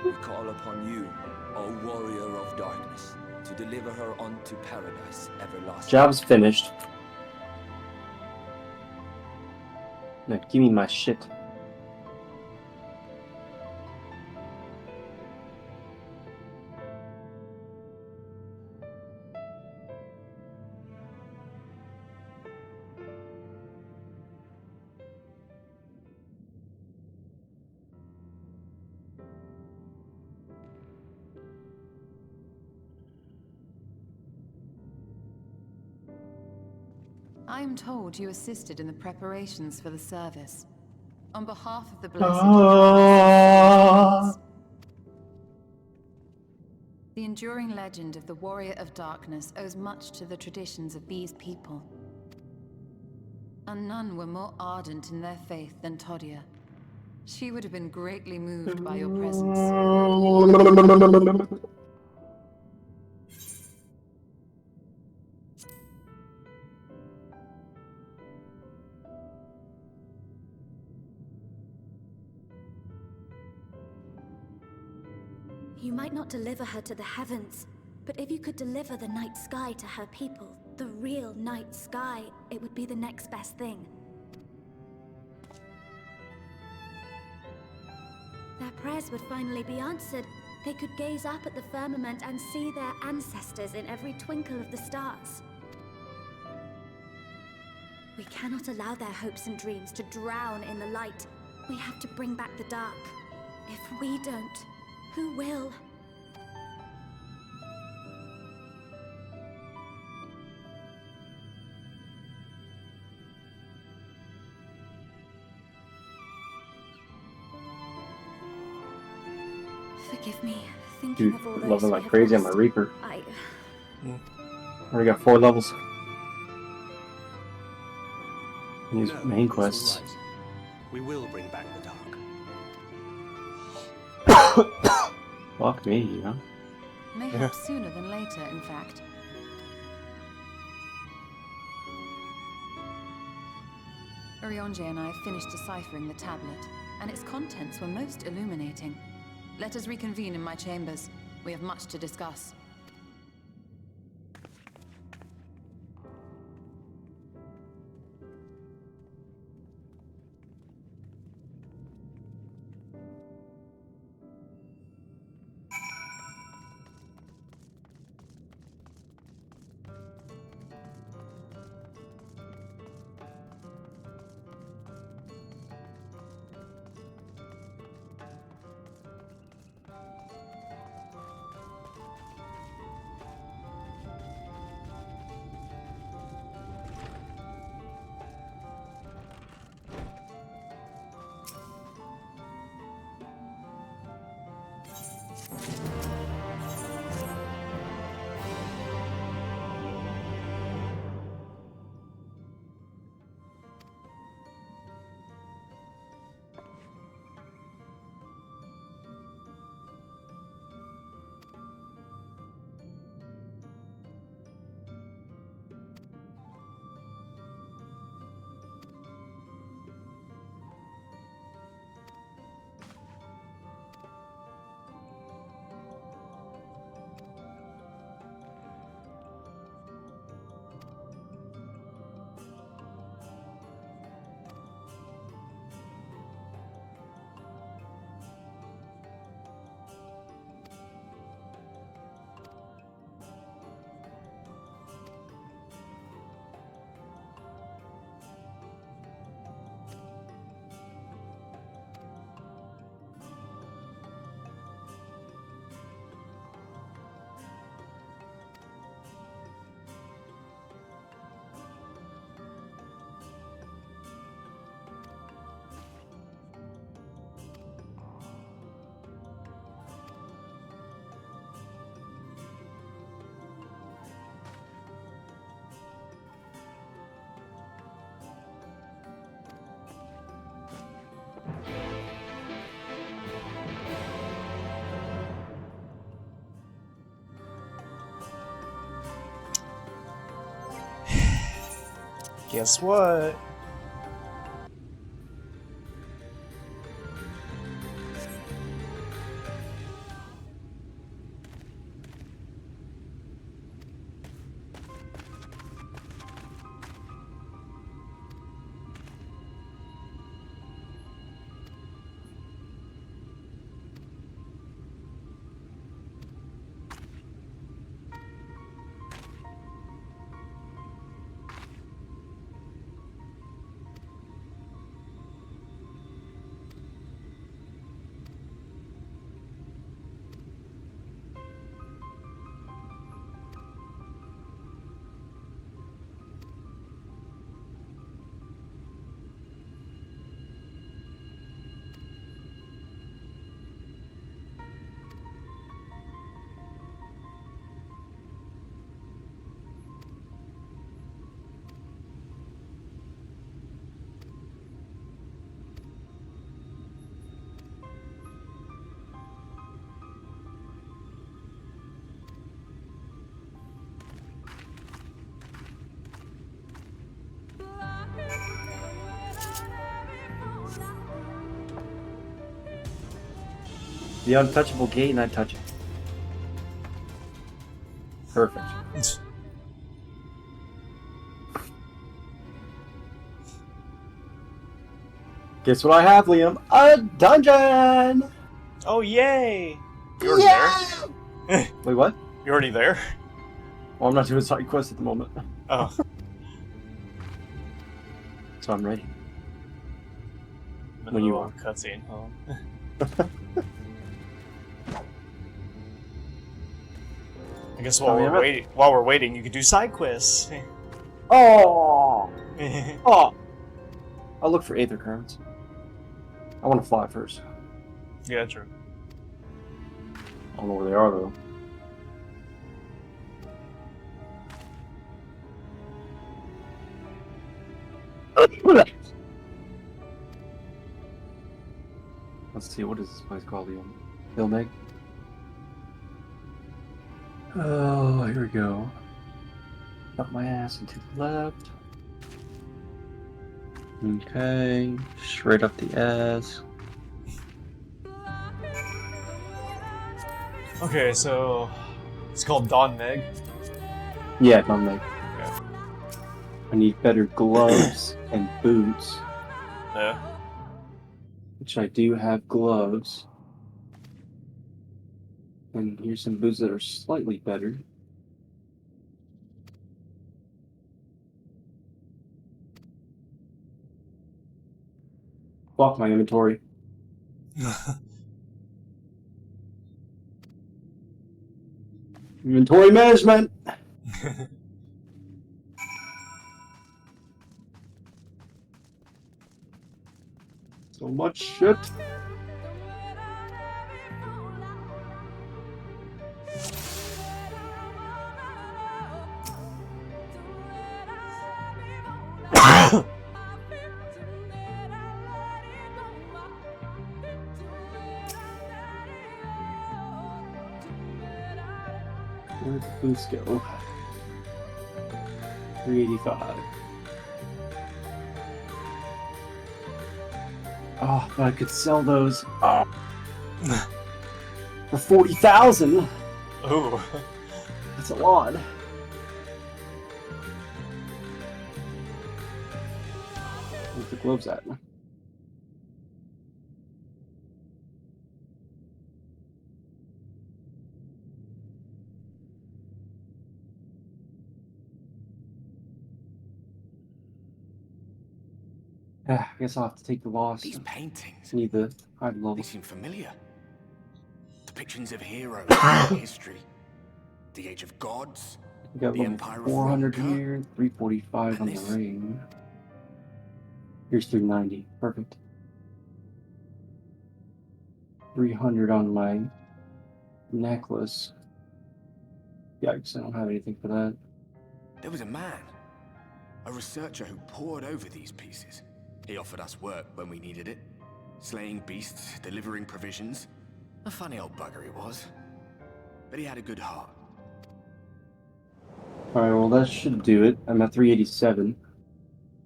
We call upon you, O warrior of darkness, to deliver her unto paradise everlasting. Job's finished. Now give me my shit. I am told you assisted in the preparations for the service. On behalf of the Blessed The enduring legend of the Warrior of Darkness owes much to the traditions of these people. And none were more ardent in their faith than Todia. She would have been greatly moved by your presence. You might not deliver her to the heavens, but if you could deliver the night sky to her people, the real night sky, it would be the next best thing. Their prayers would finally be answered. They could gaze up at the firmament and see their ancestors in every twinkle of the stars. We cannot allow their hopes and dreams to drown in the light. We have to bring back the dark. If we don't, who will? Forgive me, thinking Dude, of all those leveling we like have crazy on my lost. Reaper. I Already got 4 levels. These No, main it's quests. all right. We will bring back the dark. Fuck me, you know? Mayhap sooner than later, in fact. Urionje and I have finished deciphering the tablet, and its contents were most illuminating. Let us reconvene in my chambers. We have much to discuss. Guess what? The untouchable gate and I touch it. Perfect. Guess what I have, Liam? A dungeon! Oh, yay! You're already there? Wait, what? You're already there? Well, I'm not doing side quests at the moment. Oh. So I'm ready. When you are. Cutscene, huh? I guess while we're waiting, you could do side quests. Oh! Oh! I'll look for Aether Currents. I want to fly first. Yeah, true. I don't know where they are, though. Let's see, what is this place called? Hilmeg? Oh, here we go. Up my ass and to the left. Okay, straight up the ass. Okay, so it's called Dawn Meg. Yeah, Dawn Meg. Yeah. I need better gloves and boots. Yeah. Which I do have gloves. And here's some boots that are slightly better. Fuck my inventory. Inventory management! So much shit. Where'd the boots go? 385. Oh, but I could sell those for 40,000. Ooh, that's a lot. Where's the gloves at? I guess I'll have to take the loss. These paintings. Need the high level. They seem familiar. Depictions of heroes, history, the age of gods, We got the level Empire of 400 Roka. here, 345 on the ring. Here's 390. Perfect. 300 on my necklace. Yikes, I don't have anything for that. There was a man, a researcher who pored over these pieces. He offered us work when we needed it. Slaying beasts, delivering provisions. A funny old bugger he was. But he had a good heart. Alright, well that should do it. I'm at 387.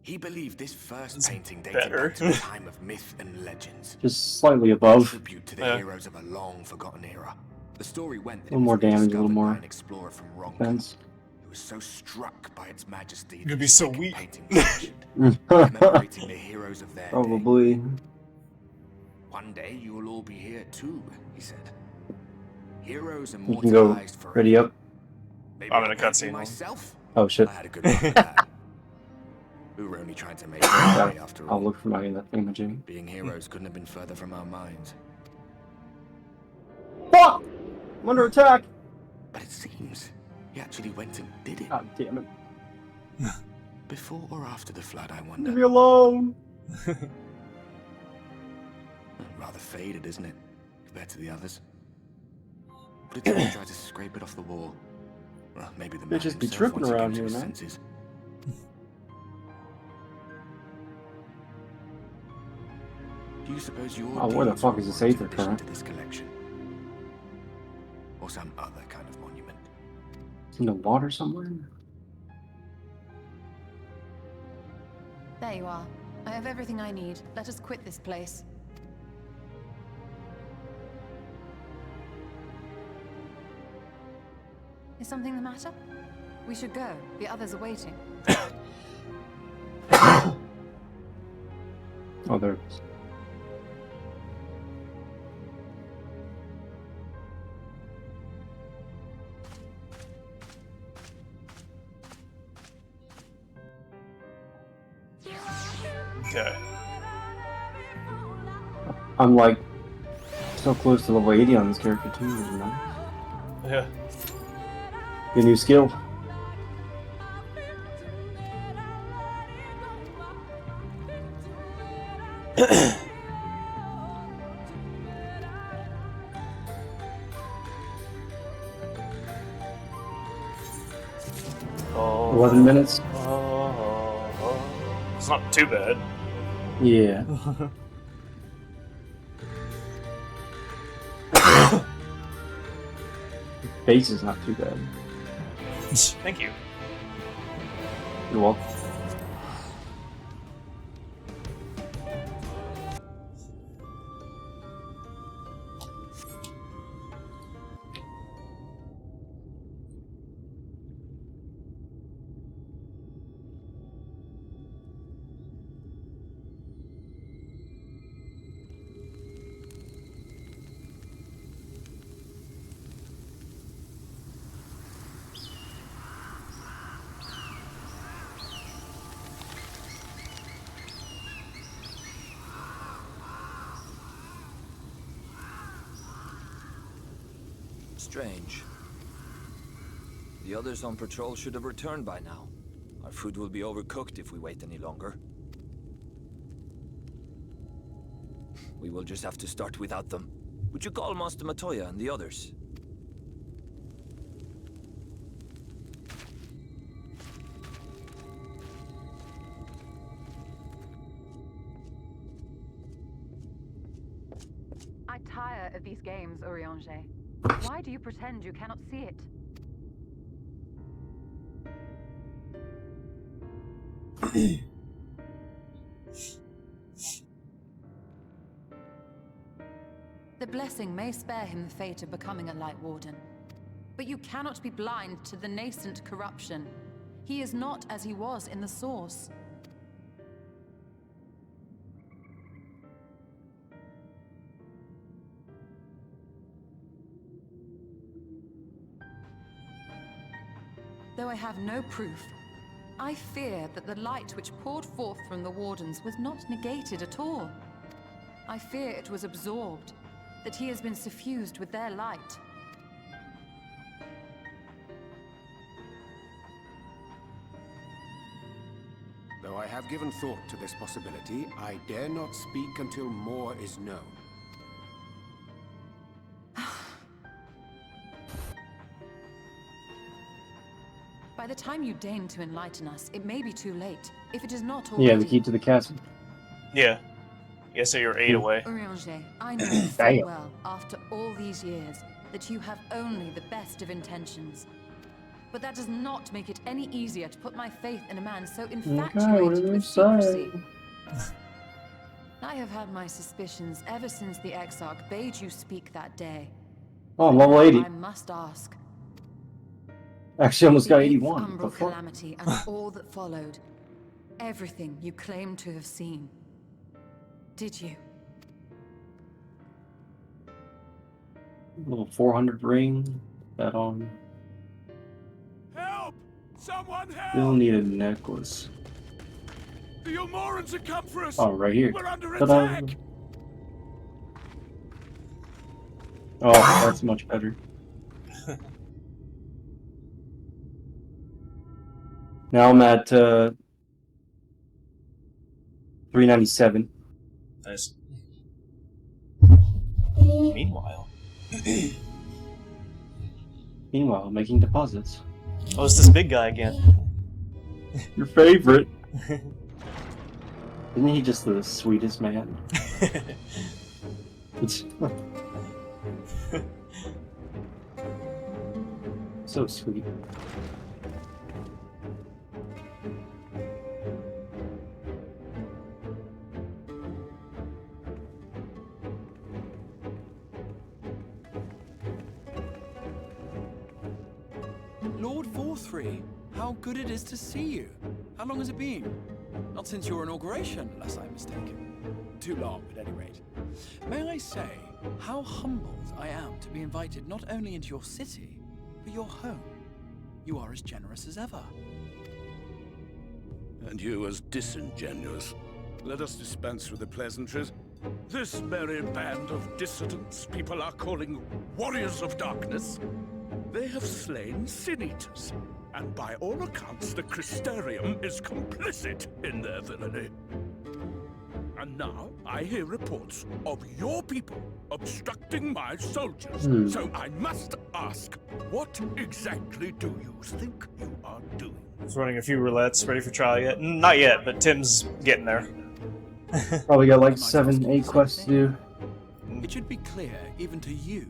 He believed this first painting dated better. back to a time of myth and legends. Just slightly above. A tribute to the heroes of a long-forgotten era. The story went that A little more damage, a little more an explorer from defense. who was so struck by its majesty You're gonna be so weak. painting commemorating the heroes of their Probably. day. One day you will all be here too, he said. Heroes You can go immortalized forever. ready up. Maybe I'm in a I'll paint cutscene. myself. Oh shit. I had a good look at that. We were only trying to make it after all. I'll look for my imaging. Being heroes couldn't have been further from our minds. Fuck! I'm under attack! But it seems he actually went and did it. God damn it. Before or after the flood, I wonder. Leave me alone! Rather faded, isn't it? Compared to the others. What did you try to scrape it off the wall? Well, maybe the man Bitches be himself tripping once he around came to here, his man. senses. Do you suppose your Oh, where the deeds fuck were is this a Aether addition current? to this collection? Or some other kind of monument? It's in the water somewhere? There you are. I have everything I need. Let us quit this place. Is something the matter? We should go. The others are waiting. Oh, there it is. Okay. I'm like so close to level 80 on this character too, you know? Yeah. Get a new skill. Oh, 11 minutes. It's not too bad. Yeah. Base is not too bad. Thank you. You're welcome. Strange. The others on patrol should have returned by now. Our food will be overcooked if we wait any longer. We will just have to start without them. Would you call Master Matoya and the others? I tire of these games, Urianger. Why do you pretend you cannot see it? The blessing may spare him the fate of becoming a Light Warden. But you cannot be blind to the nascent corruption. He is not as he was in the Source. Though I have no proof, I fear that the light which poured forth from the Wardens was not negated at all. I fear it was absorbed, that he has been suffused with their light. Though I have given thought to this possibility, I dare not speak until more is known. By the time you deign to enlighten us, it may be too late, if it is not already. Yeah, the key to the castle. Yeah. Yeah, so you're 8 away. Urianger, I know full well, after all these years, that you have only the best of intentions. But that does not make it any easier to put my faith in a man so what infatuated did with you say? secrecy. I have had my suspicions ever since the Exarch bade you speak that day. Oh, I'm But level now 80. I must ask. Actually, almost got The 81. umbral What the fuck? calamity and all that followed. Everything you claim to have seen. Did you? Little 400 ring. That on. Help! Someone We'll help! need a necklace. The Ulmorans have come for us! Oh, right here. We're under Ta-da. attack! Oh, that's much better. Now I'm at 397. Nice. Meanwhile, making deposits. Oh, it's this big guy again. Your favorite. Isn't he just the sweetest man? It's so sweet. Lord Forthry, how good it is to see you. How long has it been? Not since your inauguration, unless I'm mistaken. Too long, at any rate. May I say how humbled I am to be invited not only into your city, but your home. You are as generous as ever. And you as disingenuous. Let us dispense with the pleasantries. This merry band of dissidents people are calling warriors of darkness. They have slain sin-eaters, and by all accounts the Crystarium is complicit in their villainy. And now I hear reports of your people obstructing my soldiers. So I must ask, what exactly do you think you are doing? He's running a few roulettes, ready for trial yet? Not yet, but Tim's getting there. Probably got like 7, 8 quests to do. It should be clear, even to you,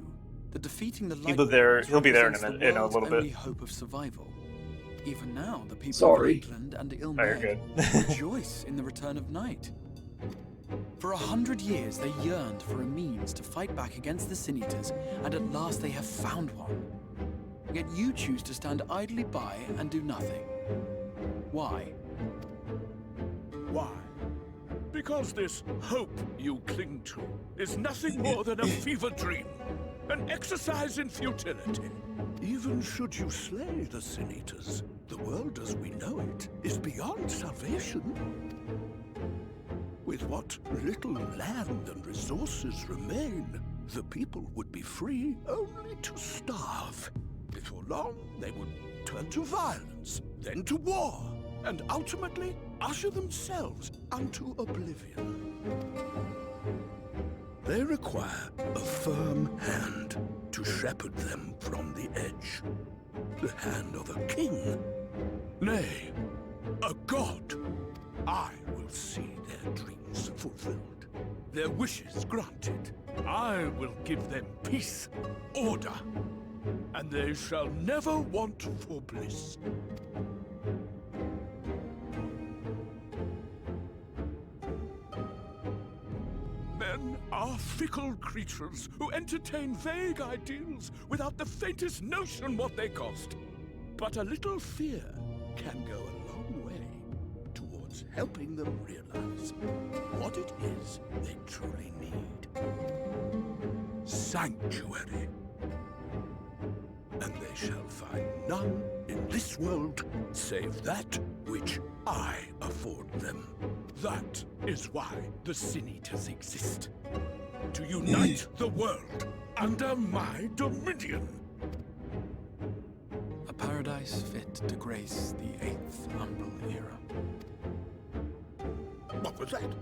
that defeating the He'll be there in a little bit. only hope of survival. Even now, the people Sorry. of Lakeland and Oh, you're Ilmaine good. rejoice in the return of night. For 100 years, they yearned for a means to fight back against the Sin-Eaters, and at last they have found one. Yet you choose to stand idly by and do nothing. Why? Why? Because this hope you cling to is nothing more than a fever dream, an exercise in futility. Even should you slay the Sin-Eaters, the world as we know it is beyond salvation. With what little land and resources remain, the people would be free only to starve. Before long, they would turn to violence, then to war, and ultimately usher themselves unto oblivion. They require a firm hand to shepherd them from the edge. The hand of a king. Nay, a god. I will see their dreams fulfilled, their wishes granted. I will give them peace, order, and they shall never want for bliss. Men are fickle creatures who entertain vague ideals without the faintest notion what they cost. But a little fear can go a long way towards helping them realize what it is they truly need. Sanctuary. And they shall find none in this world save that which I afford them. That is why the Sin-Eaters exist. To unite the world under my dominion. A paradise fit to grace the 8th Umbral era. What was that?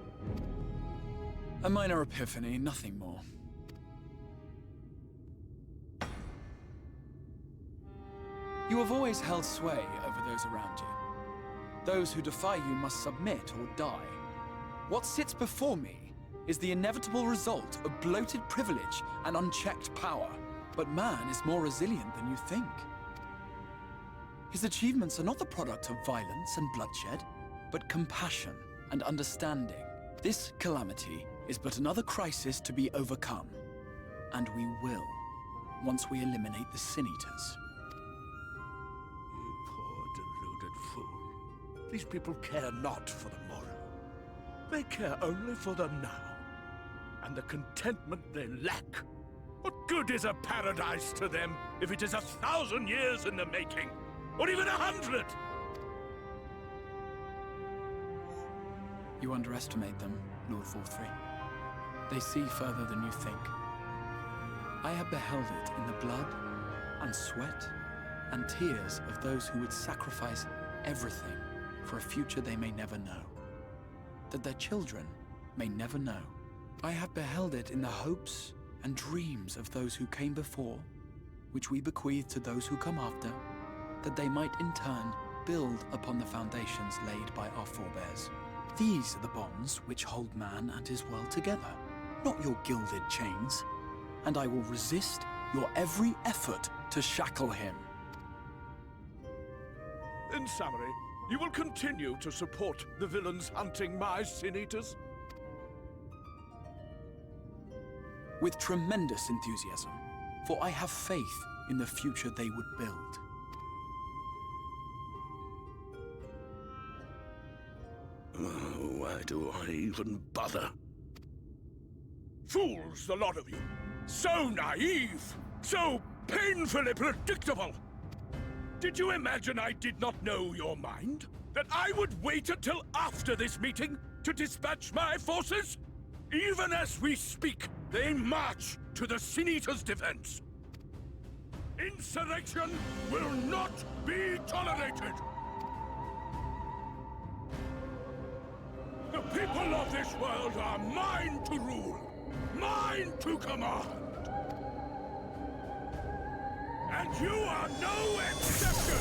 A minor epiphany, nothing more. You have always held sway over those around you. Those who defy you must submit or die. What sits before me is the inevitable result of bloated privilege and unchecked power. But man is more resilient than you think. His achievements are not the product of violence and bloodshed, but compassion and understanding. This calamity is but another crisis to be overcome. And we will, once we eliminate the Sin Eaters. You poor deluded fool. These people care not for the morrow. They care only for the now. And the contentment they lack. What good is a paradise to them if it is 1,000 years in the making? Or even 100? You underestimate them, Lord Vorthry. They see further than you think. I have beheld it in the blood and sweat and tears of those who would sacrifice everything for a future they may never know, that their children may never know. I have beheld it in the hopes and dreams of those who came before, which we bequeath to those who come after, that they might in turn build upon the foundations laid by our forebears. These are the bonds which hold man and his world together, not your gilded chains. And I will resist your every effort to shackle him. In summary, you will continue to support the villains hunting my Sin Eaters? With tremendous enthusiasm, for I have faith in the future they would build. Why do I even bother? Fools, the lot of you! So naive! So painfully predictable! Did you imagine I did not know your mind? That I would wait until after this meeting to dispatch my forces? Even as we speak, they march to the Sin Eaters' defense. Insurrection will not be tolerated! The people of this world are mine to rule, mine to command. And you are no exception!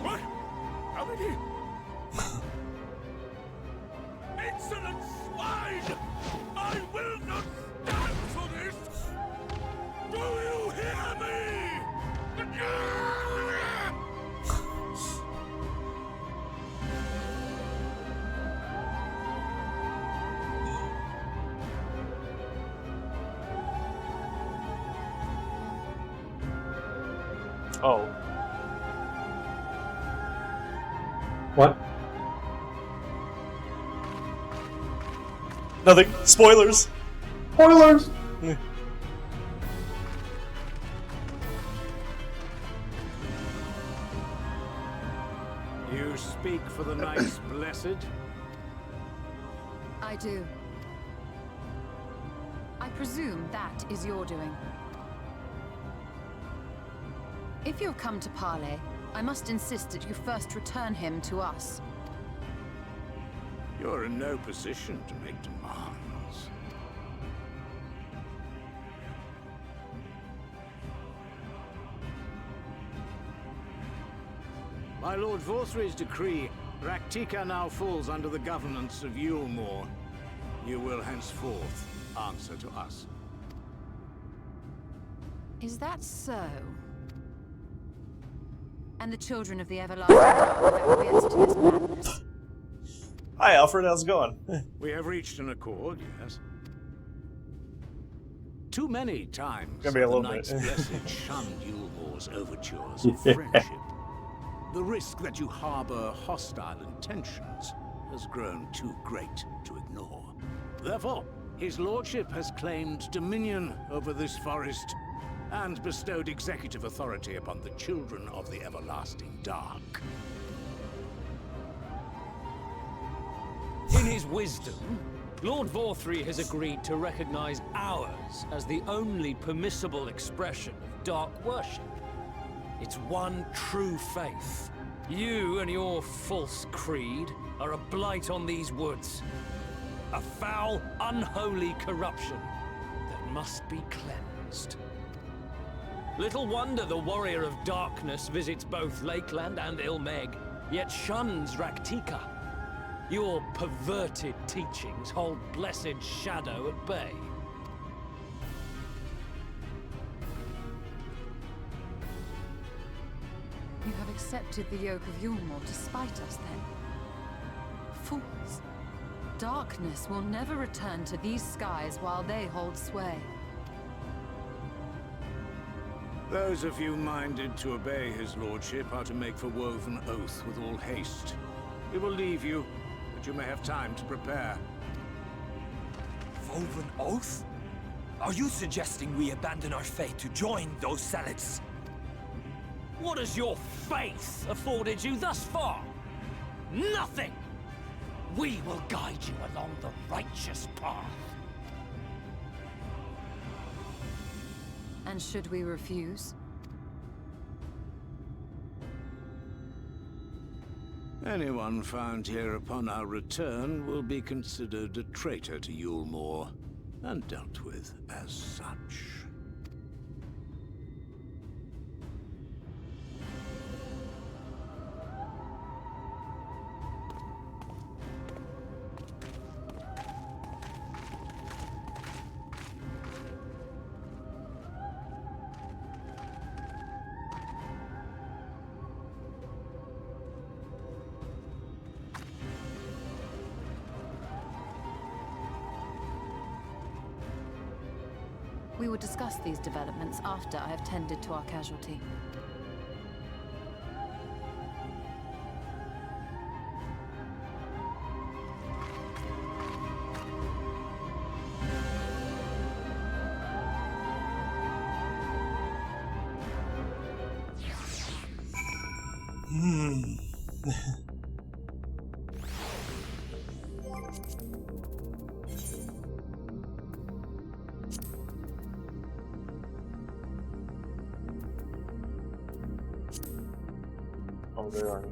What? How many? Insolent swine! I will not stand for this! Do you hear me? Oh. What? Nothing. Spoilers. Spoilers. You speak for the Knights Blessed? I do. I presume that is your doing. If you've come to parley, I must insist that you first return him to us. You're in no position to make demands. By Lord Vorthry's decree, Raktika now falls under the governance of Yulmore. You will henceforth answer to us. Is that so? And the children of the everlasting dark have acquiesced to this madness. Hi, Alfred. How's it going? We have reached an accord, yes. Too many times Gonna be a the little Knights bit. Blessed shunned Yulmore's overtures of friendship. The risk that you harbor hostile intentions has grown too great to ignore. Therefore, his lordship has claimed dominion over this forest and bestowed executive authority upon the children of the everlasting dark. In his wisdom, Lord Vorthry has agreed to recognize ours as the only permissible expression of dark worship. It's one true faith. You and your false creed are a blight on these woods. A foul, unholy corruption that must be cleansed. Little wonder the Warrior of Darkness visits both Lakeland and Ilmeg, yet shuns Raktika. Your perverted teachings hold blessed Shadow at bay. You have accepted the yoke of Yulmore despite us, then? Fools. Darkness will never return to these skies while they hold sway. Those of you minded to obey his lordship are to make for Woven Oath with all haste. We will leave you, but you may have time to prepare. Woven Oath? Are you suggesting we abandon our fate to join those zealots? What has your faith afforded you thus far? Nothing! We will guide you along the righteous path. And should we refuse? Anyone found here upon our return will be considered a traitor to Yulmore, and dealt with as such. We will discuss these developments after I have tended to our casualty. Oh, they are.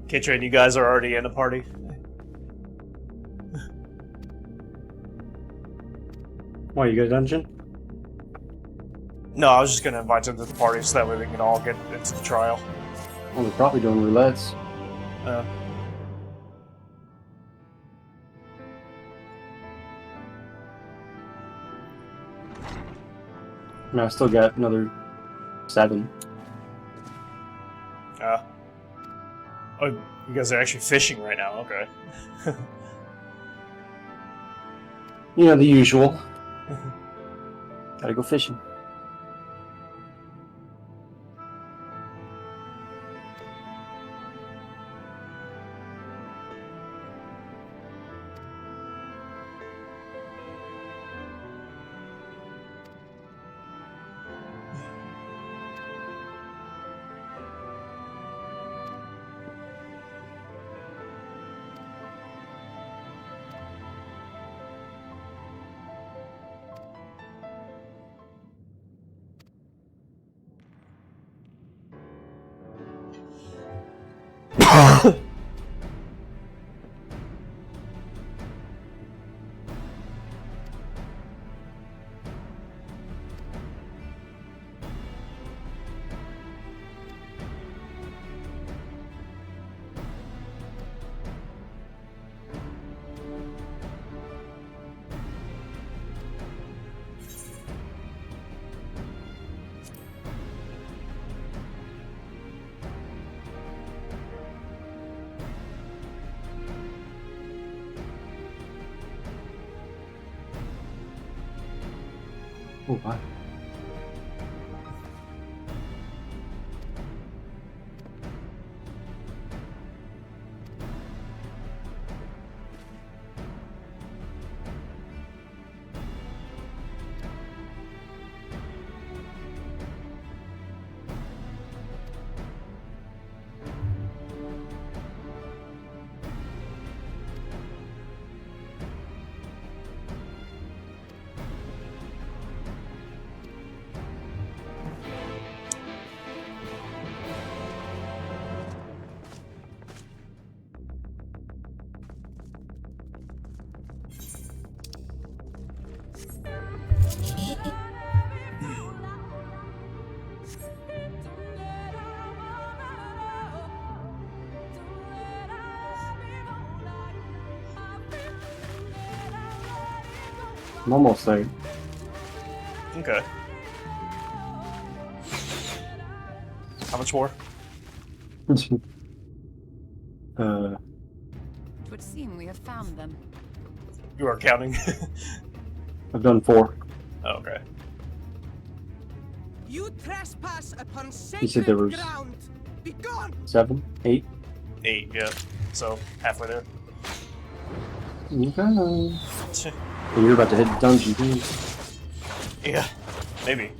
Kitrin, you guys are already in the party. Why, you got a dungeon? No, I was just gonna invite them to the party so that way we can all get into the trial. Well, they're probably doing roulettes. I mean, I still got another 7. Oh, you guys are actually fishing right now, okay. You know, the usual. Gotta go fishing. Oh, wow. I'm almost there. Okay. How much more? It would seem we have found them. You are counting. I've done 4. Oh, okay. You trespass upon You sacred said there was ground. Be gone. 7, 8. 8, yeah. So halfway there. Okay. And you're about to hit the dungeon too. Yeah, maybe.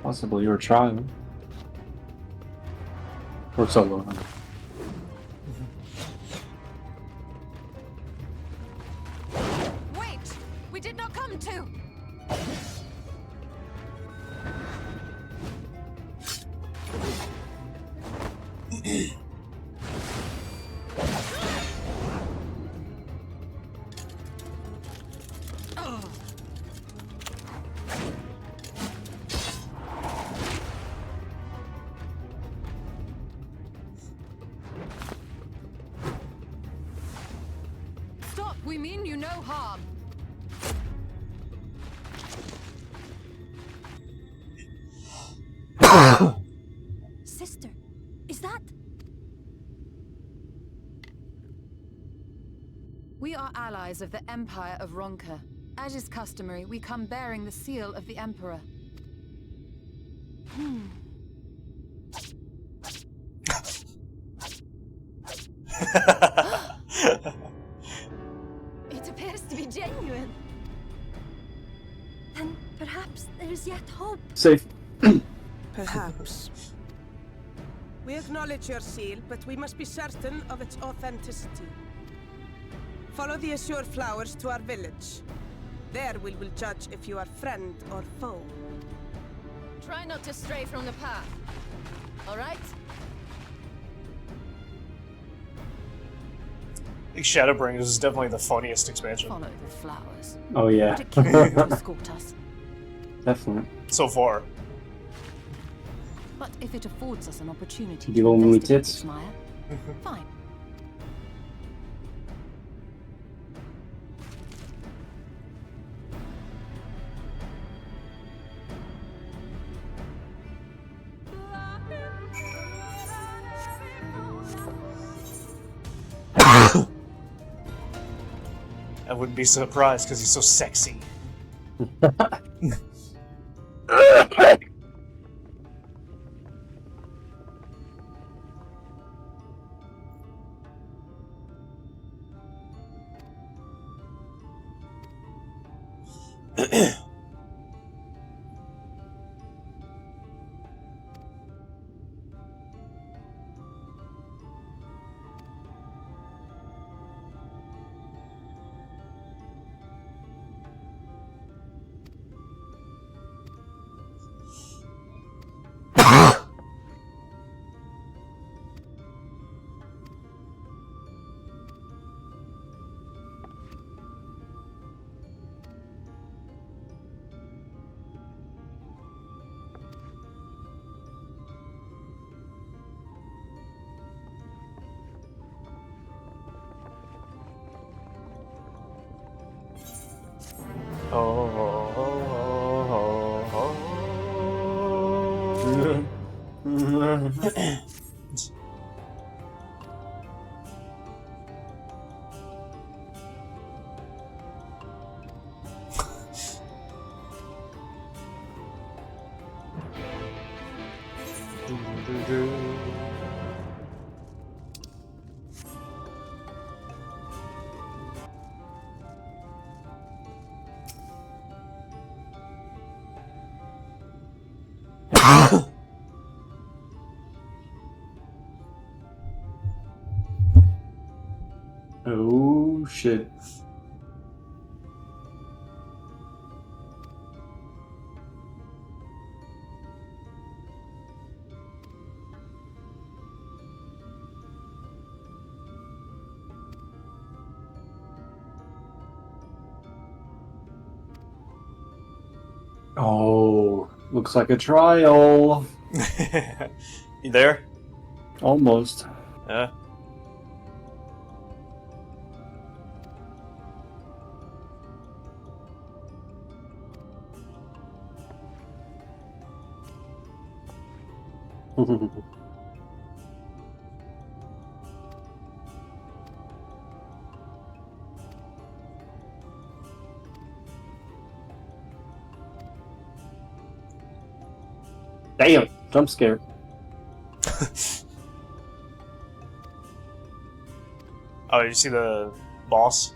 Possibly you're a child. Or solo. Wait! We did not come to! Stop! We mean you no harm. Sister, is that... We are allies of the Empire of Ronka. As is customary, we come bearing the seal of the Emperor. It appears to be genuine. Then perhaps there is yet hope. Safe. Perhaps. We acknowledge your seal, but we must be certain of its authenticity. Follow the azure flowers to our village. There we will judge if you are friend or foe. Try not to stray from the path. All right? I think Shadowbringers is definitely the funniest expansion. Follow the flowers. Oh yeah. Would it kill you to escort us? Definitely. So far. But if it affords us an opportunity You to want me investigate tits? its mire, fine. I wouldn't be surprised because he's so sexy. Oh shit. Oh, looks like a trial. You there? Almost. Yeah. Damn, jump scare. Oh, you see the boss?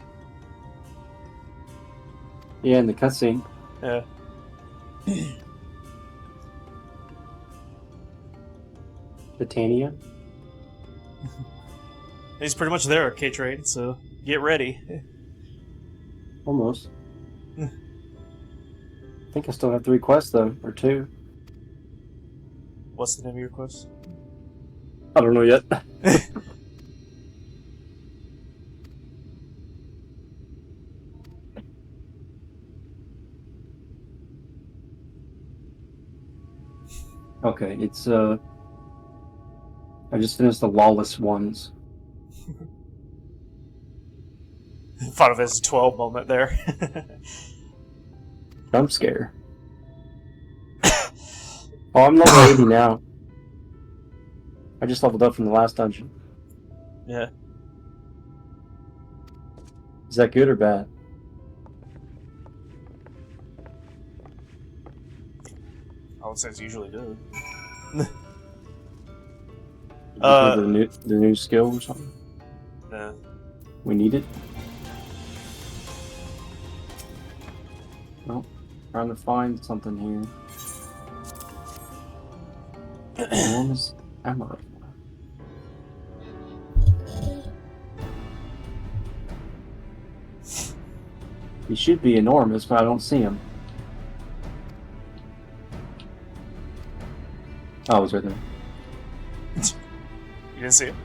Yeah, in the cutscene. Yeah. Titania. He's pretty much there, K-Trade, so get ready. Almost. I think I still have 3 quests though, or 2. What's the name of your quest? I don't know yet. Okay, it's I just finished the Lawless Ones. Final Fantasy 12 moment there. Jump scare. Oh, I'm level 80 now. I just leveled up from the last dungeon. Yeah. Is that good or bad? I would say it's usually good. The new skill or something? Yeah. We need it? Well, trying to find something here. Enormous emerald. He should be enormous, but I don't see him. Oh, he's right there. You didn't see it?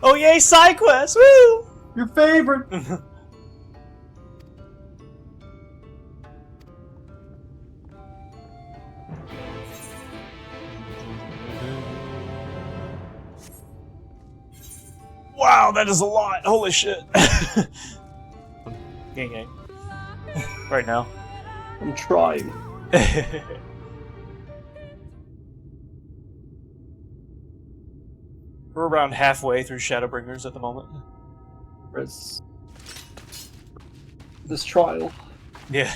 Oh yay, side quest! Woo! Your favorite! Wow, that is a lot! Holy shit! Gang. Right now. I'm trying. We're around halfway through Shadowbringers at the moment. This trial. Yeah.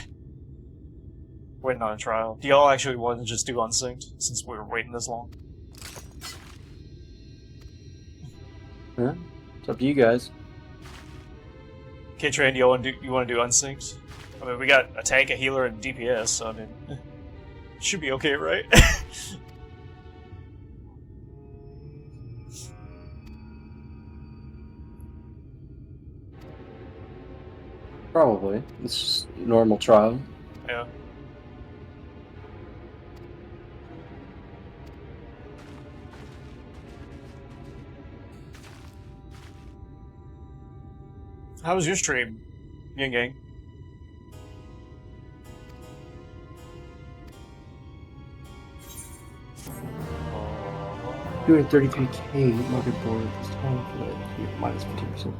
Waiting on a trial. Do y'all actually want to just do unsynced, since we were waiting this long? Huh? It's up to you guys. K-Train, you want to do unsynced? I mean, we got a tank, a healer, and DPS, so I mean, should be okay, right? Probably. It's just a normal trial. Yeah. How was your stream, Yin Gang? $233K motherboard this time for that minus 15%.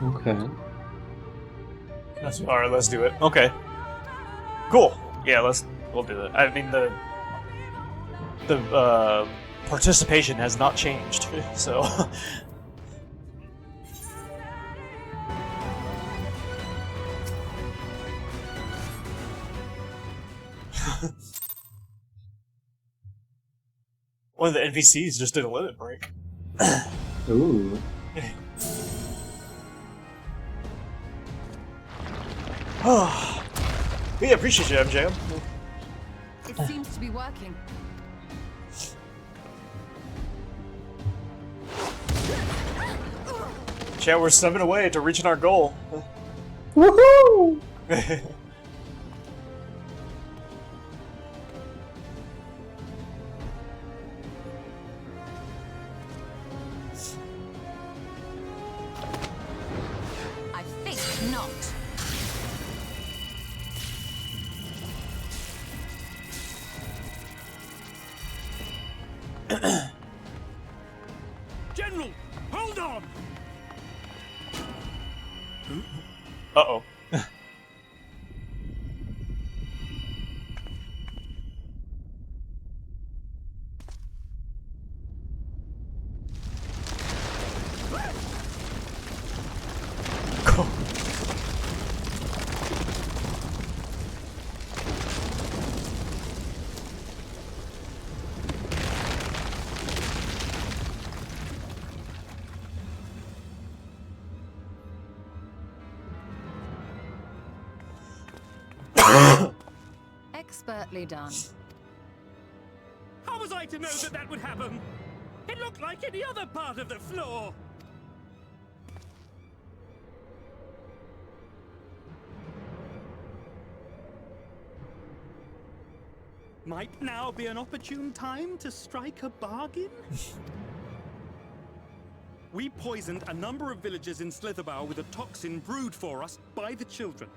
Okay. All right, let's do it. Okay. Cool. Yeah, we'll do it. I mean the participation has not changed, so. One of the NPCs just did a limit break. Ooh. Yeah, appreciate you, MJ. It seems to be working. Chat, we're 7 away to reaching our goal. Woohoo! I think not. General, hold on! Uh-oh. Expertly done. How was I to know that that would happen? It looked like any other part of the floor. Might now be an opportune time to strike a bargain? We poisoned a number of villagers in Slitherbough with a toxin brewed for us by the children.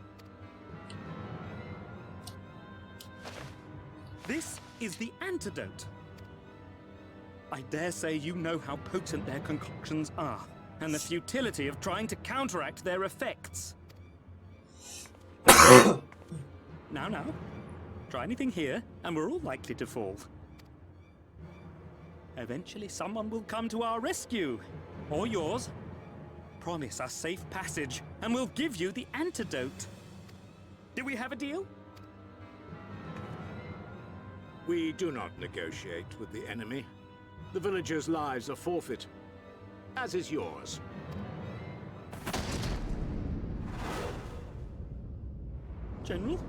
This is the antidote. I dare say you know how potent their concoctions are, and the futility of trying to counteract their effects. Now. Try anything here, and we're all likely to fall. Eventually, someone will come to our rescue. Or yours. Promise us safe passage, and we'll give you the antidote. Do we have a deal? We do not negotiate with the enemy. The villagers' lives are forfeit, as is yours. General?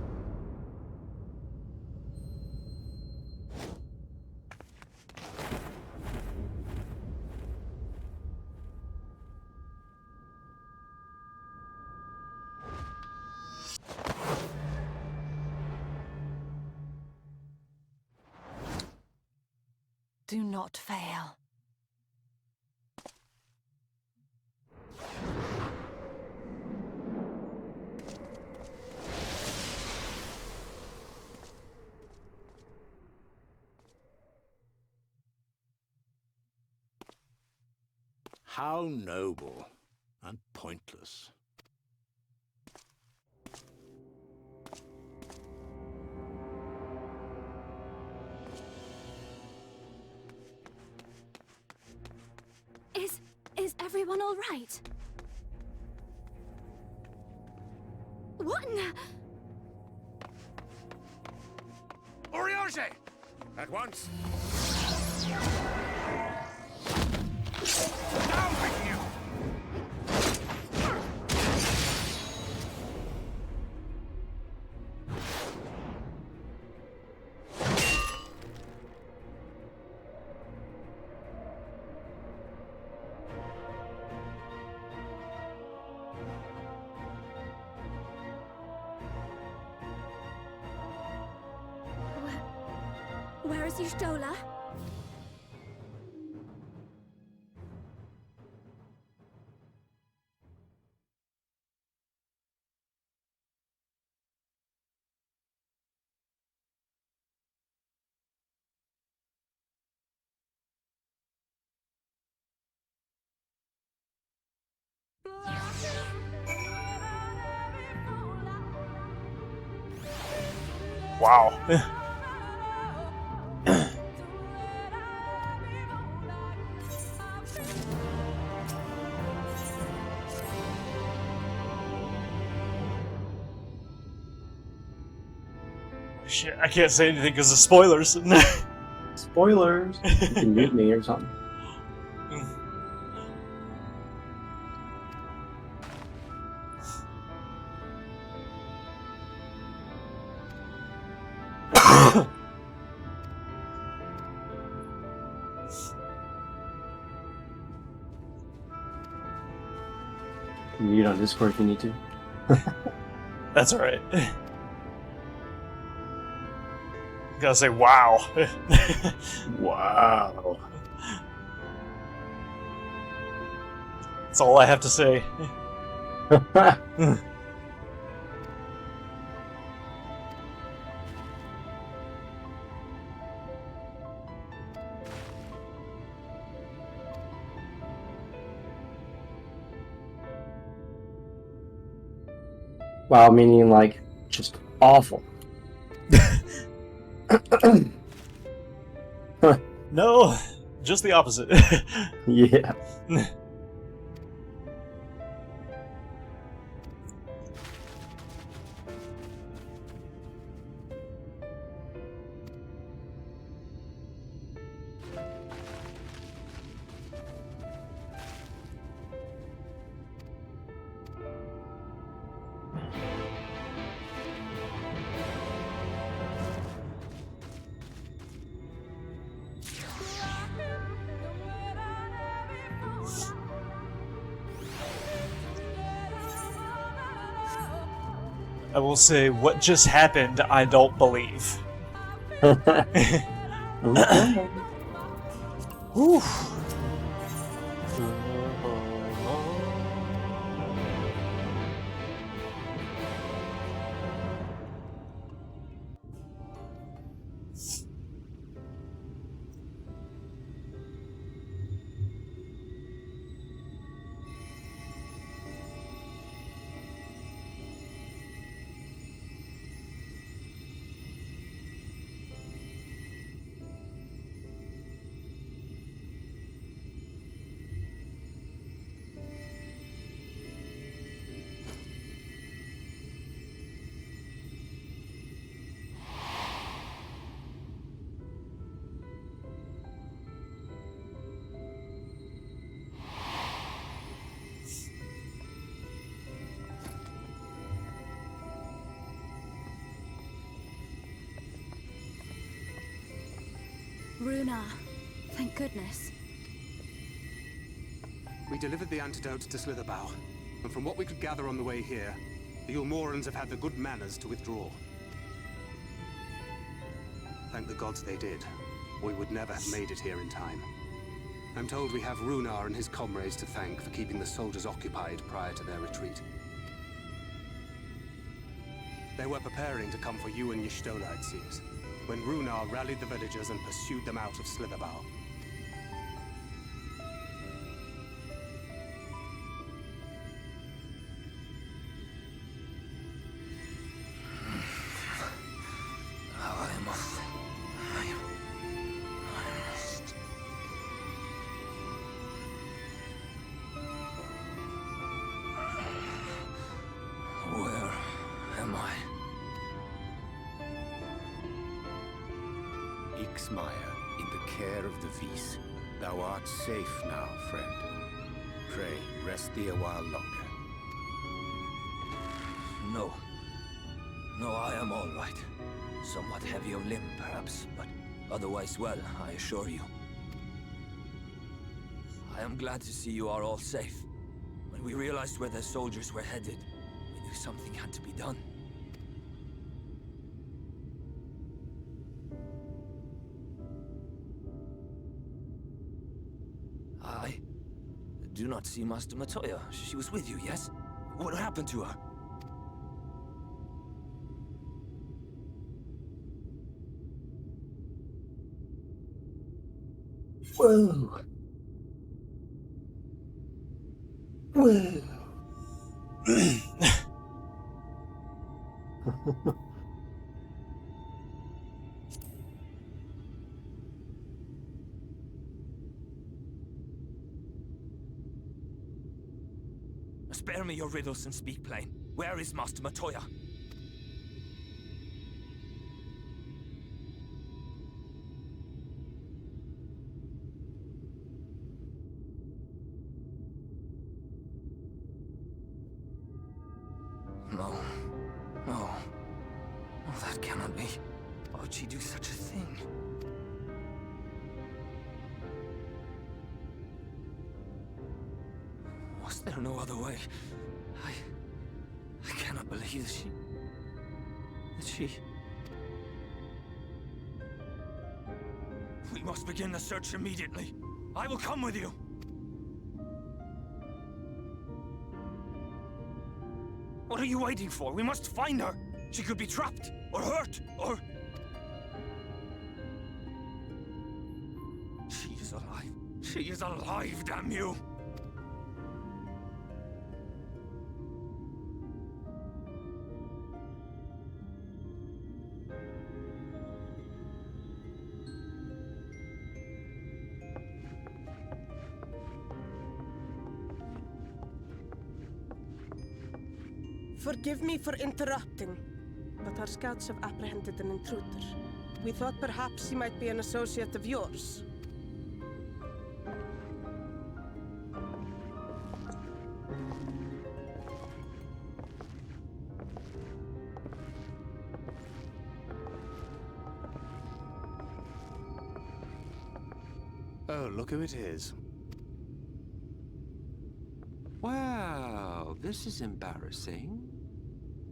Do not fail. How noble and pointless. Is everyone all right? What in the... Oriage! At once! Down with you! Where is Y'shtola? Wow. Shit, I can't say anything because of spoilers. Spoilers. You can mute me or something. Mute on Discord if you need to. That's alright. Gotta say, wow. Wow. That's all I have to say. Wow, meaning like just awful. No, just the opposite. Yeah. I will say, what just happened, I don't believe. Whew. Runar, thank goodness. We delivered the antidote to Slitherbow, and from what we could gather on the way here, the Ulmorans have had the good manners to withdraw. Thank the gods they did, or we would never have made it here in time. I'm told we have Runar and his comrades to thank for keeping the soldiers occupied prior to their retreat. They were preparing to come for you and Y'shtola, it seems, when Runar rallied the villagers and pursued them out of Slitherbow. Where am I? Ixmaya, in the care of the Vis. Thou art safe now, friend. Pray, rest thee a while longer. No. No, I am all right. Somewhat heavy of limb, perhaps, but otherwise well, I assure you. I am glad to see you are all safe. When we realized where the soldiers were headed, we knew something had to be done. I do not see Master Matoya. She was with you, yes? What happened to her? Whoa. Whoa. me your riddles and speak plain. Where is Master Matoya? No. No. Oh, that cannot be. Why would she do such a thing? Was there no other way? I cannot believe that she... We must begin the search immediately. I will come with you. What are you waiting for? We must find her. She could be trapped, or hurt, or... She is alive. She is alive, damn you! Forgive me for interrupting, but our scouts have apprehended an intruder. We thought perhaps he might be an associate of yours. Oh, look who it is. Well, this is embarrassing.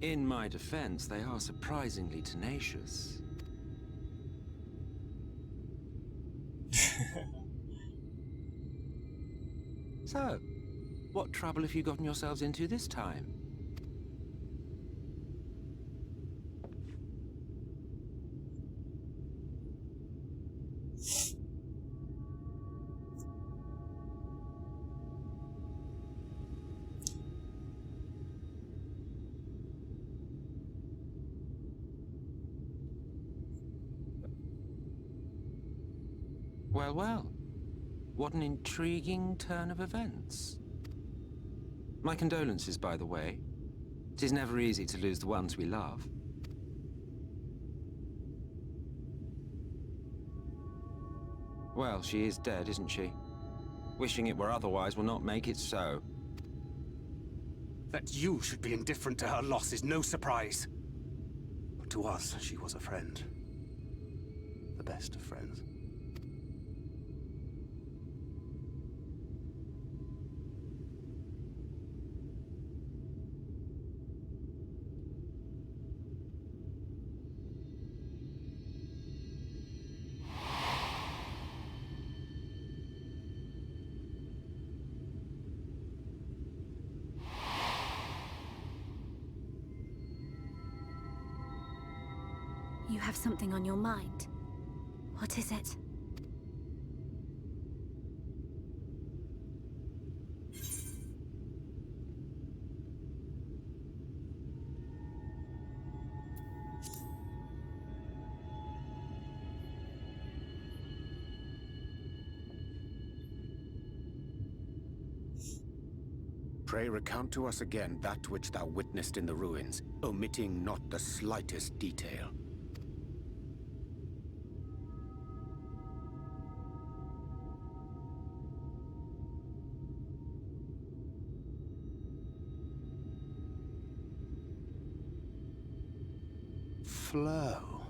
In my defense, they are surprisingly tenacious. So, what trouble have you gotten yourselves into this time? Well, well. What an intriguing turn of events. My condolences, by the way. It is never easy to lose the ones we love. Well, she is dead, isn't she? Wishing it were otherwise will not make it so. That you should be indifferent to her loss is no surprise. But to us, she was a friend. The best of friends. You have something on your mind. What is it? Pray recount to us again that which thou witnessed in the ruins, omitting not the slightest detail. Flow.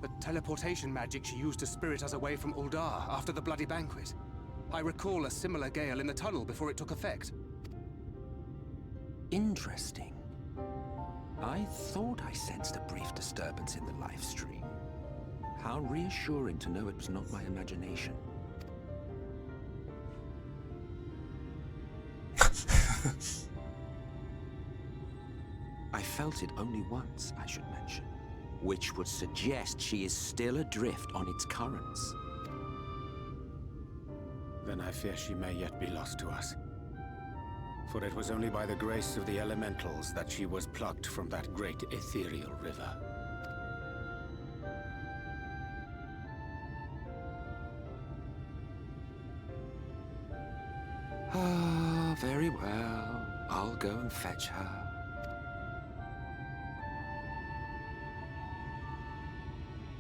The teleportation magic she used to spirit us away from Uldar after the bloody banquet. I recall a similar gale in the tunnel before it took effect. Interesting. I thought I sensed a brief disturbance in the live stream. How reassuring to know it was not my imagination. I felt it only once, I should mention, which would suggest she is still adrift on its currents. Then I fear she may yet be lost to us. For it was only by the grace of the elementals that she was plucked from that great ethereal river. Very well. I'll go and fetch her.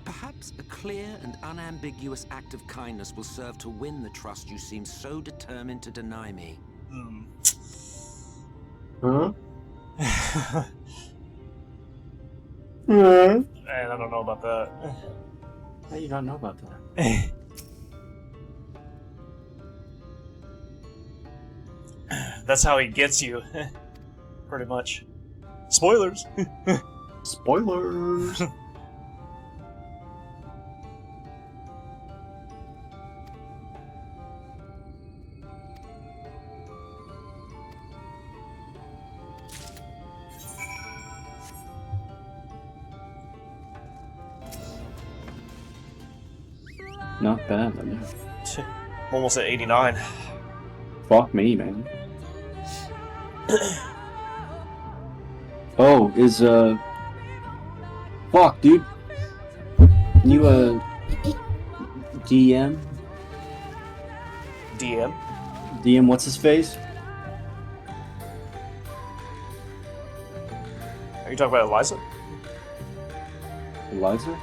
Perhaps a clear and unambiguous act of kindness will serve to win the trust you seem so determined to deny me. Huh? Man, I don't know about that. How do you not know about that? That's how he gets you. Pretty much. Spoilers! Spoilers! Not bad, I mean. I'm almost at 89. Fuck me, man. Oh, is, fuck, dude. Can you, DM? DM? DM, what's his face? Are you talking about Eliza? Eliza?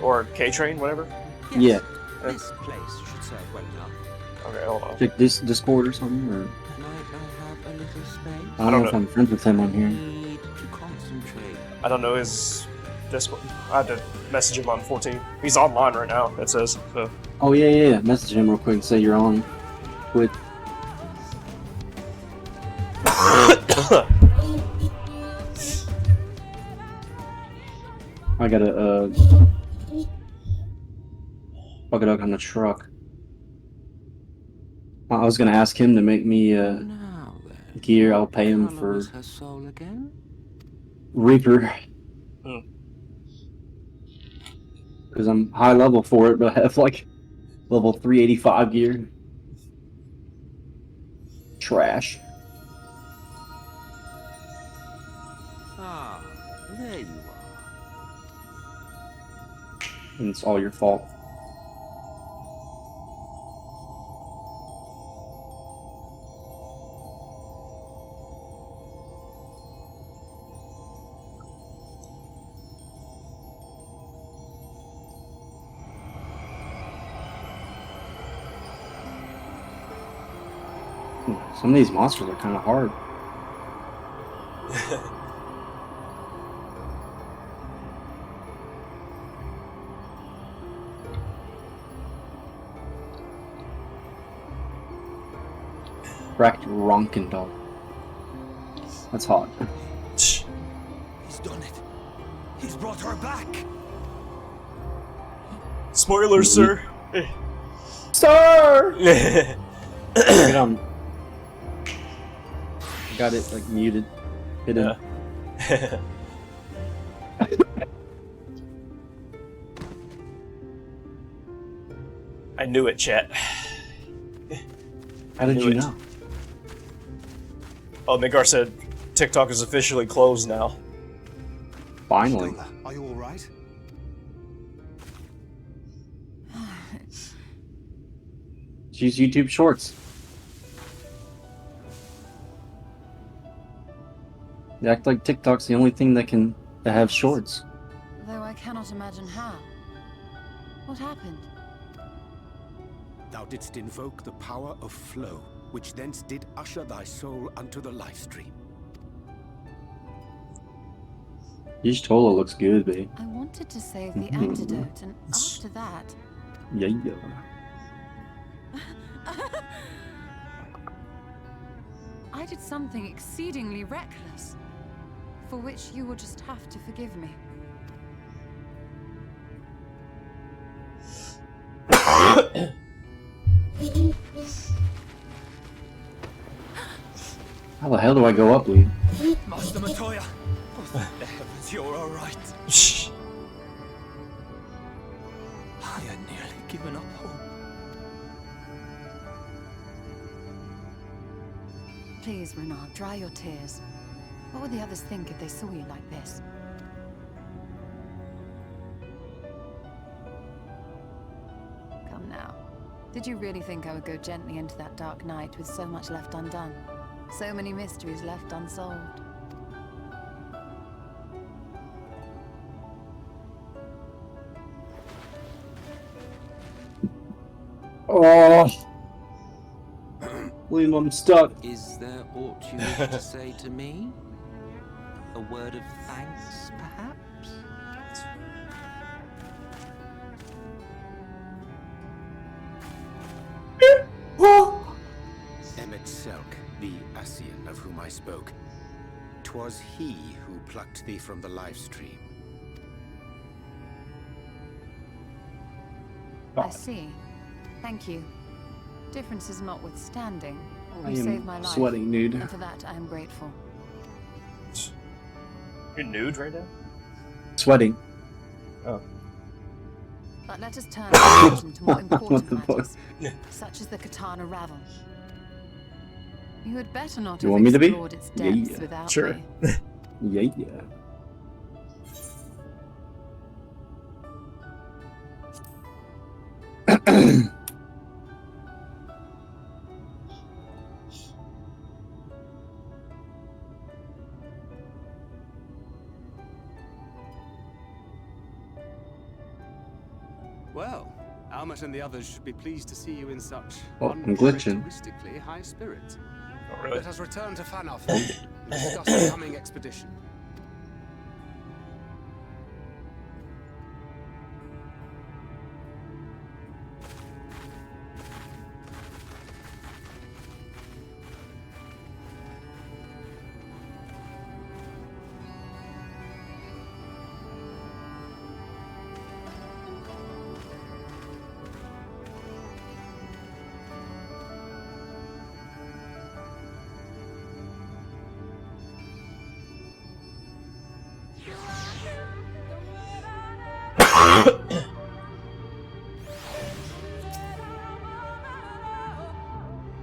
Or K-Train, whatever? Yeah. This place should serve well enough. Okay, hold on. Check this Discord or something, or... Might I have a little space? I don't know if I'm friends with him on here. Need to concentrate. I don't know his Discord. I had to message him on 14. He's online right now, it says. So. Oh, yeah. Message him real quick and say you're on with... I gotta, fuck it up on the truck. I was gonna ask him to make me, gear. I'll pay him for... Her soul again? Reaper. Because I'm high level for it, but I have like level 385 gear. Trash. Ah, there you are. And it's all your fault. Some of these monsters are kind of hard. Cracked Ronkendal. That's hot. He's done it. He's brought her back. Spoilers, sir. Sir! Get on. Got it like muted. Hidden. Yeah. I knew it, chat. How did you know? Oh, Midgar said TikTok is officially closed now. Finally. Are you all right? Use YouTube Shorts. They act like TikTok's the only thing that have shorts. Though I cannot imagine how. What happened? Thou didst invoke the power of flow, which thence did usher thy soul unto the life stream. Y'shtola looks good, babe. I wanted to save the antidote, and after that... Yeah. I did something exceedingly reckless, for which you will just have to forgive me. How the hell do I go up, Lee? Master Matoya! Oh, thank the heavens, you're alright. I had nearly given up hope. Please, Renard, dry your tears. What would the others think if they saw you like this? Come now. Did you really think I would go gently into that dark night with so much left undone? So many mysteries left unsolved. Oh, William, I'm stuck. Is there aught you wish to say to me? A word of thanks, perhaps? Emmet Selk, the Ascian of whom I spoke. 'Twas he who plucked thee from the live stream. I see. Thank you. Differences notwithstanding, I you am saved my life. sweating, dude. And for that, I am grateful. You're nude right now? Sweating. Oh. But let us turn our attention to more What important the fuck? matters, such as the Katana Ravel. You had better not You have want me to be? explored its depths Yeah, without sure. me. Yeah. Well, Almet and the others should be pleased to see you in such Oh, I'm glitching. uncharacteristically high spirits. Oh, really? Let us return to Fanoff and discuss the coming expedition.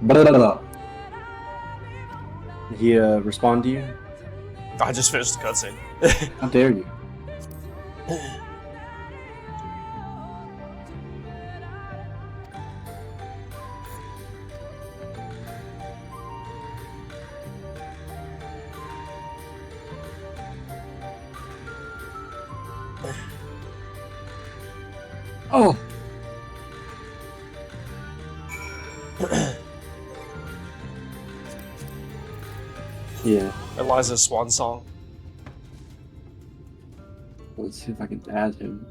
Blah, blah, blah. Did he respond to you? I just finished the cutscene. How dare you? Oh. Yeah. Eliza's swan song. Let's see if I can add him.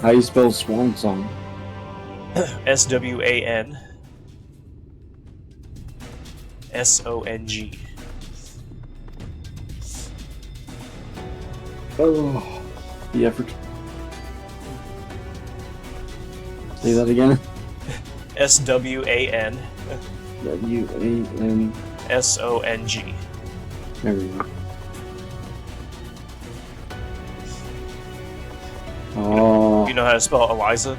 How do you spell swan song? SWAN SONG. Oh, the effort. Say that again. SWAN WAN SONG. There we go. Oh. You know how to spell Eliza?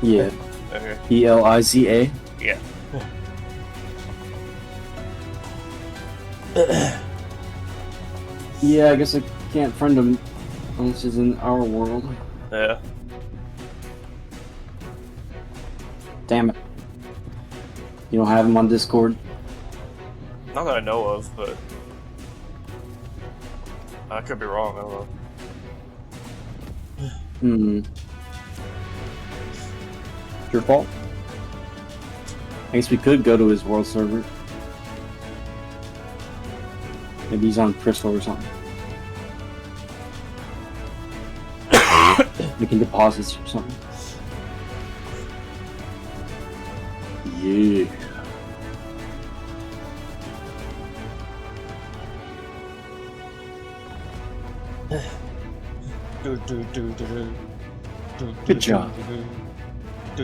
Yeah. Okay. ELIZA. Yeah. Yeah, I guess I can't friend him unless he's in our world. Yeah. Damn it. You don't have him on Discord? Not that I know of, but I could be wrong. I don't know. It's your fault. I guess we could go to his world server. Maybe he's on Crystal or something. Making deposits or something. Yeah. Good job. I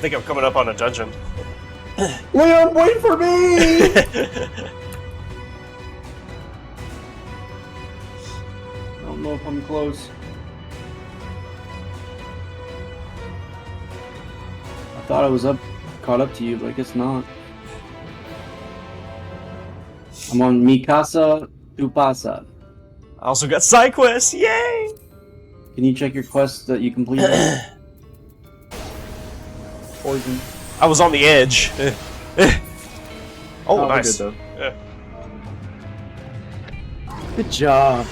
think I'm coming up on a dungeon. Liam, wait for me! I don't know if I'm close. I thought I was caught up to you, but I guess not. I'm on Mikasa Tsubasa. I also got side quests. Yay! Can you check your quests that you completed? Poison. I was on the edge. Oh, nice. Good, though. Yeah. Good job.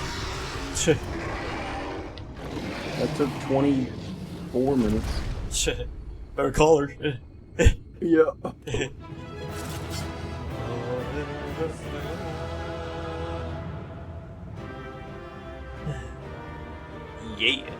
That took 24 minutes. Better call her. Yeah. Yeah.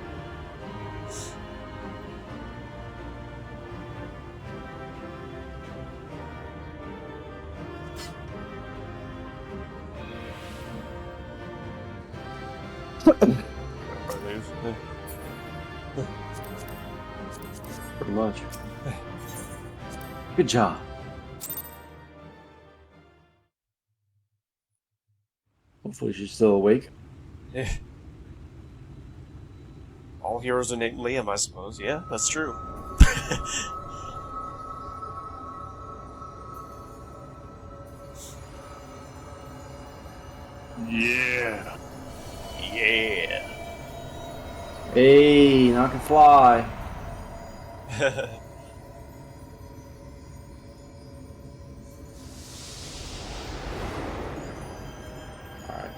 Pretty much. Good job. Hopefully she's still awake. Yeah. All heroes are named Liam, I suppose. Yeah, that's true. Yeah. Yeah. Hey, now I can fly. Alright.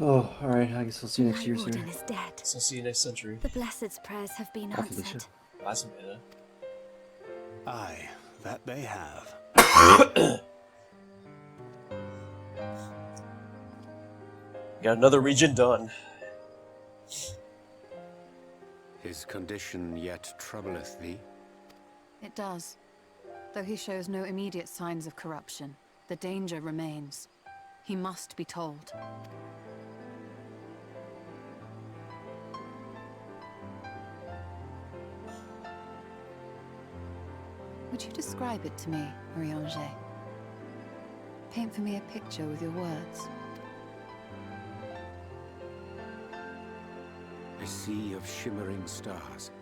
Oh, alright, I guess I'll see you next year, sir. Warden is dead. So see you next century. The Blessed's prayers have been Off of the answered. Last minute. Aye, that they have. Got another region done. His condition yet troubleth thee? It does. Though he shows no immediate signs of corruption, the danger remains. He must be told. Would you describe it to me, Marie-Ange? Paint for me a picture with your words. A sea of shimmering stars.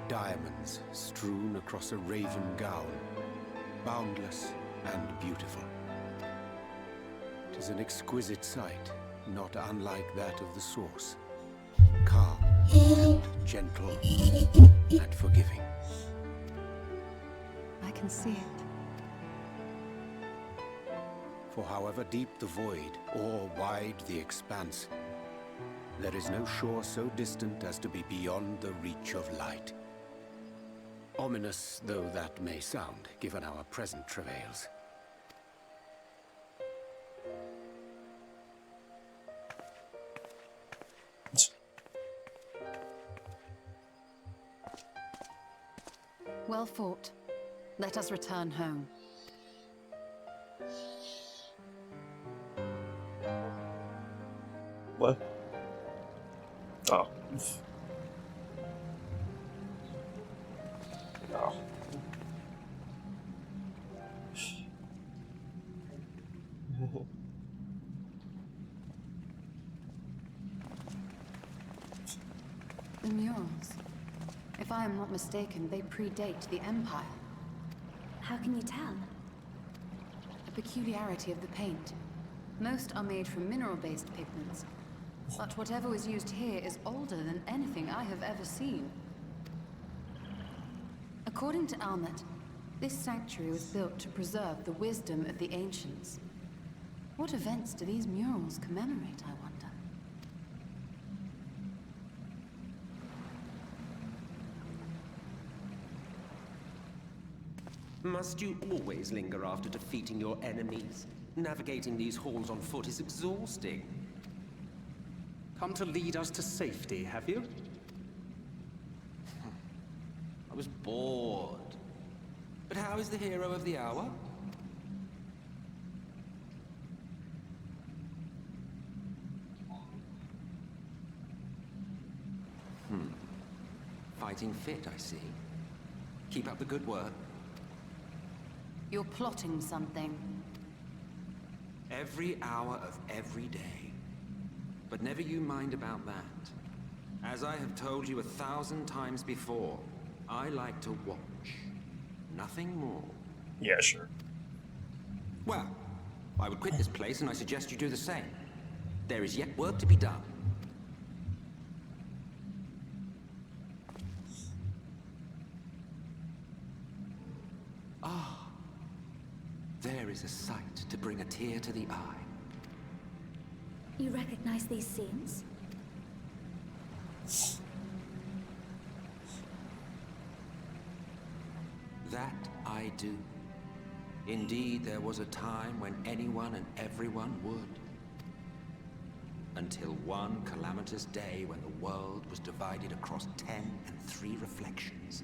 Diamonds strewn across a raven gown. Boundless and beautiful. 'Tis an exquisite sight, not unlike that of the source. Calm, and gentle, and forgiving. I can see it. For however deep the void, or wide the expanse, there is no shore so distant as to be beyond the reach of light. Ominous though that may sound, given our present travails. Well fought. Let us return home. What? Oh. Oh. The murals. If I am not mistaken, they predate the Empire. How can you tell? A peculiarity of the paint. Most are made from mineral-based pigments, but whatever was used here is older than anything I have ever seen. According to Almet, this sanctuary was built to preserve the wisdom of the ancients. What events do these murals commemorate, I wonder? Must you always linger after defeating your enemies? Navigating these halls on foot is exhausting. Come to lead us to safety, have you? I was bored. But how is the hero of the hour? Fighting fit, I see. Keep up the good work. You're plotting something. Every hour of every day. But never you mind about that. As I have told you 1,000 times before, I like to watch. Nothing more. Yeah, sure. Well, I would quit this place and I suggest you do the same. There is yet work to be done. Ah, there is a sight to bring a tear to the eye. You recognize these scenes? That I do. Indeed, there was a time when anyone and everyone would. Until one calamitous day when the world was divided across 10 and 3 reflections,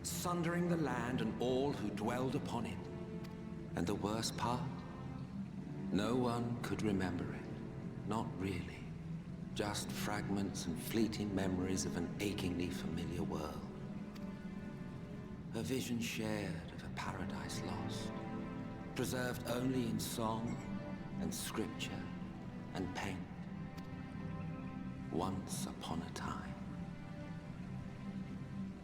sundering the land and all who dwelled upon it. And the worst part? No one could remember it. Not really. Just fragments and fleeting memories of an achingly familiar world. A vision shared of a paradise lost, preserved only in song and scripture and paint. Once upon a time.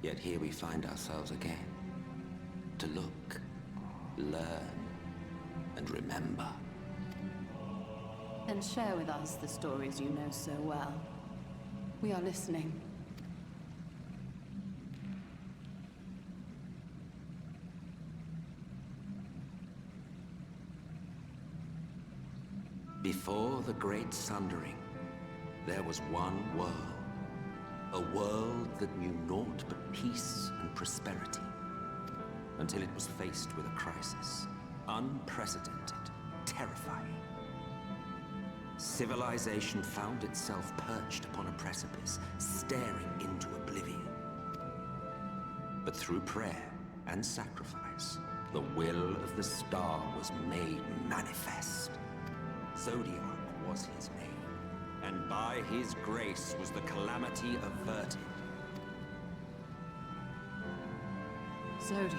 Yet here we find ourselves again, to look, learn, and remember. Then share with us the stories you know so well. We are listening. Before the Great Sundering, there was one world. A world that knew naught but peace and prosperity. Until it was faced with a crisis. Unprecedented, terrifying. Civilization found itself perched upon a precipice, staring into oblivion. But through prayer and sacrifice, the will of the star was made manifest. Zodiac was his name. And by his grace was the calamity averted. Zodiac.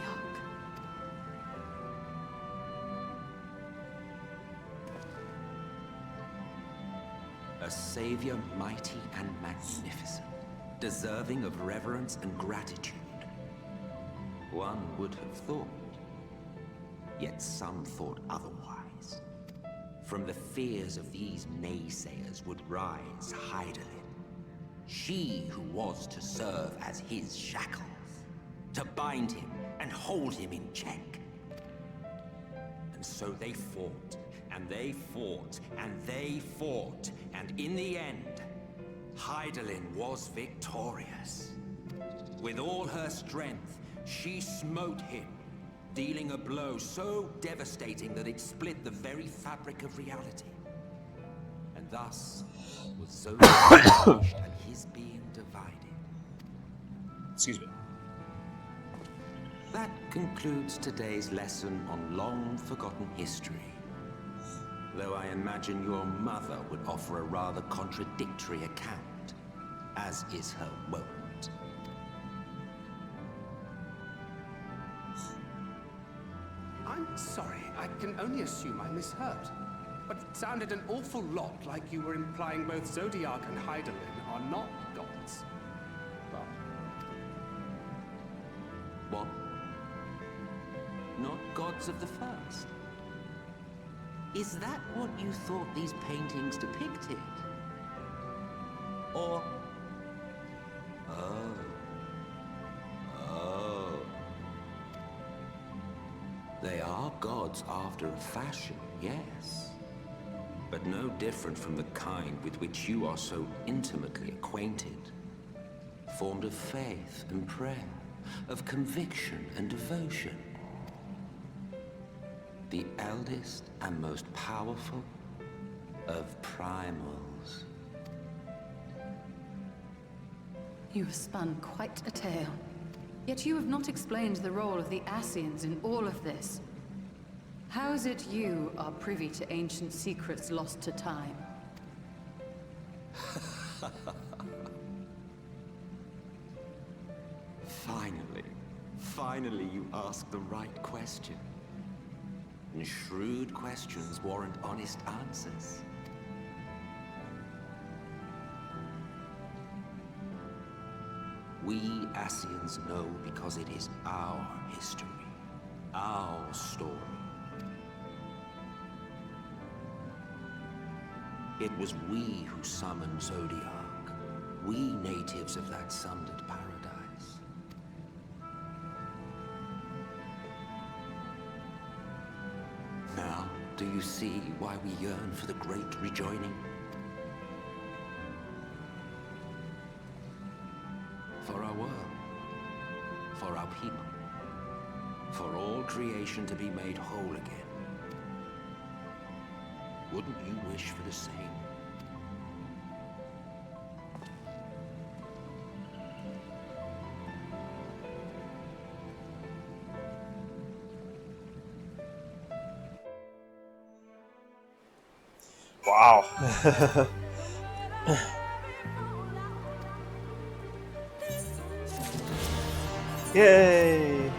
A savior mighty and magnificent, deserving of reverence and gratitude. One would have thought. Yet some thought otherwise. From the fears of these naysayers would rise Hydaelyn. She who was to serve as his shackles. To bind him and hold him in check. And so they fought, and they fought, and they fought. And in the end, Hydaelyn was victorious. With all her strength, she smote him, dealing a blow so devastating that it split the very fabric of reality. And thus was Zodiac crushed and his being divided. Excuse me. That concludes today's lesson on long-forgotten history. Though I imagine your mother would offer a rather contradictory account, as is her wont. I'm sorry, I can only assume I misheard. But it sounded an awful lot like you were implying both Zodiac and Hydaelyn are not gods. But... What? Not gods of the first? Is that what you thought these paintings depicted? Or... Oh. They are gods after a fashion, yes. But no different from the kind with which you are so intimately acquainted. Formed of faith and prayer, of conviction and devotion. the eldest and most powerful of primals. You have spun quite a tale. Yet you have not explained the role of the Ascians in all of this. How is it you are privy to ancient secrets lost to time? Finally you asked the right question. And shrewd questions warrant honest answers. We Ascians know because it is our history, our story. It was we who summoned Zodiac, we natives of that sundered paradise. Now, do you see why we yearn for the great rejoining? For our world, for our people, for all creation to be made whole again. Wouldn't you wish for the same? Wow. Yay!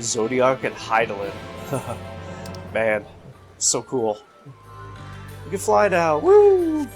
Zodiac and Heidelin. Man, so cool. You can fly now. Woo!